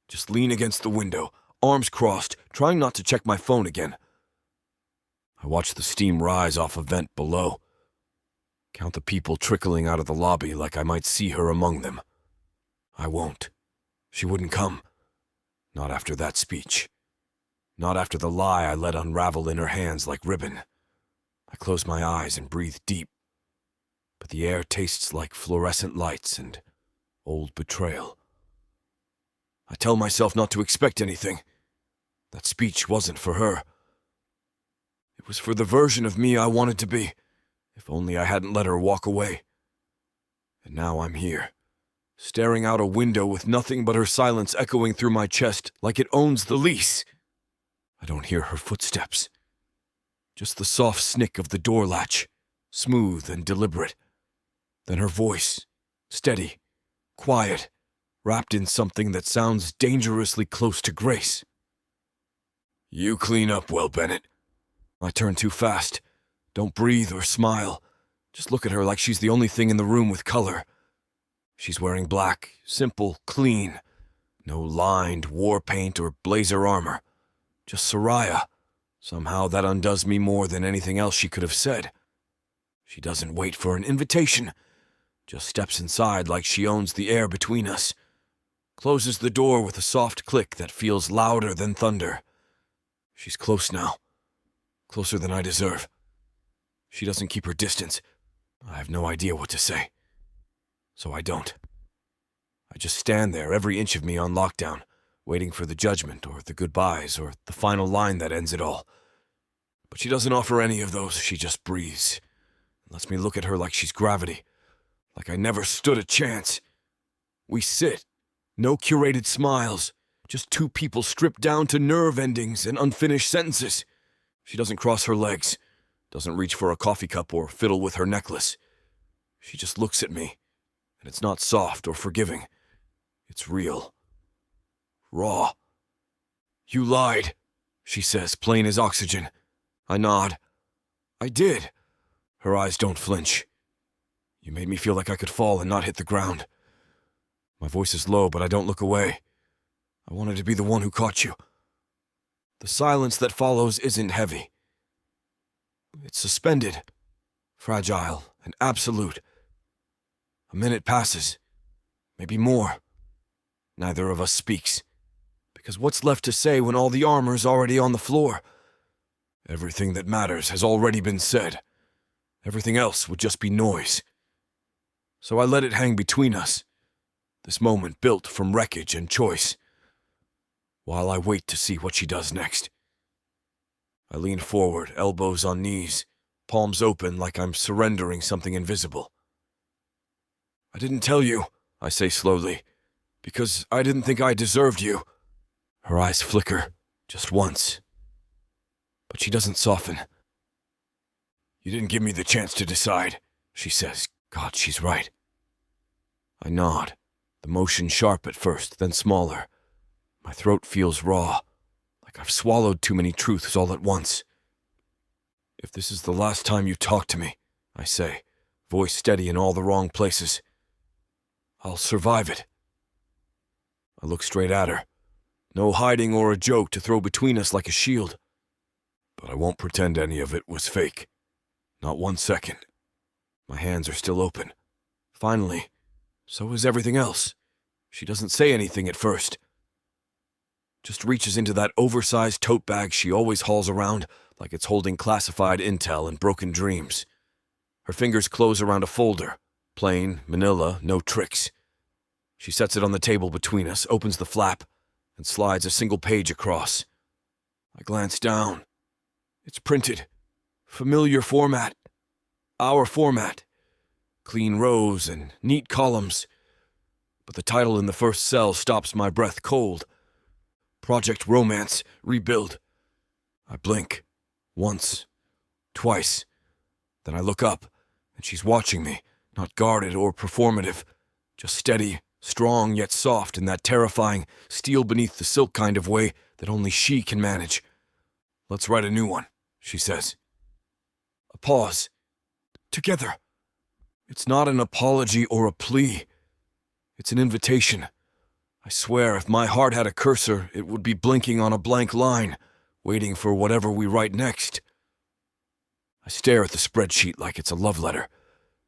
Just lean against the window, arms crossed, trying not to check my phone again. I watch the steam rise off a vent below. Count the people trickling out of the lobby like I might see her among them. I won't. She wouldn't come. Not after that speech. Not after the lie I let unravel in her hands like ribbon. I close my eyes and breathe deep. But the air tastes like fluorescent lights and old betrayal. I tell myself not to expect anything. That speech wasn't for her. It was for the version of me I wanted to be, if only I hadn't let her walk away. And now I'm here, staring out a window with nothing but her silence echoing through my chest like it owns the lease. I don't hear her footsteps. Just the soft snick of the door latch, smooth and deliberate. Then her voice, steady, quiet, wrapped in something that sounds dangerously close to grace. You clean up well, Bennett. I turn too fast. Don't breathe or smile. Just look at her like she's the only thing in the room with color. She's wearing black, simple, clean. No lined war paint or blazer armor. Just Soraya. Somehow that undoes me more than anything else she could have said. She doesn't wait for an invitation. Just steps inside like she owns the air between us. Closes the door with a soft click that feels louder than thunder. She's close now. Closer than I deserve. She doesn't keep her distance. I have no idea what to say. So I don't. I just stand there, every inch of me on lockdown, waiting for the judgment or the goodbyes or the final line that ends it all. But she doesn't offer any of those. She just breathes and lets me look at her like she's gravity, like I never stood a chance. We sit, no curated smiles, just two people stripped down to nerve endings and unfinished sentences. She doesn't cross her legs, doesn't reach for a coffee cup or fiddle with her necklace. She just looks at me, and it's not soft or forgiving. It's real. Raw. "You lied," she says, plain as oxygen. I nod. "I did." Her eyes don't flinch. "You made me feel like I could fall and not hit the ground." My voice is low, but I don't look away. I wanted to be the one who caught you. The silence that follows isn't heavy. It's suspended, fragile, and absolute. A minute passes, maybe more. Neither of us speaks, because what's left to say when all the armor's already on the floor? Everything that matters has already been said. Everything else would just be noise. So I let it hang between us, this moment built from wreckage and choice, while I wait to see what she does next. I lean forward, elbows on knees, palms open like I'm surrendering something invisible. "I didn't tell you," I say slowly, "because I didn't think I deserved you." Her eyes flicker, just once. But she doesn't soften. "You didn't give me the chance to decide," she says. God, she's right. I nod, the motion sharp at first, then smaller. My throat feels raw, like I've swallowed too many truths all at once. "If this is the last time you talk to me," I say, voice steady in all the wrong places, "I'll survive it." I look straight at her. No hiding or a joke to throw between us like a shield. But I won't pretend any of it was fake. Not 1 second. My hands are still open. Finally, so is everything else. She doesn't say anything at first. Just reaches into that oversized tote bag she always hauls around like it's holding classified intel and broken dreams. Her fingers close around a folder. Plain, manila, no tricks. She sets it on the table between us, opens the flap, and slides a single page across. I glance down. It's printed. Familiar format. Our format. Clean rows and neat columns. But the title in the first cell stops my breath cold. Project Romance Rebuild. I blink. Once. Twice. Then I look up, and she's watching me, not guarded or performative, just steady, strong yet soft in that terrifying, steel beneath the silk kind of way that only she can manage. "Let's write a new one," she says. A pause. Together. It's not an apology or a plea. It's an invitation. I swear if my heart had a cursor, it would be blinking on a blank line, waiting for whatever we write next. I stare at the spreadsheet like it's a love letter,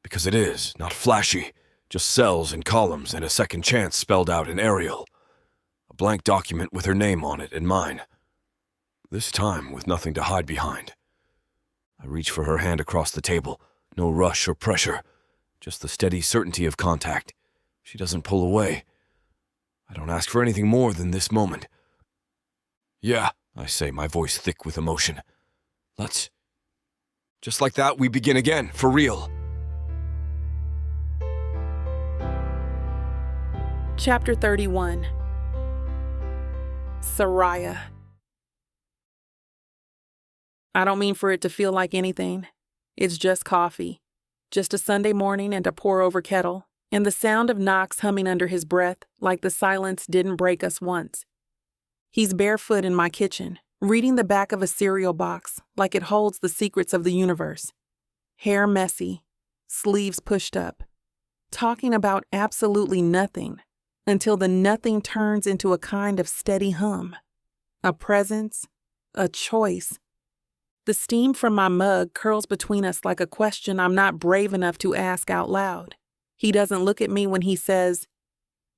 because it is, not flashy, just cells and columns and a second chance spelled out in Arial. A blank document with her name on it and mine. This time with nothing to hide behind. I reach for her hand across the table, no rush or pressure, just the steady certainty of contact. She doesn't pull away. I don't ask for anything more than this moment. "Yeah," I say, my voice thick with emotion. "Let's..." Just like that, we begin again, for real. Chapter 31. Soraya. I don't mean for it to feel like anything. It's just coffee. Just a Sunday morning and a pour-over kettle, and the sound of Knox humming under his breath like the silence didn't break us once. He's barefoot in my kitchen, reading the back of a cereal box like it holds the secrets of the universe. Hair messy, sleeves pushed up, talking about absolutely nothing until the nothing turns into a kind of steady hum. A presence, a choice. The steam from my mug curls between us like a question I'm not brave enough to ask out loud. He doesn't look at me when he says,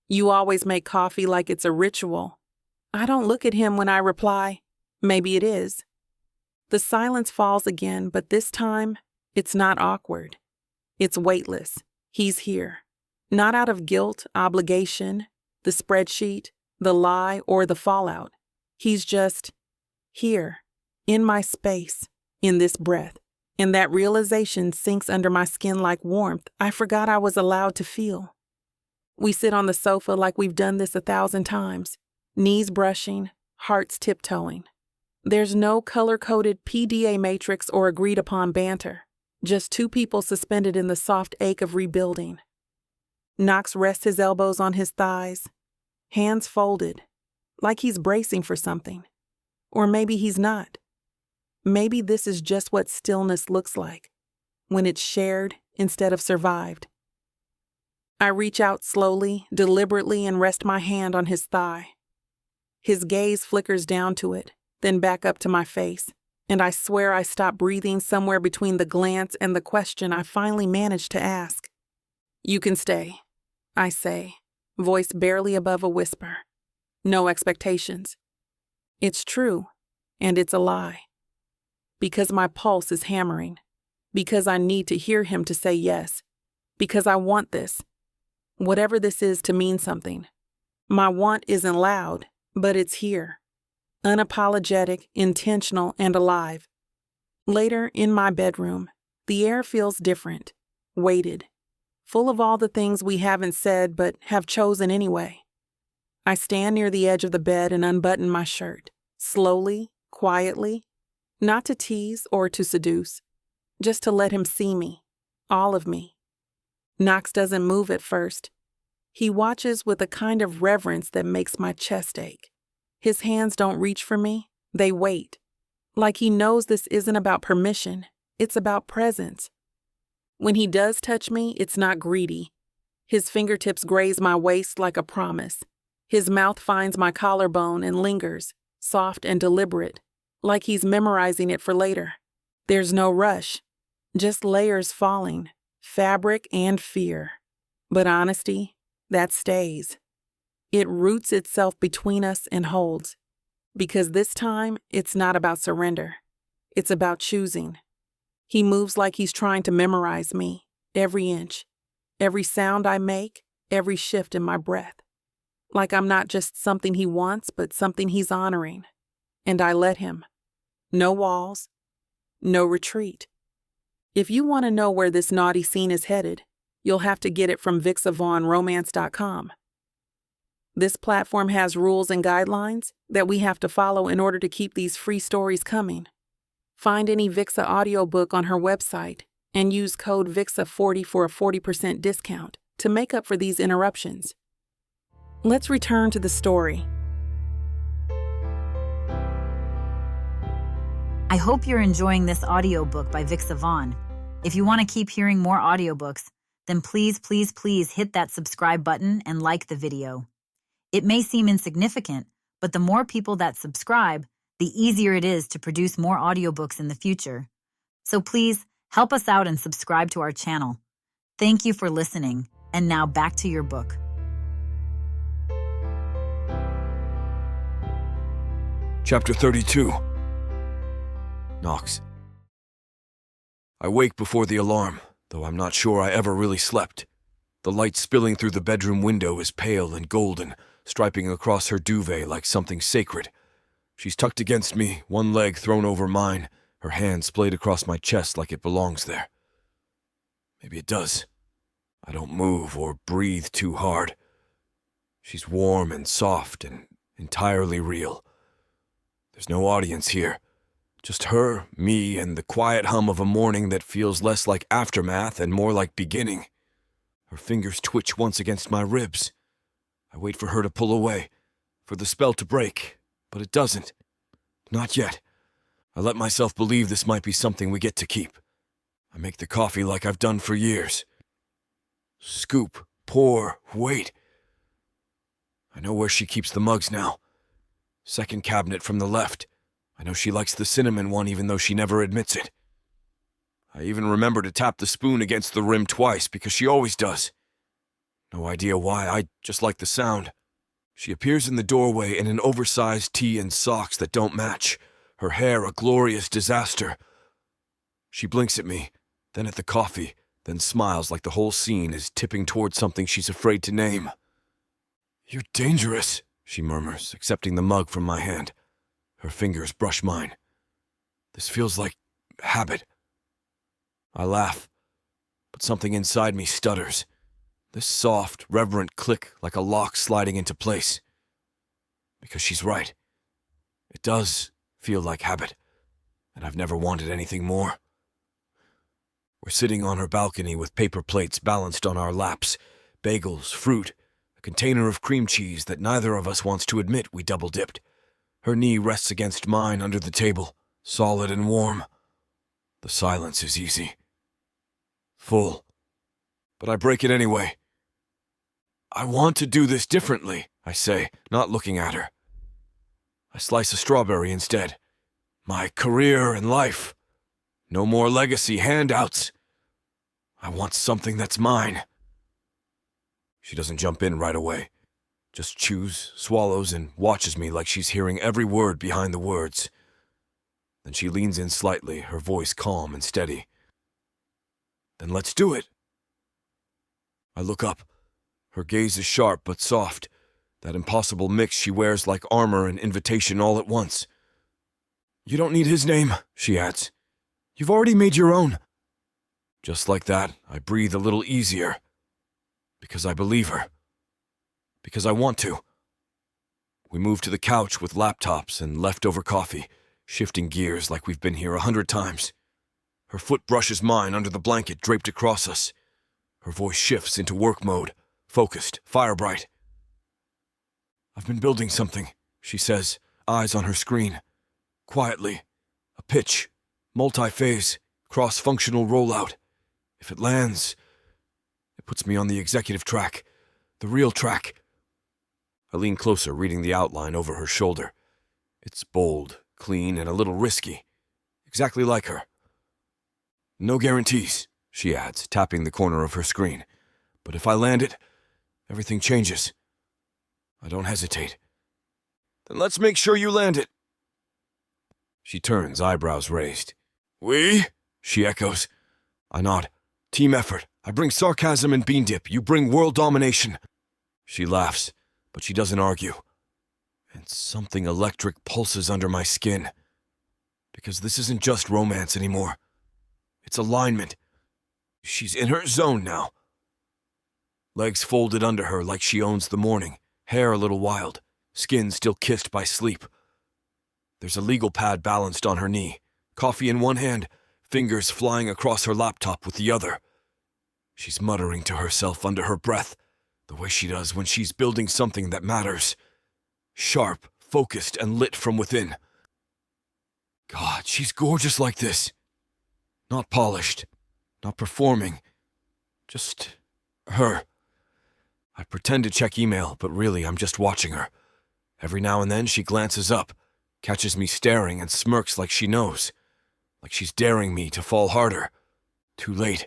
"You always make coffee like it's a ritual." I don't look at him when I reply, "Maybe it is." The silence falls again, but this time, it's not awkward. It's weightless. He's here. Not out of guilt, obligation, the spreadsheet, the lie, or the fallout. He's just here, in my space, in this breath. And that realization sinks under my skin like warmth I forgot I was allowed to feel. We sit on the sofa like we've done this 1,000 times, knees brushing, hearts tiptoeing. There's no color-coded PDA matrix or agreed-upon banter, just two people suspended in the soft ache of rebuilding. Knox rests his elbows on his thighs, hands folded, like he's bracing for something. Or maybe he's not. Maybe this is just what stillness looks like, when it's shared instead of survived. I reach out slowly, deliberately, and rest my hand on his thigh. His gaze flickers down to it, then back up to my face, and I swear I stop breathing somewhere between the glance and the question I finally managed to ask. "You can stay," I say, voice barely above a whisper. No expectations. It's true, and it's a lie. Because my pulse is hammering. Because I need to hear him to say yes. Because I want this. Whatever this is to mean something. My want isn't loud, but it's here. Unapologetic, intentional, and alive. Later, in my bedroom, the air feels different, weighted, full of all the things we haven't said but have chosen anyway. I stand near the edge of the bed and unbutton my shirt, slowly, quietly, not to tease or to seduce, just to let him see me, all of me. Knox doesn't move at first. He watches with a kind of reverence that makes my chest ache. His hands don't reach for me, they wait. Like he knows this isn't about permission, it's about presence. When he does touch me, it's not greedy. His fingertips graze my waist like a promise. His mouth finds my collarbone and lingers, soft and deliberate, like he's memorizing it for later. There's no rush, just layers falling, fabric and fear. But honesty, that stays. It roots itself between us and holds. Because this time, it's not about surrender. It's about choosing. He moves like he's trying to memorize me, every inch, every sound I make, every shift in my breath. Like I'm not just something he wants, but something he's honoring. And I let him. No walls, no retreat. If you want to know where this naughty scene is headed, you'll have to get it from BWWM. This platform has rules and guidelines that we have to follow in order to keep these free stories coming. Find any Vixa audiobook on her website and use code VIXA40 for a 40% discount to make up for these interruptions. Let's return to the story. I hope you're enjoying this audiobook by Vixa Vaughn. If you want to keep hearing more audiobooks, then please hit that subscribe button and like the video. It may seem insignificant, but the more people that subscribe, the easier it is to produce more audiobooks in the future. So please help us out and subscribe to our channel. Thank you for listening, and now back to your book. Chapter 32. Knox. I wake before the alarm, though I'm not sure I ever really slept. The light spilling through the bedroom window is pale and golden, striping across her duvet like something sacred. She's tucked against me, one leg thrown over mine, her hand splayed across my chest like it belongs there. Maybe it does. I don't move or breathe too hard. She's warm and soft and entirely real. There's no audience here. Just her, me, and the quiet hum of a morning that feels less like aftermath and more like beginning. Her fingers twitch once against my ribs. I wait for her to pull away, for the spell to break, but it doesn't. Not yet. I let myself believe this might be something we get to keep. I make the coffee like I've done for years. Scoop, pour, wait. I know where she keeps the mugs now. Second cabinet from the left. I know she likes the cinnamon one even though she never admits it. I even remember to tap the spoon against the rim twice because she always does. No idea why, I just like the sound. She appears in the doorway in an oversized tee and socks that don't match, her hair a glorious disaster. She blinks at me, then at the coffee, then smiles like the whole scene is tipping towards something she's afraid to name. "You're dangerous," she murmurs, accepting the mug from my hand. Her fingers brush mine. "This feels like habit." I laugh, but something inside me stutters. This soft, reverent click like a lock sliding into place. Because she's right. It does feel like habit, and I've never wanted anything more. We're sitting on her balcony with paper plates balanced on our laps, bagels, fruit, a container of cream cheese that neither of us wants to admit we double-dipped. Her knee rests against mine under the table, solid and warm. The silence is easy. Full. But I break it anyway. "I want to do this differently," I say, not looking at her. I slice a strawberry instead. My career and life. No more legacy handouts. I want something that's mine. She doesn't jump in right away. Just chews, swallows, and watches me like she's hearing every word behind the words. Then she leans in slightly, her voice calm and steady. "Then let's do it." I look up. Her gaze is sharp but soft, that impossible mix she wears like armor and invitation all at once. "You don't need his name," she adds. "You've already made your own." Just like that, I breathe a little easier. Because I believe her. Because I want to. We move to the couch with laptops and leftover coffee, shifting gears like we've been here 100 times. Her foot brushes mine under the blanket draped across us. Her voice shifts into work mode, focused, fire bright. "I've been building something," she says, eyes on her screen. Quietly. A pitch, multi-phase, cross-functional rollout. If it lands, it puts me on the executive track, the real track. I lean closer, reading the outline over her shoulder. It's bold, clean, and a little risky. Exactly like her. "No guarantees," she adds, tapping the corner of her screen. "But if I land it, everything changes." I don't hesitate. "Then let's make sure you land it." She turns, eyebrows raised. "We?" she echoes. I nod. "Team effort. I bring sarcasm and bean dip. You bring world domination." She laughs, but she doesn't argue. And something electric pulses under my skin. Because this isn't just romance anymore. It's alignment. She's in her zone now. Legs folded under her like she owns the morning, hair a little wild, skin still kissed by sleep. There's a legal pad balanced on her knee, coffee in one hand, fingers flying across her laptop with the other. She's muttering to herself under her breath, the way she does when she's building something that matters. Sharp, focused, and lit from within. God, she's gorgeous like this. Not polished, not performing, just her. I pretend to check email, but really I'm just watching her. Every now and then she glances up, catches me staring, and smirks like she knows. Like she's daring me to fall harder. Too late.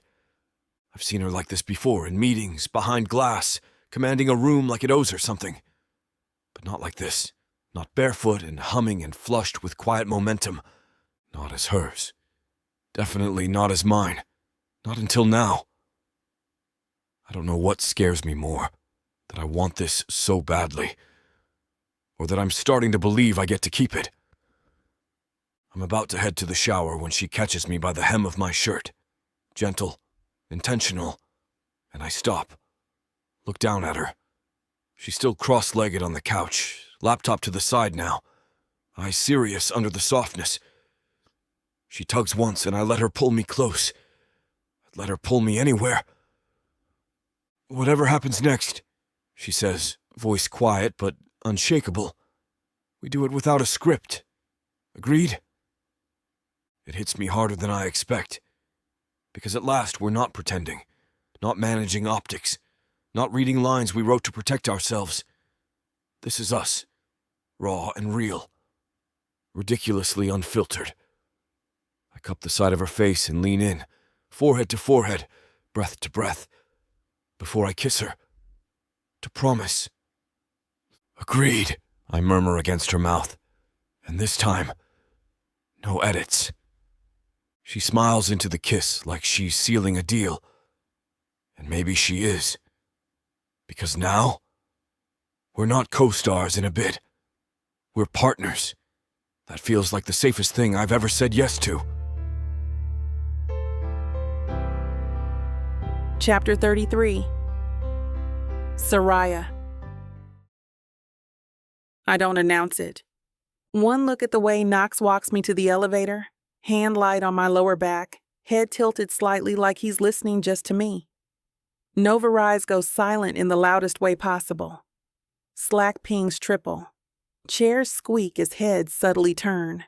I've seen her like this before, in meetings, behind glass, commanding a room like it owes her something. But not like this. Not barefoot and humming and flushed with quiet momentum. Not as hers. Definitely not as mine. Not until now. I don't know what scares me more. That I want this so badly. Or that I'm starting to believe I get to keep it. I'm about to head to the shower when she catches me by the hem of my shirt. Gentle, intentional, and I stop. Look down at her. She's still cross-legged on the couch, laptop to the side now, eyes serious under the softness. She tugs once and I let her pull me close. I'd let her pull me anywhere. "Whatever happens next," she says, voice quiet but unshakable. "We do it without a script. Agreed?" It hits me harder than I expect. Because at last we're not pretending, not managing optics, not reading lines we wrote to protect ourselves. This is us, raw and real, ridiculously unfiltered. I cup the side of her face and lean in, forehead to forehead, breath to breath, before I kiss her, to promise. "Agreed," I murmur against her mouth. And this time, no edits. She smiles into the kiss like she's sealing a deal, And maybe she is. Because now, we're not co-stars in a bit. We're partners. That feels like the safest thing I've ever said yes to. Chapter 33. Soraya. I don't announce it. One look at the way Knox walks me to the elevator, hand light on my lower back, head tilted slightly like he's listening just to me. Novarise goes silent in the loudest way possible. Slack pings triple. Chairs squeak as heads subtly turn.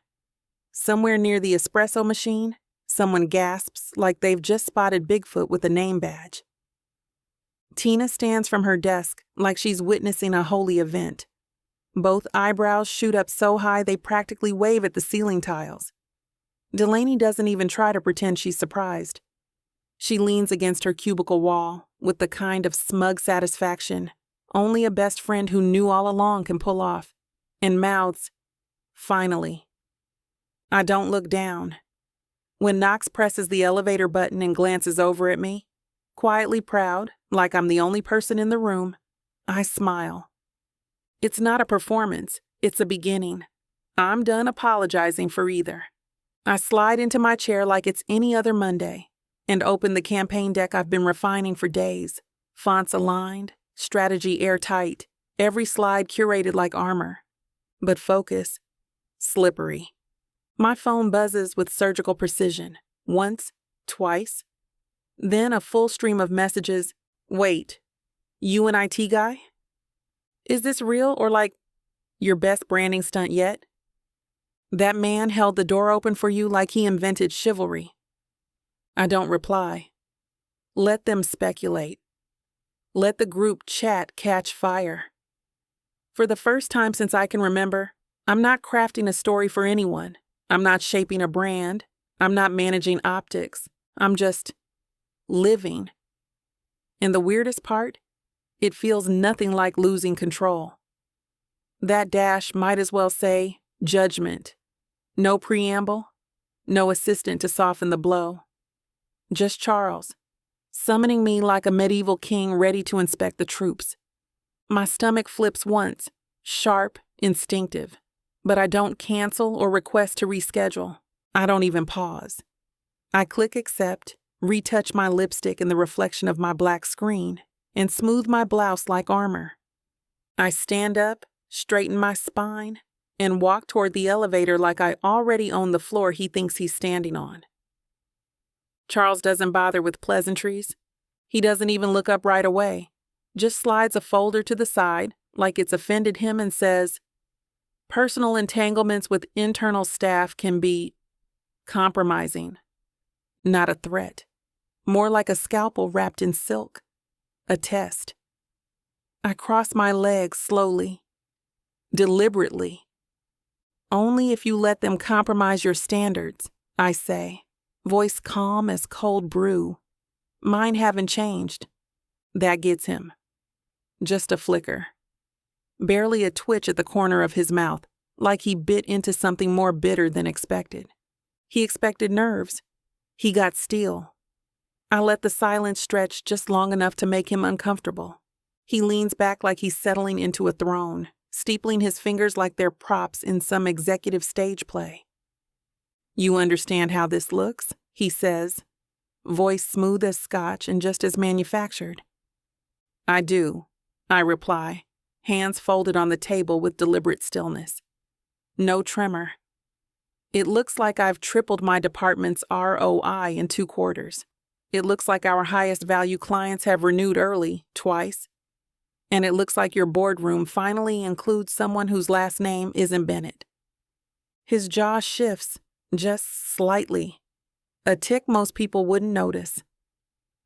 Somewhere near the espresso machine, someone gasps like they've just spotted Bigfoot with a name badge. Tina stands from her desk like she's witnessing a holy event. Both eyebrows shoot up so high they practically wave at the ceiling tiles. Delaney doesn't even try to pretend she's surprised. She leans against her cubicle wall with the kind of smug satisfaction only a best friend who knew all along can pull off, and mouths, "Finally." I don't look down. When Knox presses the elevator button and glances over at me, quietly proud, like I'm the only person in the room, I smile. It's not a performance, it's a beginning. I'm done apologizing for either. I slide into my chair like it's any other Monday and open the campaign deck I've been refining for days. Fonts aligned, strategy airtight, every slide curated like armor. But focus, slippery. My phone buzzes with surgical precision, once, twice. Then a full stream of messages. Wait, you an IT guy? Is this real or like your best branding stunt yet? That man held the door open for you like he invented chivalry. I don't reply. Let them speculate. Let the group chat catch fire. For the first time since I can remember, I'm not crafting a story for anyone. I'm not shaping a brand. I'm not managing optics. I'm just living. And the weirdest part? It feels nothing like losing control. That dash might as well say judgment. No preamble, no assistant to soften the blow. Just Charles, summoning me like a medieval king ready to inspect the troops. My stomach flips once, sharp, instinctive, but I don't cancel or request to reschedule. I don't even pause. I click accept, retouch my lipstick in the reflection of my black screen, and smooth my blouse like armor. I stand up, straighten my spine, and walk toward the elevator like I already own the floor he thinks he's standing on. Charles doesn't bother with pleasantries. He doesn't even look up right away, just slides a folder to the side like it's offended him and says, "Personal entanglements with internal staff can be compromising." Not a threat, more like a scalpel wrapped in silk. A test. I cross my legs slowly, deliberately. Only if you let them compromise your standards, I say, voice calm as cold brew. Mine haven't changed. That gets him. Just a flicker. Barely a twitch at the corner of his mouth, like he bit into something more bitter than expected. He expected nerves. He got steel. I let the silence stretch just long enough to make him uncomfortable. He leans back like he's settling into a throne, steepling his fingers like they're props in some executive stage play. "You understand how this looks?" he says, voice smooth as scotch and just as manufactured. "I do," I reply, hands folded on the table with deliberate stillness. No tremor. It looks like I've tripled my department's ROI in 2 quarters. It looks like our highest value clients have renewed early, twice. And it looks like your boardroom finally includes someone whose last name isn't Bennett. His jaw shifts, just slightly. A tick most people wouldn't notice.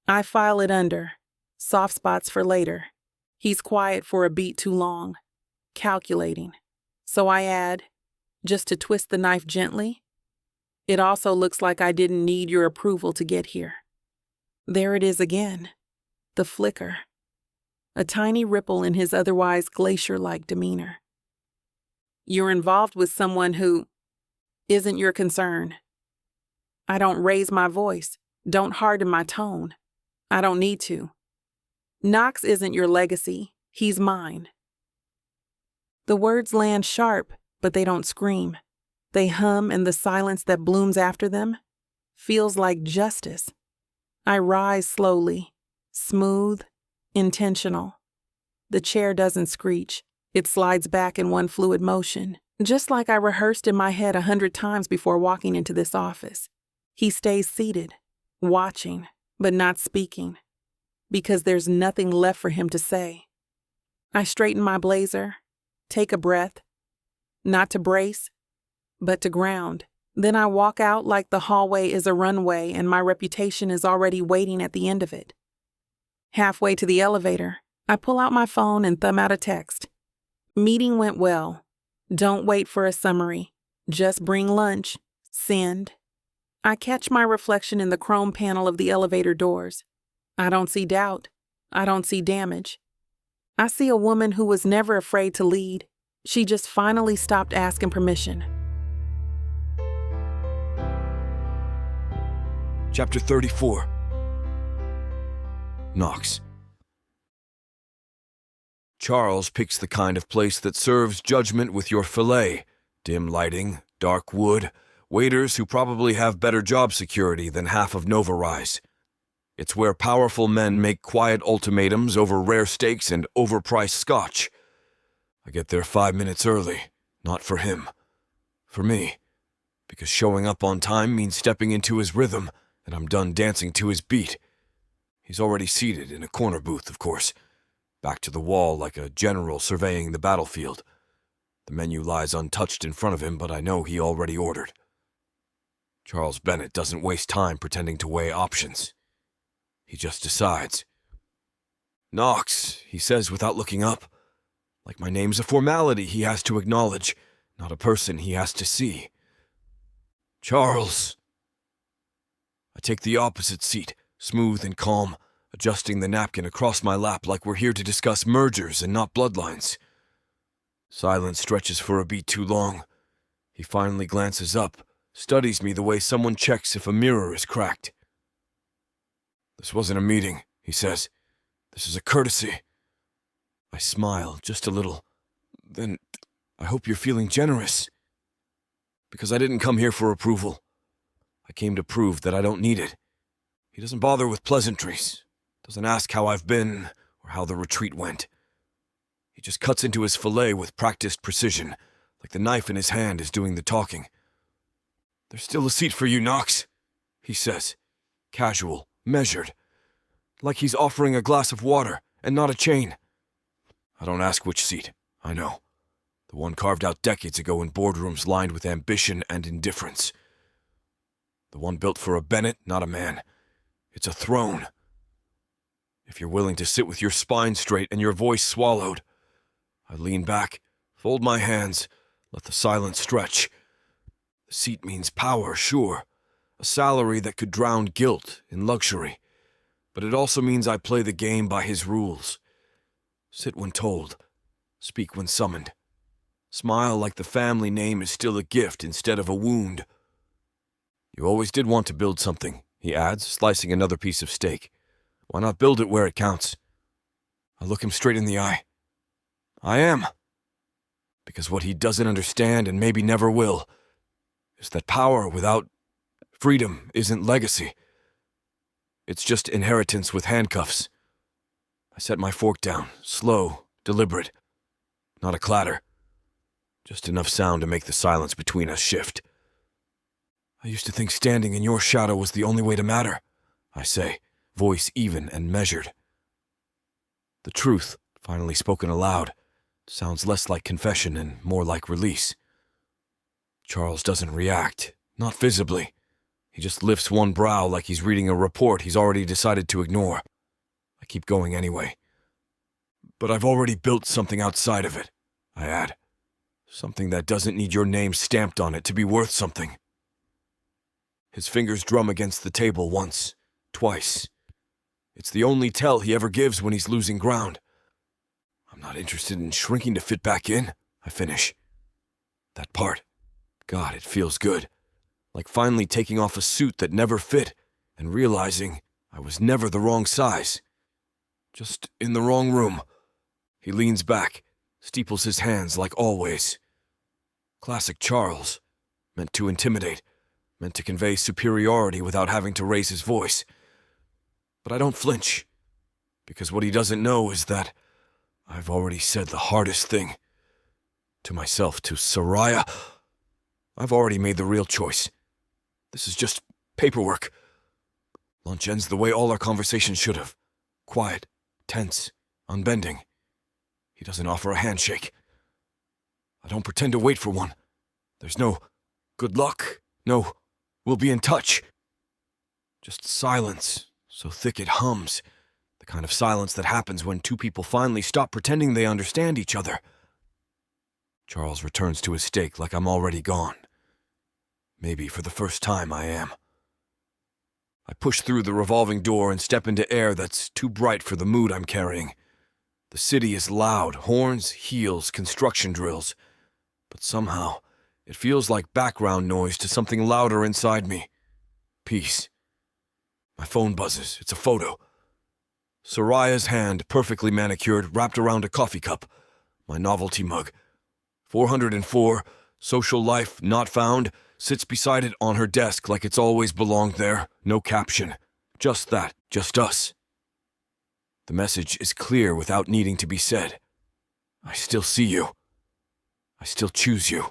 I file it under. Soft spots for later. He's quiet for a beat too long. Calculating. So I add, just to twist the knife gently, "It also looks like I didn't need your approval to get here." There it is again. The flicker. A tiny ripple in his otherwise glacier-like demeanor. "You're involved with someone who isn't your concern." I don't raise my voice, don't harden my tone. I don't need to. Knox isn't your legacy. He's mine. The words land sharp, but they don't scream. They hum, and the silence that blooms after them feels like justice. I rise slowly, smooth, intentional. The chair doesn't screech. It slides back in one fluid motion, just like I rehearsed in my head 100 times before walking into this office. He stays seated, watching, but not speaking, because there's nothing left for him to say. I straighten my blazer, take a breath, not to brace, but to ground. Then I walk out like the hallway is a runway and my reputation is already waiting at the end of it. Halfway to the elevator, I pull out my phone and thumb out a text. Meeting went well. Don't wait for a summary. Just bring lunch. Send. I catch my reflection in the chrome panel of the elevator doors. I don't see doubt. I don't see damage. I see a woman who was never afraid to lead. She just finally stopped asking permission. Chapter 34. Knox. Charles picks the kind of place that serves judgment with your filet. Dim lighting, dark wood, waiters who probably have better job security than half of Nova Rise. It's where powerful men make quiet ultimatums over rare steaks and overpriced scotch. I get there 5 minutes early, not for him. For me. Because showing up on time means stepping into his rhythm, and I'm done dancing to his beat. He's already seated in a corner booth, of course, back to the wall like a general surveying the battlefield. The menu lies untouched in front of him, but I know he already ordered. Charles Bennett doesn't waste time pretending to weigh options. He just decides. Knox, he says without looking up. Like my name's a formality he has to acknowledge, not a person he has to see. Charles. I take the opposite seat, smooth and calm, adjusting the napkin across my lap like we're here to discuss mergers and not bloodlines. Silence stretches for a beat too long. He finally glances up, studies me the way someone checks if a mirror is cracked. This wasn't a meeting, he says. This is a courtesy. I smile, just a little. Then, I hope you're feeling generous. Because I didn't come here for approval. I came to prove that I don't need it. He doesn't bother with pleasantries, doesn't ask how I've been or how the retreat went. He just cuts into his fillet with practiced precision, like the knife in his hand is doing the talking. There's still a seat for you, Knox, he says, casual, measured, like he's offering a glass of water and not a chain. I don't ask which seat, I know. The one carved out decades ago in boardrooms lined with ambition and indifference. The one built for a Bennett, not a man. It's a throne. If you're willing to sit with your spine straight and your voice swallowed. I lean back, fold my hands, let the silence stretch. The seat means power, sure. A salary that could drown guilt in luxury. But it also means I play the game by his rules. Sit when told. Speak when summoned. Smile like the family name is still a gift instead of a wound. You always did want to build something, he adds, slicing another piece of steak. Why not build it where it counts? I look him straight in the eye. I am. Because what he doesn't understand, and maybe never will, is that power without freedom isn't legacy. It's just inheritance with handcuffs. I set my fork down, slow, deliberate. Not a clatter. Just enough sound to make the silence between us shift. I used to think standing in your shadow was the only way to matter, I say, voice even and measured. The truth, finally spoken aloud, sounds less like confession and more like release. Charles doesn't react, not visibly. He just lifts one brow like he's reading a report he's already decided to ignore. I keep going anyway. But I've already built something outside of it, I add. Something that doesn't need your name stamped on it to be worth something. His fingers drum against the table once, twice. It's the only tell he ever gives when he's losing ground. I'm not interested in shrinking to fit back in, I finish. That part. God, it feels good. Like finally taking off a suit that never fit and realizing I was never the wrong size. Just in the wrong room. He leans back, steeples his hands like always. Classic Charles. Meant to intimidate, meant to convey superiority without having to raise his voice. But I don't flinch, because what he doesn't know is that I've already said the hardest thing. To myself, to Soraya. I've already made the real choice. This is just paperwork. Lunch ends the way all our conversations should have. Quiet, tense, unbending. He doesn't offer a handshake. I don't pretend to wait for one. There's no good luck, no we'll be in touch. Just silence, so thick it hums. The kind of silence that happens when two people finally stop pretending they understand each other. Charles returns to his steak like I'm already gone. Maybe for the first time I am. I push through the revolving door and step into air that's too bright for the mood I'm carrying. The city is loud, horns, heels, construction drills. But somehow, it feels like background noise to something louder inside me. Peace. My phone buzzes. It's a photo. Soraya's hand, perfectly manicured, wrapped around a coffee cup. My novelty mug. 404, social life not found, sits beside it on her desk like it's always belonged there. No caption. Just that. Just us. The message is clear without needing to be said. I still see you. I still choose you.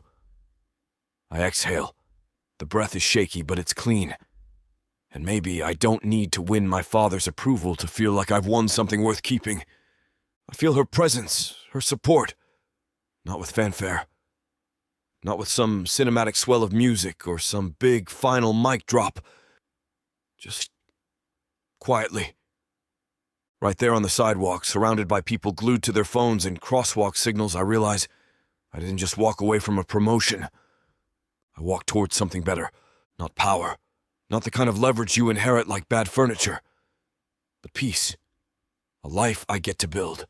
I exhale. The breath is shaky, but it's clean. And maybe I don't need to win my father's approval to feel like I've won something worth keeping. I feel her presence, her support. Not with fanfare. Not with some cinematic swell of music or some big final mic drop. Just quietly. Right there on the sidewalk, surrounded by people glued to their phones and crosswalk signals, I realize I didn't just walk away from a promotion. I walked towards something better. Not power. Not the kind of leverage you inherit like bad furniture. But peace. A life I get to build.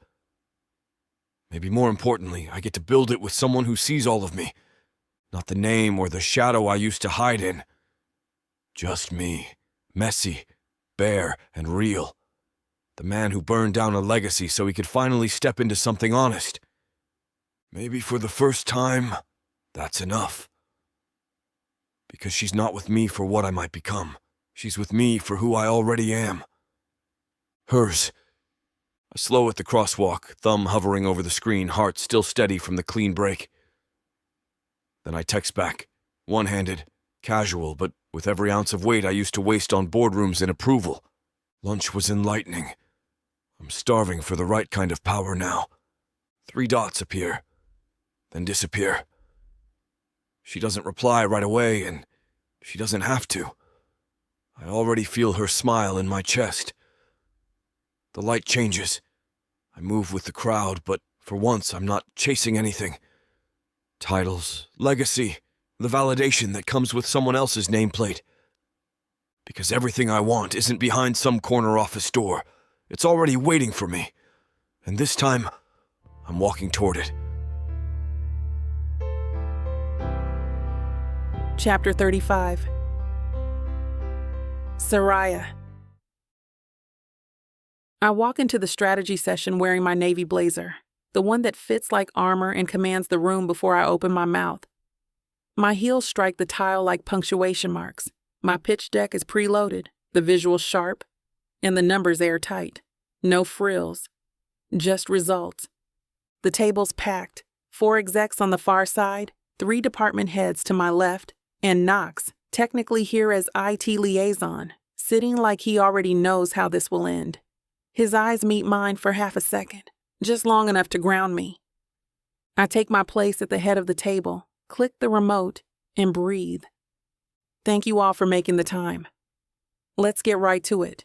Maybe more importantly, I get to build it with someone who sees all of me. Not the name or the shadow I used to hide in. Just me. Messy, bare, and real. The man who burned down a legacy so he could finally step into something honest. Maybe for the first time, that's enough. Because she's not with me for what I might become. She's with me for who I already am. Hers. I slow at the crosswalk, thumb hovering over the screen, heart still steady from the clean break. Then I text back, one-handed, casual, but with every ounce of weight I used to waste on boardrooms and approval. Lunch was enlightening. I'm starving for the right kind of power now. 3 dots appear, then disappear. She doesn't reply right away, and she doesn't have to. I already feel her smile in my chest. The light changes. I move with the crowd, but for once I'm not chasing anything. Titles, legacy, the validation that comes with someone else's nameplate. Because everything I want isn't behind some corner office door. It's already waiting for me. And this time, I'm walking toward it. Chapter 35. Soraya. I walk into the strategy session wearing my navy blazer, the one that fits like armor and commands the room before I open my mouth. My heels strike the tile like punctuation marks. My pitch deck is preloaded, the visuals sharp, and the numbers airtight. No frills, just results. The table's packed, 4 execs on the far side, 3 department heads to my left, and Knox, technically here as IT liaison, sitting like he already knows how this will end. His eyes meet mine for half a second, just long enough to ground me. I take my place at the head of the table, click the remote, and breathe. Thank you all for making the time. Let's get right to it.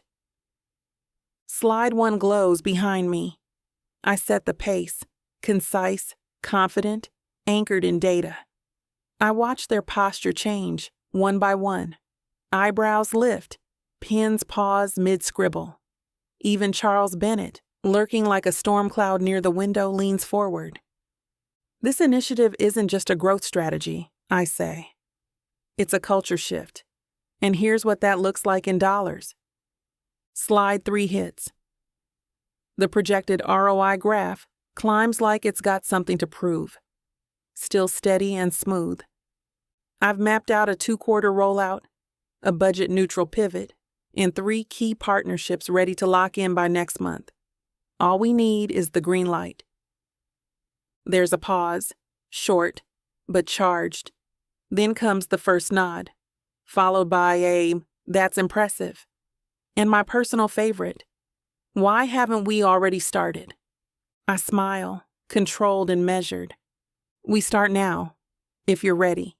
Slide 1 glows behind me. I set the pace, concise, confident, anchored in data. I watch their posture change, one by one. Eyebrows lift, pens pause mid-scribble. Even Charles Bennett, lurking like a storm cloud near the window, leans forward. This initiative isn't just a growth strategy, I say. It's a culture shift. And here's what that looks like in dollars. Slide 3 hits. The projected ROI graph climbs like it's got something to prove. Still steady and smooth. I've mapped out a 2-quarter rollout, a budget-neutral pivot, and 3 key partnerships ready to lock in by next month. All we need is the green light. There's a pause, short, but charged. Then comes the first nod, followed by a, "That's impressive." And my personal favorite, "Why haven't we already started?" I smile, controlled and measured. "We start now, if you're ready."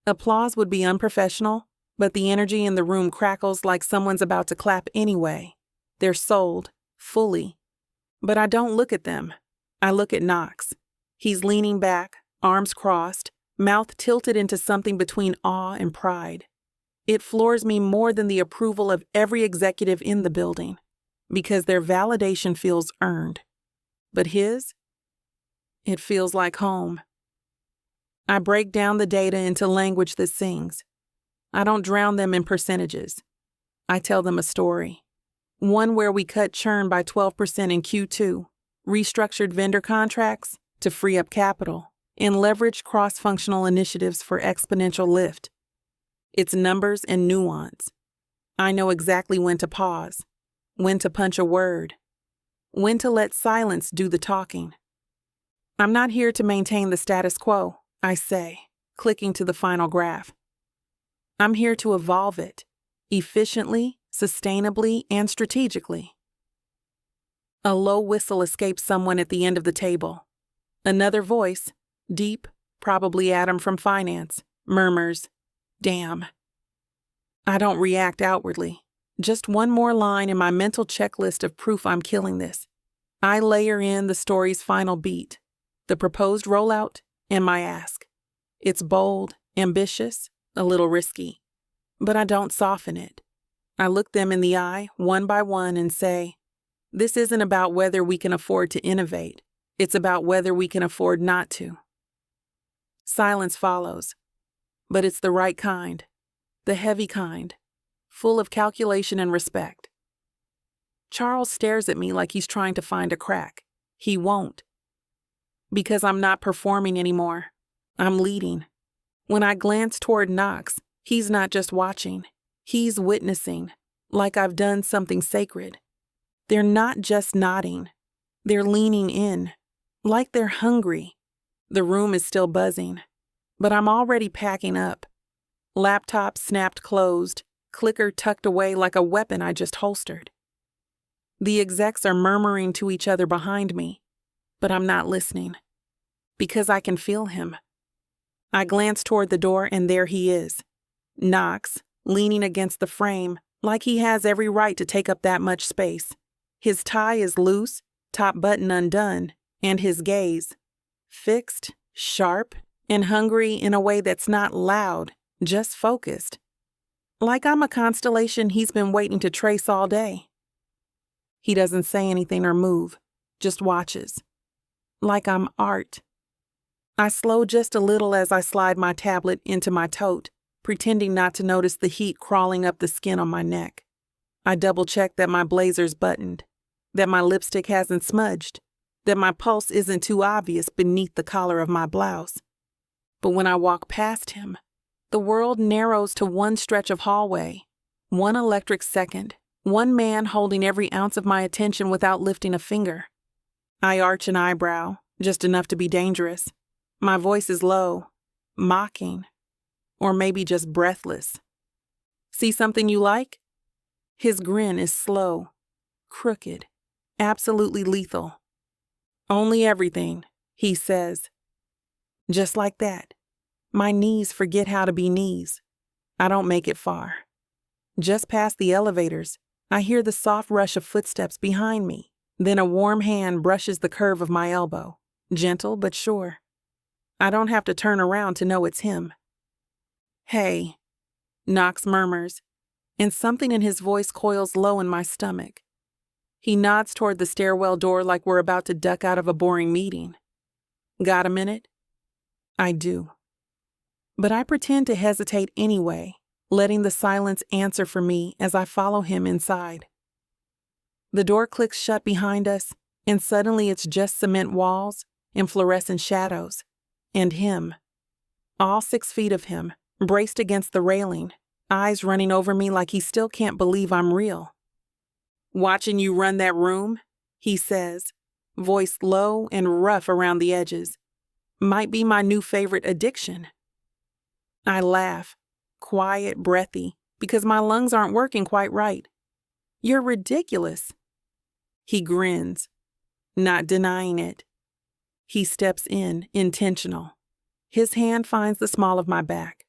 Applause would be unprofessional, but the energy in the room crackles like someone's about to clap anyway. They're sold, fully. But I don't look at them. I look at Knox. He's leaning back, arms crossed, mouth tilted into something between awe and pride. It floors me more than the approval of every executive in the building, because their validation feels earned. But his? It feels like home. I break down the data into language that sings. I don't drown them in percentages. I tell them a story. One where we cut churn by 12% in Q2, restructured vendor contracts to free up capital, and leveraged cross-functional initiatives for exponential lift. It's numbers and nuance. I know exactly when to pause, when to punch a word, when to let silence do the talking. I'm not here to maintain the status quo, I say, clicking to the final graph. I'm here to evolve it, efficiently, sustainably, and strategically. A low whistle escapes someone at the end of the table. Another voice, deep, probably Adam from finance, murmurs, "Damn." I don't react outwardly. Just one more line in my mental checklist of proof I'm killing this. I layer in the story's final beat, the proposed rollout, and my ask. It's bold, ambitious, a little risky. But I don't soften it. I look them in the eye, one by one, and say, this isn't about whether we can afford to innovate. It's about whether we can afford not to. Silence follows. But it's the right kind. The heavy kind. Full of calculation and respect. Charles stares at me like he's trying to find a crack. He won't. Because I'm not performing anymore. I'm leading. When I glance toward Knox, he's not just watching. He's witnessing, like I've done something sacred. They're not just nodding. They're leaning in, like they're hungry. The room is still buzzing, but I'm already packing up. Laptop snapped closed, clicker tucked away like a weapon I just holstered. The execs are murmuring to each other behind me, but I'm not listening, because I can feel him. I glance toward the door and there he is, Knox, leaning against the frame like he has every right to take up that much space. His tie is loose, top button undone, and his gaze, fixed, sharp, and hungry in a way that's not loud, just focused. Like I'm a constellation he's been waiting to trace all day. He doesn't say anything or move, just watches. Like I'm art. I slow just a little as I slide my tablet into my tote, pretending not to notice the heat crawling up the skin on my neck. I double-check that my blazer's buttoned, that my lipstick hasn't smudged, that my pulse isn't too obvious beneath the collar of my blouse. But when I walk past him, the world narrows to one stretch of hallway, one electric second, one man holding every ounce of my attention without lifting a finger. I arch an eyebrow, just enough to be dangerous. My voice is low, mocking, or maybe just breathless. See something you like? His grin is slow, crooked, absolutely lethal. Only everything, he says. Just like that. My knees forget how to be knees. I don't make it far. Just past the elevators, I hear the soft rush of footsteps behind me. Then a warm hand brushes the curve of my elbow, gentle but sure. I don't have to turn around to know it's him. Hey, Knox murmurs, and something in his voice coils low in my stomach. He nods toward the stairwell door like we're about to duck out of a boring meeting. Got a minute? I do. But I pretend to hesitate anyway, letting the silence answer for me as I follow him inside. The door clicks shut behind us, and suddenly it's just cement walls and fluorescent shadows. And him. All 6 feet of him, braced against the railing, eyes running over me like he still can't believe I'm real. "Watching you run that room," he says, voice low and rough around the edges. "Might be my new favorite addiction." I laugh, quiet, breathy, because my lungs aren't working quite right. "You're ridiculous." He grins, not denying it. He steps in, intentional. His hand finds the small of my back.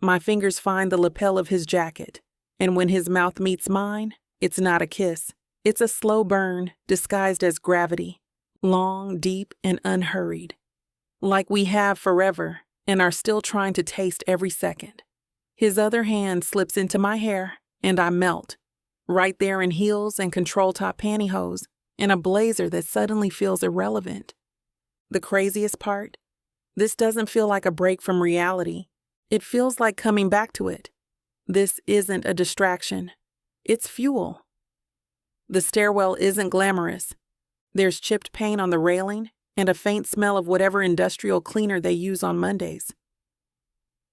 My fingers find the lapel of his jacket, and when his mouth meets mine, it's not a kiss. It's a slow burn disguised as gravity, long, deep, and unhurried. Like we have forever and are still trying to taste every second. His other hand slips into my hair, and I melt, right there in heels and control-top pantyhose, and a blazer that suddenly feels irrelevant. The craziest part? This doesn't feel like a break from reality. It feels like coming back to it. This isn't a distraction. It's fuel. The stairwell isn't glamorous. There's chipped paint on the railing and a faint smell of whatever industrial cleaner they use on Mondays.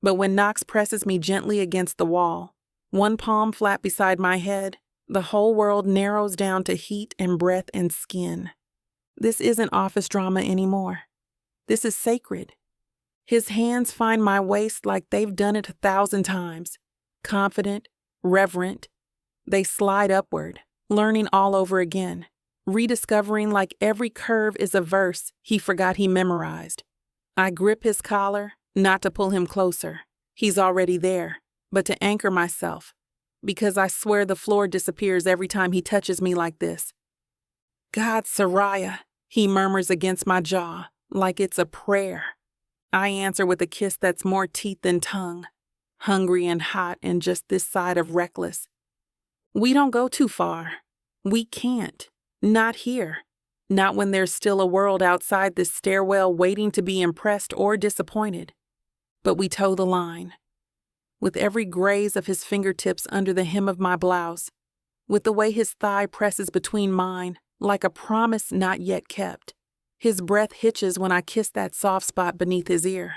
But when Knox presses me gently against the wall, one palm flat beside my head, the whole world narrows down to heat and breath and skin. This isn't office drama anymore. This is sacred. His hands find my waist like they've done it 1,000 times. Confident, reverent. They slide upward, learning all over again, rediscovering like every curve is a verse he forgot he memorized. I grip his collar, not to pull him closer. He's already there, but to anchor myself, because I swear the floor disappears every time he touches me like this. "God, Soraya," he murmurs against my jaw, like it's a prayer. I answer with a kiss that's more teeth than tongue, hungry and hot and just this side of reckless. We don't go too far. We can't. Not here. Not when there's still a world outside this stairwell waiting to be impressed or disappointed. But we toe the line. With every graze of his fingertips under the hem of my blouse, with the way his thigh presses between mine, like a promise not yet kept. His breath hitches when I kiss that soft spot beneath his ear.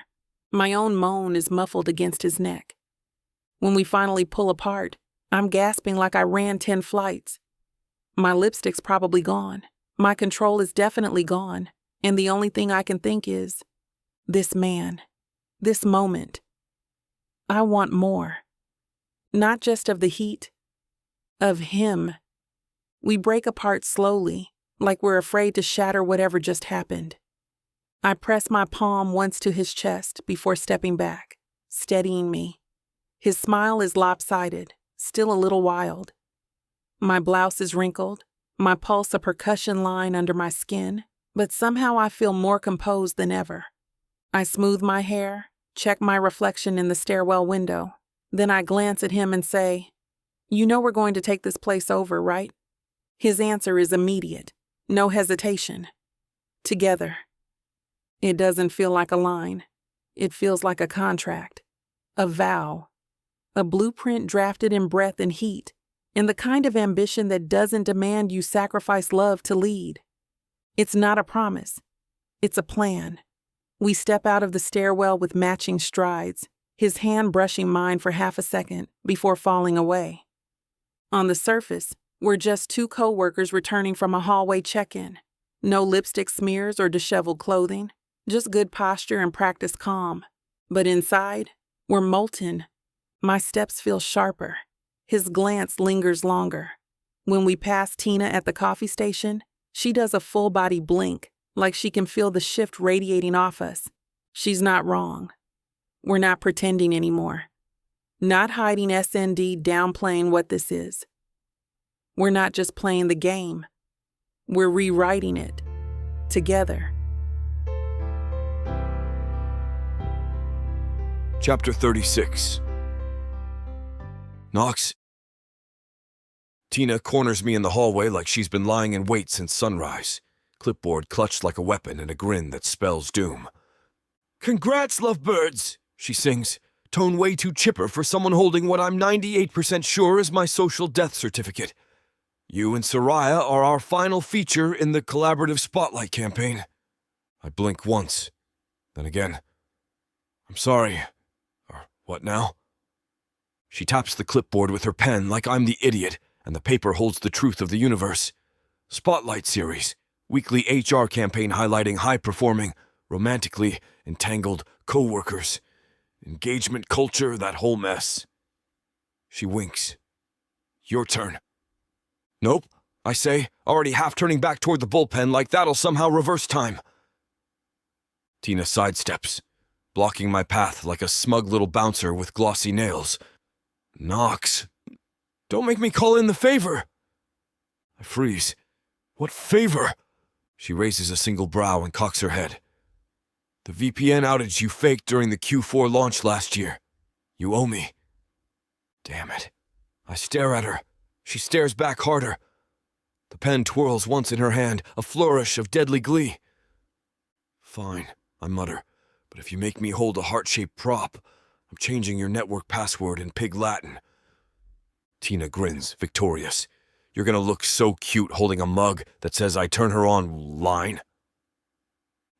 My own moan is muffled against his neck. When we finally pull apart, I'm gasping like I ran 10 flights. My lipstick's probably gone. My control is definitely gone. And the only thing I can think is, this man, this moment. I want more. Not just of the heat, of him. We break apart slowly, like we're afraid to shatter whatever just happened. I press my palm once to his chest before stepping back, steadying me. His smile is lopsided, still a little wild. My blouse is wrinkled, my pulse a percussion line under my skin, but somehow I feel more composed than ever. I smooth my hair, check my reflection in the stairwell window. Then I glance at him and say, "You know we're going to take this place over, right?" His answer is immediate. No hesitation. Together. It doesn't feel like a line. It feels like a contract. A vow. A blueprint drafted in breath and heat, and the kind of ambition that doesn't demand you sacrifice love to lead. It's not a promise. It's a plan. We step out of the stairwell with matching strides, his hand brushing mine for half a second before falling away. On the surface, we're just 2 co-workers returning from a hallway check-in. No lipstick smears or disheveled clothing, just good posture and practiced calm. But inside, we're molten. My steps feel sharper. His glance lingers longer. When we pass Tina at the coffee station, she does a full-body blink, like she can feel the shift radiating off us. She's not wrong. We're not pretending anymore. Not hiding SND downplaying what this is. We're not just playing the game. We're rewriting it. Together. Chapter 36. Knox. Tina corners me in the hallway like she's been lying in wait since sunrise, clipboard clutched like a weapon and a grin that spells doom. "Congrats, lovebirds," she sings, tone way too chipper for someone holding what I'm 98% sure is my social death certificate. You and Soraya are our final feature in the collaborative spotlight campaign. I blink once, then again. I'm sorry. Or what now? She taps the clipboard with her pen like I'm the idiot, and the paper holds the truth of the universe. Spotlight series, weekly HR campaign highlighting high-performing, romantically entangled co-workers. Engagement culture, that whole mess. She winks. Your turn. Nope, I say, already half turning back toward the bullpen like that'll somehow reverse time. Tina sidesteps, blocking my path like a smug little bouncer with glossy nails. Knox, don't make me call in the favor. I freeze. What favor? She raises a single brow and cocks her head. The VPN outage you faked during the Q4 launch last year. You owe me. Damn it. I stare at her. She stares back harder. The pen twirls once in her hand, a flourish of deadly glee. Fine, I mutter, but if you make me hold a heart-shaped prop, I'm changing your network password in Pig Latin. Tina grins, victorious. You're gonna look so cute holding a mug that says I turn her on line.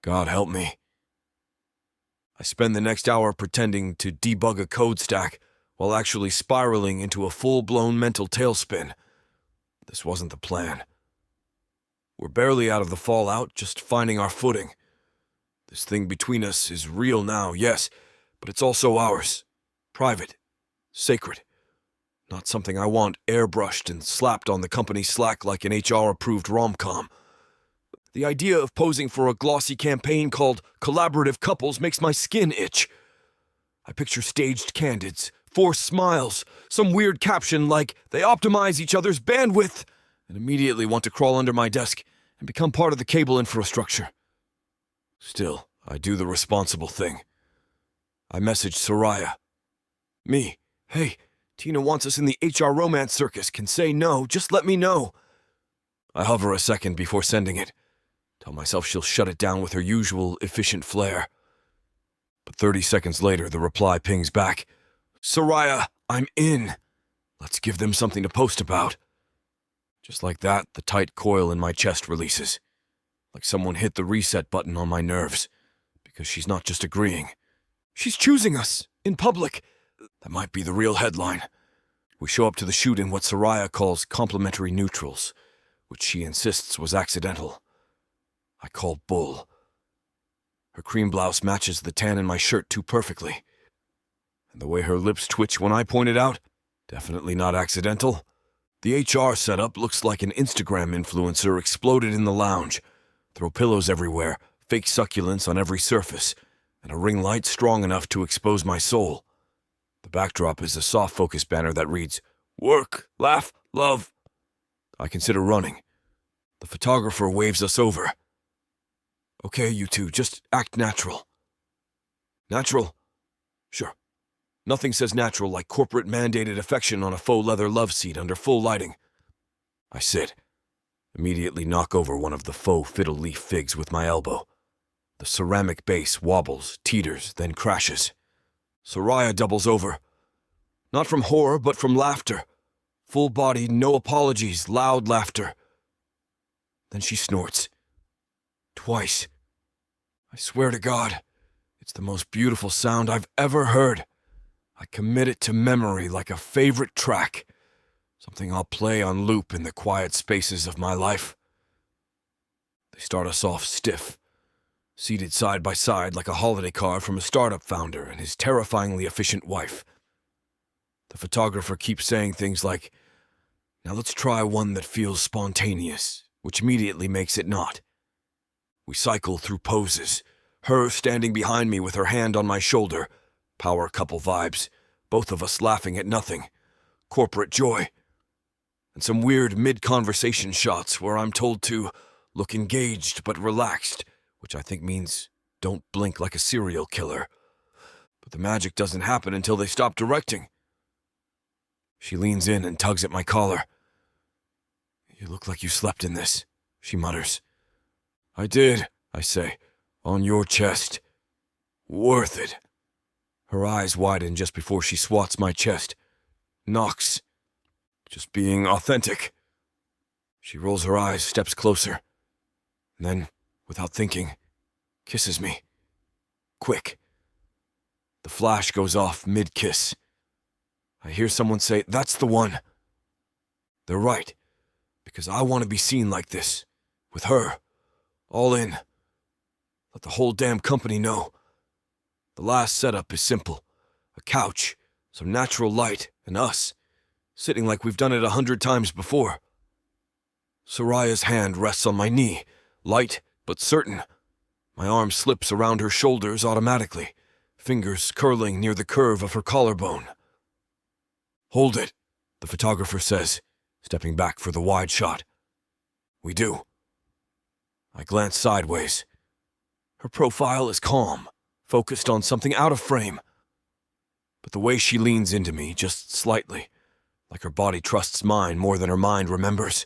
God help me. I spend the next hour pretending to debug a code stack while actually spiraling into a full-blown mental tailspin. This wasn't the plan. We're barely out of the fallout, just finding our footing. This thing between us is real now, yes, but it's also ours. Private. Sacred. Not something I want airbrushed and slapped on the company Slack like an HR-approved rom-com. The idea of posing for a glossy campaign called Collaborative Couples makes my skin itch. I picture staged candids, forced smiles, some weird caption like, they optimize each other's bandwidth, and immediately want to crawl under my desk and become part of the cable infrastructure. Still, I do the responsible thing. I message Soraya. Me, hey, Tina wants us in the HR romance circus, can say no, just let me know. I hover a second before sending it. Tell myself she'll shut it down with her usual efficient flair. But 30 seconds later, the reply pings back. Soraya, I'm in. Let's give them something to post about. Just like that, the tight coil in my chest releases. Like someone hit the reset button on my nerves. Because she's not just agreeing. She's choosing us, in public. That might be the real headline. We show up to the shoot in what Soraya calls complimentary neutrals, which she insists was accidental. I call bull. Her cream blouse matches the tan in my shirt too perfectly. And the way her lips twitch when I point it out, definitely not accidental. The HR setup looks like an Instagram influencer exploded in the lounge. Throw pillows everywhere, fake succulents on every surface, and a ring light strong enough to expose my soul. The backdrop is a soft focus banner that reads, Work, laugh, love. I consider running. The photographer waves us over. Okay, you two, just act natural. Natural? Sure. Nothing says natural like corporate-mandated affection on a faux leather love seat under full lighting. I sit. Immediately knock over one of the faux fiddle leaf figs with my elbow. The ceramic base wobbles, teeters, then crashes. Soraya doubles over. Not from horror, but from laughter. Full-bodied, no apologies, loud laughter. Then she snorts. Twice. I swear to God, it's the most beautiful sound I've ever heard. I commit it to memory like a favorite track, something I'll play on loop in the quiet spaces of my life. They start us off stiff, seated side by side like a holiday card from a startup founder and his terrifyingly efficient wife. The photographer keeps saying things like, now let's try one that feels spontaneous, which immediately makes it not. We cycle through poses, her standing behind me with her hand on my shoulder, power couple vibes, both of us laughing at nothing, corporate joy, and some weird mid-conversation shots where I'm told to look engaged but relaxed, which I think means don't blink like a serial killer. But the magic doesn't happen until they stop directing. She leans in and tugs at my collar. You look like you slept in this, she mutters. I did, I say, on your chest. Worth it. Her eyes widen just before she swats my chest. Knox. Just being authentic. She rolls her eyes, steps closer, and then, without thinking, kisses me. Quick. The flash goes off mid-kiss. I hear someone say, "That's the one." They're right, because I want to be seen like this, with her, all in. Let the whole damn company know. The last setup is simple. A couch, some natural light, and us, sitting like we've done it 100 times before. Soraya's hand rests on my knee, light but certain. My arm slips around her shoulders automatically, fingers curling near the curve of her collarbone. "Hold it," the photographer says, stepping back for the wide shot. We do. I glance sideways. Her profile is calm, focused on something out of frame. But the way she leans into me, just slightly, like her body trusts mine more than her mind remembers.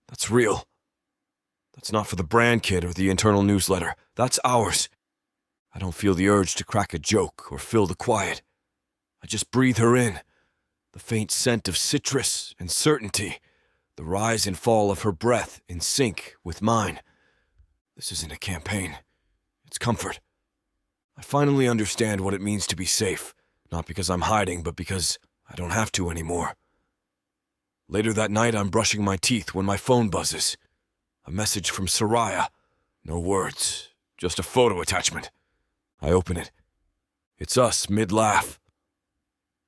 That's real. That's not for the brand kit or the internal newsletter. That's ours. I don't feel the urge to crack a joke or fill the quiet. I just breathe her in. The faint scent of citrus and certainty. The rise and fall of her breath in sync with mine. This isn't a campaign. It's comfort. I finally understand what it means to be safe, not because I'm hiding, but because I don't have to anymore. Later that night, I'm brushing my teeth when my phone buzzes. A message from Soraya. No words, just a photo attachment. I open it. It's us, mid-laugh.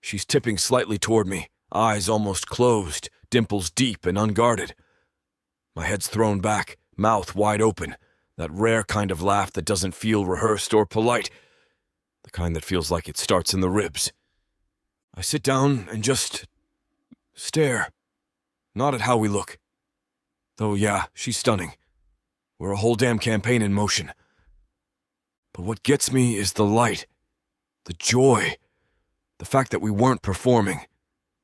She's tipping slightly toward me, eyes almost closed, dimples deep and unguarded. My head's thrown back, mouth wide open, that rare kind of laugh that doesn't feel rehearsed or polite, the kind that feels like it starts in the ribs. I sit down and just stare, not at how we look. Though, yeah, she's stunning. We're a whole damn campaign in motion. But what gets me is the light, the joy, the fact that we weren't performing.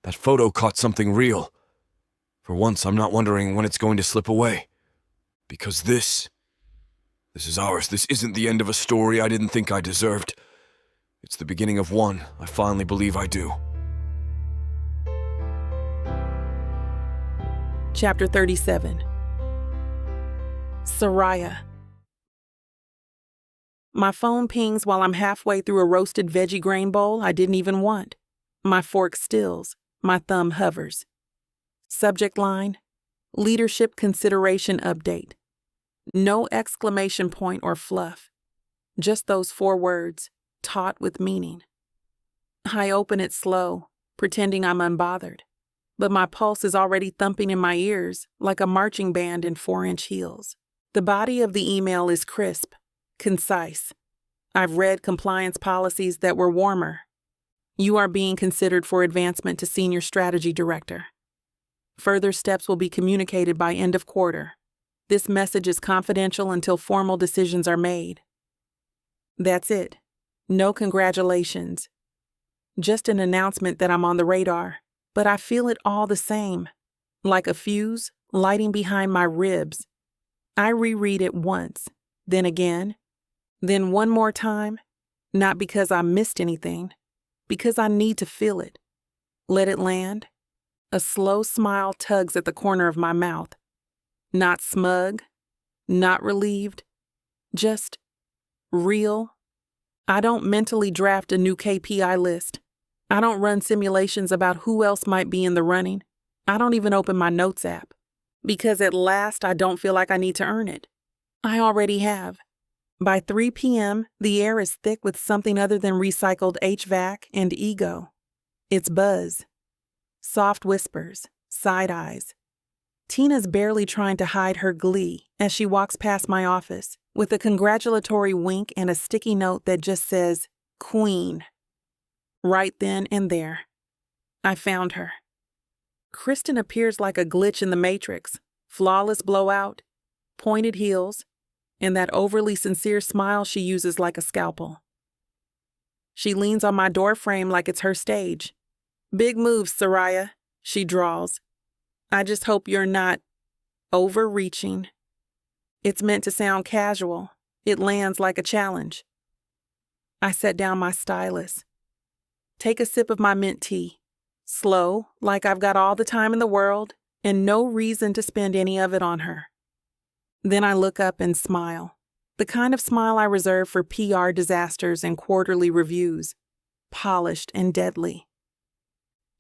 That photo caught something real. For once, I'm not wondering when it's going to slip away. Because this is ours. This isn't the end of a story I didn't think I deserved. It's the beginning of one I finally believe I do. Chapter 37. Soraya. My phone pings while I'm halfway through a roasted veggie grain bowl I didn't even want. My fork stills. My thumb hovers. Subject line: Leadership Consideration Update. No exclamation point or fluff. Just those 4 words, taut with meaning. I open it slow, pretending I'm unbothered. But my pulse is already thumping in my ears like a marching band in 4-inch heels. The body of the email is crisp, concise. I've read compliance policies that were warmer. You are being considered for advancement to Senior Strategy Director. Further steps will be communicated by end of quarter. This message is confidential until formal decisions are made. That's it. No congratulations. Just an announcement that I'm on the radar, but I feel it all the same, like a fuse lighting behind my ribs. I reread it once, then again, then one more time, not because I missed anything, because I need to feel it. Let it land. A slow smile tugs at the corner of my mouth. Not smug, not relieved, just real. I don't mentally draft a new KPI list. I don't run simulations about who else might be in the running. I don't even open my notes app. Because at last I don't feel like I need to earn it. I already have. By 3 p.m., the air is thick with something other than recycled HVAC and ego. It's buzz. Soft whispers, side eyes. Tina's barely trying to hide her glee as she walks past my office with a congratulatory wink and a sticky note that just says, Queen. Right then and there, I found her. Kristen appears like a glitch in the Matrix, flawless blowout, pointed heels, and that overly sincere smile she uses like a scalpel. She leans on my doorframe like it's her stage. Big moves, Soraya, she drawls. I just hope you're not overreaching. It's meant to sound casual. It lands like a challenge. I set down my stylus. Take a sip of my mint tea. Slow, like I've got all the time in the world, and no reason to spend any of it on her. Then I look up and smile, the kind of smile I reserve for PR disasters and quarterly reviews, polished and deadly.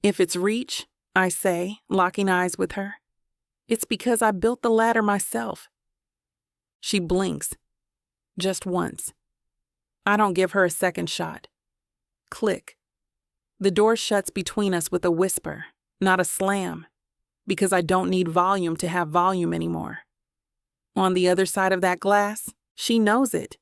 If it's reach, I say, locking eyes with her, it's because I built the ladder myself. She blinks, just once. I don't give her a second shot. Click. The door shuts between us with a whisper, not a slam, because I don't need volume to have volume anymore. On the other side of that glass, she knows it.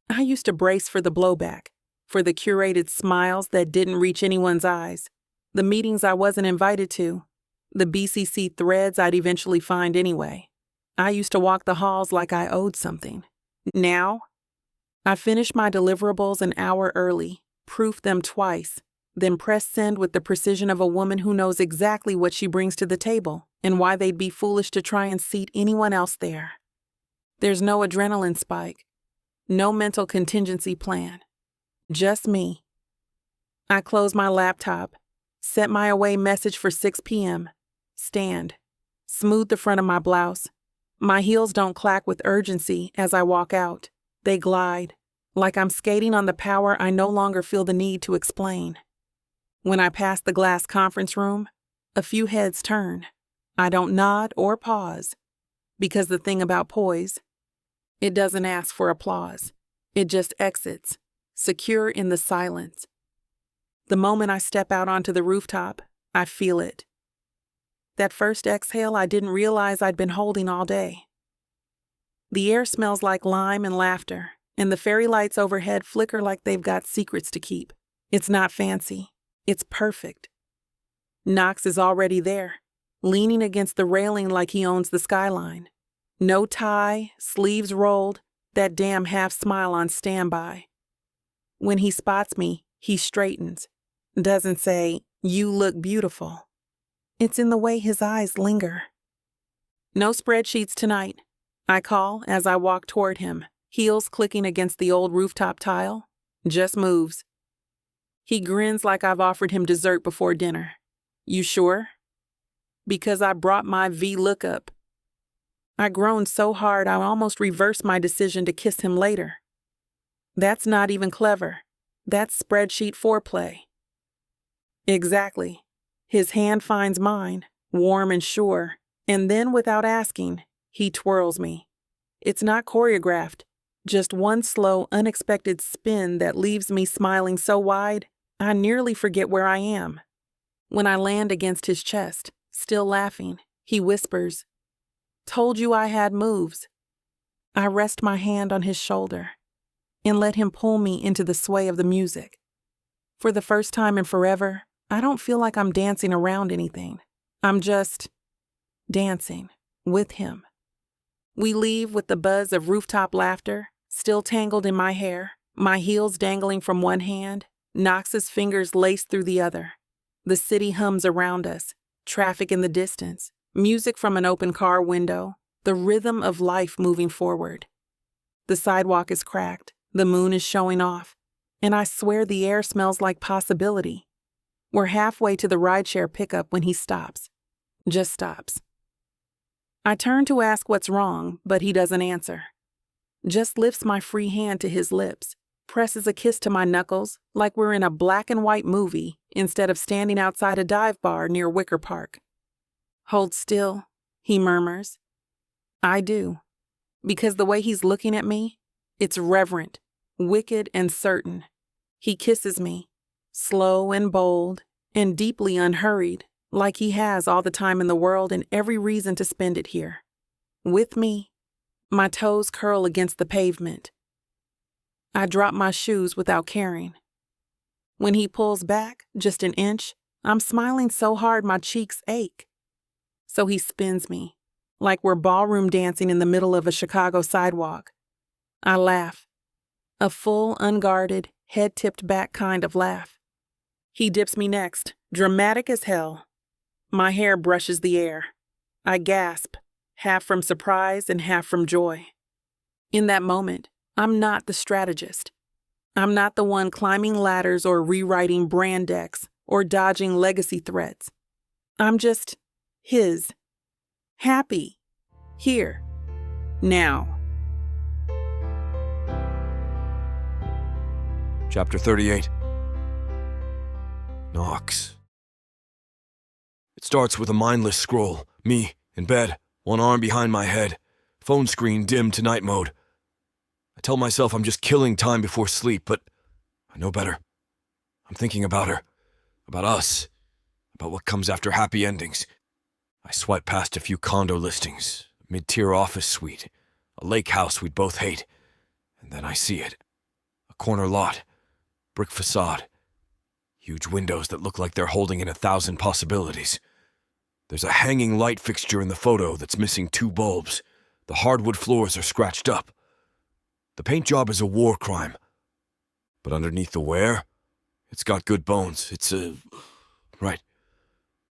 I used to brace for the blowback, for the curated smiles that didn't reach anyone's eyes, the meetings I wasn't invited to, the BCC threads I'd eventually find anyway. I used to walk the halls like I owed something. Now, I finish my deliverables an hour early, proof them twice, then press send with the precision of a woman who knows exactly what she brings to the table and why they'd be foolish to try and seat anyone else there. There's no adrenaline spike, no mental contingency plan, just me. I close my laptop, set my away message for 6 p.m., stand, smooth the front of my blouse. My heels don't clack with urgency as I walk out. They glide, like I'm skating on the power I no longer feel the need to explain. When I pass the glass conference room, a few heads turn. I don't nod or pause, because the thing about poise, it doesn't ask for applause. It just exits, secure in the silence. The moment I step out onto the rooftop, I feel it. That first exhale I didn't realize I'd been holding all day. The air smells like lime and laughter, and the fairy lights overhead flicker like they've got secrets to keep. It's not fancy. It's perfect. Knox is already there, leaning against the railing like he owns the skyline. No tie, sleeves rolled, that damn half-smile on standby. When he spots me, he straightens. Doesn't say, "You look beautiful." It's in the way his eyes linger. "No spreadsheets tonight," I call as I walk toward him, heels clicking against the old rooftop tile. "Just moves." He grins like I've offered him dessert before dinner. "You sure?" Because I brought my V-lookup. I groaned so hard I almost reversed my decision to kiss him later. That's not even clever. That's spreadsheet foreplay. Exactly. His hand finds mine, warm and sure, and then without asking, he twirls me. It's not choreographed, just one slow, unexpected spin that leaves me smiling so wide, I nearly forget where I am. When I land against his chest, still laughing, he whispers, "Told you I had moves." I rest my hand on his shoulder and let him pull me into the sway of the music. For the first time in forever, I don't feel like I'm dancing around anything. I'm just dancing with him. We leave with the buzz of rooftop laughter, still tangled in my hair, my heels dangling from one hand, Knox's fingers laced through the other. The city hums around us, traffic in the distance, music from an open car window, the rhythm of life moving forward. The sidewalk is cracked, the moon is showing off, and I swear the air smells like possibility. We're halfway to the rideshare pickup when he stops. Just stops. I turn to ask what's wrong, but he doesn't answer. Just lifts my free hand to his lips, presses a kiss to my knuckles like we're in a black and white movie instead of standing outside a dive bar near Wicker Park. "Hold still," he murmurs. I do, because the way he's looking at me, it's reverent, wicked and certain. He kisses me, slow and bold, and deeply unhurried, like he has all the time in the world and every reason to spend it here. With me, my toes curl against the pavement. I drop my shoes without caring. When he pulls back just an inch, I'm smiling so hard my cheeks ache. So he spins me, like we're ballroom dancing in the middle of a Chicago sidewalk. I laugh, a full, unguarded, head-tipped back kind of laugh. He dips me next, dramatic as hell. My hair brushes the air. I gasp, half from surprise and half from joy. In that moment, I'm not the strategist. I'm not the one climbing ladders or rewriting brand decks or dodging legacy threats. I'm just his, Happy. Here. Now. Chapter 38. Knocks. It starts with a mindless scroll. Me, in bed, one arm behind my head, phone screen dimmed to night mode. I tell myself I'm just killing time before sleep, but I know better. I'm thinking about her, about us, about what comes after happy endings. I swipe past a few condo listings, a mid-tier office suite, a lake house we'd both hate, and then I see it. A corner lot, brick facade, huge windows that look like they're holding in 1,000 possibilities. There's a hanging light fixture in the photo that's missing 2 bulbs. The hardwood floors are scratched up. The paint job is a war crime. But underneath the wear, it's got good bones. Right.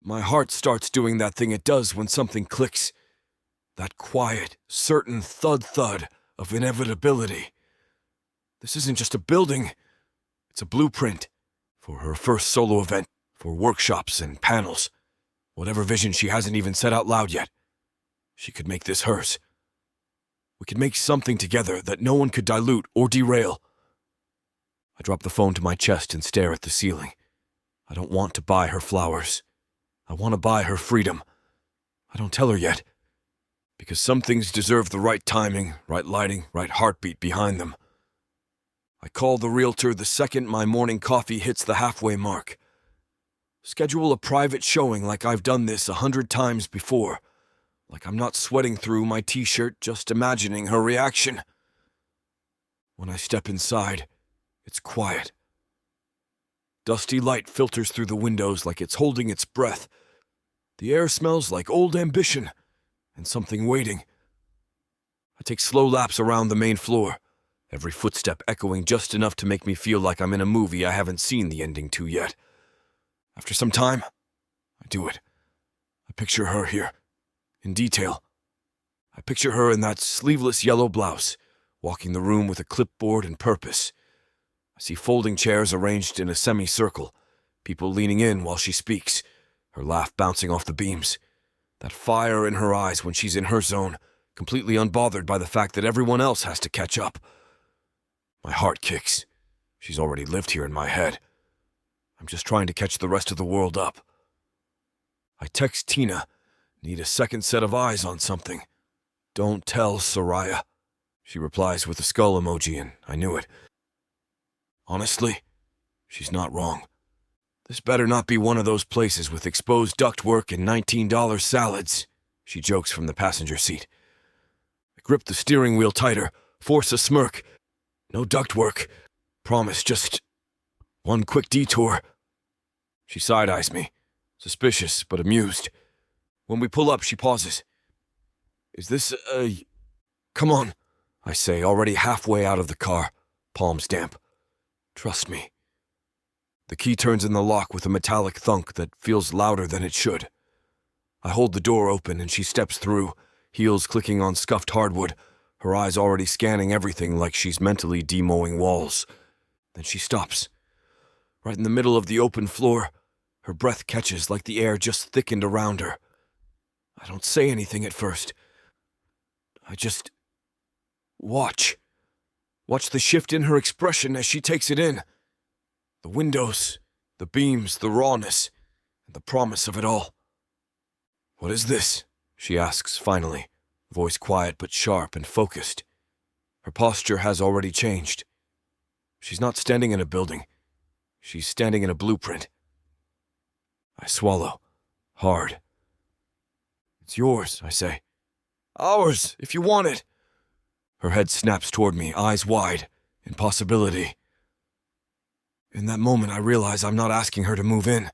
My heart starts doing that thing it does when something clicks. That quiet, certain thud-thud of inevitability. This isn't just a building. It's a blueprint for her first solo event, for workshops and panels. Whatever vision she hasn't even said out loud yet. She could make this hers. We could make something together that no one could dilute or derail. I drop the phone to my chest and stare at the ceiling. I don't want to buy her flowers. I want to buy her freedom. I don't tell her yet. Because some things deserve the right timing, right lighting, right heartbeat behind them. I call the realtor the second my morning coffee hits the halfway mark. Schedule a private showing like I've done this 100 times before. Like I'm not sweating through my t-shirt just imagining her reaction. When I step inside, it's quiet. Dusty light filters through the windows like it's holding its breath. The air smells like old ambition and something waiting. I take slow laps around the main floor, every footstep echoing just enough to make me feel like I'm in a movie I haven't seen the ending to yet. After some time, I do it. I picture her here, in detail. I picture her in that sleeveless yellow blouse, walking the room with a clipboard and purpose. I see folding chairs arranged in a semicircle, people leaning in while she speaks, her laugh bouncing off the beams. That fire in her eyes when she's in her zone, completely unbothered by the fact that everyone else has to catch up. My heart kicks. She's already lived here in my head. I'm just trying to catch the rest of the world up. I text Tina, need a second set of eyes on something. Don't tell Soraya. She replies with a skull emoji, and I knew it. Honestly, she's not wrong. This better not be one of those places with exposed ductwork and $19 salads, she jokes from the passenger seat. I grip the steering wheel tighter, force a smirk. No ductwork. Promise, just one quick detour. She side-eyes me, suspicious but amused. When we pull up, she pauses. Is this a... Come on, I say, already halfway out of the car, palms damp. Trust me. The key turns in the lock with a metallic thunk that feels louder than it should. I hold the door open and she steps through, heels clicking on scuffed hardwood, her eyes already scanning everything like she's mentally demowing walls. Then she stops. Right in the middle of the open floor, her breath catches like the air just thickened around her. I don't say anything at first. I just watch. Watch the shift in her expression as she takes it in. The windows, the beams, the rawness, and the promise of it all. What is this? She asks finally, voice quiet but sharp and focused. Her posture has already changed. She's not standing in a building. She's standing in a blueprint. I swallow, hard. It's yours, I say. Ours, if you want it. Her head snaps toward me, eyes wide, impossibility. In that moment, I realize I'm not asking her to move in.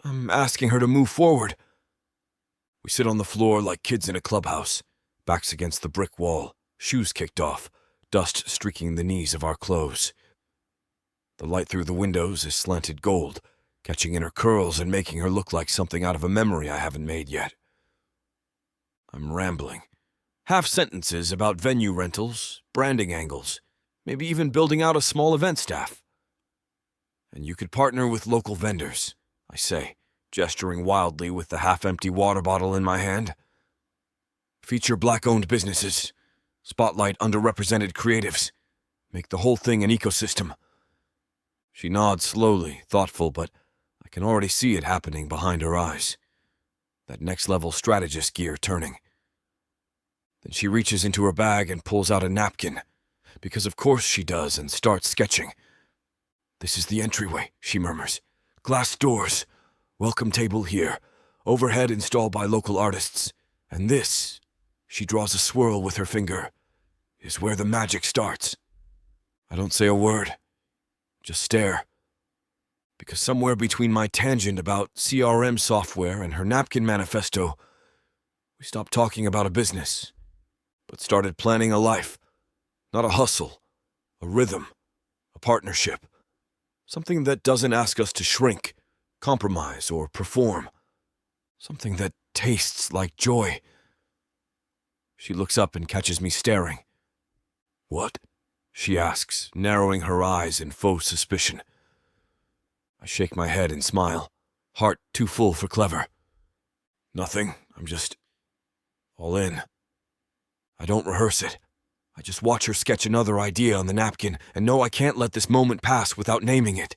I'm asking her to move forward. We sit on the floor like kids in a clubhouse, backs against the brick wall, shoes kicked off, dust streaking the knees of our clothes. The light through the windows is slanted gold, catching in her curls and making her look like something out of a memory I haven't made yet. I'm rambling. Half sentences about venue rentals, branding angles, maybe even building out a small event staff. And you could partner with local vendors, I say, gesturing wildly with the half-empty water bottle in my hand. Feature black-owned businesses. Spotlight underrepresented creatives. Make the whole thing an ecosystem. She nods slowly, thoughtful, but I can already see it happening behind her eyes. That next-level strategist gear turning. Then she reaches into her bag and pulls out a napkin, because of course she does, and starts sketching. "This is the entryway," she murmurs. "Glass doors. Welcome table here. Overhead installed by local artists. And this," she draws a swirl with her finger, "is where the magic starts." I don't say a word. Just stare. Because somewhere between my tangent about CRM software and her napkin manifesto, we stopped talking about a business, but started planning a life. Not a hustle, a rhythm, a partnership. Something that doesn't ask us to shrink, compromise, or perform. Something that tastes like joy. She looks up and catches me staring. "What?" she asks, narrowing her eyes in faux suspicion. I shake my head and smile, heart too full for clever. "Nothing, I'm just all in." I don't rehearse it. I just watch her sketch another idea on the napkin and know I can't let this moment pass without naming it.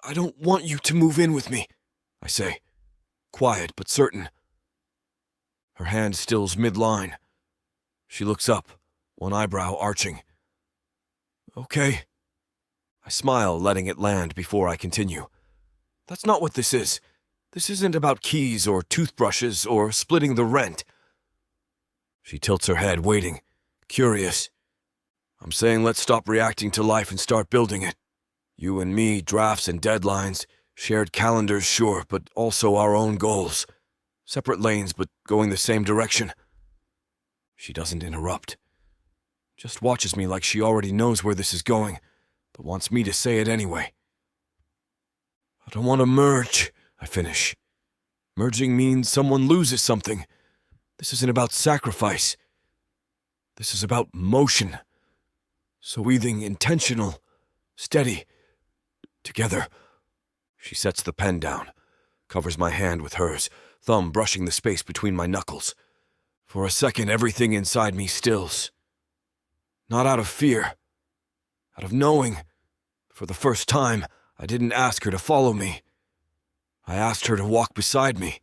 "I don't want you to move in with me," I say, quiet but certain. Her hand stills mid-line. She looks up, one eyebrow arching. "Okay." I smile, letting it land before I continue. "That's not what this is. This isn't about keys or toothbrushes or splitting the rent." She tilts her head, waiting, curious. "I'm saying let's stop reacting to life and start building it. You and me, drafts and deadlines, shared calendars, sure, but also our own goals. Separate lanes, but going the same direction." She doesn't interrupt. Just watches me like she already knows where this is going, but wants me to say it anyway. "I don't want to merge," I finish. "Merging means someone loses something. This isn't about sacrifice. This is about motion. So either intentional, steady, together." She sets the pen down, covers my hand with hers, thumb brushing the space between my knuckles. For a second, everything inside me stills. Not out of fear, out of knowing. For the first time, I didn't ask her to follow me. I asked her to walk beside me.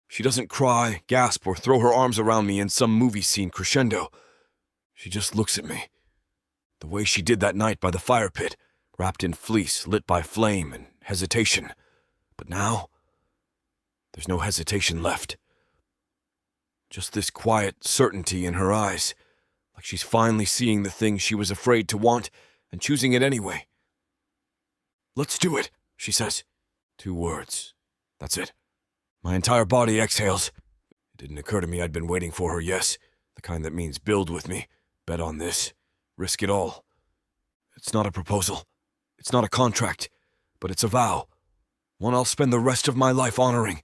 She doesn't cry, gasp, or throw her arms around me in some movie scene crescendo. She just looks at me. The way she did that night by the fire pit, wrapped in fleece, lit by flame and hesitation. But now, there's no hesitation left. Just this quiet certainty in her eyes, like she's finally seeing the thing she was afraid to want and choosing it anyway. "Let's do it," she says. 2 words. That's it. My entire body exhales. It didn't occur to me I'd been waiting for her yes, the kind that means build with me, bet on this, risk it all. It's not a proposal. It's not a contract, but it's a vow. One I'll spend the rest of my life honoring.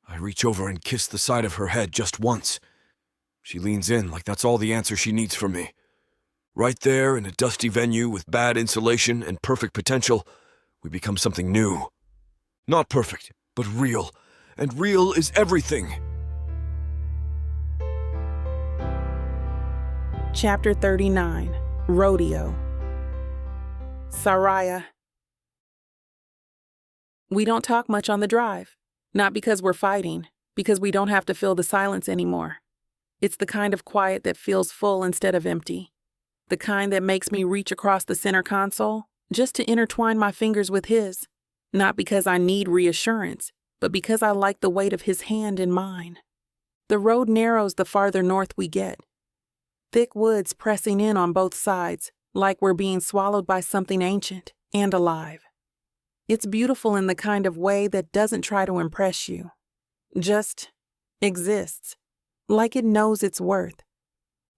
I reach over and kiss the side of her head just once. She leans in like that's all the answer she needs from me. Right there in a dusty venue with bad insulation and perfect potential, we become something new. Not perfect, but real. And real is everything. Chapter 39, Rodeo. Saraya. We don't talk much on the drive. Not because we're fighting, because we don't have to fill the silence anymore. It's the kind of quiet that feels full instead of empty. The kind that makes me reach across the center console just to intertwine my fingers with his. Not because I need reassurance, but because I like the weight of his hand in mine. The road narrows the farther north we get. Thick woods pressing in on both sides, like we're being swallowed by something ancient and alive. It's beautiful in the kind of way that doesn't try to impress you. Just exists, like it knows its worth.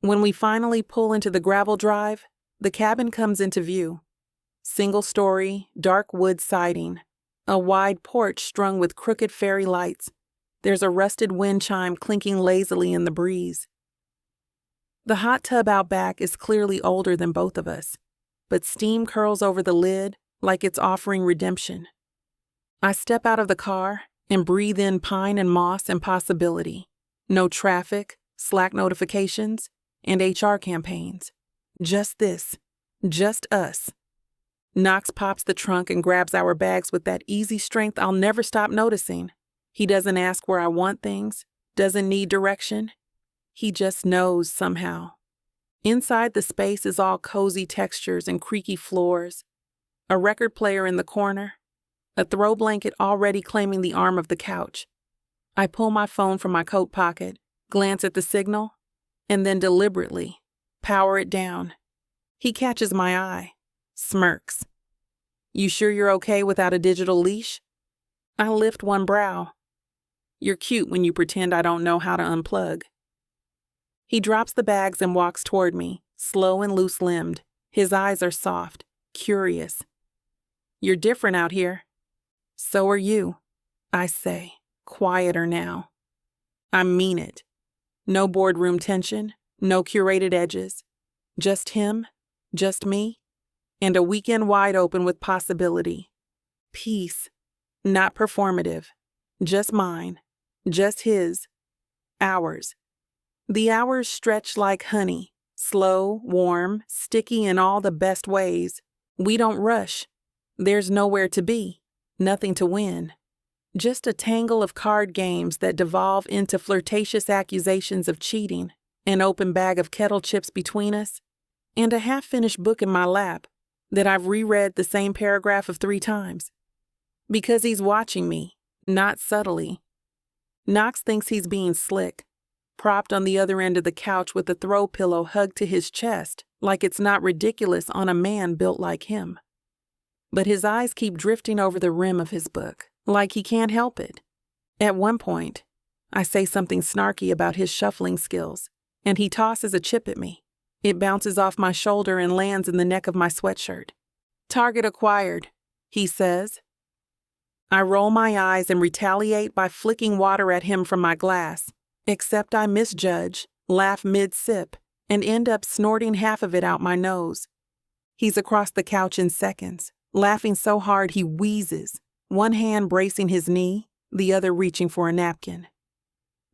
When we finally pull into the gravel drive, the cabin comes into view. Single-story, dark wood siding, a wide porch strung with crooked fairy lights. There's a rusted wind chime clinking lazily in the breeze. The hot tub out back is clearly older than both of us, but steam curls over the lid like it's offering redemption. I step out of the car and breathe in pine and moss and possibility. No traffic, Slack notifications, and HR campaigns. Just this. Just us. Knox pops the trunk and grabs our bags with that easy strength I'll never stop noticing. He doesn't ask where I want things, doesn't need direction. He just knows somehow. Inside the space is all cozy textures and creaky floors, a record player in the corner, a throw blanket already claiming the arm of the couch. I pull my phone from my coat pocket, glance at the signal, and then deliberately power it down. He catches my eye, smirks. You sure you're okay without a digital leash? I lift one brow. You're cute when you pretend I don't know how to unplug. He drops the bags and walks toward me, slow and loose-limbed. His eyes are soft, curious. You're different out here. So are you, I say, quieter now. I mean it. No boardroom tension, no curated edges. Just him, just me, and a weekend wide open with possibility. Peace, not performative. Just mine, just his, ours. The hours stretch like honey, slow, warm, sticky in all the best ways. We don't rush. There's nowhere to be, nothing to win. Just a tangle of card games that devolve into flirtatious accusations of cheating, an open bag of kettle chips between us, and a half-finished book in my lap that I've reread the same paragraph of 3 times. Because he's watching me, not subtly. Knox thinks he's being slick, propped on the other end of the couch with a throw pillow hugged to his chest, like it's not ridiculous on a man built like him. But his eyes keep drifting over the rim of his book, like he can't help it. At one point, I say something snarky about his shuffling skills, and he tosses a chip at me. It bounces off my shoulder and lands in the neck of my sweatshirt. Target acquired, he says. I roll my eyes and retaliate by flicking water at him from my glass, except I misjudge, laugh mid-sip, and end up snorting half of it out my nose. He's across the couch in seconds, laughing so hard he wheezes, one hand bracing his knee, the other reaching for a napkin.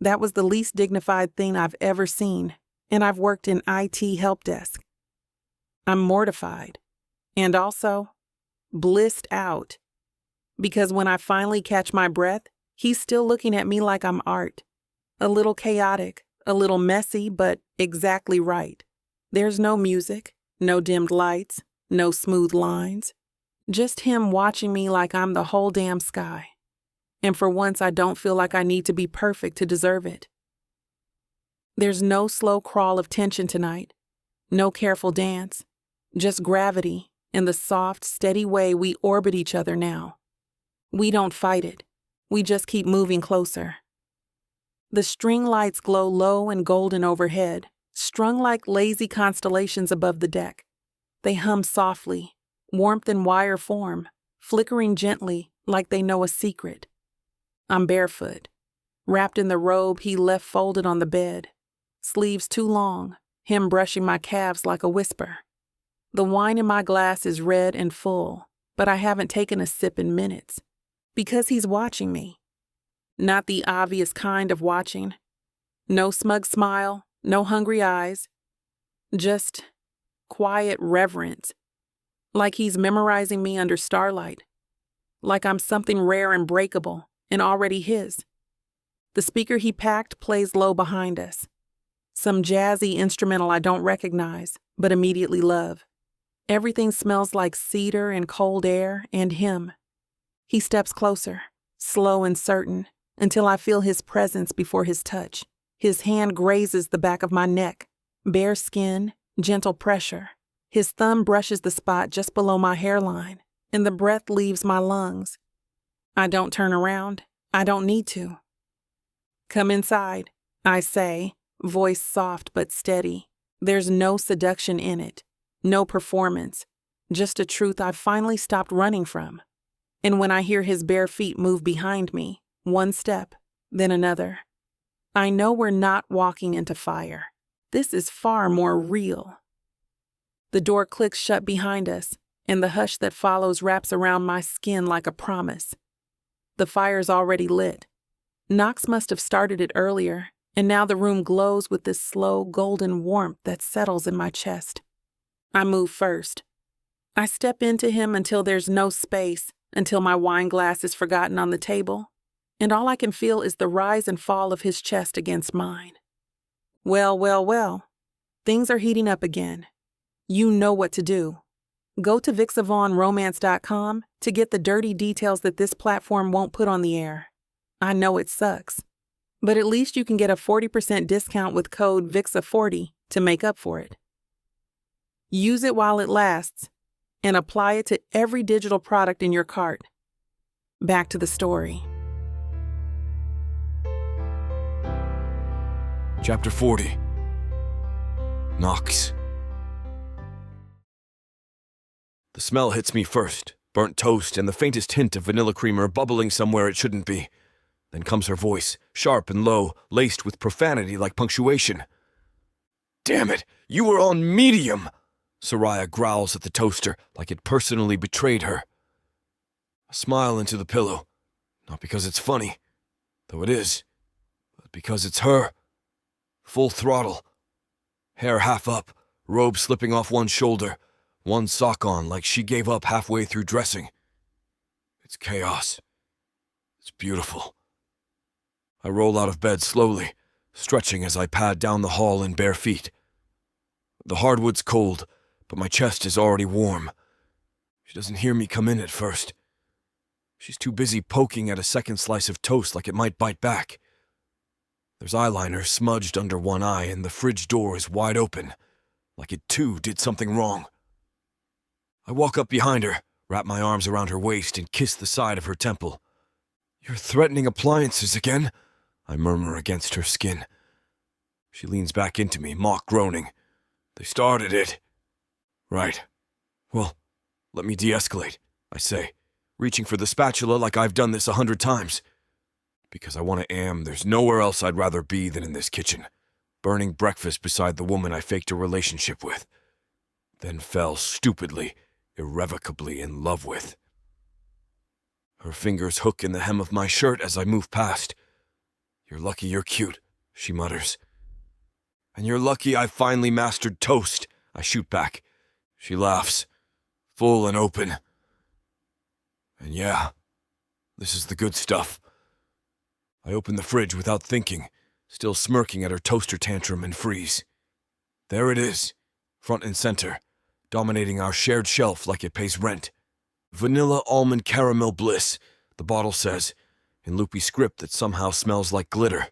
That was the least dignified thing I've ever seen, and I've worked in IT help desk. I'm mortified, and also blissed out, because when I finally catch my breath, he's still looking at me like I'm art. A little chaotic, a little messy, but exactly right. There's no music, no dimmed lights, no smooth lines. Just him watching me like I'm the whole damn sky. And for once, I don't feel like I need to be perfect to deserve it. There's no slow crawl of tension tonight, no careful dance, just gravity and the soft, steady way we orbit each other now. We don't fight it. We just keep moving closer. The string lights glow low and golden overhead, strung like lazy constellations above the deck. They hum softly, warmth in wire form, flickering gently like they know a secret. I'm barefoot, wrapped in the robe he left folded on the bed, sleeves too long, him brushing my calves like a whisper. The wine in my glass is red and full, but I haven't taken a sip in minutes, because he's watching me. Not the obvious kind of watching. No smug smile, no hungry eyes. Just quiet reverence. Like he's memorizing me under starlight. Like I'm something rare and breakable and already his. The speaker he packed plays low behind us. Some jazzy instrumental I don't recognize, but immediately love. Everything smells like cedar and cold air and him. He steps closer, slow and certain, until I feel his presence before his touch. His hand grazes the back of my neck, bare skin, gentle pressure. His thumb brushes the spot just below my hairline, and the breath leaves my lungs. I don't turn around. I don't need to. Come inside, I say, voice soft but steady. There's no seduction in it, no performance, just a truth I've finally stopped running from. And when I hear his bare feet move behind me, one step, then another, I know we're not walking into fire. This is far more real. The door clicks shut behind us, and the hush that follows wraps around my skin like a promise. The fire's already lit. Knox must have started it earlier, and now the room glows with this slow, golden warmth that settles in my chest. I move first. I step into him until there's no space, until my wine glass is forgotten on the table, and all I can feel is the rise and fall of his chest against mine. Well, well, well. Things are heating up again. You know what to do. Go to VixAvaughnRomance.com to get the dirty details that this platform won't put on the air. I know it sucks, but at least you can get a 40% discount with code VIXA40 to make up for it. Use it while it lasts and apply it to every digital product in your cart. Back to the story. Chapter 40. Knocks. The smell hits me first, burnt toast and the faintest hint of vanilla creamer bubbling somewhere it shouldn't be. Then comes her voice, sharp and low, laced with profanity like punctuation. "Damn it, you were on medium!" Soraya growls at the toaster like it personally betrayed her. I smile into the pillow, not because it's funny, though it is, but because it's her. Full throttle. Hair half up, robe slipping off one shoulder, one sock on like she gave up halfway through dressing. It's chaos. It's beautiful. I roll out of bed slowly, stretching as I pad down the hall in bare feet. The hardwood's cold, but my chest is already warm. She doesn't hear me come in at first. She's too busy poking at a second slice of toast like it might bite back. There's eyeliner smudged under one eye and the fridge door is wide open, like it too did something wrong. I walk up behind her, wrap my arms around her waist and kiss the side of her temple. "You're threatening appliances again?" I murmur against her skin. She leans back into me, mock groaning. "They started it." "Right. Well, let me de-escalate," I say, reaching for the spatula like I've done this 100 times. Because I want to there's nowhere else I'd rather be than in this kitchen, burning breakfast beside the woman I faked a relationship with, then fell stupidly, irrevocably in love with. Her fingers hook in the hem of my shirt as I move past. "You're lucky you're cute," she mutters. "And you're lucky I finally mastered toast," I shoot back. She laughs, full and open. And yeah, this is the good stuff. I open the fridge without thinking, still smirking at her toaster tantrum and freeze. There it is, front and center, dominating our shared shelf like it pays rent. "Vanilla almond caramel bliss," the bottle says, in loopy script that somehow smells like glitter.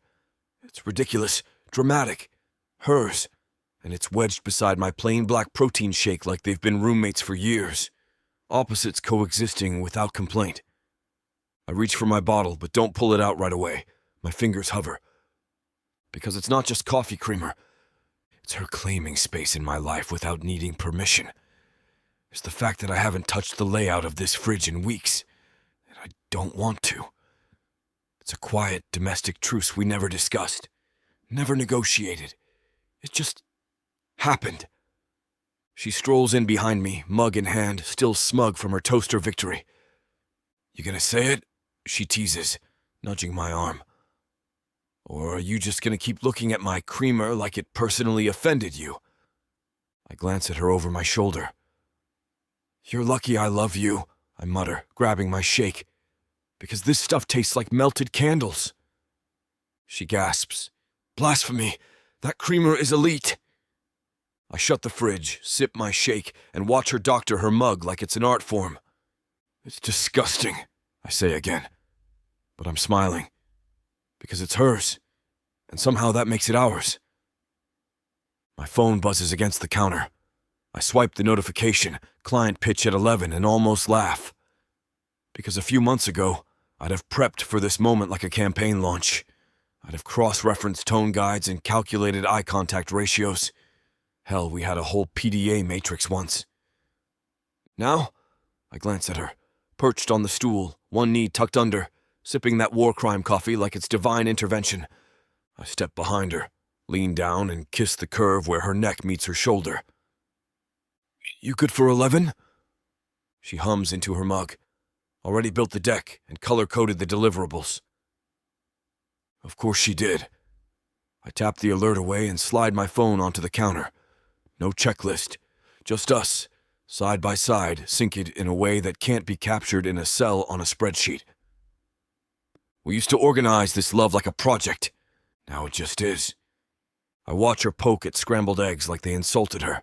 It's ridiculous, dramatic, hers, and it's wedged beside my plain black protein shake like they've been roommates for years, opposites coexisting without complaint. I reach for my bottle, but don't pull it out right away. My fingers hover. Because it's not just coffee creamer. It's her claiming space in my life without needing permission. It's the fact that I haven't touched the layout of this fridge in weeks, and I don't want to. It's a quiet, domestic truce we never discussed, never negotiated. It just happened. She strolls in behind me, mug in hand, still smug from her toaster victory. "You gonna say it?" she teases, nudging my arm. "Or are you just gonna keep looking at my creamer like it personally offended you?" I glance at her over my shoulder. "You're lucky I love you," I mutter, grabbing my shake, "because this stuff tastes like melted candles." She gasps. "Blasphemy! That creamer is elite!" I shut the fridge, sip my shake, and watch her doctor her mug like it's an art form. "It's disgusting," I say again. But I'm smiling. Because it's hers, and somehow that makes it ours. My phone buzzes against the counter. I swipe the notification, client pitch at 11, and almost laugh. Because a few months ago, I'd have prepped for this moment like a campaign launch. I'd have cross-referenced tone guides and calculated eye contact ratios. Hell, we had a whole PDA matrix once. Now, I glance at her, perched on the stool, one knee tucked under, sipping that war crime coffee like it's divine intervention. I step behind her, lean down, and kiss the curve where her neck meets her shoulder. "You good for 11?" She hums into her mug. Already built the deck and color-coded the deliverables. Of course she did. I tap the alert away and slide my phone onto the counter. No checklist, just us, side by side, synced in a way that can't be captured in a cell on a spreadsheet. We used to organize this love like a project. Now it just is. I watch her poke at scrambled eggs like they insulted her.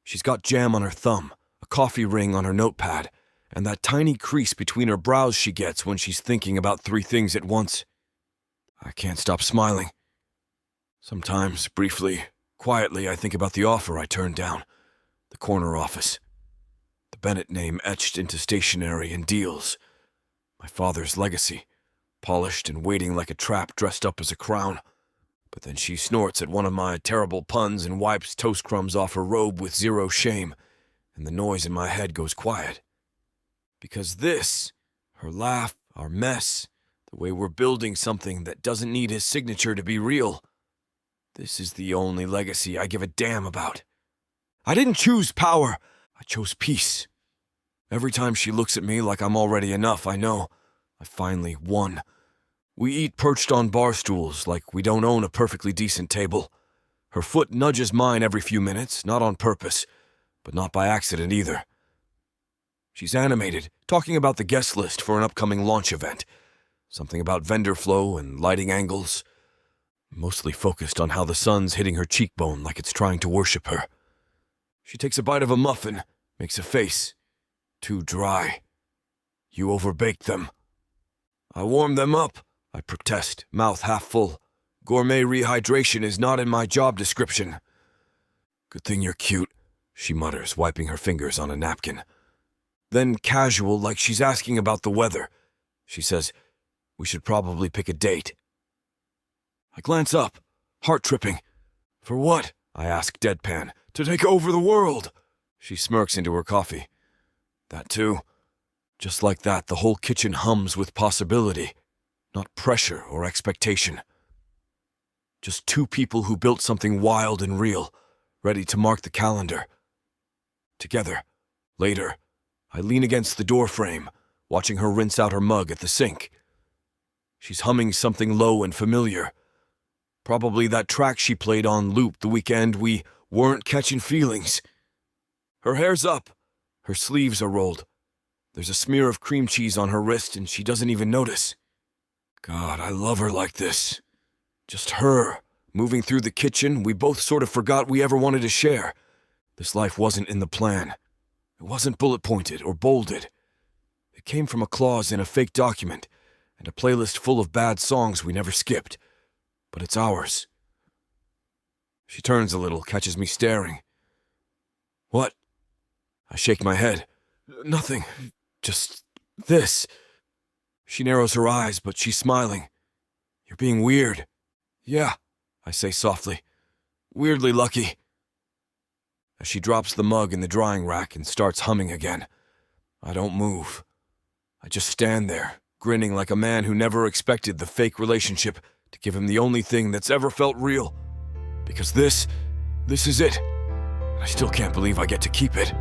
She's got jam on her thumb, a coffee ring on her notepad, and that tiny crease between her brows she gets when she's thinking about 3 things at once. I can't stop smiling. Sometimes, briefly, quietly, I think about the offer I turned down. The corner office. The Bennett name etched into stationery and deals. My father's legacy, polished and waiting like a trap dressed up as a crown. But then she snorts at one of my terrible puns and wipes toast crumbs off her robe with zero shame, and the noise in my head goes quiet. Because this, her laugh, our mess, the way we're building something that doesn't need his signature to be real, this is the only legacy I give a damn about. I didn't choose power, I chose peace. Every time she looks at me like I'm already enough, I know I finally won. We eat perched on bar stools like we don't own a perfectly decent table. Her foot nudges mine every few minutes, not on purpose, but not by accident either. She's animated, talking about the guest list for an upcoming launch event. Something about vendor flow and lighting angles. Mostly focused on how the sun's hitting her cheekbone like it's trying to worship her. She takes a bite of a muffin, makes a face. Too dry. You overbaked them. I warmed them up, I protest, mouth half full. Gourmet rehydration is not in my job description. Good thing you're cute, she mutters, wiping her fingers on a napkin. Then casual, like she's asking about the weather, she says, we should probably pick a date. I glance up, heart-tripping. For what? I ask deadpan. To take over the world. She smirks into her coffee. That too. Just like that, the whole kitchen hums with possibility, not pressure or expectation. Just 2 people who built something wild and real, ready to mark the calendar. Together, later, I lean against the doorframe, watching her rinse out her mug at the sink. She's humming something low and familiar. Probably that track she played on loop the weekend we weren't catching feelings. Her hair's up. Her sleeves are rolled. There's a smear of cream cheese on her wrist and she doesn't even notice. God, I love her like this. Just her, moving through the kitchen, we both sort of forgot we ever wanted to share. This life wasn't in the plan. It wasn't bullet-pointed or bolded. It came from a clause in a fake document and a playlist full of bad songs we never skipped. But it's ours. She turns a little, catches me staring. What? I shake my head. Nothing. Just this. She narrows her eyes, but she's smiling. You're being weird. Yeah, I say softly. Weirdly lucky. As she drops the mug in the drying rack and starts humming again, I don't move. I just stand there, grinning like a man who never expected the fake relationship to give him the only thing that's ever felt real. Because this is it. And I still can't believe I get to keep it.